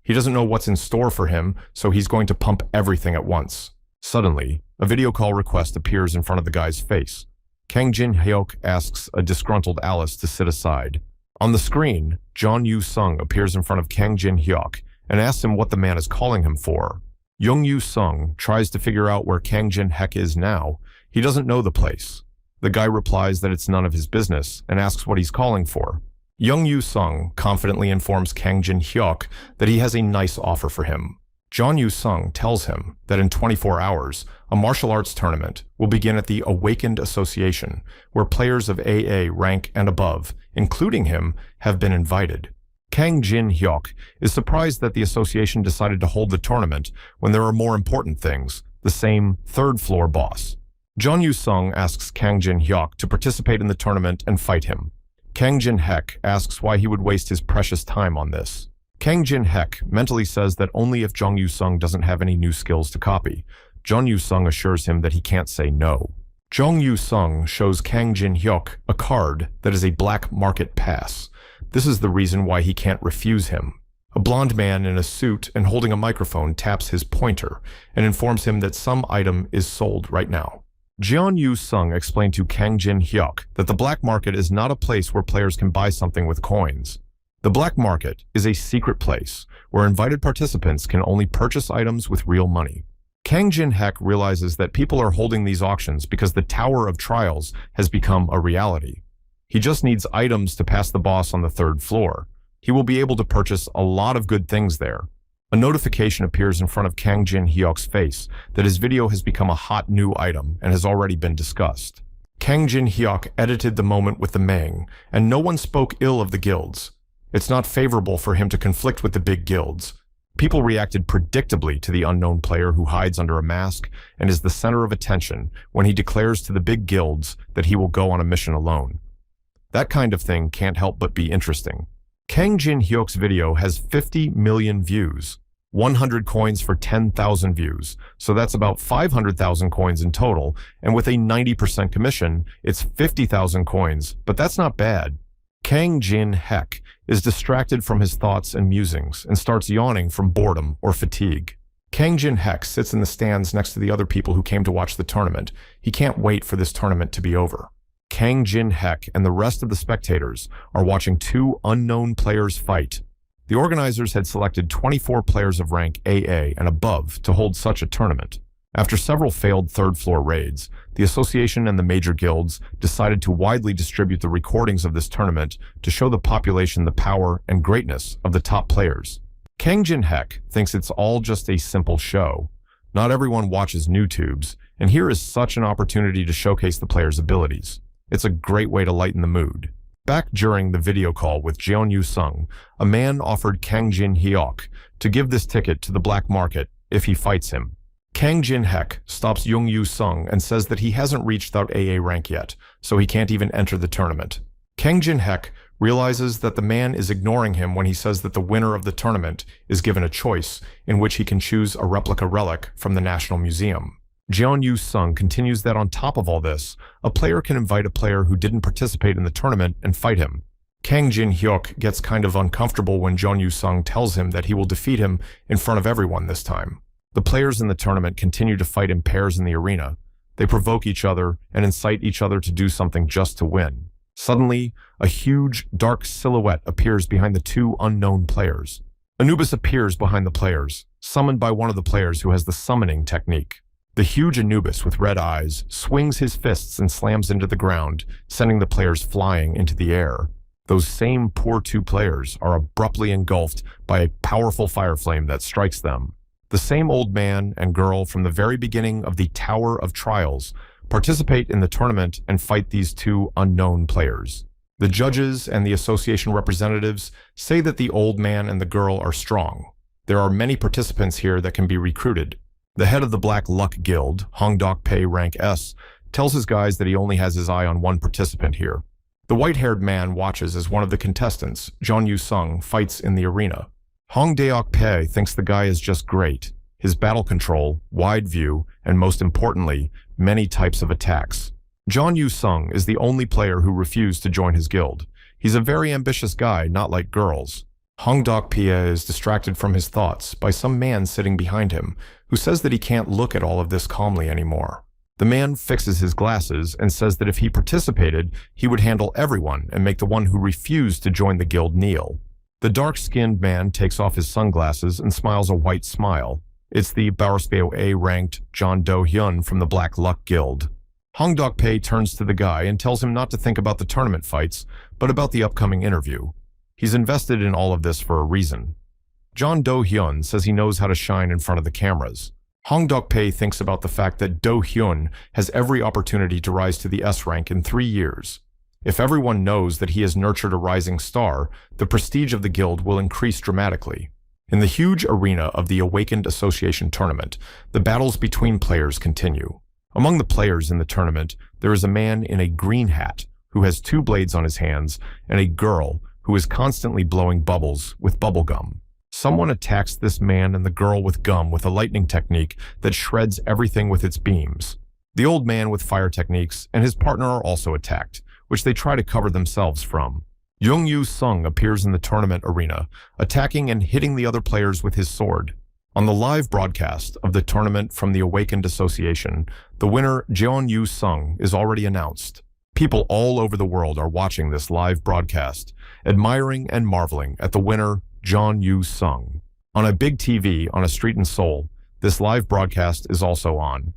He doesn't know what's in store for him, so he's going to pump everything at once. Suddenly, a video call request appears in front of the guy's face. Kang Jin-Hyuk asks a disgruntled Alice to sit aside. On the screen, Jeon Yu-sung appears in front of Kang Jin-Hyuk and asks him what the man is calling him for. Young Yu-sung tries to figure out where Kang Jin-Hek is now. He doesn't know the place. The guy replies that it's none of his business and asks what he's calling for. Young Yu-sung confidently informs Kang Jin-Hyuk that he has a nice offer for him. Jeon Yu-sung tells him that in 24 hours, a martial arts tournament will begin at the Awakened Association, where players of AA rank and above, including him, have been invited. Kang Jin-Hyuk is surprised that the association decided to hold the tournament when there are more important things, the same third-floor boss. Jeon Yu-sung asks Kang Jin-Hyuk to participate in the tournament and fight him. Kang Jin-Hek asks why he would waste his precious time on this. Kang Jin-Hek mentally says that only if Jeon Yu-sung doesn't have any new skills to copy. Jeon Yu-sung assures him that he can't say no. Jeon Yu-sung shows Kang Jin-Hyuk a card that is a black market pass. This is the reason why he can't refuse him. A blonde man in a suit and holding a microphone taps his pointer and informs him that some item is sold right now. Jeon Yu-sung explained to Kang Jin-Hyuk that the black market is not a place where players can buy something with coins. The black market is a secret place where invited participants can only purchase items with real money. Kang Jin-Hek realizes that people are holding these auctions because the Tower of Trials has become a reality. He just needs items to pass the boss on the third floor. He will be able to purchase a lot of good things there. A notification appears in front of Kang Jin-hyuk's face that his video has become a hot new item and has already been discussed. Kang Jin-hyuk edited the moment with the Mang, and no one spoke ill of the guilds. It's not favorable for him to conflict with the big guilds. People reacted predictably to the unknown player who hides under a mask and is the center of attention when he declares to the big guilds that he will go on a mission alone. That kind of thing can't help but be interesting. Kang Jin-hyuk's video has 50 million views, 100 coins for 10,000 views, so that's about 500,000 coins in total, and with a 90% commission, it's 50,000 coins, but that's not bad. Kang Jin-hyuk is distracted from his thoughts and musings and starts yawning from boredom or fatigue. Kang Jin-hyuk sits in the stands next to the other people who came to watch the tournament. He can't wait for this tournament to be over. Kang Jin-hyuk and the rest of the spectators are watching two unknown players fight. The organizers had selected 24 players of rank AA and above to hold such a tournament. After several failed third-floor raids, the association and the major guilds decided to widely distribute the recordings of this tournament to show the population the power and greatness of the top players. Kang Jin-hyuk thinks it's all just a simple show. Not everyone watches NewTubes, and here is such an opportunity to showcase the players' abilities. It's a great way to lighten the mood. Back during the video call with Jeon Yu-sung, a man offered Kang Jin-hyuk to give this ticket to the black market if he fights him. Kang Jin-hyuk stops Jung Yu-sung and says that he hasn't reached that AA rank yet, so he can't even enter the tournament. Kang Jin-hyuk realizes that the man is ignoring him when he says that the winner of the tournament is given a choice in which he can choose a replica relic from the National Museum. Jeon Yu-sung continues that on top of all this, a player can invite a player who didn't participate in the tournament and fight him. Kang Jin-hyuk gets kind of uncomfortable when Jeon Yu-sung tells him that he will defeat him in front of everyone this time. The players in the tournament continue to fight in pairs in the arena. They provoke each other and incite each other to do something just to win. Suddenly, a huge, dark silhouette appears behind the two unknown players. Anubis appears behind the players, summoned by one of the players who has the summoning technique. The huge Anubis with red eyes swings his fists and slams into the ground, sending the players flying into the air. Those same poor two players are abruptly engulfed by a powerful fire flame that strikes them. The same old man and girl from the very beginning of the Tower of Trials participate in the tournament and fight these two unknown players. The judges and the association representatives say that the old man and the girl are strong. There are many participants here that can be recruited. The head of the Black Luck Guild, Hong Dok-pei rank S, tells his guys that he only has his eye on one participant here. The white-haired man watches as one of the contestants, Jeon Yu-sung, fights in the arena. Hong Deok-pei thinks the guy is just great. His battle control, wide view, and most importantly, many types of attacks. Jeon Yu-sung is the only player who refused to join his guild. He's a very ambitious guy, not like girls. Hong Dok-pei is distracted from his thoughts by some man sitting behind him, who says that he can't look at all of this calmly anymore. The man fixes his glasses and says that if he participated, he would handle everyone and make the one who refused to join the guild kneel. The dark-skinned man takes off his sunglasses and smiles a white smile. It's the Baraspeo A-ranked John Do-hyun from the Black Luck Guild. Hong Dok-pei turns to the guy and tells him not to think about the tournament fights, but about the upcoming interview. He's invested in all of this for a reason. John Do-hyun says he knows how to shine in front of the cameras. Hong Dok-pei thinks about the fact that Do-hyun has every opportunity to rise to the S rank in 3 years. If everyone knows that he has nurtured a rising star, the prestige of the guild will increase dramatically. In the huge arena of the Awakened Association tournament, the battles between players continue. Among the players in the tournament, there is a man in a green hat who has 2 blades on his hands and a girl who is constantly blowing bubbles with bubble gum. Someone attacks this man and the girl with gum with a lightning technique that shreds everything with its beams. The old man with fire techniques and his partner are also attacked, which they try to cover themselves from. Jung Yu-sung appears in the tournament arena, attacking and hitting the other players with his sword. On the live broadcast of the tournament from the Awakened Association, the winner, Jeon Yu-sung, is already announced. People all over the world are watching this live broadcast, admiring and marveling at the winner, Jeon Yu-sung. On a big TV on a street in Seoul, this live broadcast is also on.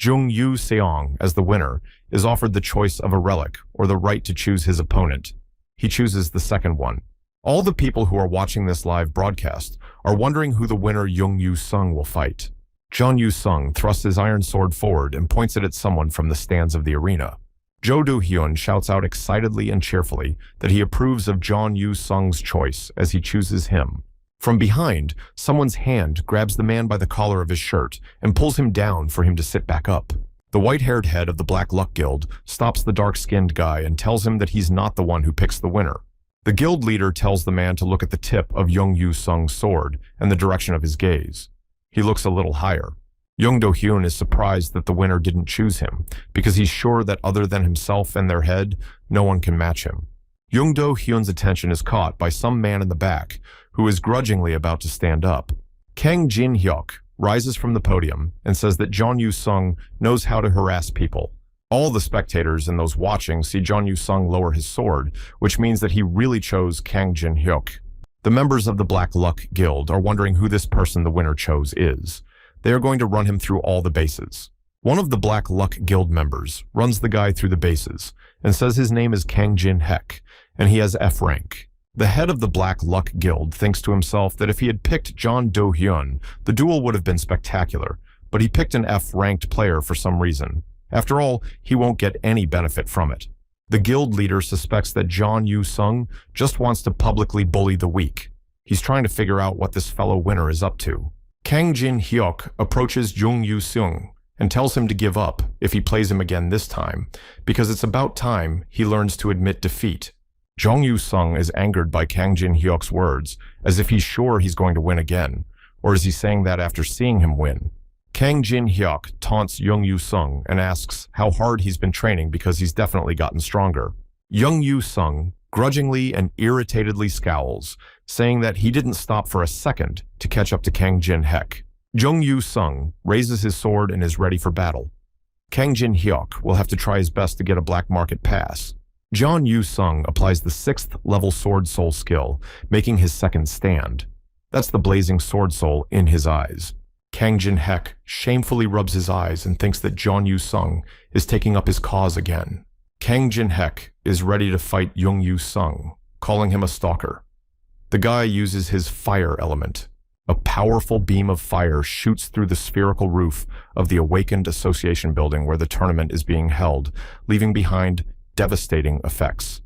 Jung Yu-seong, as the winner, is offered the choice of a relic or the right to choose his opponent. He chooses the second one. All the people who are watching this live broadcast are wondering who the winner Jung Yu-sung will fight. Jeon Yu-sung thrusts his iron sword forward and points it at someone from the stands of the arena. Jo Do-hyun shouts out excitedly and cheerfully that he approves of Jeon Yu-sung's choice as he chooses him. From behind, someone's hand grabs the man by the collar of his shirt and pulls him down for him to sit back up. The white-haired head of the Black Luck Guild stops the dark-skinned guy and tells him that he's not the one who picks the winner. The guild leader tells the man to look at the tip of Jung Yu-sung's sword and the direction of his gaze. He looks a little higher. Jung Do-hyun is surprised that the winner didn't choose him, because he's sure that other than himself and their head, no one can match him. Jung Do-hyun's attention is caught by some man in the back, who is grudgingly about to stand up. Kang Jin-hyuk rises from the podium and says that Jeon Yu-sung knows how to harass people. All the spectators and those watching see Jeon Yu-sung lower his sword, which means that he really chose Kang Jin-hyuk. The members of the Black Luck Guild are wondering who this person the winner chose is. They are going to run him through all the bases. One of the Black Luck Guild members runs the guy through the bases and says his name is Kang Jin-hyuk, and he has F rank. The head of the Black Luck Guild thinks to himself that if he had picked Jeon Do-hyun, the duel would have been spectacular, but he picked an F-ranked player for some reason. After all, he won't get any benefit from it. The guild leader suspects that Jeon Yu-sung just wants to publicly bully the weak. He's trying to figure out what this fellow winner is up to. Kang Jin-hyuk approaches Jung Yu-sung and tells him to give up if he plays him again this time, because it's about time he learns to admit defeat. Jung Yu-sung is angered by Kang Jin-hyuk's words, as if he's sure he's going to win again, or is he saying that after seeing him win? Kang Jin-hyuk taunts Jung Yu-sung and asks how hard he's been training because he's definitely gotten stronger. Jung Yu-sung grudgingly and irritatedly scowls, saying that he didn't stop for a second to catch up to Kang Jin-hyuk. Jung Yu-sung raises his sword and is ready for battle. Kang Jin-hyuk will have to try his best to get a black market pass. Jeon Yu-sung applies the 6th level Sword Soul skill, making his second stand. That's the blazing Sword Soul in his eyes. Kang Jin-hyuk shamefully rubs his eyes and thinks that Jeon Yu-sung is taking up his cause again. Kang Jin-hyuk is ready to fight Jung Yu-sung, calling him a stalker. The guy uses his fire element. A powerful beam of fire shoots through the spherical roof of the Awakened Association building where the tournament is being held, leaving behind devastating effects.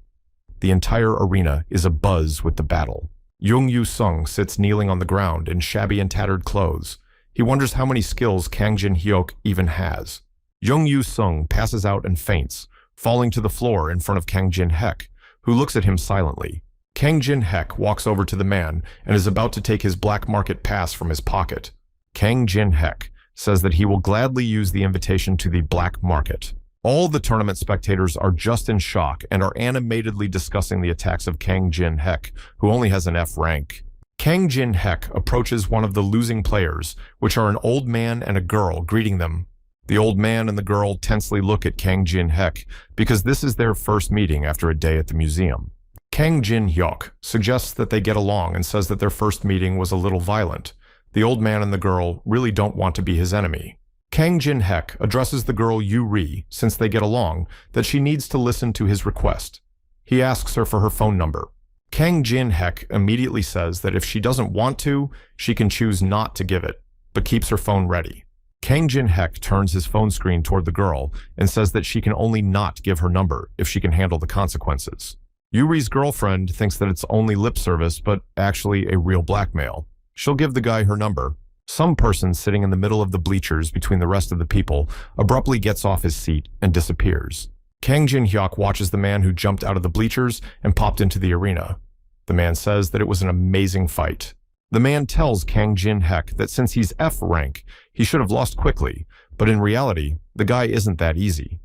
The entire arena is abuzz with the battle. Jung Yu-sung sits kneeling on the ground in shabby and tattered clothes. He wonders how many skills Kang Jin-hyuk even has. Jung Yu-sung passes out and faints, falling to the floor in front of Kang Jin-hyuk, who looks at him silently. Kang Jin-hyuk walks over to the man and is about to take his black market pass from his pocket. Kang Jin-hyuk says that he will gladly use the invitation to the black market. All the tournament spectators are just in shock and are animatedly discussing the attacks of Kang Jin-hyuk, who only has an F rank. Kang Jin-hyuk approaches one of the losing players, which are an old man and a girl, greeting them. The old man and the girl tensely look at Kang Jin-hyuk because this is their first meeting after a day at the museum. Kang Jin-hyuk suggests that they get along and says that their first meeting was a little violent. The old man and the girl really don't want to be his enemy. Kang Jin-hyuk addresses the girl Yu-ri, since they get along, that she needs to listen to his request. He asks her for her phone number. Kang Jin-hyuk immediately says that if she doesn't want to, she can choose not to give it, but keeps her phone ready. Kang Jin-hyuk turns his phone screen toward the girl and says that she can only not give her number if she can handle the consequences. Yuri's girlfriend thinks that it's only lip service, but actually a real blackmail. She'll give the guy her number. Some person sitting in the middle of the bleachers between the rest of the people abruptly gets off his seat and disappears. Kang Jin-hyuk watches the man who jumped out of the bleachers and popped into the arena. The man says that it was an amazing fight. The man tells Kang Jin-hyuk that since he's F rank, he should have lost quickly, but in reality, the guy isn't that easy.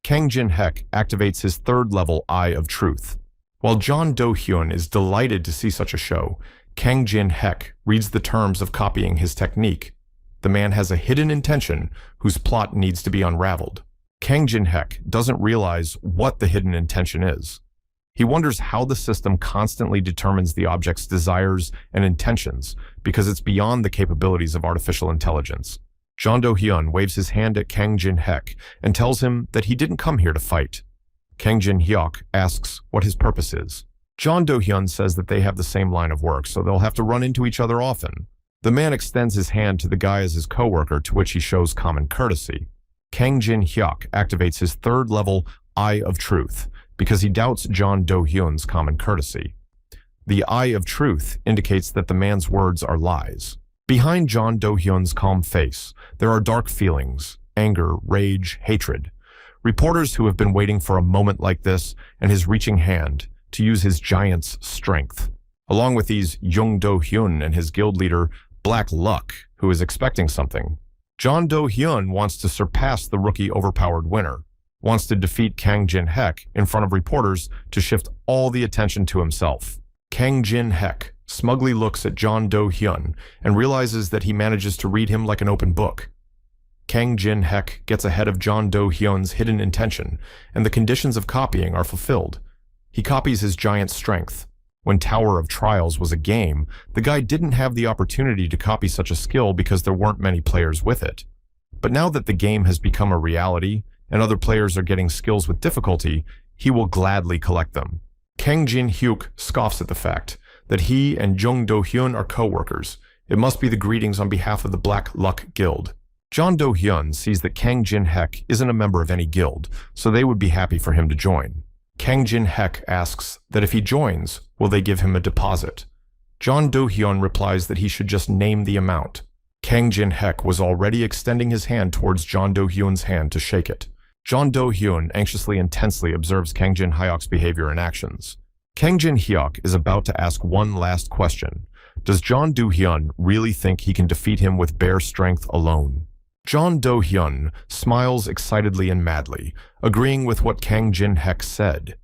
Kang Jin-hyuk activates his 3rd level Eye of Truth. While Jeon Do-hyun is delighted to see such a show, Kang Jin-hyuk reads the terms of copying his technique. The man has a hidden intention whose plot needs to be unraveled. Kang Jin-hyuk doesn't realize what the hidden intention is. He wonders how the system constantly determines the object's desires and intentions because it's beyond the capabilities of artificial intelligence. Jeon Do-hyun waves his hand at Kang Jin-hyuk and tells him that he didn't come here to fight. Kang Jin-hyuk asks what his purpose is. John Do-hyun says that they have the same line of work, so they'll have to run into each other often. The man extends his hand to the guy as his coworker, to which he shows common courtesy. Kang Jin-hyuk activates his third-level Eye of Truth because he doubts John Do-hyun's common courtesy. The Eye of Truth indicates that the man's words are lies. Behind John Do-hyun's calm face, there are dark feelings, anger, rage, hatred. Reporters who have been waiting for a moment like this and his reaching hand to use his giant's strength. Along with these, Jung Do-hyun and his guild leader, Black Luck, who is expecting something. John Do-hyun wants to surpass the rookie overpowered winner, wants to defeat Kang Jin-hyuk in front of reporters to shift all the attention to himself. Kang Jin-hyuk smugly looks at John Do-hyun and realizes that he manages to read him like an open book. Kang Jin-hyuk gets ahead of John Do-hyun's hidden intention, and the conditions of copying are fulfilled. He copies his giant strength. When Tower of Trials was a game, the guy didn't have the opportunity to copy such a skill because there weren't many players with it. But now that the game has become a reality, and other players are getting skills with difficulty, he will gladly collect them. Kang Jin-hyuk scoffs at the fact that he and Jung Do-hyun are co-workers. It must be the greetings on behalf of the Black Luck Guild. John Do-hyun sees that Kang Jin-hyuk isn't a member of any guild, so they would be happy for him to join. Kang Jin-hyuk asks that if he joins, will they give him a deposit? John Do-hyun replies that he should just name the amount. Kang Jin-hyuk was already extending his hand towards John Do-hyun's hand to shake it. John Do-hyun anxiously and tensely observes Kang Jin-hyuk's behavior and actions. Kang Jin-hyuk is about to ask one last question. Does John Do-hyun really think he can defeat him with bare strength alone? John Do-hyun smiles excitedly and madly, agreeing with what Kang Jin-hyuk said.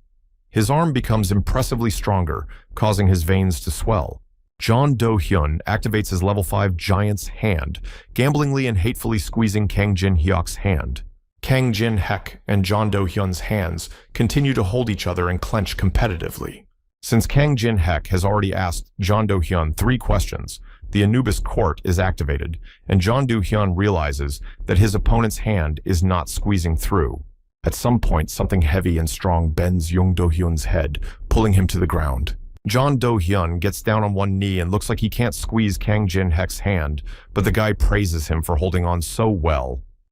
His arm becomes impressively stronger, causing his veins to swell. John Do-hyun activates his level 5 giant's hand, gamblingly and hatefully squeezing Kang Jin-hyuk's hand. Kang Jin-hyuk and John Do-hyun's hands continue to hold each other and clench competitively. Since Kang Jin-hyuk has already asked John Do-hyun 3 questions, the Anubis court is activated, and John Do-hyun realizes that his opponent's hand is not squeezing through. At some point, something heavy and strong bends Jung Do-hyun's head, pulling him to the ground. John Do-hyun gets down on one knee and looks like he can't squeeze Kang Jin-hyuk's hand, but the guy praises him for holding on so well.